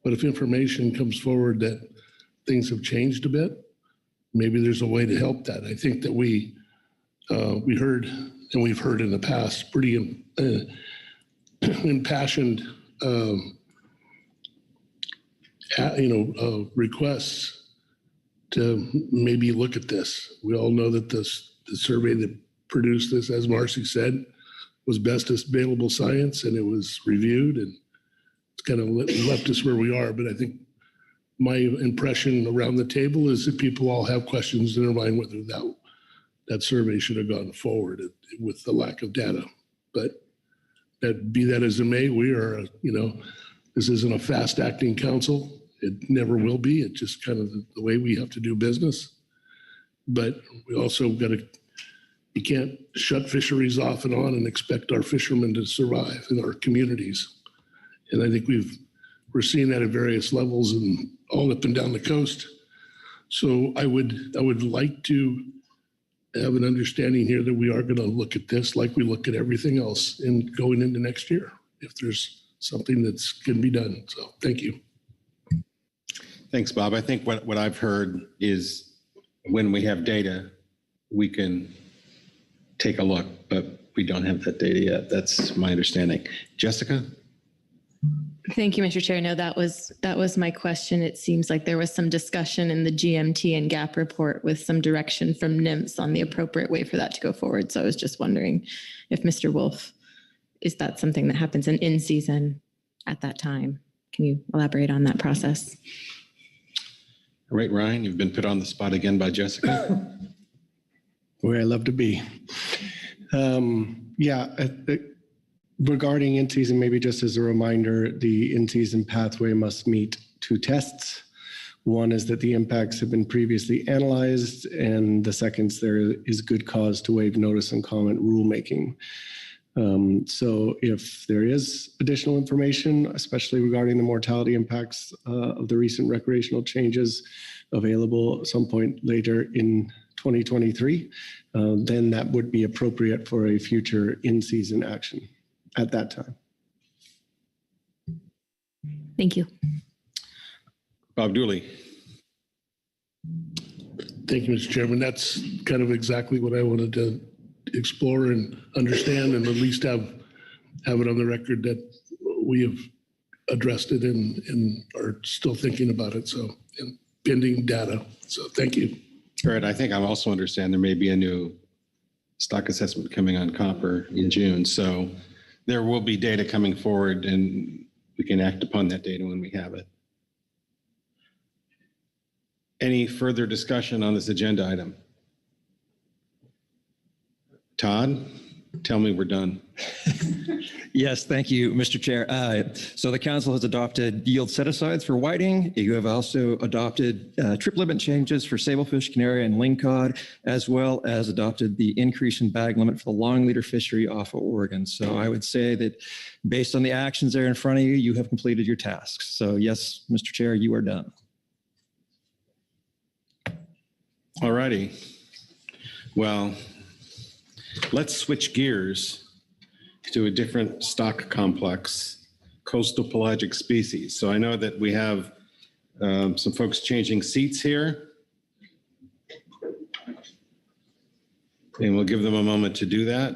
but if information comes forward that things have changed a bit, maybe there's a way to help that. I think that we heard, and we've heard in the past, pretty impassioned, requests to maybe look at this. We all know that the survey that produced this, as Marcy said, was best available science, and it was reviewed, and it's kind of left us where we are. But I think my impression around the table is that people all have questions in their mind whether that survey should have gone forward with the lack of data. But be that as it may, we are, this isn't a fast-acting council. It never will be. It's just kind of the way we have to do business. But we also you can't shut fisheries off and on and expect our fishermen to survive in our communities. And I think we're seeing that at various levels and all up and down the coast. So I would like to have an understanding here that we are going to look at this like we look at everything else in going into next year, if there's something that's can be done. So thank you. Thanks, Bob. I think what I've heard is when we have data, we can take a look, but we don't have that data yet. That's my understanding. Jessica? Thank you, Mr. Chair. No, that was my question. It seems like there was some discussion in the GMT and GAP report with some direction from NMFS on the appropriate way for that to go forward. So I was just wondering if Mr. Wolf, is that something that happens in season at that time? Can you elaborate on that process? All right, Ryan, you've been put on the spot again by Jessica. Where I love to be. Regarding in-season, maybe just as a reminder, the in-season pathway must meet two tests. One is that the impacts have been previously analyzed, and the second is there is good cause to waive notice and comment rulemaking. So if there is additional information, especially regarding the mortality impacts of the recent recreational changes available at some point later in 2023, then that would be appropriate for a future in-season action at that time. Thank you. Bob Dooley. Thank you, Mr. Chairman. That's kind of exactly what I wanted to explore and understand, and at least have it on the record that we have addressed it and are still thinking about it. So, and pending data. So thank you. All right. I think I also understand there may be a new stock assessment coming on copper in June. So there will be data coming forward, and we can act upon that data when we have it. Any further discussion on this agenda item? Todd, tell me we're done. Yes, thank you, Mr. Chair. So the council has adopted yield set-asides for whiting. You have also adopted trip limit changes for sablefish, canary, and lingcod, as well as adopted the increase in bag limit for the long leader fishery off of Oregon. So I would say that based on the actions there in front of you, you have completed your tasks. So yes, Mr. Chair, you are done. All righty. Well, let's switch gears to a different stock complex, coastal pelagic species. So I know that we have some folks changing seats here, and we'll give them a moment to do that.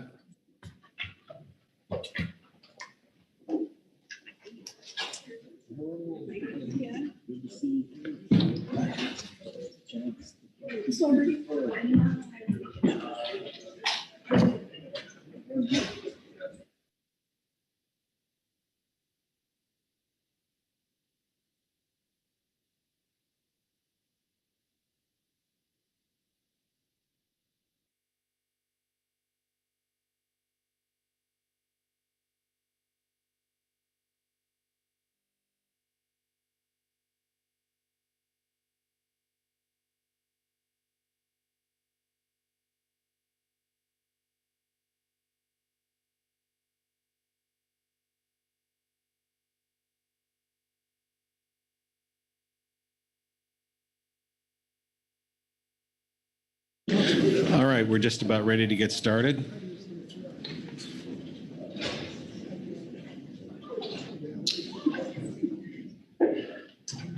All right, we're just about ready to get started.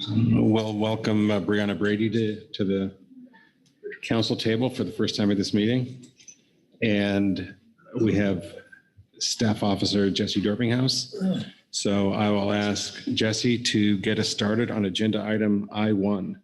We'll welcome Brianna Brady to the council table for the first time at this meeting. And we have Staff Officer Jesse Dorpinghouse. So I will ask Jesse to get us started on agenda item I-1.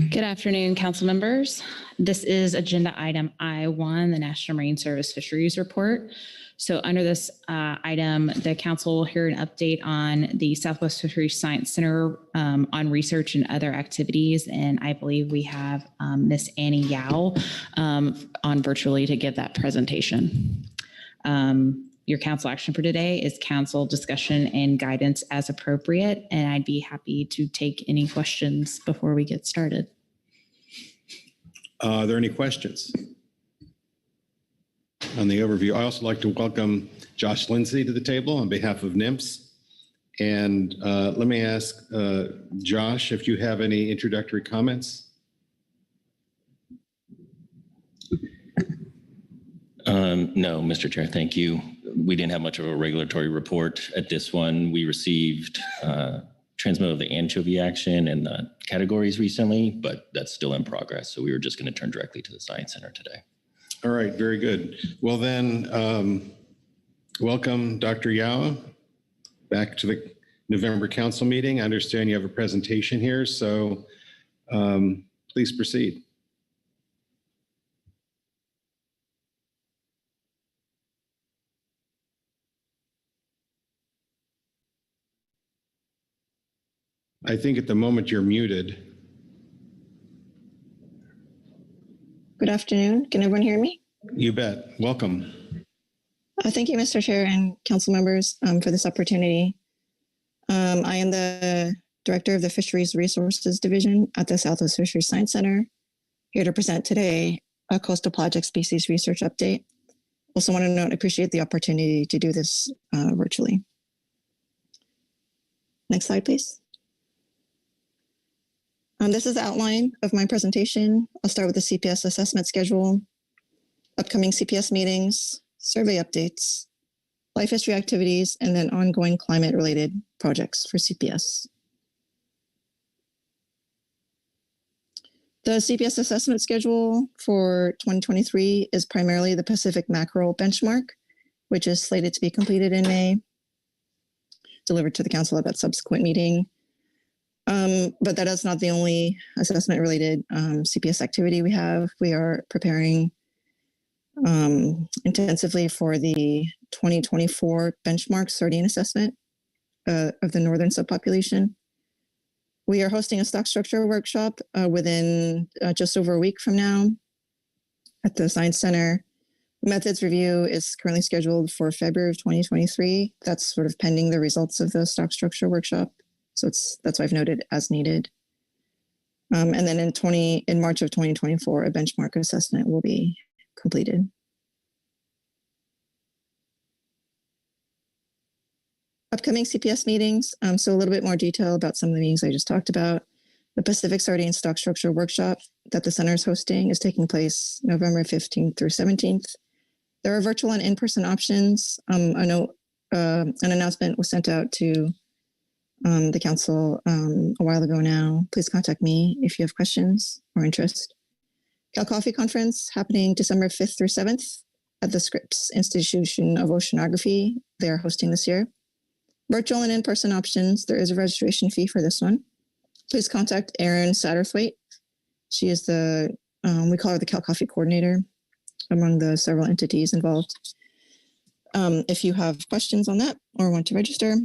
Good afternoon, council members. This is agenda item I-1, the National Marine Service Fisheries Report. So under this item, the council will hear an update on the Southwest Fisheries Science Center on research and other activities. And I believe we have Miss Annie Yao on virtually to give that presentation. Your council action for today is council discussion and guidance as appropriate. And I'd be happy to take any questions before we get started. Are there any questions on the overview? I also like to welcome Josh Lindsay to the table on behalf of NMFS. And let me ask Josh if you have any introductory comments. No, Mr. Chair, thank you. We didn't have much of a regulatory report at this one. We received transmittal of the anchovy action and the categories recently, but that's still in progress. So we were just going to turn directly to the Science Center today. All right, very good. Well then, welcome Dr. Yao back to the November council meeting. I understand you have a presentation here, so please proceed. I think at the moment you're muted. Good afternoon. Can everyone hear me? You bet. Welcome. Thank you, Mr. Chair and council members for this opportunity. I am the director of the Fisheries Resources Division at the Southwest Fisheries Science Center, here to present today a coastal pelagic species research update. Also want to note, appreciate the opportunity to do this virtually. Next slide, please. This is the outline of my presentation. I'll start with the CPS assessment schedule, upcoming CPS meetings, survey updates, life history activities, and then ongoing climate-related projects for CPS. The CPS assessment schedule for 2023 is primarily the Pacific Mackerel benchmark, which is slated to be completed in May, delivered to the council at that subsequent meeting. But that is not the only assessment-related CPS activity we have. We are preparing intensively for the 2024 benchmark sardine assessment of the northern subpopulation. We are hosting a stock structure workshop within just over a week from now at the Science Center. Methods review is currently scheduled for February of 2023. That's sort of pending the results of the stock structure workshop. So that's why I've noted as needed. And then in March of 2024, a benchmark assessment will be completed. Upcoming CPS meetings. So a little bit more detail about some of the meetings I just talked about. The Pacific Sardine Stock Structure Workshop that the center is hosting is taking place November 15th through 17th. There are virtual and in-person options. An announcement was sent out to the council a while ago now. Please contact me if you have questions or interest. Cal Coffee Conference happening December 5th through 7th at the Scripps Institution of Oceanography. They are hosting this year. Virtual and in-person options. There is a registration fee for this one. Please contact Erin Satterthwaite. She is we call her the Cal Coffee Coordinator among the several entities involved. If you have questions on that or want to register.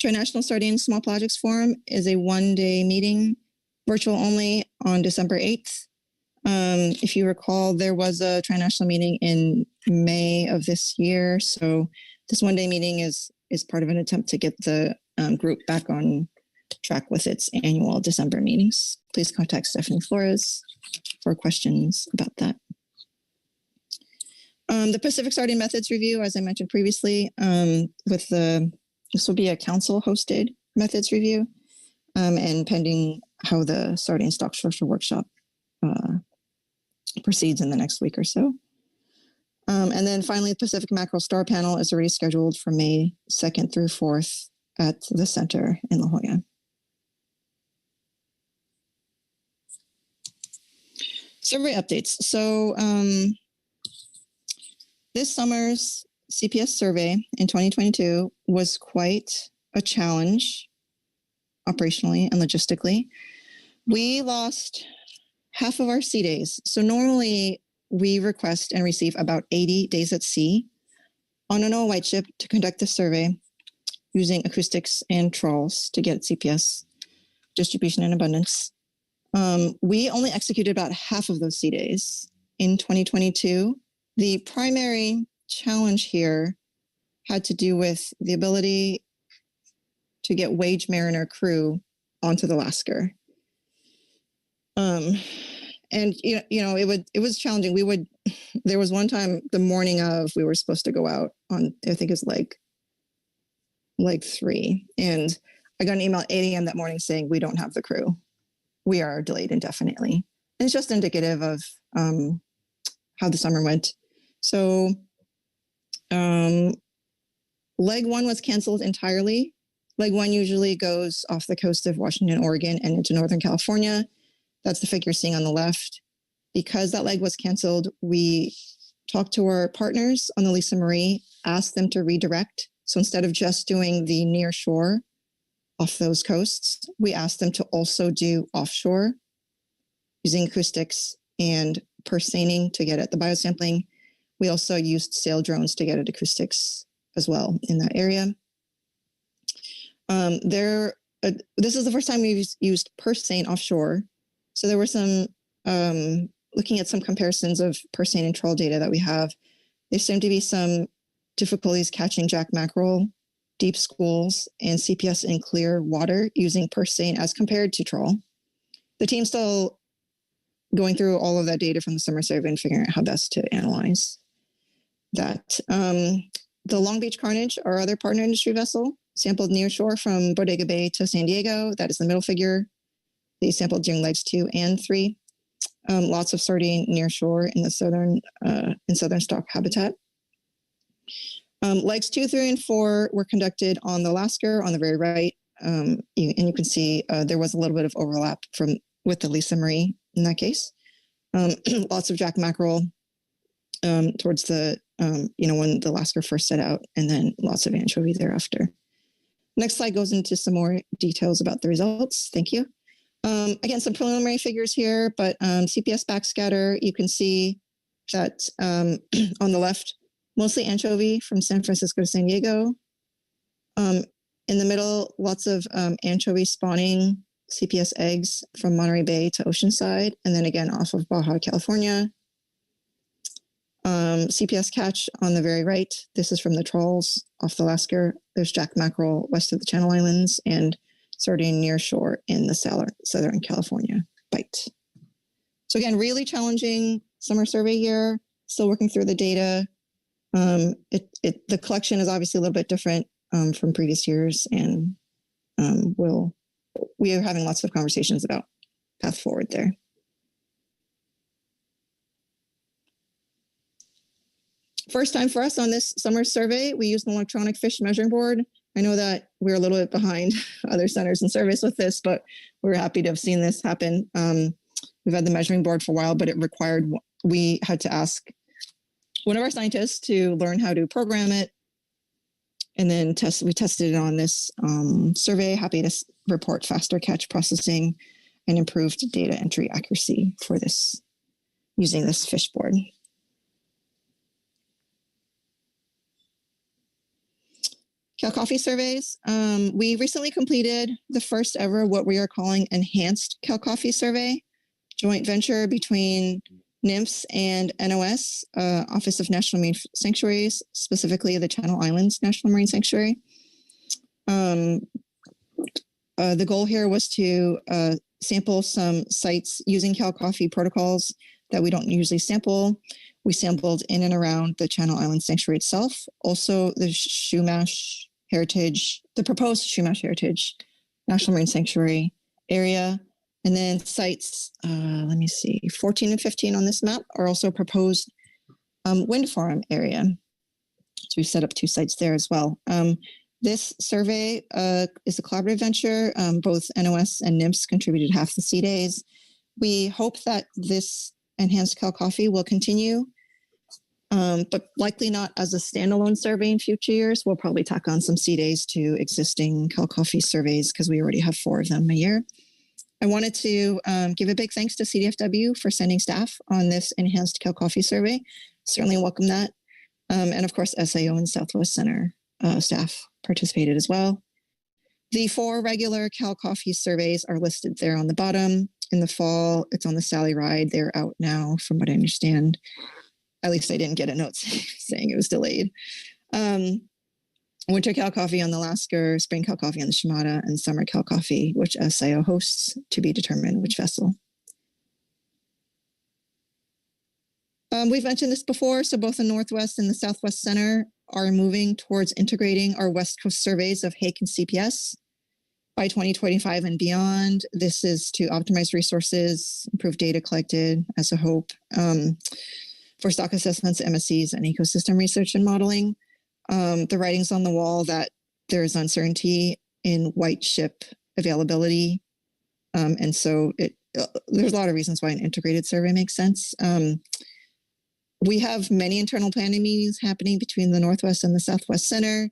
Trinational Sardine Small Pelagics Forum is a one-day meeting, virtual only, on December 8th. If you recall, there was a trinational meeting in May of this year. So this one-day meeting is part of an attempt to get the group back on track with its annual December meetings. Please contact Stephanie Flores for questions about that. The Pacific Sardine Methods Review, as I mentioned previously, this will be a council-hosted methods review, and pending how the Sardine Stock Structure Workshop proceeds in the next week or so. And then finally, the Pacific Mackerel Star Panel is already scheduled for May 2nd through 4th at the center in La Jolla. Survey updates. So this summer's CPS survey in 2022 was quite a challenge operationally and logistically. We lost half of our sea days. So normally we request and receive about 80 days at sea on an all-white ship to conduct the survey using acoustics and trawls to get CPS distribution and abundance. We only executed about half of those sea days in 2022. The primary challenge here had to do with the ability to get wage mariner crew onto the Lasker. And it was challenging. There was one time the morning of, we were supposed to go out on, I think it's like 3, and I got an email at 8 a.m. that morning saying we don't have the crew. We are delayed indefinitely. And it's just indicative of how the summer went. So leg 1 was canceled entirely. Leg 1 usually goes off the coast of Washington, Oregon, and into Northern California. That's the figure seeing on the left. Because that leg was canceled, we talked to our partners on the Lisa Marie, asked them to redirect. So instead of just doing the near shore off those coasts, we asked them to also do offshore using acoustics and perseining to get at the biosampling. We also used sail drones to get at acoustics as well in that area. This is the first time we've used perseine offshore. So there were some, looking at some comparisons of perseine and trawl data that we have, there seem to be some difficulties catching jack mackerel, deep schools, and CPS in clear water using perseine as compared to trawl. The team still going through all of that data from the summer survey and figuring out how best to analyze that. The Long Beach Carnage, our other partner industry vessel, sampled near shore from Bodega Bay to San Diego. That is the middle figure. They sampled during legs 2 and 3. Lots of sardine near shore in the southern stock habitat. Legs 2, 3, and 4 were conducted on the Lasker on the very right. And you can see there was a little bit of overlap with the Lisa Marie in that case. Lots of jack mackerel towards the, when the Lasker first set out, and then lots of anchovy thereafter. Next slide goes into some more details about the results. Thank you. Again, some preliminary figures here, but CPS backscatter, you can see that on the left, mostly anchovy from San Francisco to San Diego. In the middle, lots of anchovy spawning CPS eggs from Monterey Bay to Oceanside, and then again off of Baja, California. CPS catch on the very right. This is from the trawls off the Lasker. There's jack mackerel west of the Channel Islands and sardine near shore in the Southern California bite. So again, really challenging summer survey year, still working through the data. The collection is obviously a little bit different from previous years, and we are having lots of conversations about path forward there. First time for us on this summer survey, we used an electronic fish measuring board. I know that we're a little bit behind other centers and surveys with this, but we're happy to have seen this happen. We've had the measuring board for a while, but we had to ask one of our scientists to learn how to program it. And then we tested it on this survey. Happy to report faster catch processing and improved data entry accuracy for this, using this fish board. Cal Coffee surveys. We recently completed the first ever what we are calling enhanced Cal Coffee survey, joint venture between NMFS and NOS, Office of National Marine Sanctuaries, specifically the Channel Islands National Marine Sanctuary. The goal here was to sample some sites using Cal Coffee protocols that we don't usually sample. We sampled in and around the Channel Islands Sanctuary itself, also the Chumash Heritage, the proposed Chumash Heritage National Marine Sanctuary area. And then sites, let me see, 14 and 15 on this map are also proposed wind farm area. So we've set up 2 sites there as well. This survey is a collaborative venture. Both NOS and NMFS contributed half the sea days. We hope that this enhanced Cal Coffee will continue, but likely not as a standalone survey in future years. We'll probably tack on some sea days to existing Cal Coffee surveys because we already have 4 of them a year. I wanted to give a big thanks to CDFW for sending staff on this enhanced Cal Coffee survey. Certainly welcome that. And of course, SAO and Southwest Center staff participated as well. The 4 regular Cal Coffee surveys are listed there on the bottom. In the fall, it's on the Sally Ride. They're out now, from what I understand. At least I didn't get a note saying it was delayed. Winter Cal Coffee on the Lasker, Spring Cal Coffee on the Shimada, and Summer Cal Coffee, which SAO hosts, to be determined which vessel. We've mentioned this before, so both the Northwest and the Southwest Center are moving towards integrating our West Coast surveys of Hake and CPS by 2025 and beyond. This is to optimize resources, improve data collected as a hope for stock assessments, MSCs, and ecosystem research and modeling. The writing's on the wall that there is uncertainty in white ship availability. And so there's a lot of reasons why an integrated survey makes sense. We have many internal planning meetings happening between the Northwest and the Southwest Center,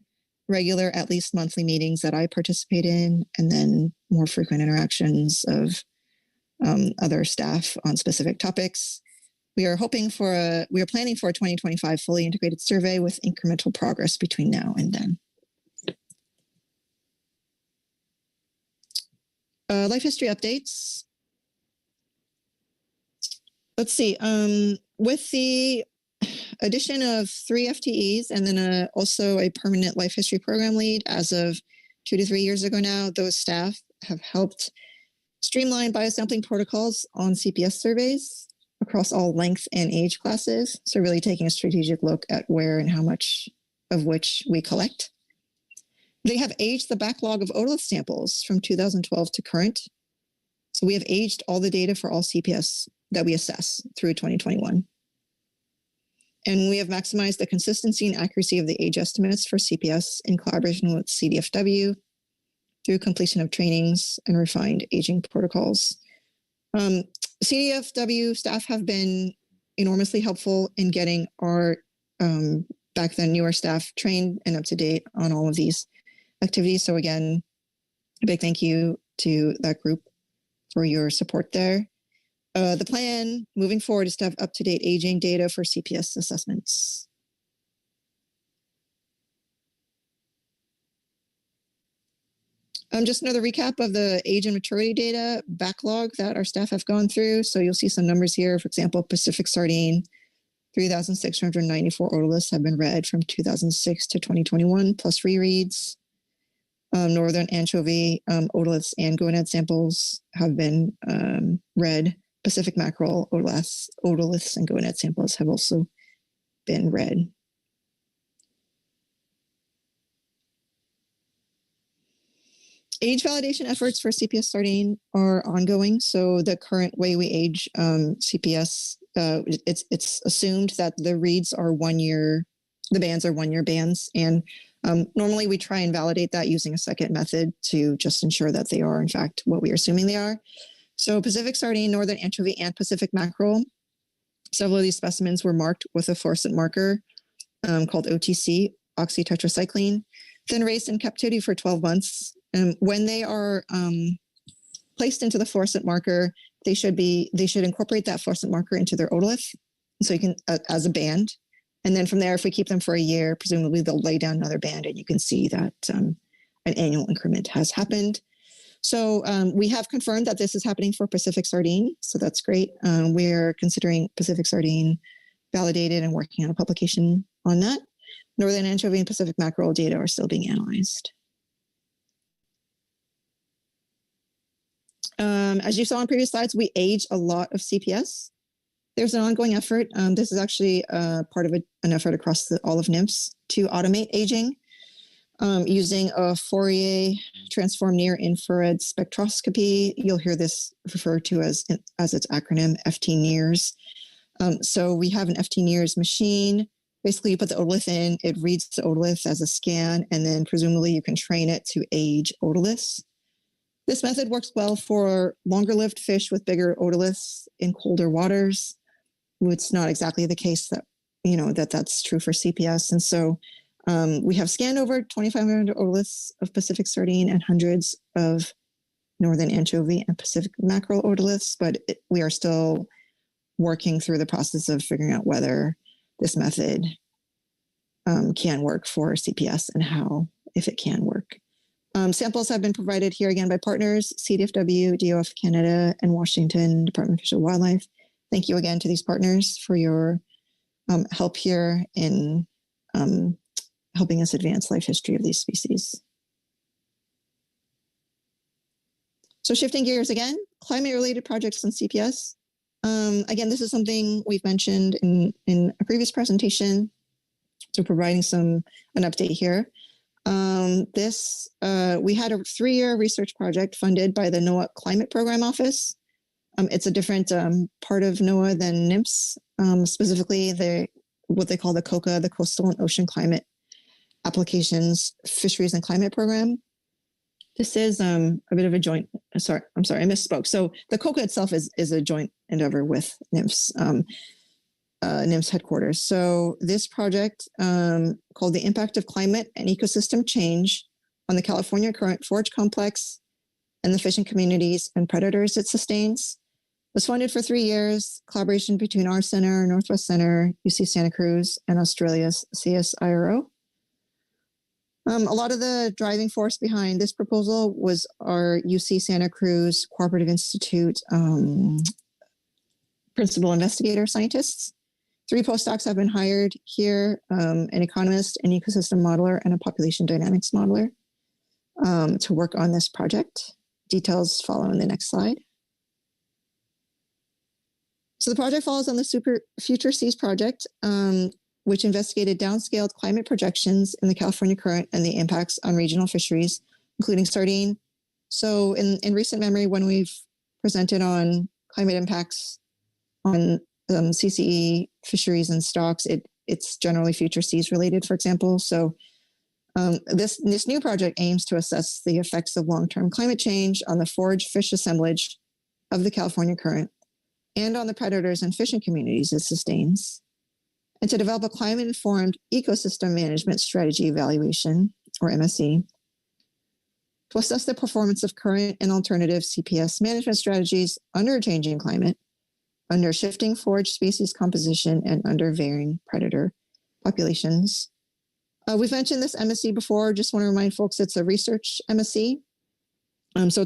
regular, at least monthly meetings that I participate in, and then more frequent interactions of other staff on specific topics. We are planning for a 2025 fully integrated survey with incremental progress between now and then. Life history updates. Let's see. With the addition of 3 FTEs and then also a permanent life history program lead as of 2 to 3 years ago now, those staff have helped streamline biosampling protocols on CPS surveys across all length and age classes. So really taking a strategic look at where and how much of which we collect. They have aged the backlog of otolith samples from 2012 to current. So we have aged all the data for all CPS that we assess through 2021. And we have maximized the consistency and accuracy of the age estimates for CPS in collaboration with CDFW through completion of trainings and refined aging protocols. CDFW staff have been enormously helpful in getting our back then newer staff trained and up to date on all of these activities. So again, a big thank you to that group for your support there. The plan moving forward is to have up-to-date aging data for CPS assessments. Just another recap of the age and maturity data backlog that our staff have gone through. So you'll see some numbers here. For example, Pacific sardine, 3,694 otoliths have been read from 2006 to 2021, plus rereads. Northern anchovy otoliths and gonad samples have been read. Pacific mackerel otoliths and gonad samples have also been read. Age validation efforts for CPS sardine are ongoing. So the current way we age CPS, it's assumed that the reads are 1 year, the bands are 1 year bands. And normally we try and validate that using a second method to just ensure that they are in fact what we are assuming they are. So Pacific sardine, northern anchovy, and Pacific mackerel, several of these specimens were marked with a fluorescent marker called OTC, oxytetracycline, then raised in captivity for 12 months. And when they are placed into the fluorescent marker, they should incorporate that fluorescent marker into their otolith, so you can as a band. And then from there, if we keep them for a year, presumably they'll lay down another band, and you can see that an annual increment has happened. So we have confirmed that this is happening for Pacific sardine, so that's great. We're considering Pacific sardine validated and working on a publication on that. Northern anchovy and Pacific mackerel data are still being analyzed. As you saw on previous slides, we age a lot of CPS. There's an ongoing effort. This is actually part of an effort across all of NMFS to automate aging using a Fourier transform near infrared spectroscopy. You'll hear this referred to as its acronym FT-NIRS. So we have an FT-NIRS machine. Basically, you put the otolith in, it reads the otolith as a scan, and then presumably you can train it to age otoliths. This method works well for longer-lived fish with bigger otoliths in colder waters. It's not exactly the case that, that's true for CPS. And so we have scanned over 2,500 otoliths of Pacific sardine and hundreds of northern anchovy and Pacific mackerel otoliths, but we are still working through the process of figuring out whether this method can work for CPS and how, if it can work. Samples have been provided here again by partners, CDFW, DOF Canada, and Washington Department of Fish and Wildlife. Thank you again to these partners for your help here in helping us advance life history of these species. So shifting gears again, climate-related projects on CPS. Again, this is something we've mentioned in a previous presentation, so providing an update here. We had a 3-year research project funded by the NOAA Climate Program Office. It's a different part of NOAA than NMFS, specifically what they call the COCA, the Coastal and Ocean Climate Applications, Fisheries and Climate Program. This is a bit of a joint, I'm sorry, I misspoke. So the COCA itself is a joint endeavor with NMFS. NMFS headquarters. So this project called The Impact of Climate and Ecosystem Change on the California Current Forage Complex and the fishing communities and predators it sustains was funded for 3 years, collaboration between our center, Northwest Center, UC Santa Cruz, and Australia's CSIRO. A lot of the driving force behind this proposal was our UC Santa Cruz Cooperative Institute principal investigator scientists. 3 postdocs have been hired here, an economist, an ecosystem modeler, and a population dynamics modeler to work on this project. Details follow in the next slide. So the project follows on the Future Seas project, which investigated downscaled climate projections in the California current and the impacts on regional fisheries, including sardine. So in recent memory, when we've presented on climate impacts on CCE fisheries and stocks, it's generally Future Seas related, for example. So this new project aims to assess the effects of long-term climate change on the forage fish assemblage of the California current and on the predators and fishing communities it sustains, and to develop a climate-informed ecosystem management strategy evaluation, or MSE, to assess the performance of current and alternative CPS management strategies under a changing climate, under shifting forage species composition, and under varying predator populations. We've mentioned this MSE before. Just want to remind folks it's a research MSE. So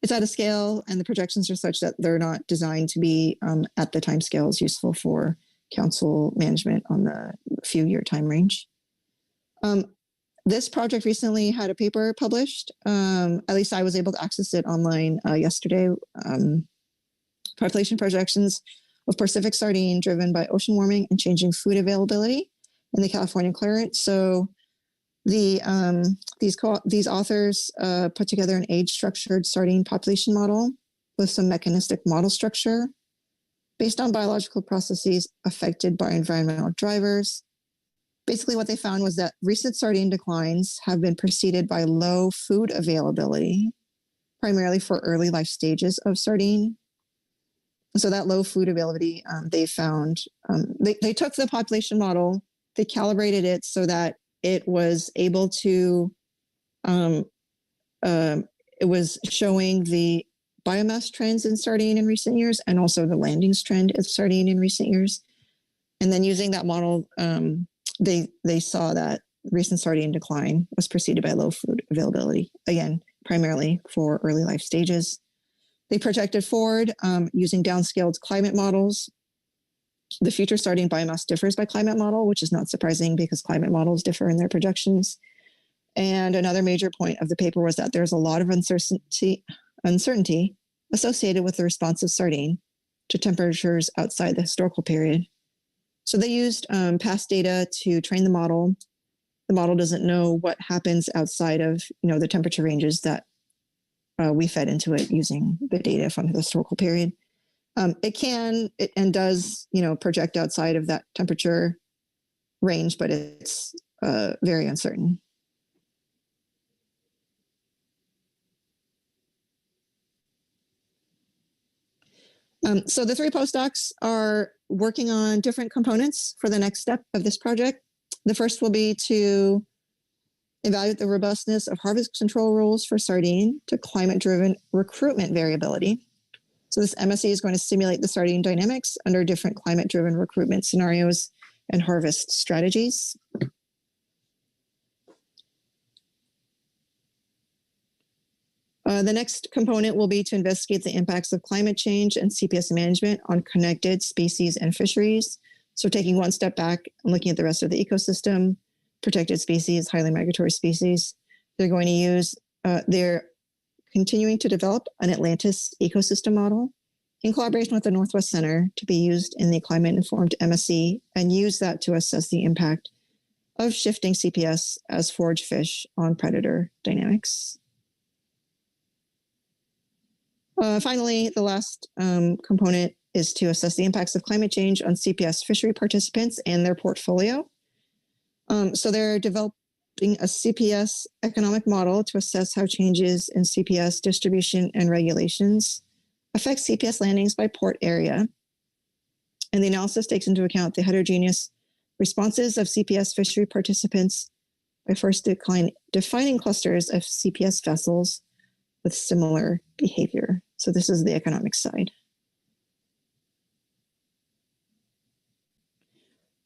it's at a scale, and the projections are such that they're not designed to be at the time scales useful for council management on the few-year time range. This project recently had a paper published. At least I was able to access it online yesterday. Population projections of Pacific sardine driven by ocean warming and changing food availability in the California current. So these authors put together an age-structured sardine population model with some mechanistic model structure based on biological processes affected by environmental drivers. Basically, what they found was that recent sardine declines have been preceded by low food availability, primarily for early life stages of sardine. So that low food availability, they found, they took the population model, they calibrated it so that it was able to, it was showing the biomass trends in sardine in recent years and also the landings trend of sardine in recent years. And then using that model, they saw that recent sardine decline was preceded by low food availability, again, primarily for early life stages. They projected forward using downscaled climate models. The future sardine biomass differs by climate model, which is not surprising because climate models differ in their projections. And another major point of the paper was that there's a lot of uncertainty associated with the response of sardine to temperatures outside the historical period. So they used past data to train the model. The model doesn't know what happens outside of the temperature ranges that we fed into it using the data from the historical period. It can and does project outside of that temperature range, but it's very uncertain. So the three postdocs are working on different components for the next step of this project. The first will be to evaluate the robustness of harvest control rules for sardine to climate-driven recruitment variability. So this MSE is going to simulate the sardine dynamics under different climate-driven recruitment scenarios and harvest strategies. The next component will be to investigate the impacts of climate change and CPS management on connected species and fisheries. So taking one step back and looking at the rest of the ecosystem, protected species, highly migratory species. They're going to use, they're continuing to develop an Atlantis ecosystem model in collaboration with the Northwest Center to be used in the climate-informed MSE and use that to assess the impact of shifting CPS as forage fish on predator dynamics. Finally, the last component is to assess the impacts of climate change on CPS fishery participants and their portfolio. So they're developing a CPS economic model to assess how changes in CPS distribution and regulations affect CPS landings by port area. And the analysis takes into account the heterogeneous responses of CPS fishery participants by first defining clusters of CPS vessels with similar behavior. So this is the economic side.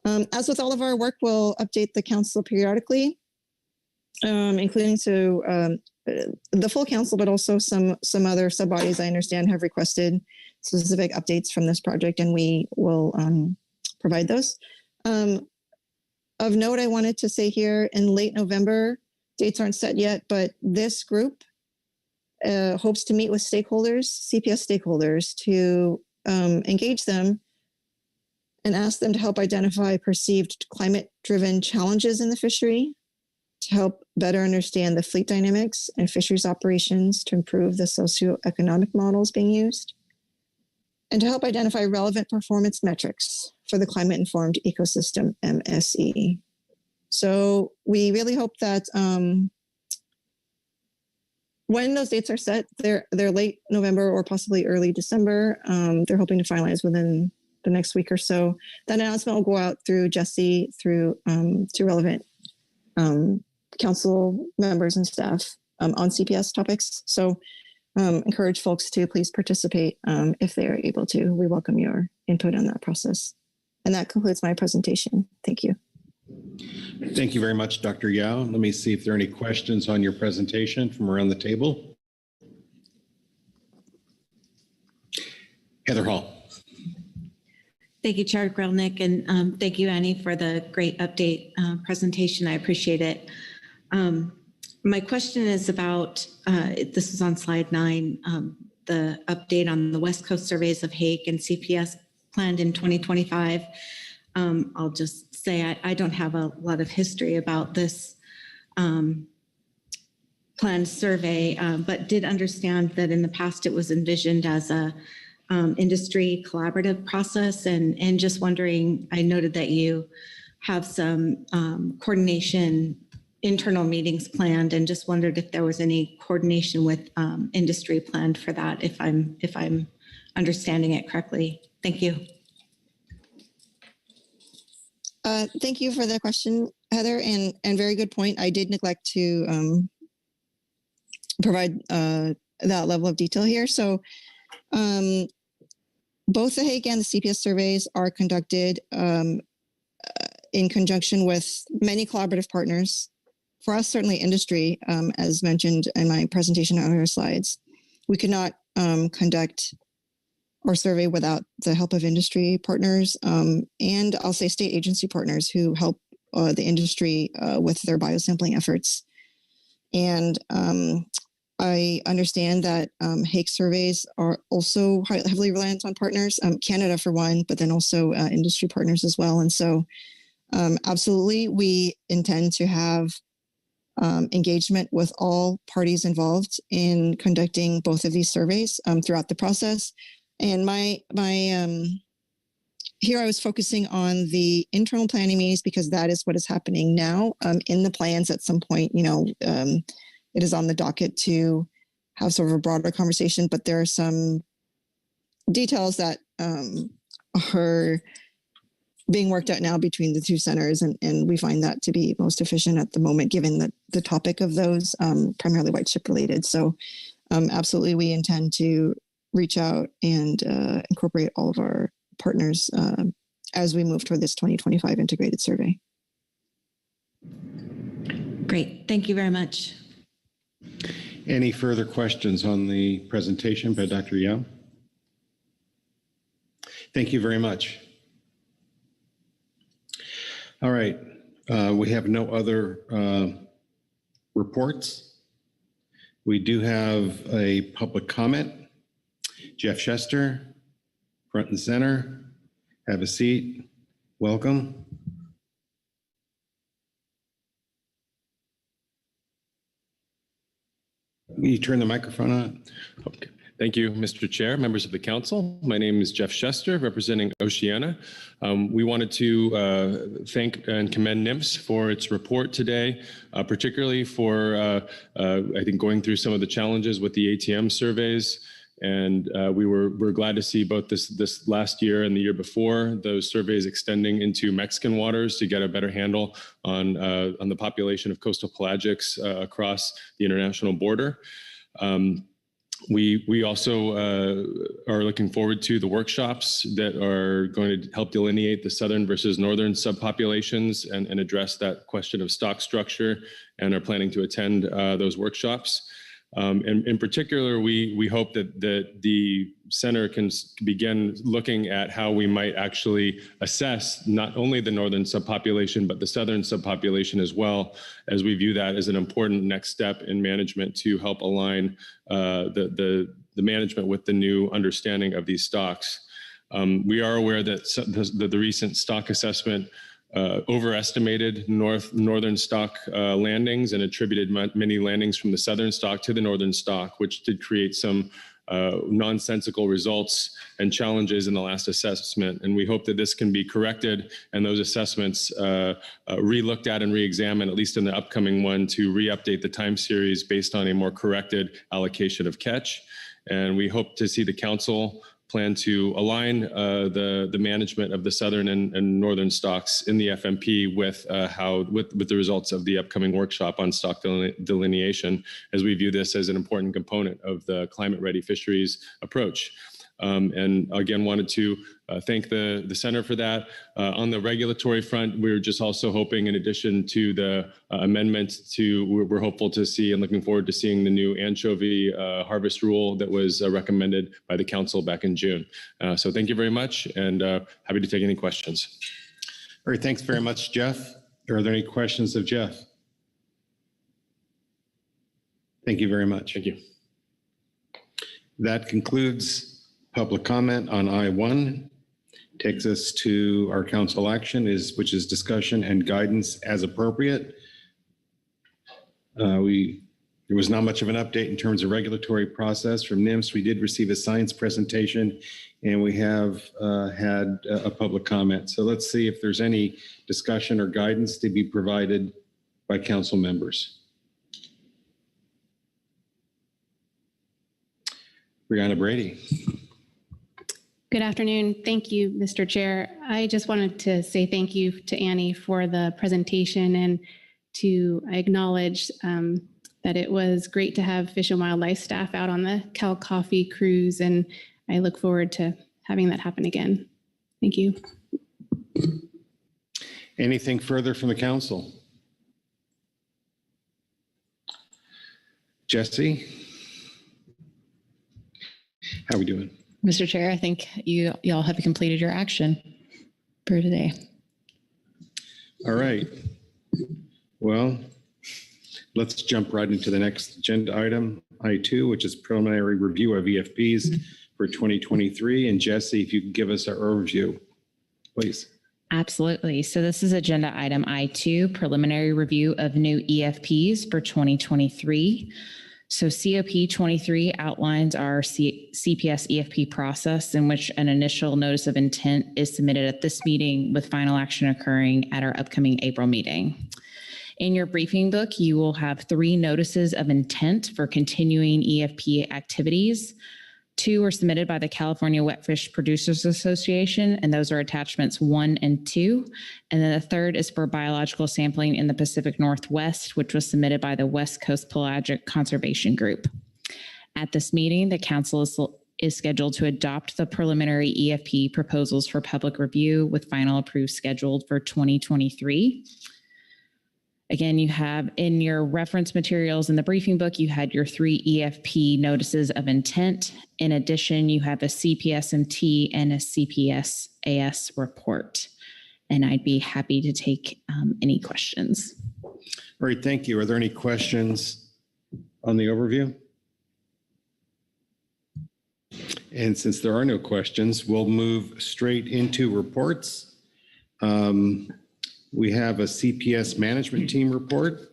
As with all of our work, we'll update the council periodically, including to the full council, but also some other sub-bodies I understand have requested specific updates from this project, and we will provide those. Of note, I wanted to say here, in late November, dates aren't set yet, but this group hopes to meet with stakeholders, CPS stakeholders, to engage them and ask them to help identify perceived climate-driven challenges in the fishery, to help better understand the fleet dynamics and fisheries operations to improve the socioeconomic models being used, and to help identify relevant performance metrics for the climate-informed ecosystem, MSE. So we really hope that when those dates are set, they're late November or possibly early December. They're hoping to finalize within the next week or so. That announcement will go out through Jesse, through to relevant council members and staff on CPS topics. So encourage folks to please participate if they are able to. We welcome your input on that process. And that concludes my presentation. Thank you. Thank you very much, Dr. Yao. Let me see if there are any questions on your presentation from around the table. Heather Hall. Thank you, Chair Grelnick, and thank you, Annie, for the great update presentation. I appreciate it. My question is about, this is on slide 9, the update on the West Coast surveys of hake and CPS planned in 2025. I'll just say I don't have a lot of history about this planned survey, but did understand that in the past it was envisioned as a industry collaborative process, and just wondering, I noted that you have some coordination internal meetings planned, and just wondered if there was any coordination with industry planned for that, if I'm understanding it correctly. Thank you. Thank you for the question, Heather, and very good point. I did neglect to provide that level of detail here. So both the hake and the CPS surveys are conducted in conjunction with many collaborative partners. For us, certainly industry, as mentioned in my presentation on other slides. We could not conduct or survey without the help of industry partners, and I'll say state agency partners who help the industry with their biosampling efforts. And I understand that hake surveys are also heavily reliant on partners, Canada for one, but then also industry partners as well. And so absolutely, we intend to have engagement with all parties involved in conducting both of these surveys throughout the process. And here I was focusing on the internal planning meetings because that is what is happening now. In the plans at some point, it is on the docket to have sort of a broader conversation, but there are some details that are being worked out now between the two centers, and we find that to be most efficient at the moment, given the topic of those, primarily white chip related. So absolutely, we intend to reach out and incorporate all of our partners as we move toward this 2025 integrated survey. Great, thank you very much. Any further questions on the presentation by Dr. Yao? Thank you very much. All right, we have no other reports. We do have a public comment. Jeff Chester, front and center. Have a seat. Welcome. Will you turn the microphone on? Okay. Thank you, Mr. Chair, members of the council. My name is Jeff Chester, representing Oceana. We wanted to thank and commend NMFS for its report today, particularly for, I think, going through some of the challenges with the ATM surveys. And we're glad to see both this last year and the year before, those surveys extending into Mexican waters to get a better handle on the population of coastal pelagics across the international border. We also are looking forward to the workshops that are going to help delineate the southern versus northern subpopulations and address that question of stock structure, and are planning to attend those workshops. And in particular, we hope that the center can begin looking at how we might actually assess not only the northern subpopulation, but the southern subpopulation as well, as we view that as an important next step in management to help align the management with the new understanding of these stocks. We are aware that the recent stock assessment overestimated northern stock landings and attributed many landings from the southern stock to the northern stock, which did create some nonsensical results and challenges in the last assessment. And we hope that this can be corrected and those assessments re-looked at and re-examined, at least in the upcoming one, to re-update the time series based on a more corrected allocation of catch. And we hope to see the council plan to align the management of the southern and northern stocks in the FMP with the results of the upcoming workshop on stock delineation, as we view this as an important component of the climate-ready fisheries approach. And again, wanted to thank the center for that. On the regulatory front, we're just also hoping, in addition to the amendment we're hopeful to see and looking forward to seeing the new anchovy harvest rule that was recommended by the council back in June. So thank you very much, and happy to take any questions. All right, thanks very much, Jeff. Are there any questions of Jeff? Thank you very much. Thank you. That concludes public comment on I-1. Takes us to our council action, which is discussion and guidance as appropriate. There was not much of an update in terms of regulatory process from NMFS. We did receive a science presentation, and we have had a public comment. So let's see if there's any discussion or guidance to be provided by council members. Brianna Brady. Good afternoon. Thank you, Mr. Chair. I just wanted to say thank you to Annie for the presentation and to acknowledge that it was great to have Fish and Wildlife staff out on the Cal Coffee cruise, and I look forward to having that happen again. Thank you. Anything further from the council? Jesse? How are we doing? Mr. Chair, I think y'all have completed your action for today. All right. Well, let's jump right into the next agenda item, I-2, which is preliminary review of EFPs for 2023. And Jesse, if you could give us our overview, please. Absolutely. So this is agenda item I-2, preliminary review of new EFPs for 2023. So COP 23 outlines our CPS EFP process, in which an initial notice of intent is submitted at this meeting, with final action occurring at our upcoming April meeting. In your briefing book, you will have 3 notices of intent for continuing EFP activities. 2 were submitted by the California Wetfish Producers Association, and those are attachments 1 and 2. And then the 3rd is for biological sampling in the Pacific Northwest, which was submitted by the West Coast Pelagic Conservation Group. At this meeting, the council is scheduled to adopt the preliminary EFP proposals for public review, with final approved scheduled for 2023. Again, you have in your reference materials in the briefing book, you had your 3 EFP notices of intent. In addition, you have a CPSMT and a CPS-AS report. And I'd be happy to take any questions. All right, thank you. Are there any questions on the overview? And since there are no questions, we'll move straight into reports. We have a CPS management team report.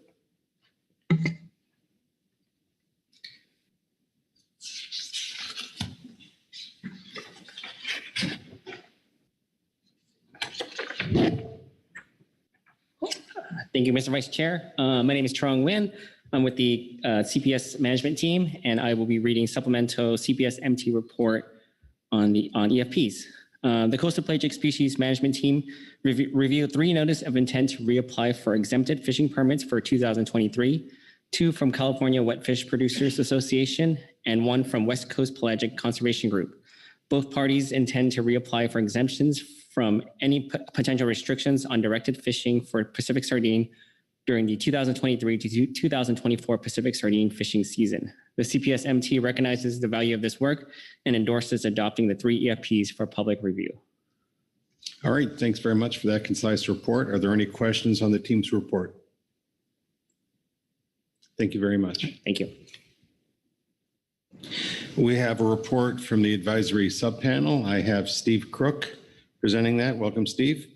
Thank you, Mr. Vice Chair. My name is Trong Nguyen. I'm with the CPS management team, and I will be reading supplemental CPS MT report on EFPs. The Coastal Pelagic Species Management Team reviewed 3 notices of intent to reapply for exempted fishing permits for 2023, 2 from California Wetfish Producers Association, and 1 from West Coast Pelagic Conservation Group. Both parties intend to reapply for exemptions from any potential restrictions on directed fishing for Pacific sardine during the 2023 to 2024 Pacific sardine fishing season. The CPS-MT recognizes the value of this work and endorses adopting the 3 EFPs for public review. All right, thanks very much for that concise report. Are there any questions on the team's report? Thank you very much. Thank you. We have a report from the advisory subpanel. I have Steve Crook presenting that. Welcome, Steve.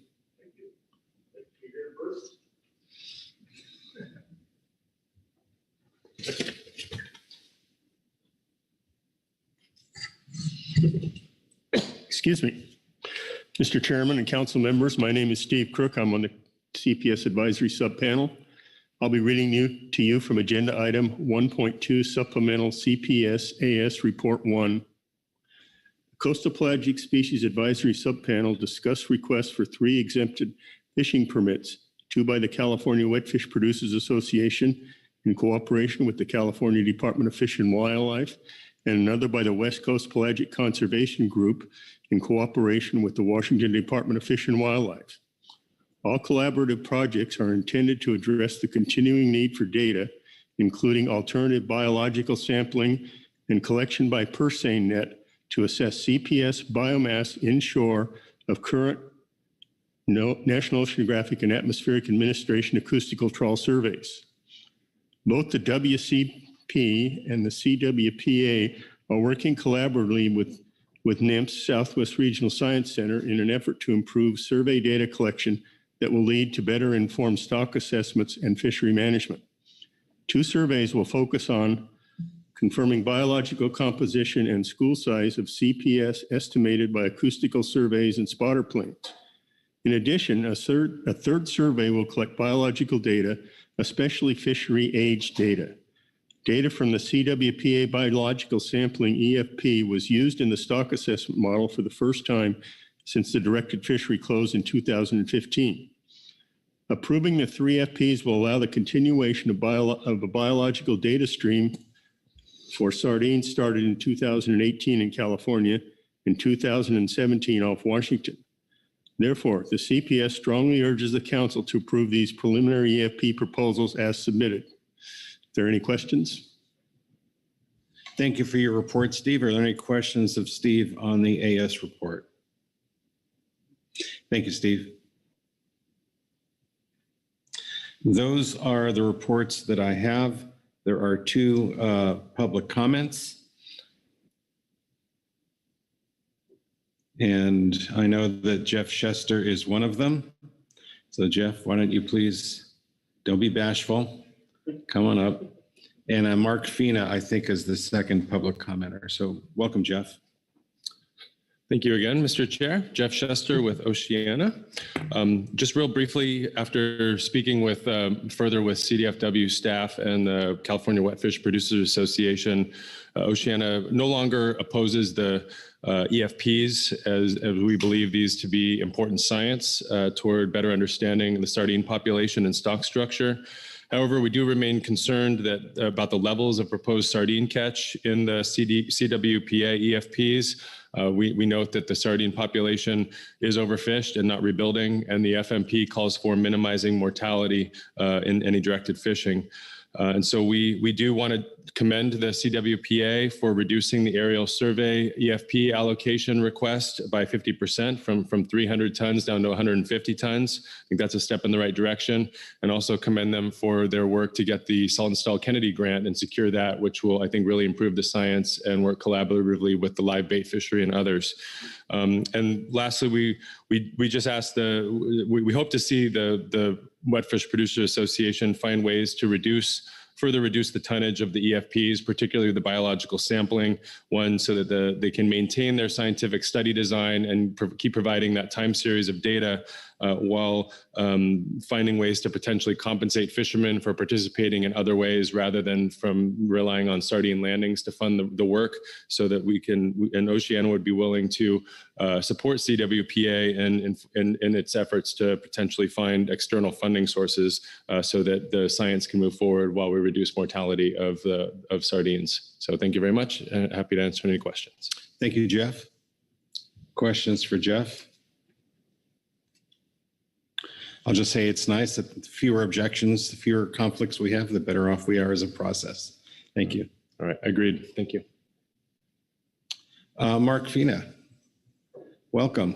Excuse me. Mr. Chairman and council members, my name is Steve Crook. I'm on the CPS advisory subpanel. I'll be reading to you from agenda item 1.2 supplemental CPS AS report 1. Coastal Pelagic Species Advisory Subpanel discussed requests for 3 exempted fishing permits, 2 by the California Wetfish Producers Association in cooperation with the California Department of Fish and Wildlife, and another by the West Coast Pelagic Conservation Group in cooperation with the Washington Department of Fish and Wildlife. All collaborative projects are intended to address the continuing need for data, including alternative biological sampling and collection by purse seine net to assess CPS biomass inshore of current National Oceanographic and Atmospheric Administration acoustical trawl surveys. Both the WCP and the CWPA are working collaboratively with NMFS Southwest Regional Science Center in an effort to improve survey data collection that will lead to better informed stock assessments and fishery management. 2 surveys will focus on confirming biological composition and school size of CPS estimated by acoustical surveys and spotter planes. In addition, a third survey will collect biological data, especially fishery age data. Data from the CWPA biological sampling EFP was used in the stock assessment model for the first time since the directed fishery closed in 2015. Approving the 3 FPs will allow the continuation of a biological data stream for sardines started in 2018 in California and 2017 off Washington. Therefore, the CPS strongly urges the council to approve these preliminary EFP proposals as submitted. Are there any questions? Thank you for your report, Steve. Are there any questions of Steve on the AS report? Thank you, Steve. Those are the reports that I have. There are 2 public comments. And I know that Jeff Chester is one of them. So Jeff, why don't you please, don't be bashful, come on up. And Mark Fina, I think, is the second public commenter. So welcome, Jeff. Thank you again, Mr. Chair. Jeff Chester with Oceana. Just real briefly, after speaking with further with CDFW staff and the California Wetfish Producers Association, Oceana no longer opposes the EFPs as we believe these to be important science toward better understanding the sardine population and stock structure. However, we do remain concerned about the levels of proposed sardine catch in the CWPA EFPs. We note that the sardine population is overfished and not rebuilding, and the FMP calls for minimizing mortality in any directed fishing. And so we do want to commend the CWPA for reducing the aerial survey EFP allocation request by 50% from 300 tons down to 150 tons. I think that's a step in the right direction. And also commend them for their work to get the Saltonstall Kennedy grant and secure that, which will, I think, really improve the science and work collaboratively with the live bait fishery and others. And lastly, we just asked we hope to see the Wetfish Producers Association find ways to further reduce the tonnage of the EFPs, particularly the biological sampling, so that they can maintain their scientific study design and keep providing that time series of data while finding ways to potentially compensate fishermen for participating in other ways rather than from relying on sardine landings to fund the work, so that and Oceana would be willing to support CWPA in its efforts to potentially find external funding sources so that the science can move forward while we reduce mortality of sardines. So thank you very much. Happy to answer any questions. Thank you, Jeff. Questions for Jeff? I'll just say it's nice that the fewer objections, the fewer conflicts we have, the better off we are as a process. Thank you. All right, agreed. Thank you. Mark Fina, welcome.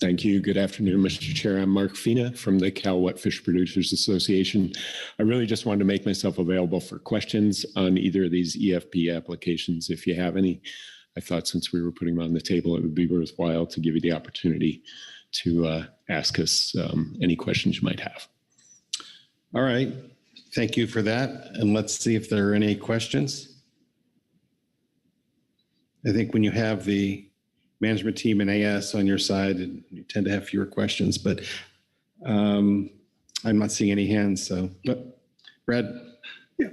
Thank you. Good afternoon, Mr. Chair. I'm Mark Fina from the Cal Wet Fish Producers Association. I really just wanted to make myself available for questions on either of these EFP applications. If you have any, I thought since we were putting them on the table, it would be worthwhile to give you the opportunity to ask us any questions you might have. All right. Thank you for that. And let's see if there are any questions. I think when you have the management team and AS on your side, you tend to have fewer questions, but I'm not seeing any hands. So, but Brad. Yeah,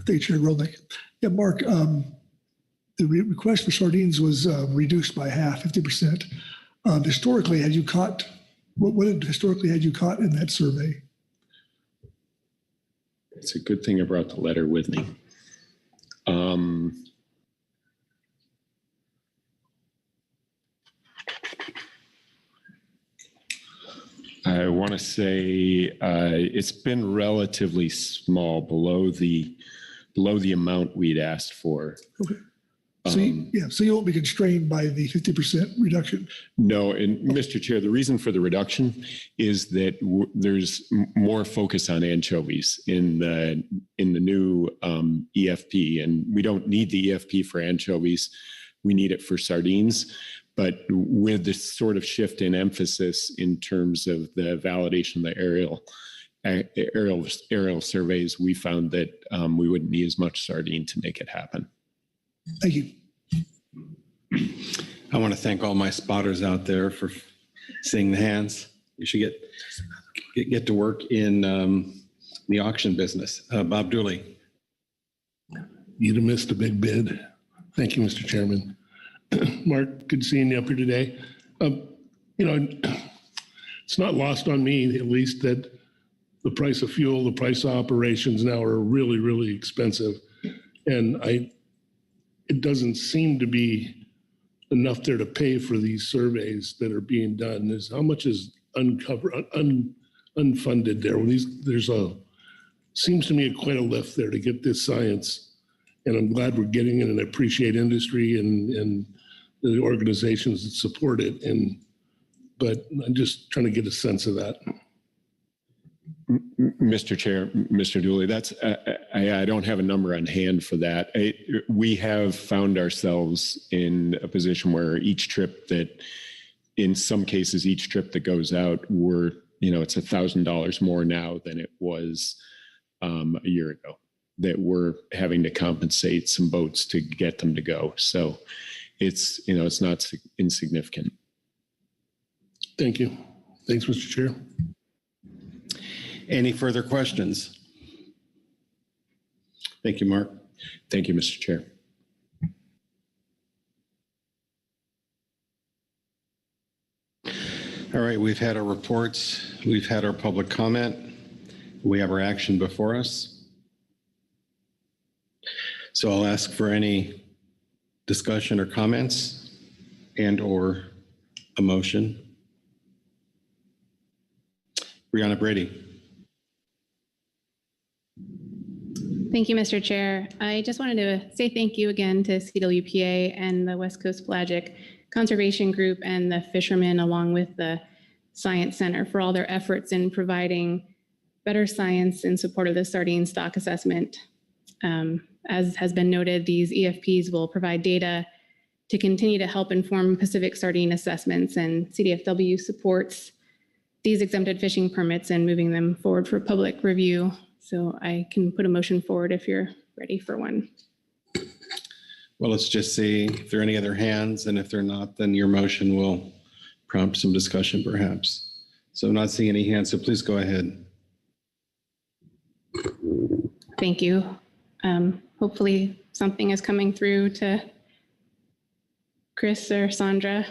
thank you, Chair Grolnick. Yeah, Mark, the request for sardines was reduced by half, 50%. Historically, had you caught, what historically had you caught in that survey? It's a good thing I brought the letter with me. I want to say it's been relatively small, below the amount we'd asked for. Okay. So so you won't be constrained by the 50% reduction. No, and Mr. Chair, the reason for the reduction is that there's more focus on anchovies in the new EFP, and we don't need the EFP for anchovies. We need it for sardines. But with this sort of shift in emphasis in terms of the validation of the aerial surveys, we found that we wouldn't need as much sardine to make it happen. Thank you. I want to thank all my spotters out there for seeing the hands. You should get to work in the auction business. Bob Dooley. You'd have missed a big bid. Thank you, Mr. Chairman. Mark, good seeing you up here today. It's not lost on me, at least, that the price of fuel, the price of operations now are really, really expensive. And it doesn't seem to be enough there to pay for these surveys that are being done. How much is unfunded there? Well, seems to me quite a lift there to get this science. And I'm glad we're getting it, and I appreciate industry and the organizations that support it. But I'm just trying to get a sense of that. Mr. Chair, Mr. Dooley, I don't have a number on hand for that. We have found ourselves in a position where in some cases, each trip that goes out, it's $1,000 more now than it was a year ago, that we're having to compensate some boats to get them to go. So it's not insignificant. Thank you. Thanks, Mr. Chair. Any further questions? Thank you, Mark. Thank you, Mr. Chair. All right, we've had our reports. We've had our public comment. We have our action before us. So I'll ask for any discussion or comments and/or a motion. Brianna Brady. Thank you, Mr. Chair. I just wanted to say thank you again to CWPA and the West Coast Pelagic Conservation Group and the fishermen, along with the Science Center, for all their efforts in providing better science in support of the sardine stock assessment. As has been noted, these EFPs will provide data to continue to help inform Pacific sardine assessments, and CDFW supports these exempted fishing permits and moving them forward for public review. So I can put a motion forward if you're ready for one. Well, let's just see if there are any other hands, and if they're not, then your motion will prompt some discussion perhaps. So I'm not seeing any hands, so please go ahead. Thank you. Hopefully something is coming through to Chris or Sandra.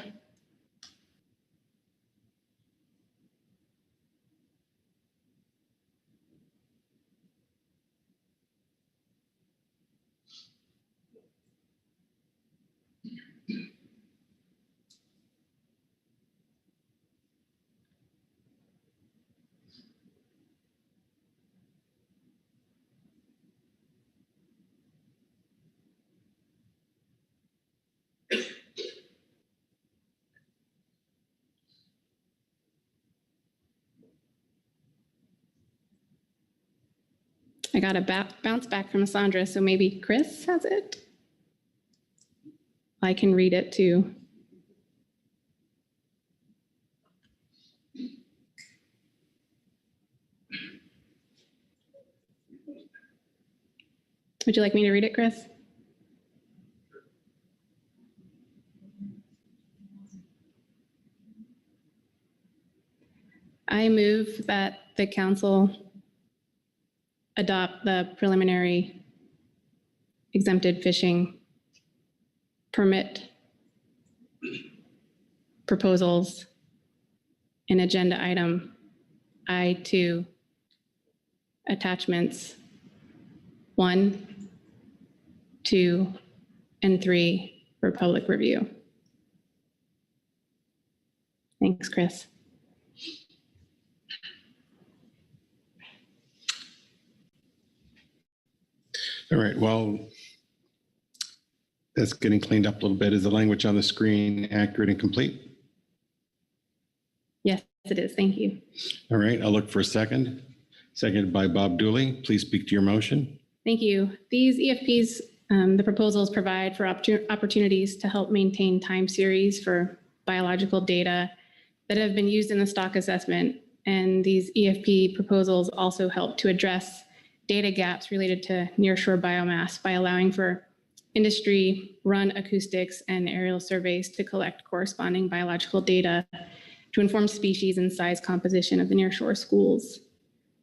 I got a bounce back from Sandra, so maybe Chris has it. I can read it too. Would you like me to read it, Chris? I move that the council adopt the preliminary exempted fishing permit proposals in agenda item I2, attachments 1, 2, and 3 for public review. Thanks, Chris. All right, well, that's getting cleaned up a little bit. Is the language on the screen accurate and complete? Yes, it is. Thank you. All right, I'll look for a second. Seconded by Bob Dooley. Please speak to your motion. Thank you. These EFPs, the proposals provide for opportunities to help maintain time series for biological data that have been used in the stock assessment. And these EFP proposals also help to address data gaps related to nearshore biomass by allowing for industry-run acoustics and aerial surveys to collect corresponding biological data to inform species and size composition of the nearshore schools.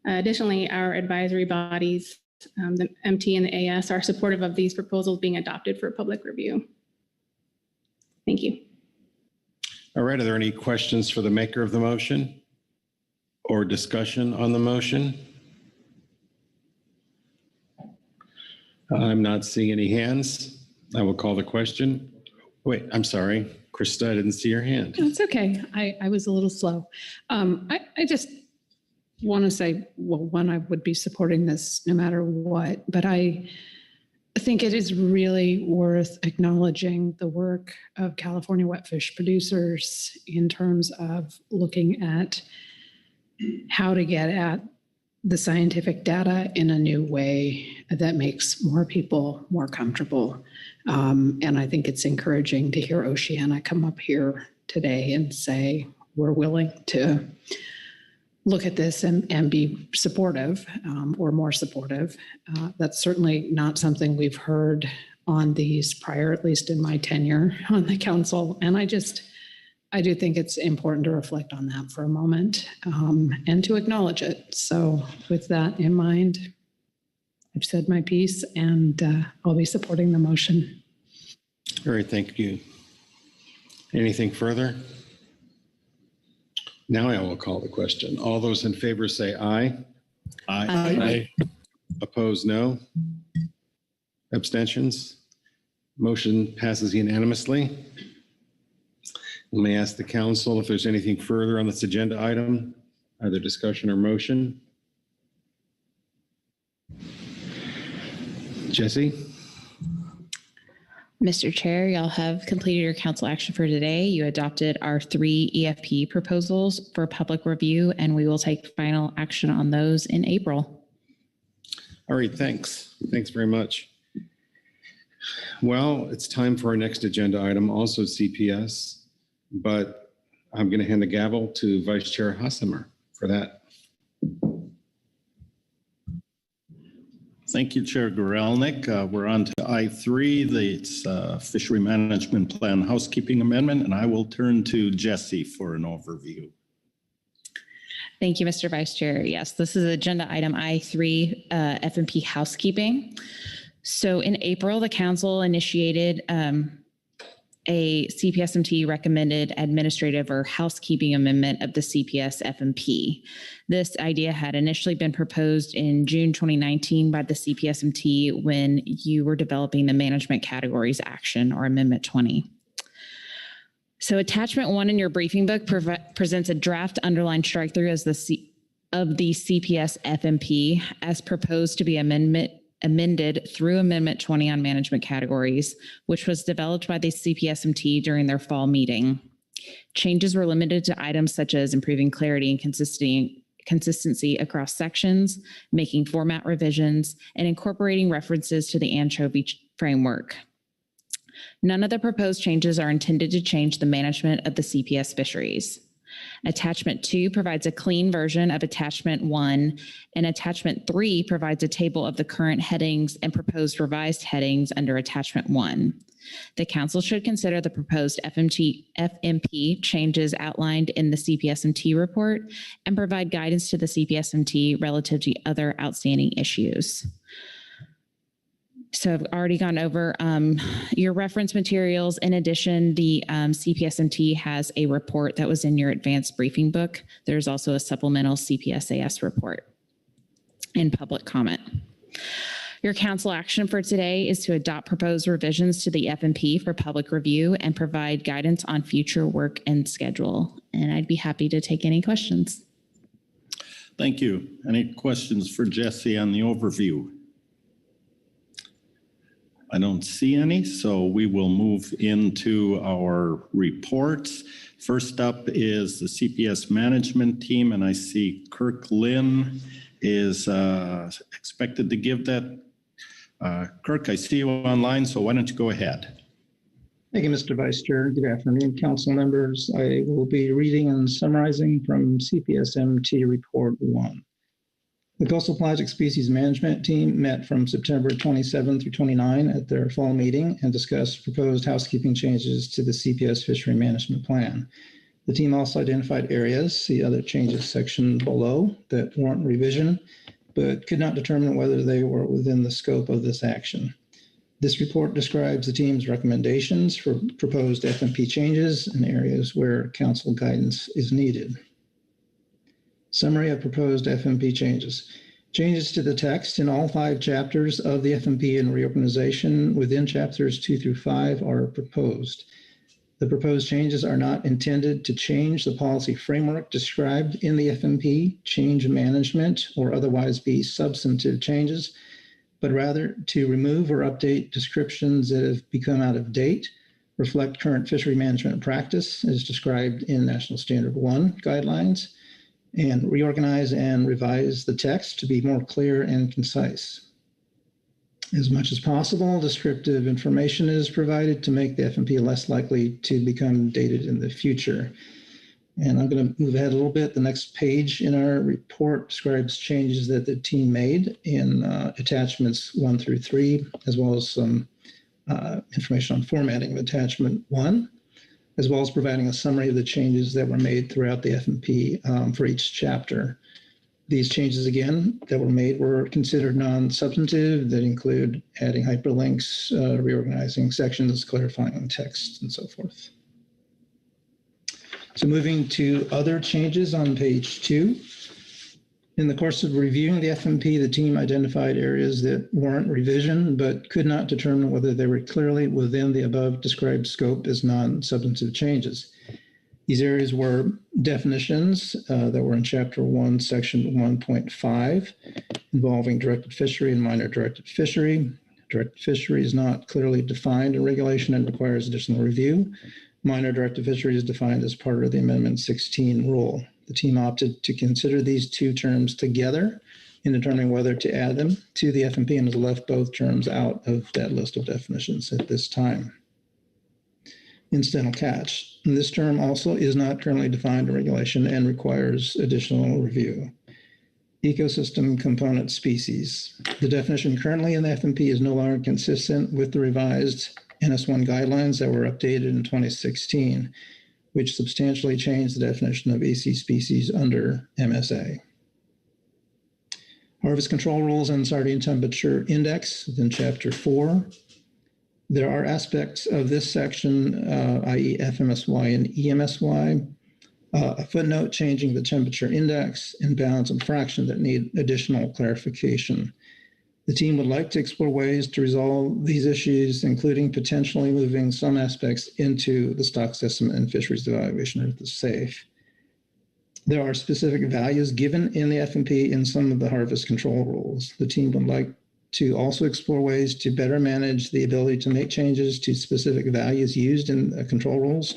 Additionally, our advisory bodies, the MT and the AS, are supportive of these proposals being adopted for public review. Thank you. All right, are there any questions for the maker of the motion or discussion on the motion? I'm not seeing any hands. I will call the question. Wait, I'm sorry. Krista, I didn't see your hand. It's okay. I was a little slow. I just want to say, well, one, I would be supporting this no matter what, but I think it is really worth acknowledging the work of California wetfish producers in terms of looking at how to get at the scientific data in a new way that makes more people more comfortable. And I think it's encouraging to hear Oceana come up here today and say, we're willing to look at this and be supportive or more supportive. That's certainly not something we've heard on these prior, at least in my tenure on the council. And I do think it's important to reflect on that for a moment and to acknowledge it. So with that in mind, I've said my piece and I'll be supporting the motion. All right, thank you. Anything further? Now I will call the question. All those in favor say aye. Aye. Opposed, no. Abstentions? Motion passes unanimously. Let me ask the council if there's anything further on this agenda item, either discussion or motion. Jesse? Mr. Chair, y'all have completed your council action for today. You adopted our 3 EFP proposals for public review, and we will take final action on those in April. All right, thanks. Thanks very much. Well, it's time for our next agenda item, also CPS, but I'm going to hand the gavel to Vice Chair Hassemer for that. Thank you, Chair Gorelnik. We're on to I3, it's Fishery Management Plan Housekeeping Amendment, and I will turn to Jesse for an overview. Thank you, Mr. Vice Chair. Yes, this is agenda item I3, FMP Housekeeping. So in April, the council initiated a CPSMT recommended administrative or housekeeping amendment of the CPS FMP. This idea had initially been proposed in June 2019 by the CPSMT when you were developing the management categories action, or Amendment 20. So attachment 1 in your briefing book presents a draft underlined strike through as of the CPS FMP as proposed to be amended through Amendment 20 on management categories, which was developed by the CPSMT during their fall meeting. Changes were limited to items such as improving clarity and consistency across sections, making format revisions, and incorporating references to the anchovy framework. None of the proposed changes are intended to change the management of the CPS fisheries. Attachment 2 provides a clean version of Attachment 1, and Attachment 3 provides a table of the current headings and proposed revised headings under Attachment 1. The council should consider the proposed FMP changes outlined in the CPSMT report and provide guidance to the CPSMT relative to other outstanding issues. So I've already gone over your reference materials. In addition, the CPSMT has a report that was in your advanced briefing book. There's also a supplemental CPSAS report and public comment. Your council action for today is to adopt proposed revisions to the FMP for public review and provide guidance on future work and schedule. And I'd be happy to take any questions. Thank you. Any questions for Jesse on the overview? I don't see any, so we will move into our reports. First up is the CPS management team, and I see Kirk Lynn is expected to give that. Kirk, I see you online, so why don't you go ahead? Thank you, Mr. Vice Chair. Good afternoon, council members. I will be reading and summarizing from CPSMT Report 1. The Coastal Pelagic Species Management Team met from September 27 through 29 at their fall meeting and discussed proposed housekeeping changes to the CPS Fishery Management Plan. The team also identified areas, see other changes section below, that warrant revision, but could not determine whether they were within the scope of this action. This report describes the team's recommendations for proposed FMP changes in areas where council guidance is needed. Summary of proposed FMP changes. Changes to the text in all 5 chapters of the FMP and reorganization within chapters 2 through 5 are proposed. The proposed changes are not intended to change the policy framework described in the FMP, change management, or otherwise be substantive changes, but rather to remove or update descriptions that have become out of date, reflect current fishery management practice as described in National Standard 1 guidelines, and reorganize and revise the text to be more clear and concise. As much as possible, descriptive information is provided to make the FMP less likely to become dated in the future. And I'm going to move ahead a little bit. The next page in our report describes changes that the team made in attachments 1 through 3, as well as some information on formatting of attachment 1. As well as providing a summary of the changes that were made throughout the FMP for each chapter. These changes, again, that were made were considered non-substantive, that include adding hyperlinks, reorganizing sections, clarifying text, and so forth. So moving to other changes on page 2. In the course of reviewing the FMP, the team identified areas that warrant revision, but could not determine whether they were clearly within the above described scope as non-substantive changes. These areas were definitions that were in Chapter 1, Section 1.5, involving directed fishery and minor directed fishery. Directed fishery is not clearly defined in regulation and requires additional review. Minor directed fishery is defined as part of the Amendment 16 rule. The team opted to consider these 2 terms together in determining whether to add them to the FMP and has left both terms out of that list of definitions at this time. Incidental catch. And this term also is not currently defined in regulation and requires additional review. Ecosystem component species. The definition currently in the FMP is no longer consistent with the revised NS1 guidelines that were updated in 2016. Which substantially changed the definition of EC species under MSA. Harvest control rules and sardine temperature index within Chapter 4. There are aspects of this section, i.e. FMSY and EMSY, a footnote changing the temperature index and balance and fraction that need additional clarification. The team would like to explore ways to resolve these issues, including potentially moving some aspects into the stocks estimate and fisheries evaluation or the SAFE. There are specific values given in the FMP in some of the harvest control rules. The team would like to also explore ways to better manage the ability to make changes to specific values used in the control rules,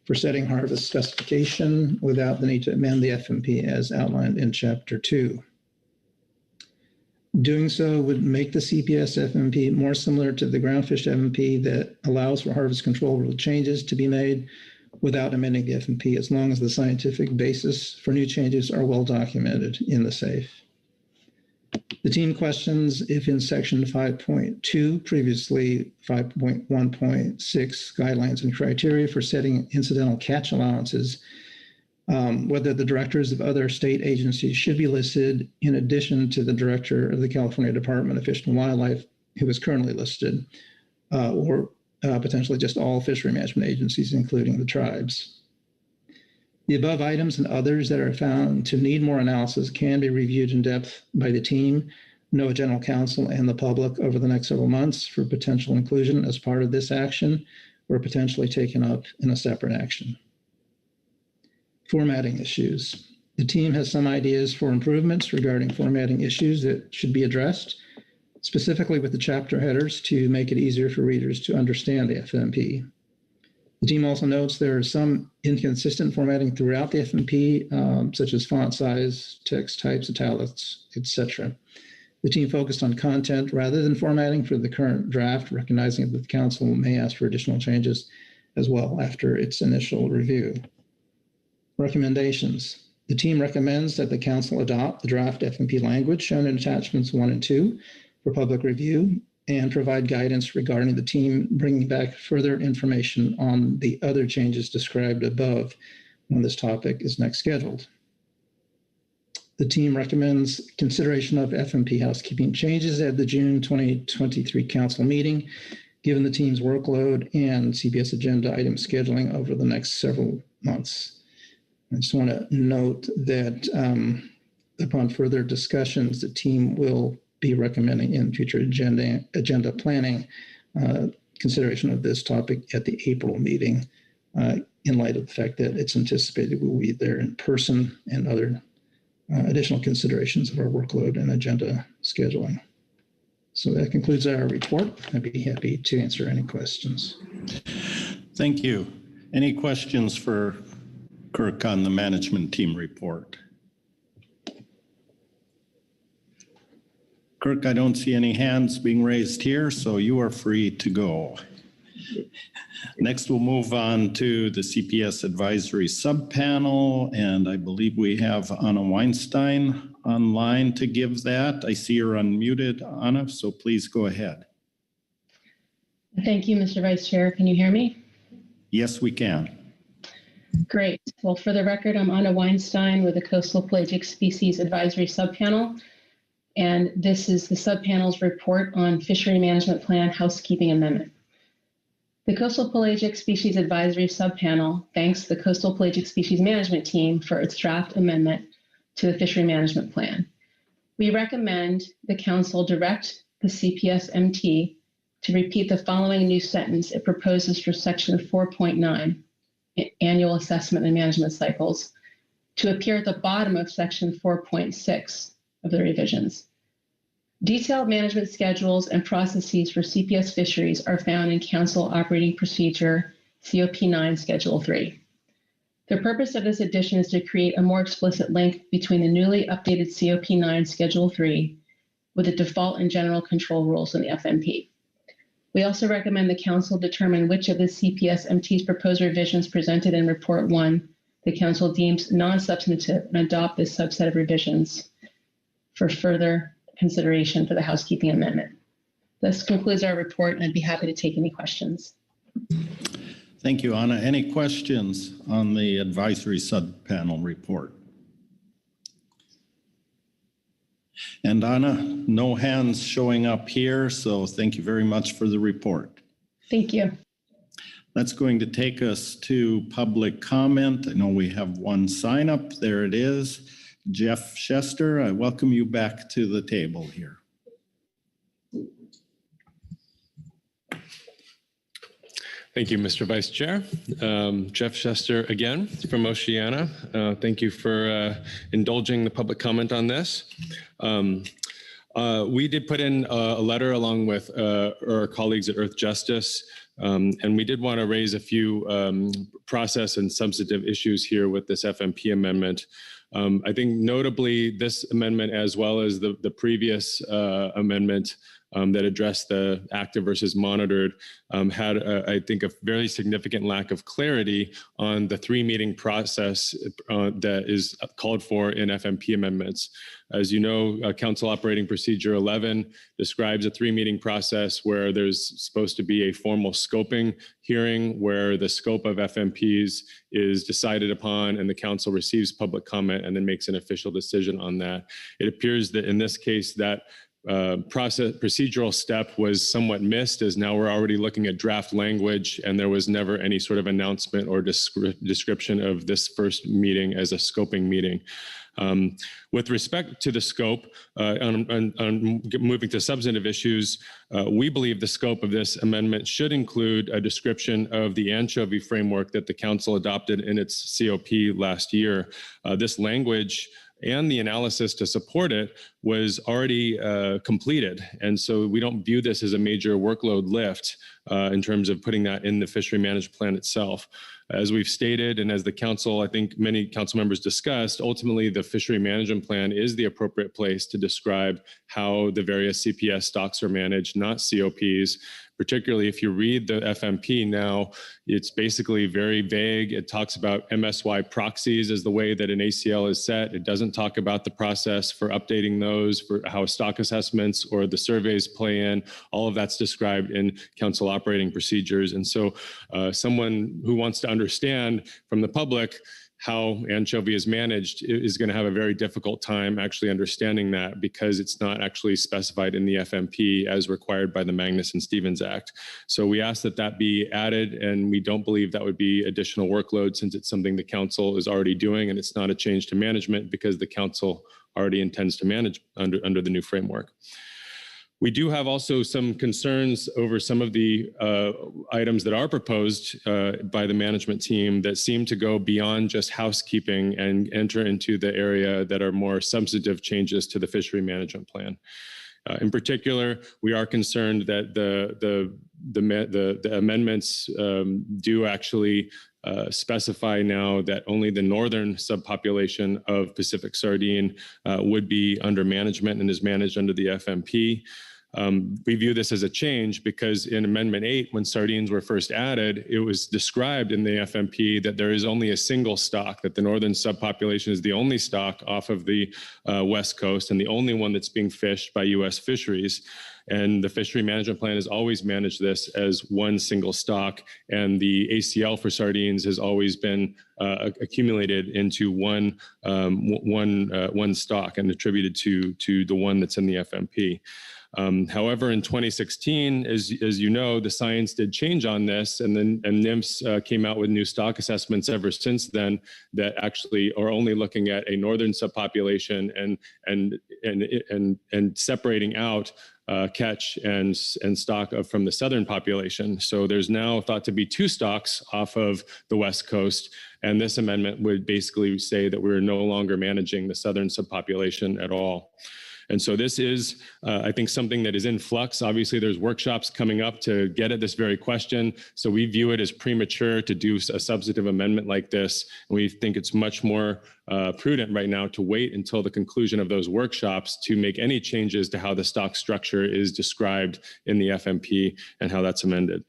for setting harvest specification without the need to amend the FMP as outlined in Chapter 2. Doing so would make the CPS FMP more similar to the Groundfish FMP that allows for harvest control rule changes to be made without amending the FMP, as long as the scientific basis for new changes are well documented in the SAFE. The team questions if in section 5.2, previously 5.1.6 guidelines and criteria for setting incidental catch allowances, whether the directors of other state agencies should be listed in addition to the director of the California Department of Fish and Wildlife, who is currently listed, or potentially just all fishery management agencies, including the tribes. The above items and others that are found to need more analysis can be reviewed in depth by the team, NOAA General Counsel, and the public over the next several months for potential inclusion as part of this action or potentially taken up in a separate action. Formatting issues. The team has some ideas for improvements regarding formatting issues that should be addressed, specifically with the chapter headers to make it easier for readers to understand the FMP. The team also notes there is some inconsistent formatting throughout the FMP, such as font size, text types, italics, etc. The team focused on content rather than formatting for the current draft, recognizing that the council may ask for additional changes as well after its initial review. Recommendations. The team recommends that the council adopt the draft FMP language shown in attachments 1 and 2 for public review and provide guidance regarding the team bringing back further information on the other changes described above when this topic is next scheduled. The team recommends consideration of FMP housekeeping changes at the June 2023 council meeting, given the team's workload and CPS agenda item scheduling over the next several months. I just want to note that upon further discussions, the team will be recommending in future agenda planning consideration of this topic at the April meeting in light of the fact that it's anticipated we'll be there in person and other additional considerations of our workload and agenda scheduling. So that concludes our report. I'd be happy to answer any questions. Thank you. Any questions for Kirk on the management team report? Kirk, I don't see any hands being raised here, so you are free to go. Next, we'll move on to the CPS advisory subpanel, and I believe we have Anna Weinstein online to give that. I see you're unmuted, Anna, so please go ahead. Thank you, Mr. Vice Chair. Can you hear me? Yes, we can. Great. Well, for the record, I'm Anna Weinstein with the Coastal Pelagic Species Advisory Subpanel, and this is the subpanel's report on Fishery Management Plan Housekeeping Amendment. The Coastal Pelagic Species Advisory Subpanel thanks the Coastal Pelagic Species Management Team for its draft amendment to the Fishery Management Plan. We recommend the Council direct the CPS MT to repeat the following new sentence it proposes for Section 4.9, Annual Assessment and Management Cycles, to appear at the bottom of Section 4.6 of the revisions. Detailed management schedules and processes for CPS fisheries are found in Council Operating Procedure COP9 Schedule 3. The purpose of this addition is to create a more explicit link between the newly updated COP9 Schedule 3 with the default and general control rules in the FMP. We also recommend the Council determine which of the CPS MT's proposed revisions presented in Report 1 the Council deems non-substantive and adopt this subset of revisions for further consideration for the housekeeping amendment. This concludes our report, and I'd be happy to take any questions. Thank you, Anna. Any questions on the advisory subpanel report? And Anna, no hands showing up here, so thank you very much for the report. Thank you. That's going to take us to public comment. I know we have one sign up. There it is. Jeff Chester, I welcome you back to the table here. Thank you, Mr. Vice Chair. Jeff Chester again from Oceana. Thank you for indulging the public comment on this. We did put in a letter along with our colleagues at Earth Justice And we did want to raise a few process and substantive issues here with this FMP amendment. I think notably this amendment, as well as the previous amendment that addressed the active versus monitored, had, I think, a very significant lack of clarity on the 3-meeting process that is called for in FMP amendments. As you know, Council Operating Procedure 11 describes a 3-meeting process where there's supposed to be a formal scoping hearing where the scope of FMPs is decided upon and the council receives public comment and then makes an official decision on that. It appears that in this case that procedural step was somewhat missed, as now we're already looking at draft language and there was never any sort of announcement or description of this first meeting as a scoping meeting. With respect to the scope, on moving to substantive issues, we believe the scope of this amendment should include a description of the anchovy framework that the council adopted in its COP last year. This language and the analysis to support it was already completed. And so we don't view this as a major workload lift in terms of putting that in the fishery management plan itself. As we've stated, and as the council, I think many council members discussed, ultimately the fishery management plan is the appropriate place to describe how the various CPS stocks are managed, not COPs. Particularly if you read the FMP now, it's basically very vague. It talks about MSY proxies as the way that an ACL is set. It doesn't talk about the process for updating those, for how stock assessments or the surveys play in. All of that's described in council operating procedures. And so someone who wants to understand from the public how anchovy is managed is going to have a very difficult time actually understanding that, because it's not actually specified in the FMP as required by the Magnuson-Stevens Act. So we ask that that be added, and we don't believe that would be additional workload since it's something the council is already doing, and it's not a change to management because the council already intends to manage under the new framework. We do have also some concerns over some of the items that are proposed by the management team that seem to go beyond just housekeeping and enter into the area that are more substantive changes to the fishery management plan. In particular, we are concerned that the amendments do actually specify now that only the northern subpopulation of Pacific sardine would be under management and is managed under the FMP. We view this as a change because in Amendment 8, when sardines were first added, it was described in the FMP that there is only a single stock, that the northern subpopulation is the only stock off of the West Coast and the only one that's being fished by U.S. fisheries. And the fishery management plan has always managed this as one single stock, and the ACL for sardines has always been accumulated into one stock and attributed to the one that's in the FMP. However, in 2016, as you know, the science did change on this, and then NMFS came out with new stock assessments ever since then that actually are only looking at a northern subpopulation and separating out catch and stock from the southern population. So there's now thought to be 2 stocks off of the West Coast, and this amendment would basically say that we're no longer managing the southern subpopulation at all. And so this is, I think, something that is in flux. Obviously, there's workshops coming up to get at this very question. So we view it as premature to do a substantive amendment like this. And we think it's much more prudent right now to wait until the conclusion of those workshops to make any changes to how the stock structure is described in the FMP and how that's amended.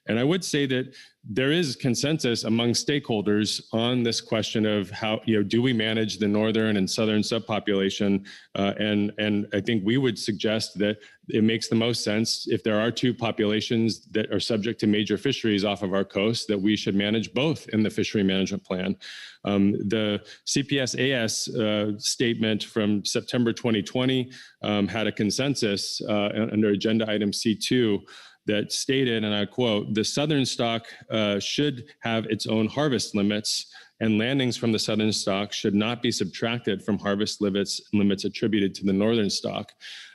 And I would say that there is consensus among stakeholders on this question of how, do we manage the northern and southern subpopulation? And I think we would suggest that it makes the most sense if there are 2 populations that are subject to major fisheries off of our coast, that we should manage both in the fishery management plan. The CPS-AS statement from September 2020 had a consensus under agenda item C2 that stated, and I quote, "The southern stock should have its own harvest limits, and landings from the southern stock should not be subtracted from harvest limits attributed to the northern stock."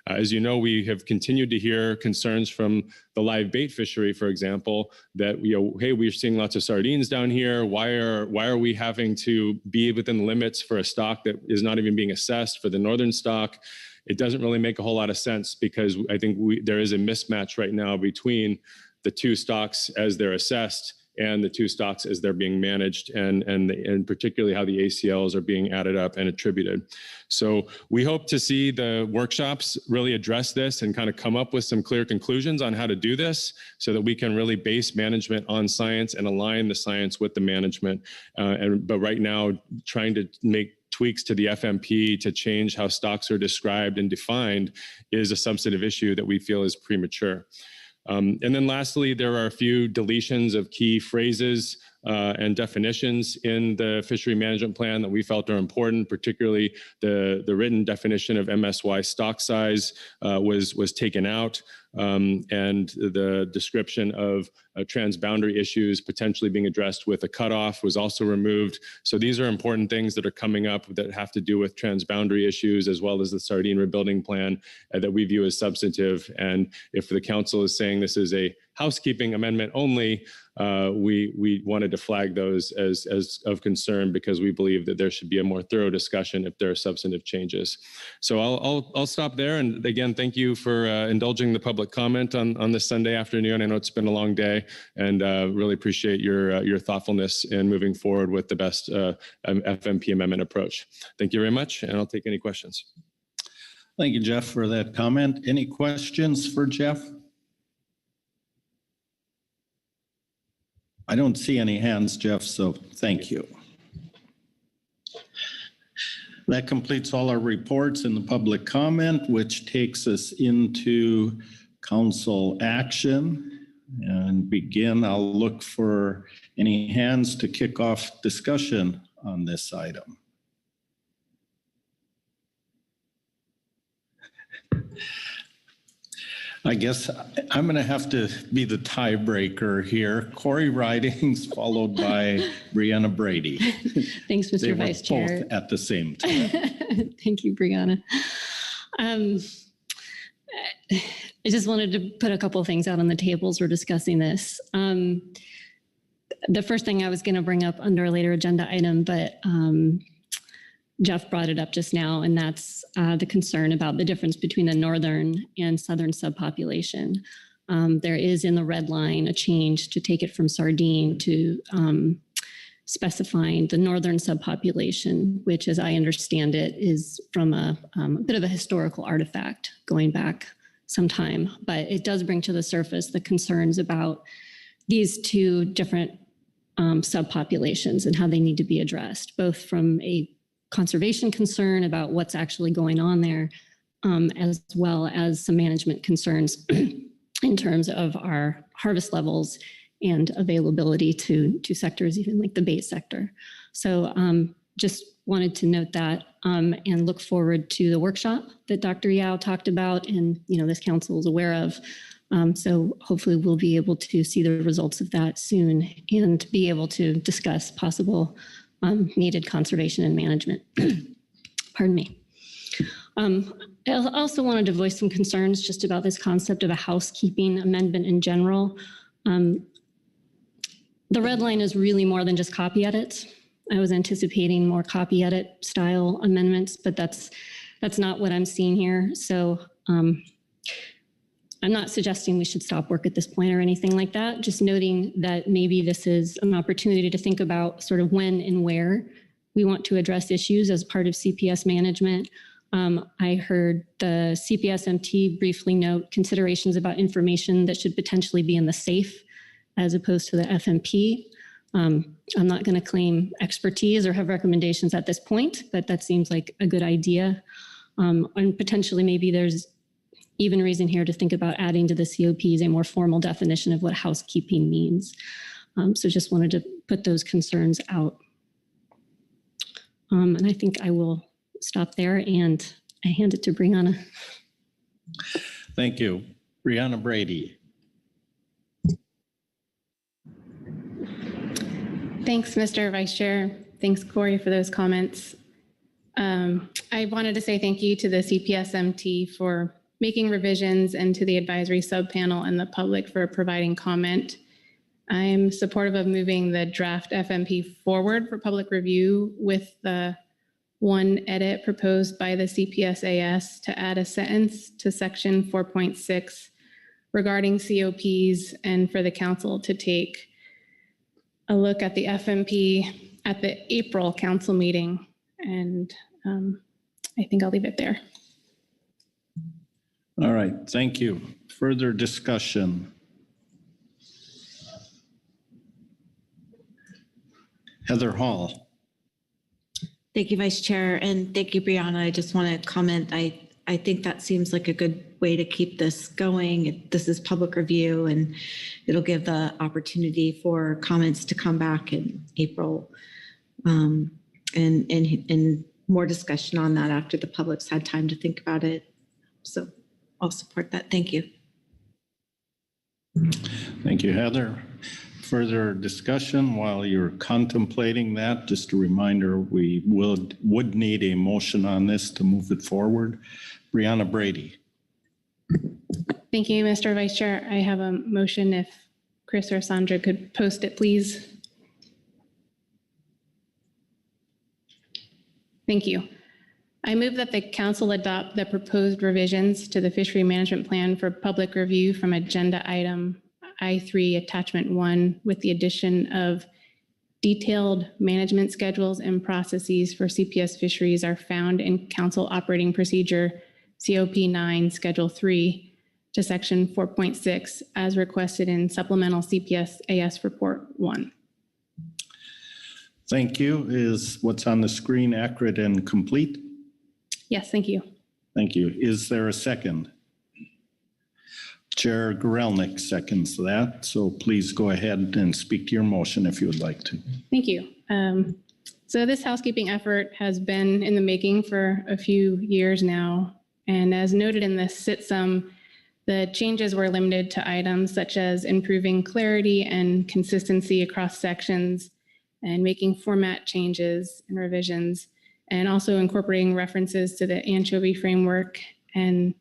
As you know, we have continued to hear concerns from the live bait fishery, for example, that, hey, we're seeing lots of sardines down here. Why are we having to be within limits for a stock that is not even being assessed for the northern stock? It doesn't really make a whole lot of sense because I think there is a mismatch right now between the two stocks as they're assessed and the two stocks as they're being managed, and particularly how the ACLs are being added up and attributed. So we hope to see the workshops really address this and kind of come up with some clear conclusions on how to do this so that we can really base management on science and align the science with the management. But right now, trying to make tweaks to the FMP to change how stocks are described and defined is a substantive issue that we feel is premature. And then lastly, there are a few deletions of key phrases and definitions in the fishery management plan that we felt are important, particularly the written definition of MSY stock size was taken out, and the description of transboundary issues potentially being addressed with a cutoff was also removed. So these are important things that are coming up that have to do with transboundary issues, as well as the sardine rebuilding plan that we view as substantive. And if the council is saying this is a housekeeping amendment only, we wanted to flag those as of concern, because we believe that there should be a more thorough discussion if there are substantive changes. So I'll stop there. And again, thank you for indulging the public comment on this Sunday afternoon. I know it's been a long day, and really appreciate your thoughtfulness in moving forward with the best FMP amendment approach. Thank you very much, and I'll take any questions. Thank you, Jeff, for that comment. Any questions for Jeff? I don't see any hands, Jeff, so thank you. That completes all our reports and the public comment, which takes us into council action. And begin, I'll look for any hands to kick off discussion on this item. I guess I'm going to have to be the tiebreaker here. Corey Ridings, followed by Brianna Brady. Thanks, Mr. Vice Chair. They were both at the same time. Thank you, Brianna. I just wanted to put a couple of things out on the table as we're discussing this. The first thing I was going to bring up under a later agenda item, but Jeff brought it up just now, and that's the concern about the difference between the northern and southern subpopulation. There is in the red line a change to take it from sardine to specifying the northern subpopulation, which, as I understand it, is from a bit of a historical artifact going back some time. But it does bring to the surface the concerns about these two different subpopulations and how they need to be addressed, both from a conservation concern about what's actually going on there, as well as some management concerns in terms of our harvest levels and availability to sectors, even like the bait sector. So just wanted to note that and look forward to the workshop that Dr. Yao talked about and this council is aware of. So hopefully we'll be able to see the results of that soon and be able to discuss possible needed conservation and management. Pardon me. I also wanted to voice some concerns just about this concept of a housekeeping amendment in general. The red line is really more than just copy edits. I was anticipating more copy edit style amendments, but that's not what I'm seeing here. So I'm not suggesting we should stop work at this point or anything like that, just noting that maybe this is an opportunity to think about sort of when and where we want to address issues as part of CPS management. I heard the CPS-MT briefly note considerations about information that should potentially be in the SAFE as opposed to the FMP. I'm not going to claim expertise or have recommendations at this point, but that seems like a good idea. And potentially maybe there's even reason here to think about adding to the COPs a more formal definition of what housekeeping means. So just wanted to put those concerns out. And I think I will stop there and I hand it to Brianna. Thank you. Brianna Brady. Thanks, Mr. Vice Chair. Thanks, Corey, for those comments. I wanted to say thank you to the CPS-MT for making revisions and to the advisory subpanel and the public for providing comment. I'm supportive of moving the draft FMP forward for public review with the one edit proposed by the CPSAS to add a sentence to section 4.6 regarding COPs and for the council to take a look at the FMP at the April council meeting. And I think I'll leave it there. All right, thank you. Further discussion? Heather Hall. Thank you, Vice Chair, and thank you, Brianna. I just want to comment. I think that seems like a good way to keep this going. This is public review, and it'll give the opportunity for comments to come back in April, and more discussion on that after the public's had time to think about it. So I'll support that. Thank you. Thank you, Heather. Further discussion while you're contemplating that, just a reminder, we would need a motion on this to move it forward. Brianna Brady. Thank you, Mr. Vice Chair. I have a motion if Chris or Sandra could post it, please. Thank you. I move that the council adopt the proposed revisions to the fishery management plan for public review from agenda item I3 attachment 1 with the addition of detailed management schedules and processes for CPS fisheries are found in council operating procedure COP 9 schedule 3 to section 4.6 as requested in supplemental CPS AS report 1. Thank you. Is what's on the screen accurate and complete? Yes, thank you. Thank you. Is there a second? Chair Gurelnik seconds that, so please go ahead and speak to your motion if you would like to. Thank you. So this housekeeping effort has been in the making for a few years now. And as noted in the SITSUM, the changes were limited to items such as improving clarity and consistency across sections and making format changes and revisions, and also incorporating references to the anchovy framework, and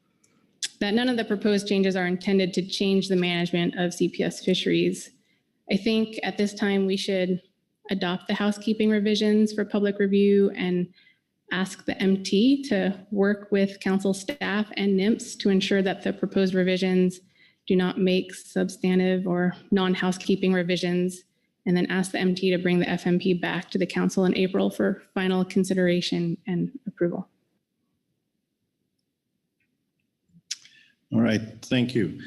that none of the proposed changes are intended to change the management of CPS fisheries. I think at this time we should adopt the housekeeping revisions for public review and ask the MT to work with council staff and NMFS to ensure that the proposed revisions do not make substantive or non-housekeeping revisions, and then ask the MT to bring the FMP back to the council in April for final consideration and approval. All right, thank you.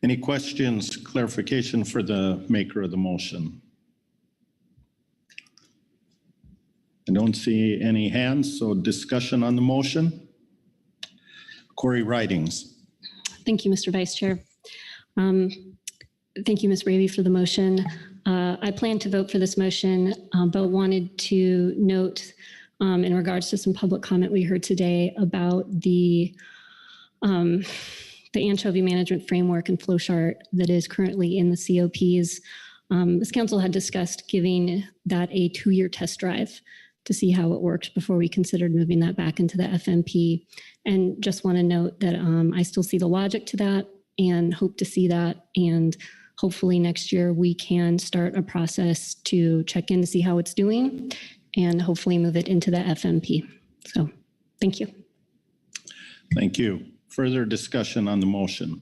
Any questions, clarification for the maker of the motion? I don't see any hands, so discussion on the motion. Corey Ridings. Thank you, Mr. Vice Chair. Thank you, Ms. Brady, for the motion. I plan to vote for this motion, but wanted to note in regards to some public comment we heard today about the anchovy management framework and flow chart that is currently in the COPs. This council had discussed giving that a 2-year test drive to see how it worked before we considered moving that back into the FMP. And just want to note that I still see the logic to that and hope to see that. And hopefully next year we can start a process to check in to see how it's doing and hopefully move it into the FMP. So thank you. Thank you. Further discussion on the motion?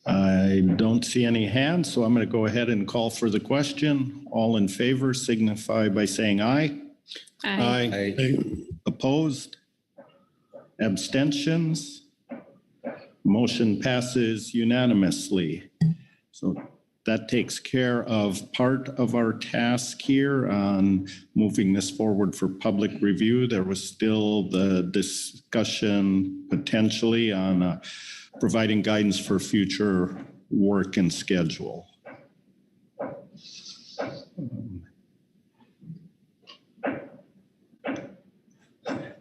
I don't see any hands, so I'm going to go ahead and call for the question. All in favor signify by saying aye. Aye. Aye. Opposed? Abstentions? Motion passes unanimously. So that takes care of part of our task here on moving this forward for public review. There was still the discussion potentially on providing guidance for future work and schedule.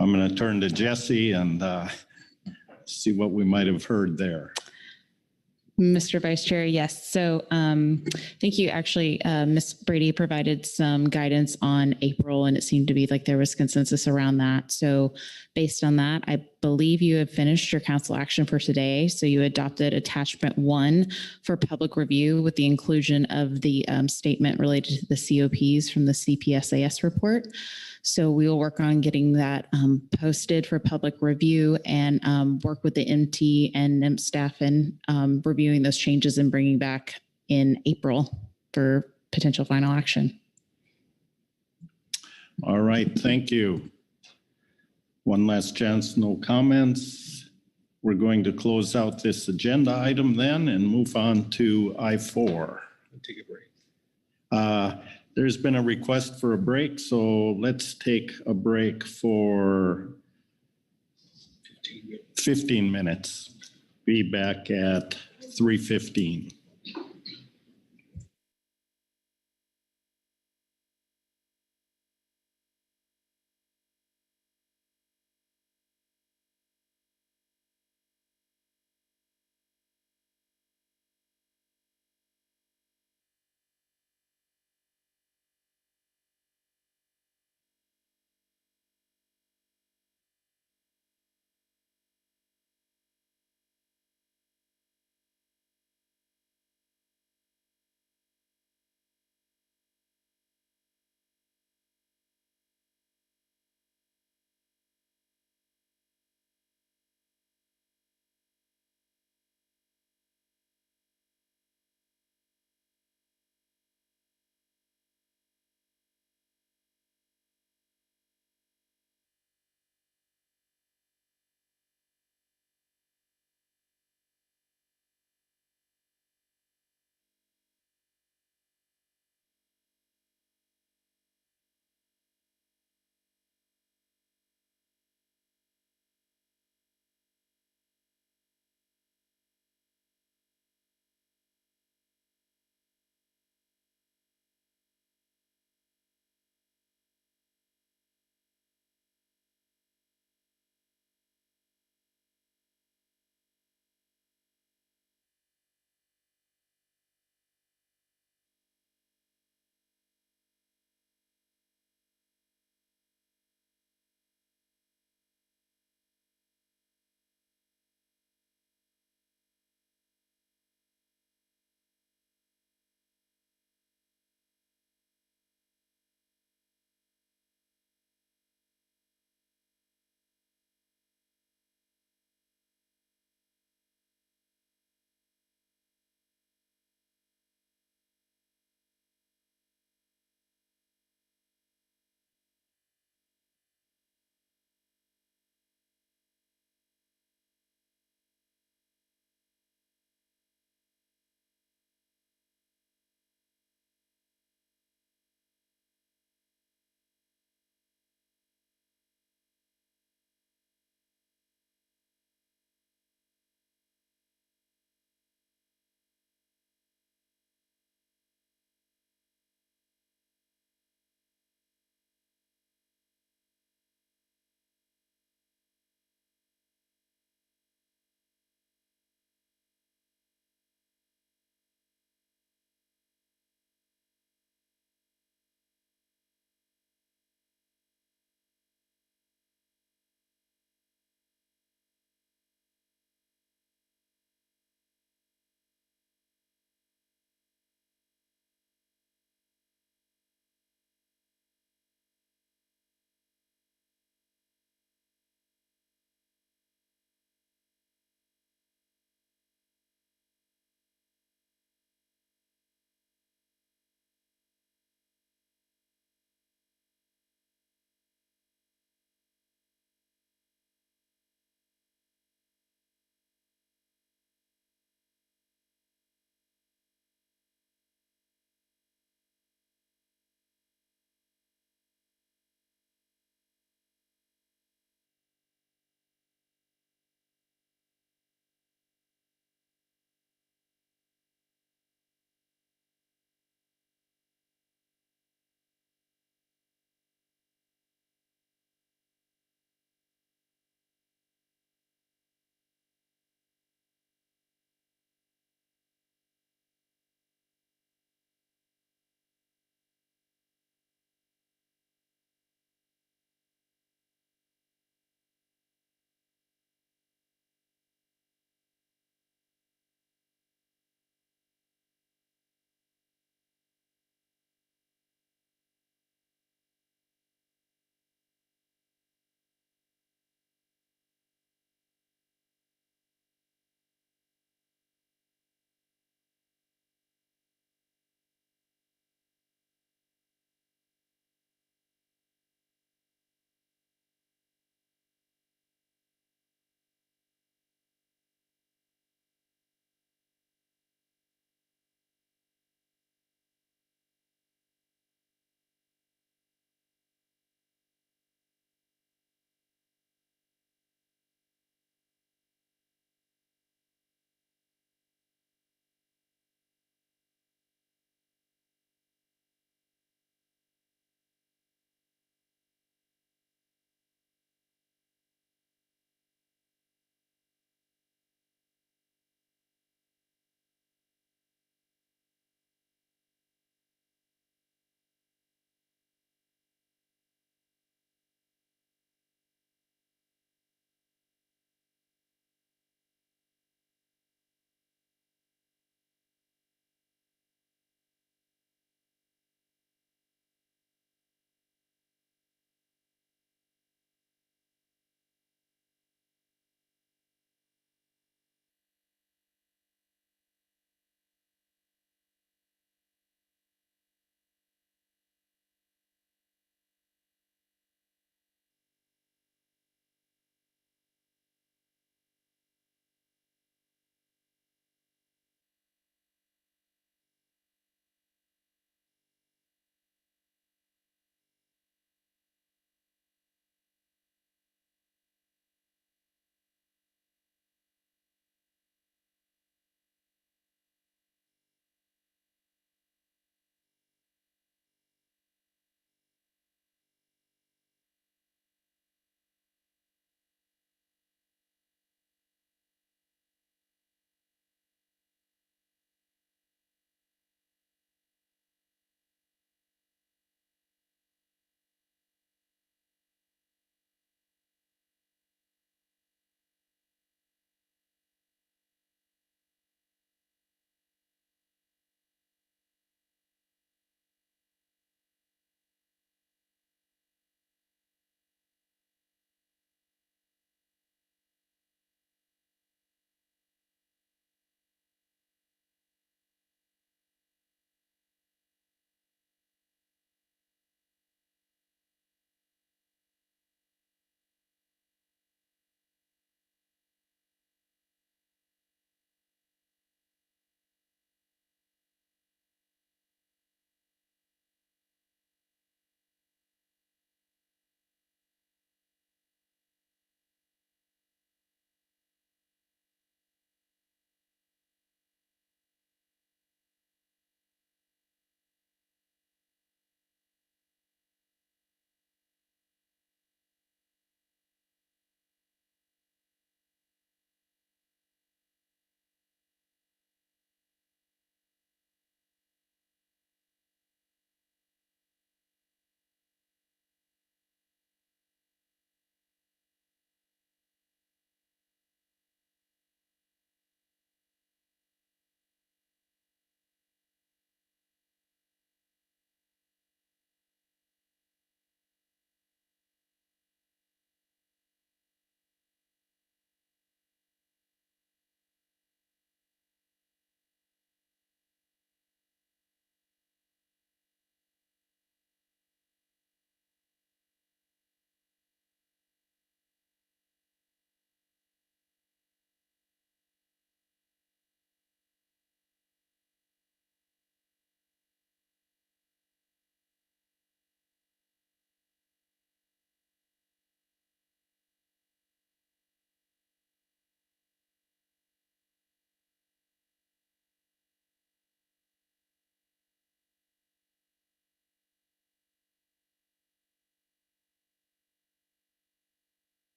I'm going to turn to Jesse and see what we might have heard there. Mr. Vice Chair, yes. So thank you. Actually, Ms. Brady provided some guidance on April, and it seemed to be like there was consensus around that. So based on that, I believe you have finished your council action for today. So you adopted attachment 1 for public review with the inclusion of the statement related to the COPs from the CPSAS report. So we will work on getting that posted for public review and work with the MT and NMFS staff in reviewing those changes and bringing back in April for potential final action. All right, thank you. One last chance, no comments. We're going to close out this agenda item then and move on to I4. Take a break. There's been a request for a break, so let's take a break for 15 minutes. Be back at 3:15.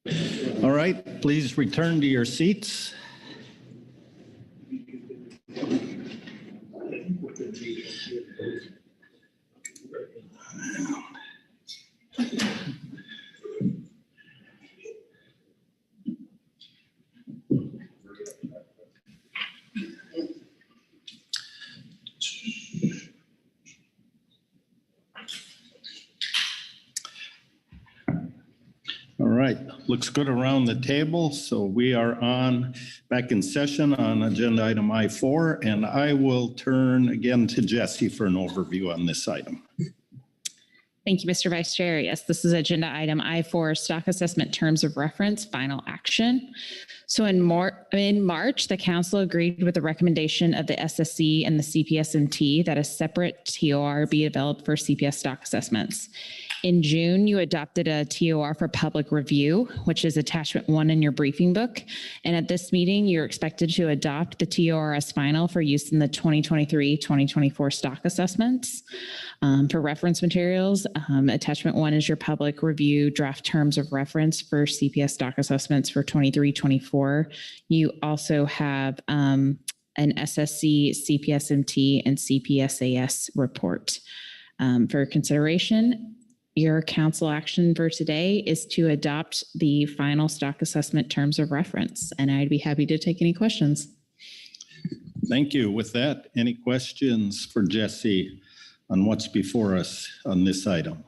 All right, please return to your seats. All right, looks good around the table. So we are back in session on agenda item I4, and I will turn again to Jesse for an overview on this item. Thank you, Mr. Vice Chair. Yes, this is agenda item I4, stock assessment terms of reference, final action. So in March, the council agreed with the recommendation of the SSC and the CPSMT that a separate TOR be developed for CPS stock assessments. In June, you adopted a TOR for public review, which is attachment 1 in your briefing book. And at this meeting, you're expected to adopt the TOR as final for use in the 2023-2024 stock assessments. For reference materials, attachment 1 is your public review draft terms of reference for CPS stock assessments for 23-24. You also have an SSC, CPSMT, and CPSAS report for consideration. Your council action for today is to adopt the final stock assessment terms of reference, and I'd be happy to take any questions. Thank you. With that, any questions for Jesse on what's before us on this item?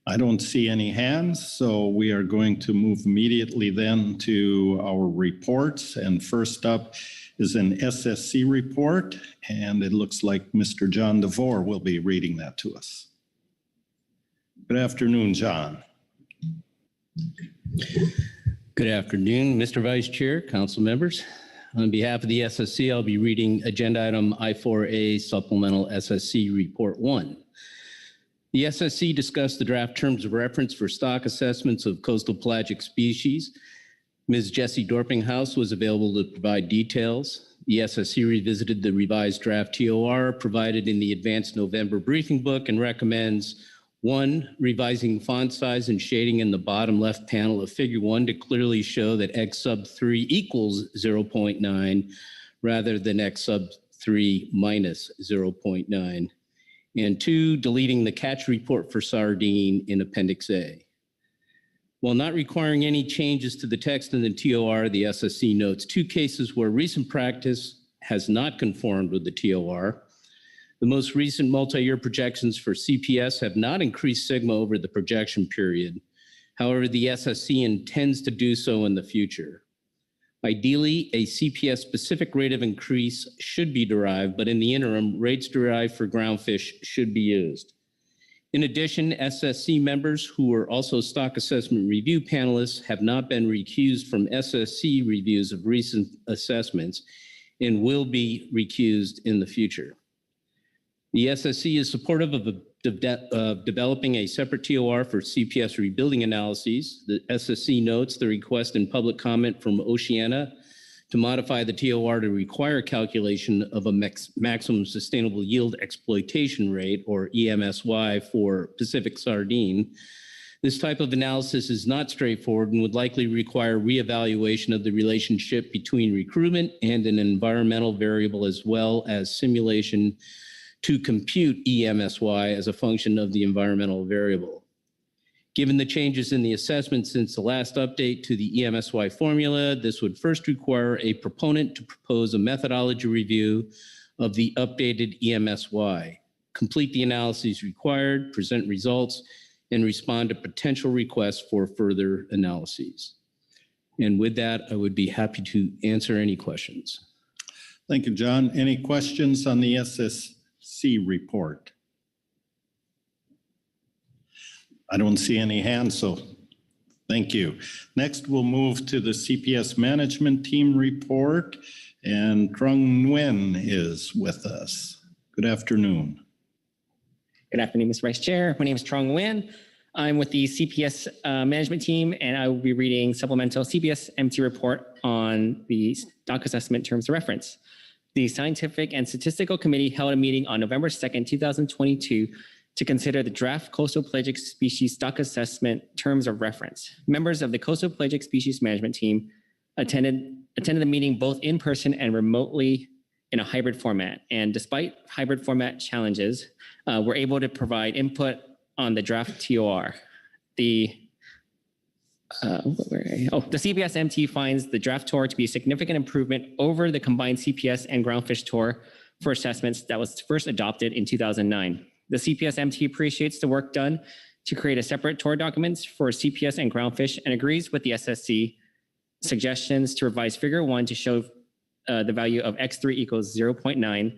I don't see any hands, so we are going to move immediately then to our reports. And first up is an SSC report, and it looks like Mr. John DeVore will be reading that to us. Good afternoon, John. Good afternoon, Mr. Vice Chair, council members. On behalf of the SSC, I'll be reading agenda item I4A Supplemental SSC Report 1. The SSC discussed the draft terms of reference for stock assessments of coastal pelagic species. Ms. Jessie Dorpinghouse was available to provide details. The SSC revisited the revised draft TOR provided in the advanced November briefing book and recommends 1, revising font size and shading in the bottom left panel of figure 1 to clearly show that X sub 3 equals 0.9 rather than X sub 3 minus 0.9. And 2, deleting the catch report for sardine in Appendix A. While not requiring any changes to the text in the TOR, the SSC notes 2 cases where recent practice has not conformed with the TOR. The most recent multi-year projections for CPS have not increased sigma over the projection period. However, the SSC intends to do so in the future. Ideally, a CPS-specific rate of increase should be derived, but in the interim, rates derived for groundfish should be used. In addition, SSC members who are also stock assessment review panelists have not been recused from SSC reviews of recent assessments and will be recused in the future. The SSC is supportive of developing a separate TOR for CPS rebuilding analyses. The SSC notes the request in public comment from Oceana to modify the TOR to require calculation of a maximum sustainable yield exploitation rate, or EMSY, for Pacific sardine. This type of analysis is not straightforward and would likely require reevaluation of the relationship between recruitment and an environmental variable, as well as simulation to compute EMSY as a function of the environmental variable. Given the changes in the assessment since the last update to the EMSY formula, this would first require a proponent to propose a methodology review of the updated EMSY, complete the analyses required, present results, and respond to potential requests for further analyses. And with that, I would be happy to answer any questions. Thank you, John. Any questions on the SSC report? I don't see any hands, so thank you. Next, we'll move to the CPS management team report, and Trung Nguyen is with us. Good afternoon. Good afternoon, Mr. Vice Chair. My name is Trung Nguyen. I'm with the CPS management team, and I will be reading supplemental CPS MT report on the stock assessment terms of reference. The Scientific and Statistical Committee held a meeting on November 2nd, 2022 to consider the draft coastal pelagic species stock assessment terms of reference. Members of the coastal pelagic species management team attended the meeting both in person and remotely in a hybrid format. And despite hybrid format challenges, we're able to provide input on the draft TOR. The CPS MT finds the draft TOR to be a significant improvement over the combined CPS and Groundfish TOR for assessments that was first adopted in 2009. The CPS MT appreciates the work done to create a separate TOR documents for CPS and Groundfish and agrees with the SSC suggestions to revise Figure 1 to show the value of X3 equals 0.9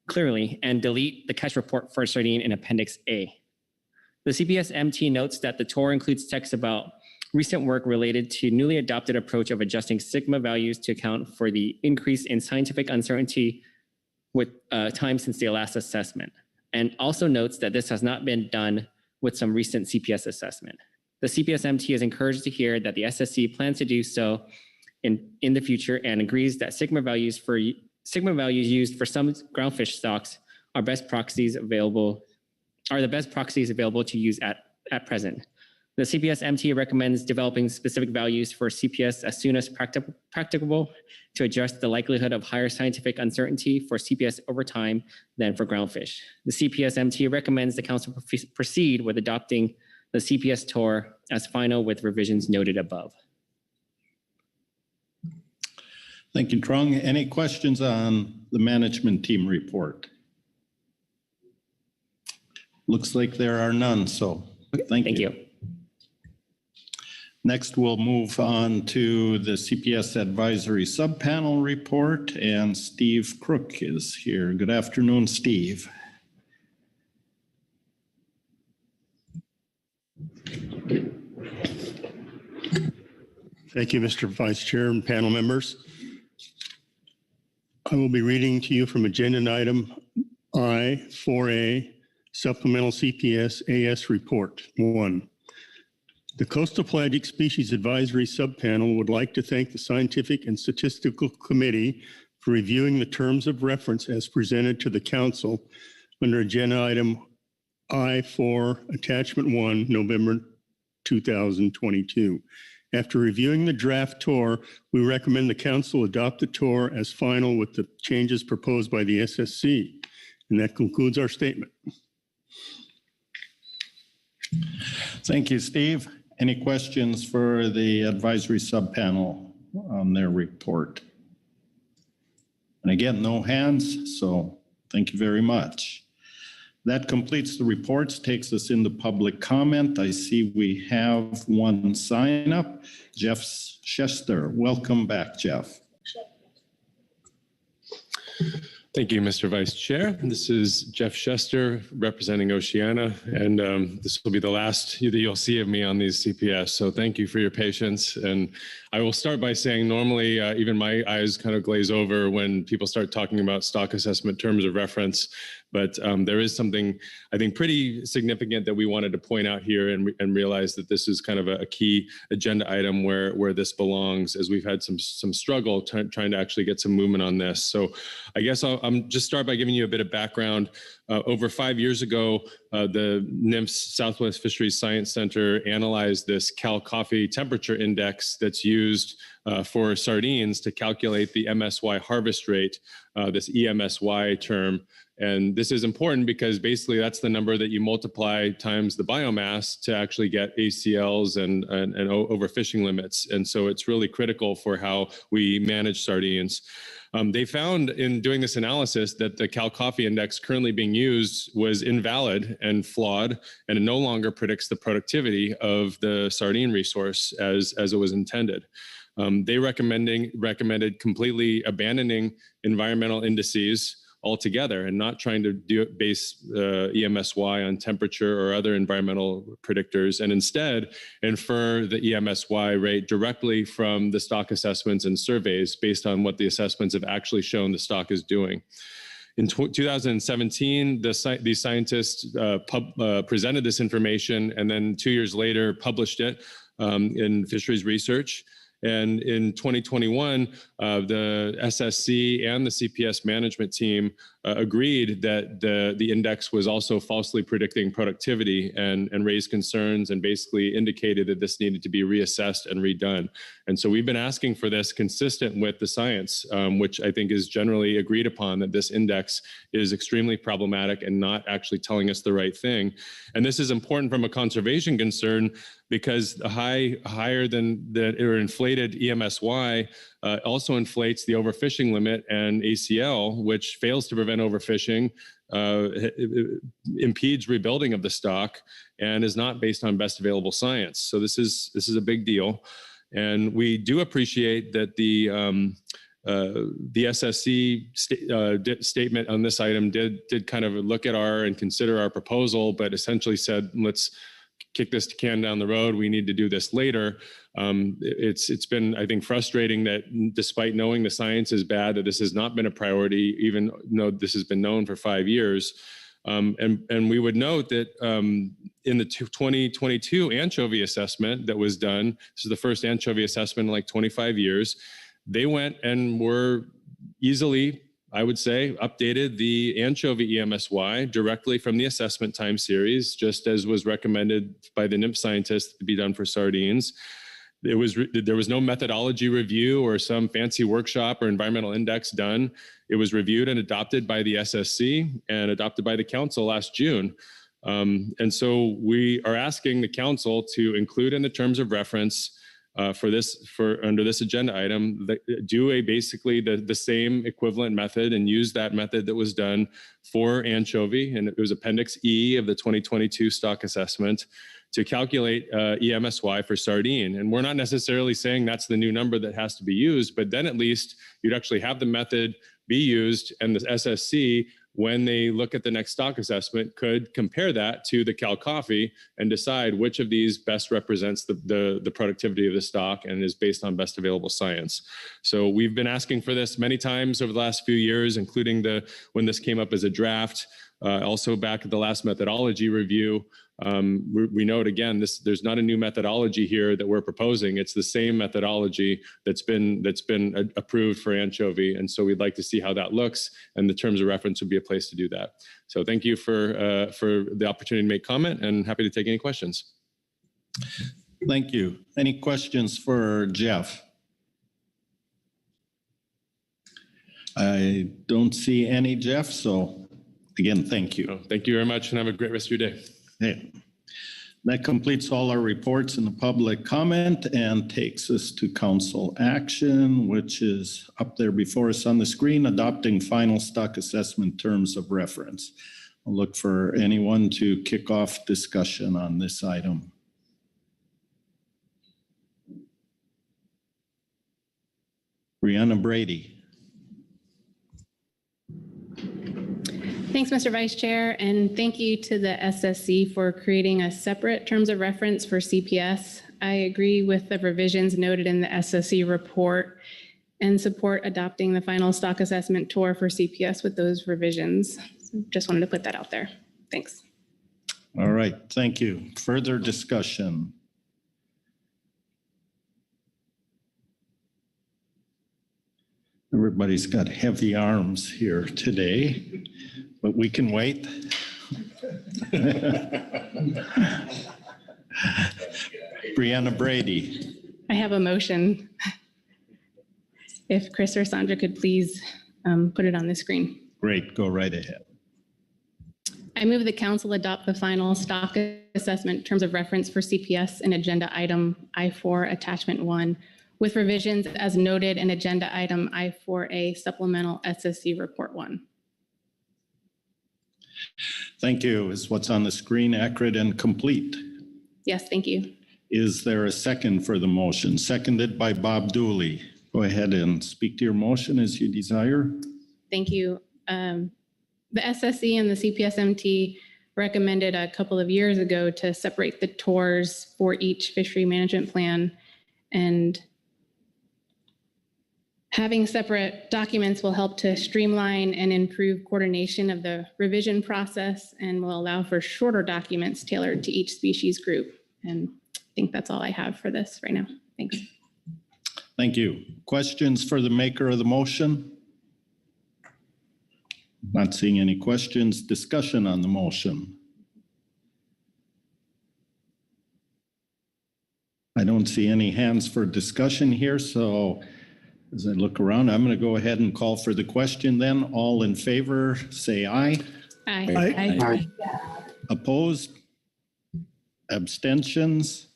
clearly and delete the catch report for sardine in Appendix A. The CPS MT notes that the TOR includes text about recent work related to newly adopted approach of adjusting sigma values to account for the increase in scientific uncertainty with time since the last assessment, and also notes that this has not been done with some recent CPS assessment. The CPS MT is encouraged to hear that the SSC plans to do so in the future and agrees that sigma values used for some groundfish stocks are the best proxies available to use at present. The CPS MT recommends developing specific values for CPS as soon as practicable to address the likelihood of higher scientific uncertainty for CPS over time than for groundfish. The CPS MT recommends the council proceed with adopting the CPS TOR as final with revisions noted above. Thank you, Trung. Any questions on the management team report? Looks like there are none, so thank you. Next, we'll move on to the CPS Advisory Subpanel report, and Steve Crook is here. Good afternoon, Steve. Thank you, Mr. Vice Chair and panel members. I will be reading to you from agenda item I-4A, Supplemental CPS AS Report 1. The Coastal Pelagic Species Advisory Subpanel would like to thank the Scientific and Statistical Committee for reviewing the terms of reference as presented to the Council under agenda item I-4, Attachment 1, November 2022. After reviewing the draft TOR, we recommend the Council adopt the TOR as final with the changes proposed by the SSC. And that concludes our statement. Thank you, Steve. Any questions for the advisory subpanel on their report? And again, no hands, so thank you very much. That completes the reports, takes us into public comment. I see we have one sign up. Jeff Chester. Welcome back, Jeff. Thank you, Mr. Vice Chair. This is Jeff Chester representing Oceana, and this will be the last that you'll see of me on these CPS. So thank you for your patience. And I will start by saying normally even my eyes kind of glaze over when people start talking about stock assessment terms of reference. But there is something, I think, pretty significant that we wanted to point out here and realize that this is kind of a key agenda item where this belongs, as we've had some struggle trying to actually get some movement on this. So I guess I'll just start by giving you a bit of background. Over 5 years ago, the NMFS Southwest Fisheries Science Center analyzed this Cal Coffee temperature index that's used for sardines to calculate the MSY harvest rate, this EMSY term. And this is important because basically that's the number that you multiply times the biomass to actually get ACLs and overfishing limits. And so it's really critical for how we manage sardines. They found in doing this analysis that the Cal Coffee Index currently being used was invalid and flawed, and it no longer predicts the productivity of the sardine resource as it was intended. They recommended completely abandoning environmental indices altogether and not trying to base EMSY on temperature or other environmental predictors, and instead infer the EMSY rate directly from the stock assessments and surveys based on what the assessments have actually shown the stock is doing. In 2017, these scientists presented this information and then 2 years later published it in Fisheries Research. And in 2021, the SSC and the CPS management team agreed that the index was also falsely predicting productivity and raised concerns and basically indicated that this needed to be reassessed and redone. And so we've been asking for this consistent with the science, which I think is generally agreed upon, that this index is extremely problematic and not actually telling us the right thing. And this is important from a conservation concern because the higher than or inflated EMSY also inflates the overfishing limit, and ACL, which fails to prevent overfishing, impedes rebuilding of the stock and is not based on best available science. So this is a big deal. And we do appreciate that the SSC statement on this item did kind of look at and consider our proposal, but essentially said, let's kick this can down the road. We need to do this later. It's been, I think, frustrating that despite knowing the science is bad, that this has not been a priority, even though this has been known for 5 years. And we would note that in the 2022 anchovy assessment that was done, this is the first anchovy assessment in like 25 years, they went and were easily, I would say, updated the anchovy EMSY directly from the assessment time series, just as was recommended by the NMFS scientists to be done for sardines. There was no methodology review or some fancy workshop or environmental index done. It was reviewed and adopted by the SSC and adopted by the council last June. And so we are asking the council to include in the terms of reference under this agenda item, do basically the same equivalent method and use that method that was done for anchovy, and it was Appendix E of the 2022 stock assessment, to calculate EMSY for sardine. And we're not necessarily saying that's the new number that has to be used, but then at least you'd actually have the method be used, and the SSC, when they look at the next stock assessment, could compare that to the Cal Coffee and decide which of these best represents the productivity of the stock and is based on best available science. So we've been asking for this many times over the last few years, including when this came up as a draft, also back at the last methodology review. We note again, there's not a new methodology here that we're proposing. It's the same methodology that's been approved for anchovy, and so we'd like to see how that looks, and the terms of reference would be a place to do that. So thank you for the opportunity to make comment, and happy to take any questions. Thank you. Any questions for Jeff? I don't see any, Jeff, so again, thank you. Thank you very much, and have a great rest of your day. Okay. That completes all our reports and the public comment and takes us to council action, which is up there before us on the screen, adopting final stock assessment terms of reference. I'll look for anyone to kick off discussion on this item. Brianna Brady. Thanks, Mr. Vice Chair, and thank you to the SSC for creating a separate terms of reference for CPS. I agree with the revisions noted in the SSC report and support adopting the final stock assessment tour for CPS with those revisions. So just wanted to put that out there. Thanks. All right, thank you. Further discussion. Everybody's got heavy arms here today, but we can wait. Brianna Brady. I have a motion. If Chris or Sandra could please put it on the screen. Great, go right ahead. I move the council adopt the final stock assessment terms of reference for CPS in agenda item I4 attachment 1 with revisions as noted in agenda item I4A supplemental SSC report 1. Thank you. Is what's on the screen accurate and complete? Yes, thank you. Is there a second for the motion? Seconded by Bob Dooley. Go ahead and speak to your motion as you desire. Thank you. The SSC and the CPSMT recommended a couple of years ago to separate the tours for each fishery management plan, and having separate documents will help to streamline and improve coordination of the revision process and will allow for shorter documents tailored to each species group. And I think that's all I have for this right now. Thanks. Thank you. Questions for the maker of the motion? Not seeing any questions. Discussion on the motion. I don't see any hands for discussion here, so as I look around, I'm going to go ahead and call for the question then. All in favor, say aye. Aye. Aye. Opposed? Abstentions?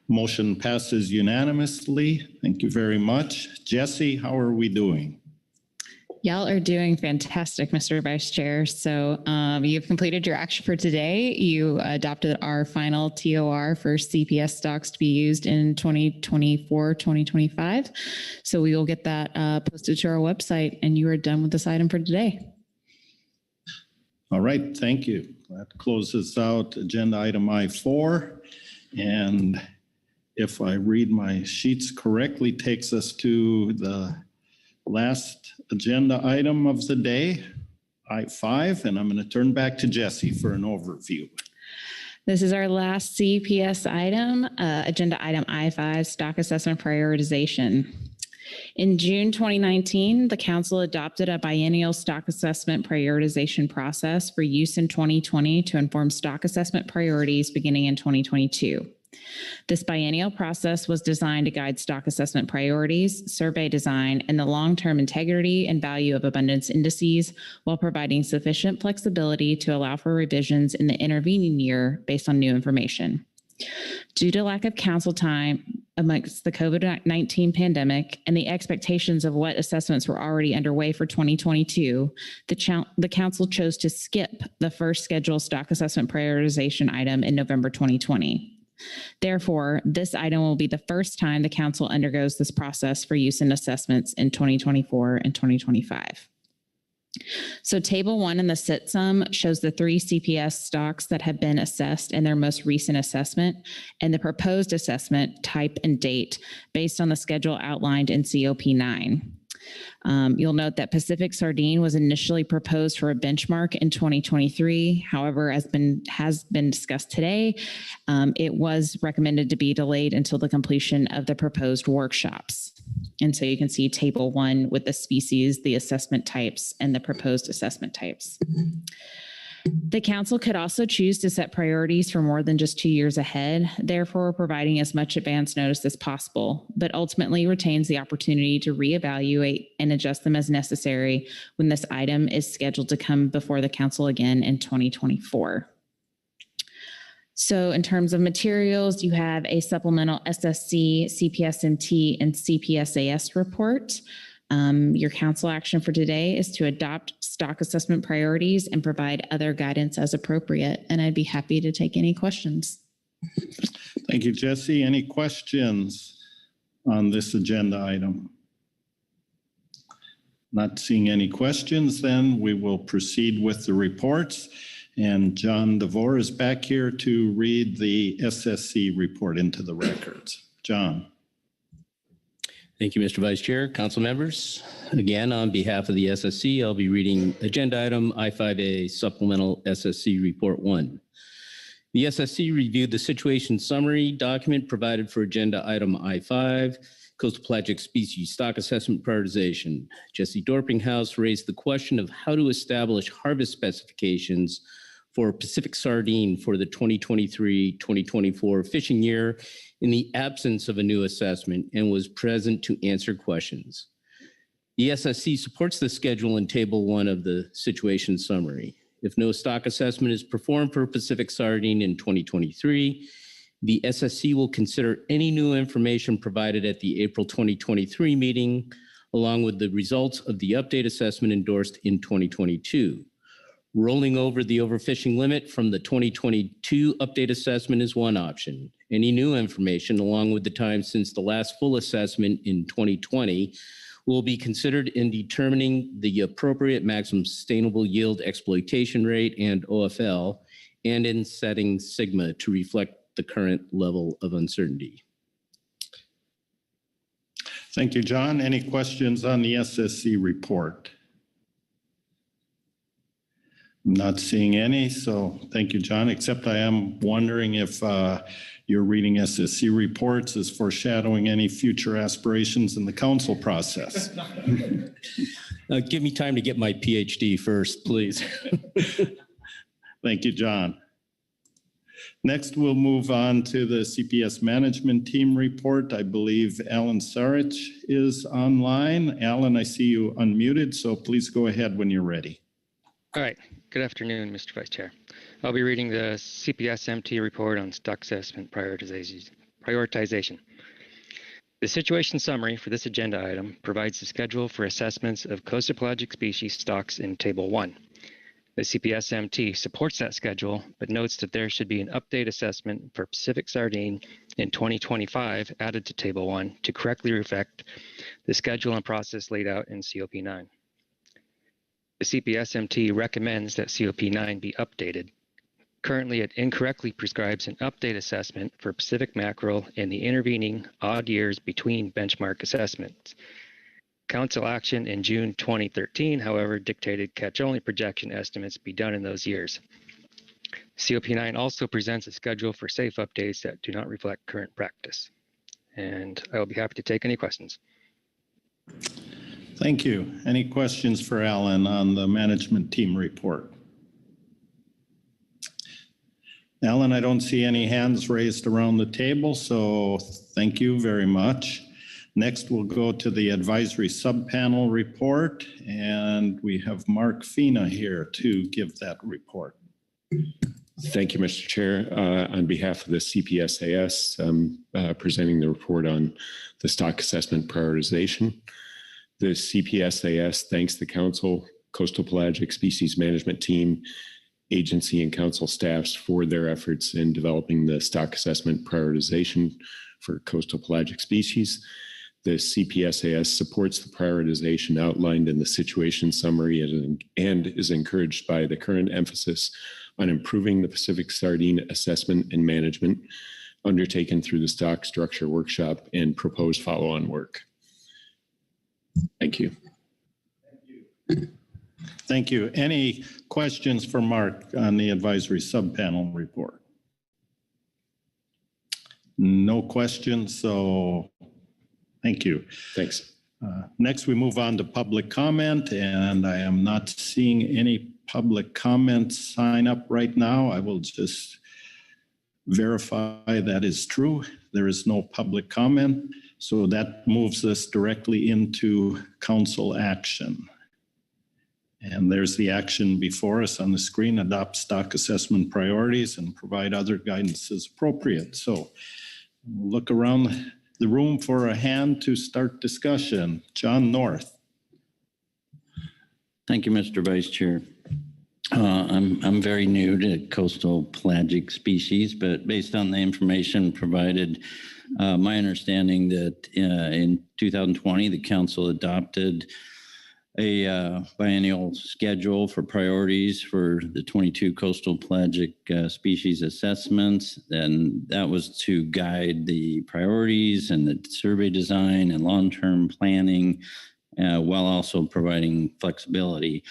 Motion passes unanimously. Thank you very much. Jesse, how are we doing? Y'all are doing fantastic, Mr. Vice Chair. So you've completed your action for today. You adopted our final TOR for CPS stocks to be used in 2024, 2025. So we will get that posted to our website, and you are done with this item for today. All right, thank you. That closes out agenda item I4. And if I read my sheets correctly, takes us to the last agenda item of the day, I5, and I'm going to turn back to Jesse for an overview. This is our last CPS item, agenda item I5, stock assessment prioritization. In June 2019, the council adopted a biennial stock assessment prioritization process for use in 2020 to inform stock assessment priorities beginning in 2022. This biennial process was designed to guide stock assessment priorities, survey design, and the long-term integrity and value of abundance indices while providing sufficient flexibility to allow for revisions in the intervening year based on new information. Due to lack of council time amongst the COVID-19 pandemic and the expectations of what assessments were already underway for 2022, the council chose to skip the first scheduled stock assessment prioritization item in November 2020. Therefore, this item will be the first time the council undergoes this process for use in assessments in 2024 and 2025. So table 1 in the sit sum shows the 3 CPS stocks that have been assessed in their most recent assessment and the proposed assessment type and date based on the schedule outlined in COP 9. You'll note that Pacific Sardine was initially proposed for a benchmark in 2023. However, as has been discussed today, it was recommended to be delayed until the completion of the proposed workshops. And so you can see table 1 with the species, the assessment types, and the proposed assessment types. The council could also choose to set priorities for more than just 2 years ahead, therefore providing as much advance notice as possible, but ultimately retains the opportunity to reevaluate and adjust them as necessary when this item is scheduled to come before the council again in 2024. So in terms of materials, you have a supplemental SSC, CPSMT, and CPSAS report. Your council action for today is to adopt stock assessment priorities and provide other guidance as appropriate. And I'd be happy to take any questions. Thank you, Jesse. Any questions on this agenda item? Not seeing any questions, then we will proceed with the reports. And John DeVore is back here to read the SSC report into the records. John. Thank you, Mr. Vice Chair, council members. Again, on behalf of the SSC, I'll be reading agenda item I5A supplemental SSC report 1. The SSC reviewed the situation summary document provided for agenda item I5, coastal pelagic species stock assessment prioritization. Jesse Dorpinghouse raised the question of how to establish harvest specifications for Pacific sardine for the 2023-2024 fishing year in the absence of a new assessment and was present to answer questions. The SSC supports the schedule in table 1 of the situation summary. If no stock assessment is performed for Pacific sardine in 2023, the SSC will consider any new information provided at the April 2023 meeting, along with the results of the update assessment endorsed in 2022. Rolling over the overfishing limit from the 2022 update assessment is one option. Any new information, along with the time since the last full assessment in 2020, will be considered in determining the appropriate maximum sustainable yield exploitation rate and OFL, and in setting sigma to reflect the current level of uncertainty. Thank you, John. Any questions on the SSC report? Not seeing any, so thank you, John, except I am wondering if your reading SSC reports is foreshadowing any future aspirations in the council process. Give me time to get my PhD first, please. Thank you, John. Next, we'll move on to the CPS management team report. I believe Alan Sarich is online. Alan, I see you unmuted, so please go ahead when you're ready. All right. Good afternoon, Mr. Vice Chair. I'll be reading the CPS MT report on stock assessment prioritization. The situation summary for this agenda item provides the schedule for assessments of coastal pelagic species stocks in Table 1. The CPS MT supports that schedule, but notes that there should be an update assessment for Pacific sardine in 2025 added to Table 1 to correctly reflect the schedule and process laid out in COP 9. The CPSMT recommends that COP 9 be updated. Currently, it incorrectly prescribes an update assessment for Pacific mackerel in the intervening odd years between benchmark assessments. Council action in June 2013, however, dictated catch-only projection estimates be done in those years. COP 9 also presents a schedule for safe updates that do not reflect current practice. And I will be happy to take any questions. Thank you. Any questions for Alan on the management team report? Alan, I don't see any hands raised around the table, so thank you very much. Next, we'll go to the advisory subpanel report, and we have Mark Fina here to give that report. Thank you, Mr. Chair. On behalf of the CPSAS, I'm presenting the report on the stock assessment prioritization. The CPSAS thanks the Council, Coastal Pelagic Species Management Team, agency and council staffs for their efforts in developing the stock assessment prioritization for coastal pelagic species. The CPSAS supports the prioritization outlined in the situation summary and is encouraged by the current emphasis on improving the Pacific sardine assessment and management undertaken through the stock structure workshop and proposed follow-on work. Thank you. Thank you. Any questions for Mark on the advisory subpanel report? No questions, so thank you. Thanks. Next, we move on to public comment, and I am not seeing any public comments sign up right now. I will just verify that is true. There is no public comment. So that moves us directly into council action. And there's the action before us on the screen: adopt stock assessment priorities and provide other guidance as appropriate. So we'll look around the room for a hand to start discussion. John North. Thank you, Mr. Vice Chair. I'm very new to coastal pelagic species, but based on the information provided, my understanding that in 2020, the council adopted a biennial schedule for priorities for the 22 coastal pelagic species assessments. And that was to guide the priorities and the survey design and long-term planning while also providing flexibility.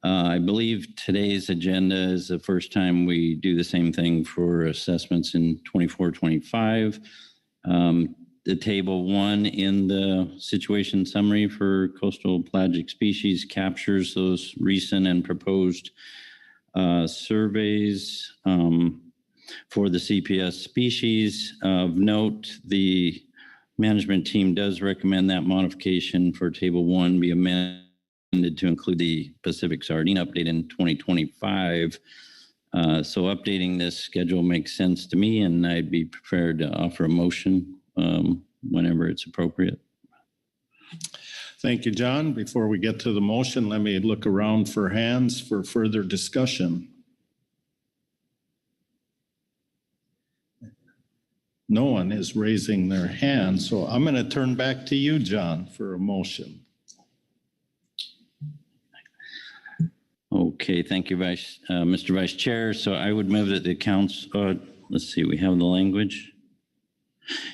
I believe today's agenda is the first time we do the same thing for assessments in 24-25. The table 1 in the situation summary for coastal pelagic species captures those recent and proposed surveys for the CPS species. Of note, the management team does recommend that modification for table 1 be amended to include the Pacific sardine update in 2025. So updating this schedule makes sense to me, and I'd be prepared to offer a motion whenever it's appropriate. Thank you, John. Before we get to the motion, let me look around for hands for further discussion. No one is raising their hand, so I'm going to turn back to you, John, for a motion. Okay, thank you, Mr. Vice Chair. So I would move that the council, let's see, we have the language.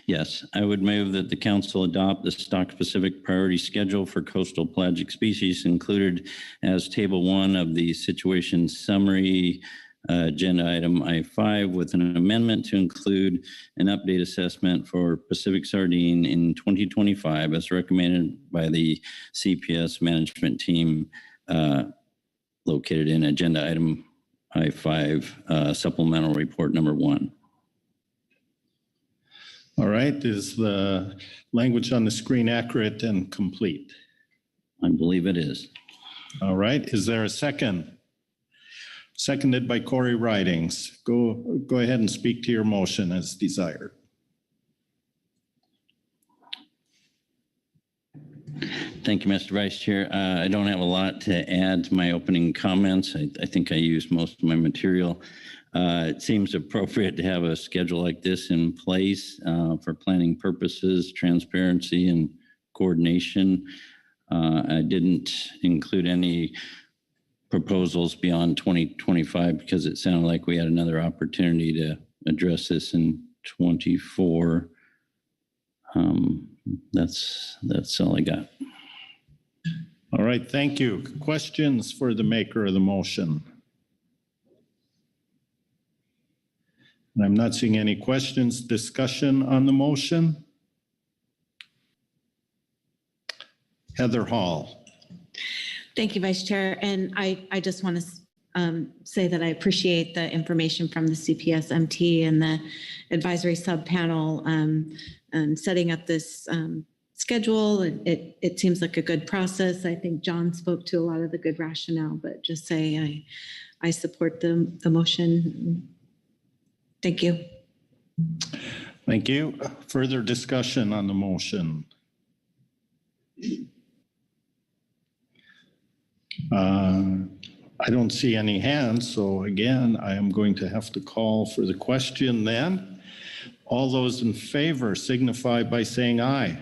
Yes, I would move that the council adopt the stock-specific priority schedule for coastal pelagic species included as Table 1 of the situation summary, agenda item I-5, with an amendment to include an update assessment for Pacific sardine in 2025 as recommended by the CPS management team located in agenda item I-5, supplemental report number 1. All right, is the language on the screen accurate and complete? I believe it is. All right, is there a second? Seconded by Corey Ridings. Go ahead and speak to your motion as desired. Thank you, Mr. Vice Chair. I don't have a lot to add to my opening comments. I think I used most of my material. It seems appropriate to have a schedule like this in place for planning purposes, transparency, and coordination. I didn't include any proposals beyond 2025 because it sounded like we had another opportunity to address this in 24. That's all I got. All right, thank you. Questions for the maker of the motion? And I'm not seeing any questions. Discussion on the motion? Heather Hall. Thank you, Vice Chair. And I just want to say that I appreciate the information from the CPS MT and the advisory subpanel and setting up this schedule. It seems like a good process. I think John spoke to a lot of the good rationale, but just say I support the motion. Thank you. Thank you. Further discussion on the motion? I don't see any hands, so again, I am going to have to call for the question then. All those in favor signify by saying aye.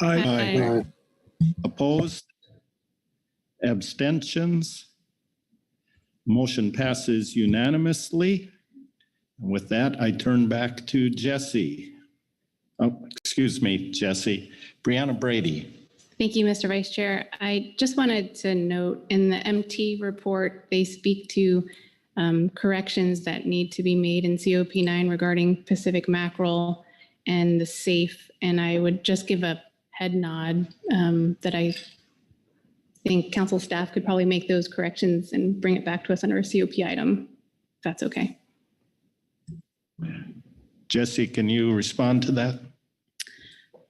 Aye. Aye. Opposed? Abstentions? Motion passes unanimously. And with that, I turn back to Jesse. Oh, excuse me, Jesse. Brianna Brady. Thank you, Mr. Vice Chair. I just wanted to note in the MT report, they speak to corrections that need to be made in COP9 regarding Pacific mackerel and the SAFE. And I would just give a head nod that I think council staff could probably make those corrections and bring it back to us under a COP item, if that's okay. Jesse, can you respond to that?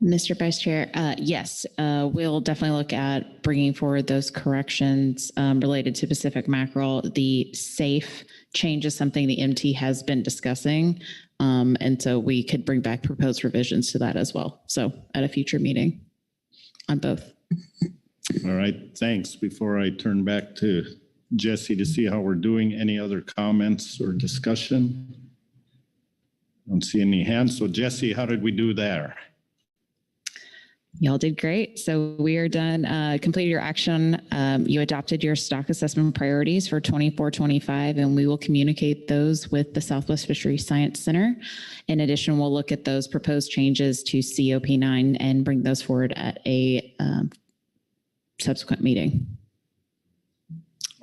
Mr. Vice Chair, yes, we'll definitely look at bringing forward those corrections related to Pacific mackerel. The SAFE change is something the MT has been discussing, and so we could bring back proposed revisions to that as well. So at a future meeting on both. All right, thanks. Before I turn back to Jesse to see how we're doing, any other comments or discussion? Don't see any hands. So Jesse, how did we do there? Y'all did great. So we are done. Completed your action. You adopted your stock assessment priorities for 24-25, and we will communicate those with the Southwest Fisheries Science Center. In addition, we'll look at those proposed changes to COP9 and bring those forward at a subsequent meeting.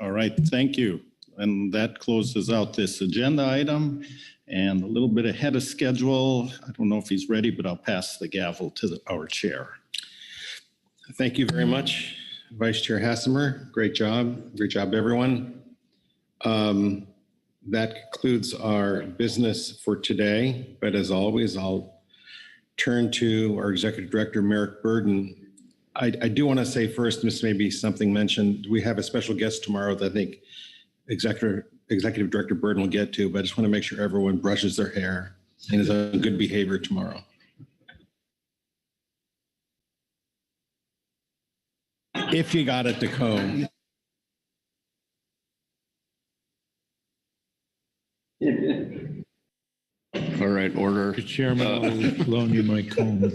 All right, thank you. And that closes out this agenda item. And a little bit ahead of schedule, I don't know if he's ready, but I'll pass the gavel to our chair. Thank you very much, Vice Chair Hassemer. Great job. Great job, everyone. That concludes our business for today. But as always, I'll turn to our Executive Director, Merrick Burden. I do want to say first, this may be something mentioned. We have a special guest tomorrow that I think Executive Director Burden will get to, but I just want to make sure everyone brushes their hair and is on good behavior tomorrow. If you got it to comb. All right, order. Mr. Chairman, I'll loan you my comb.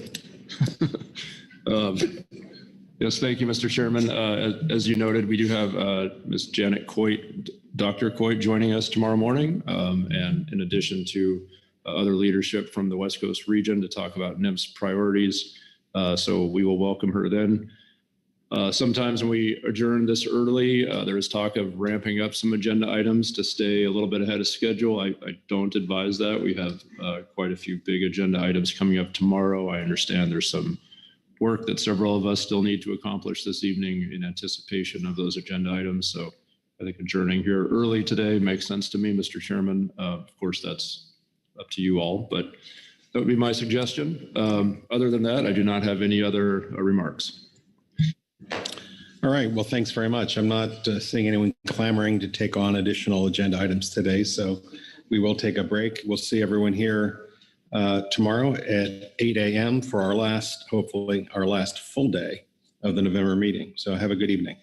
Yes, thank you, Mr. Chairman. As you noted, we do have Ms. Janet Coit, Dr. Coit, joining us tomorrow morning. And in addition to other leadership from the West Coast region to talk about NMFS priorities. So we will welcome her then. Sometimes when we adjourn this early, there is talk of ramping up some agenda items to stay a little bit ahead of schedule. I don't advise that. We have quite a few big agenda items coming up tomorrow. I understand there's some work that several of us still need to accomplish this evening in anticipation of those agenda items. So I think adjourning here early today makes sense to me, Mr. Chairman. Of course, that's up to you all, but that would be my suggestion. Other than that, I do not have any other remarks. All right. Well, thanks very much. I'm not seeing anyone clamoring to take on additional agenda items today, so we will take a break. We'll see everyone here tomorrow at 8 a.m. for our last, hopefully, our last full day of the November meeting. So have a good evening.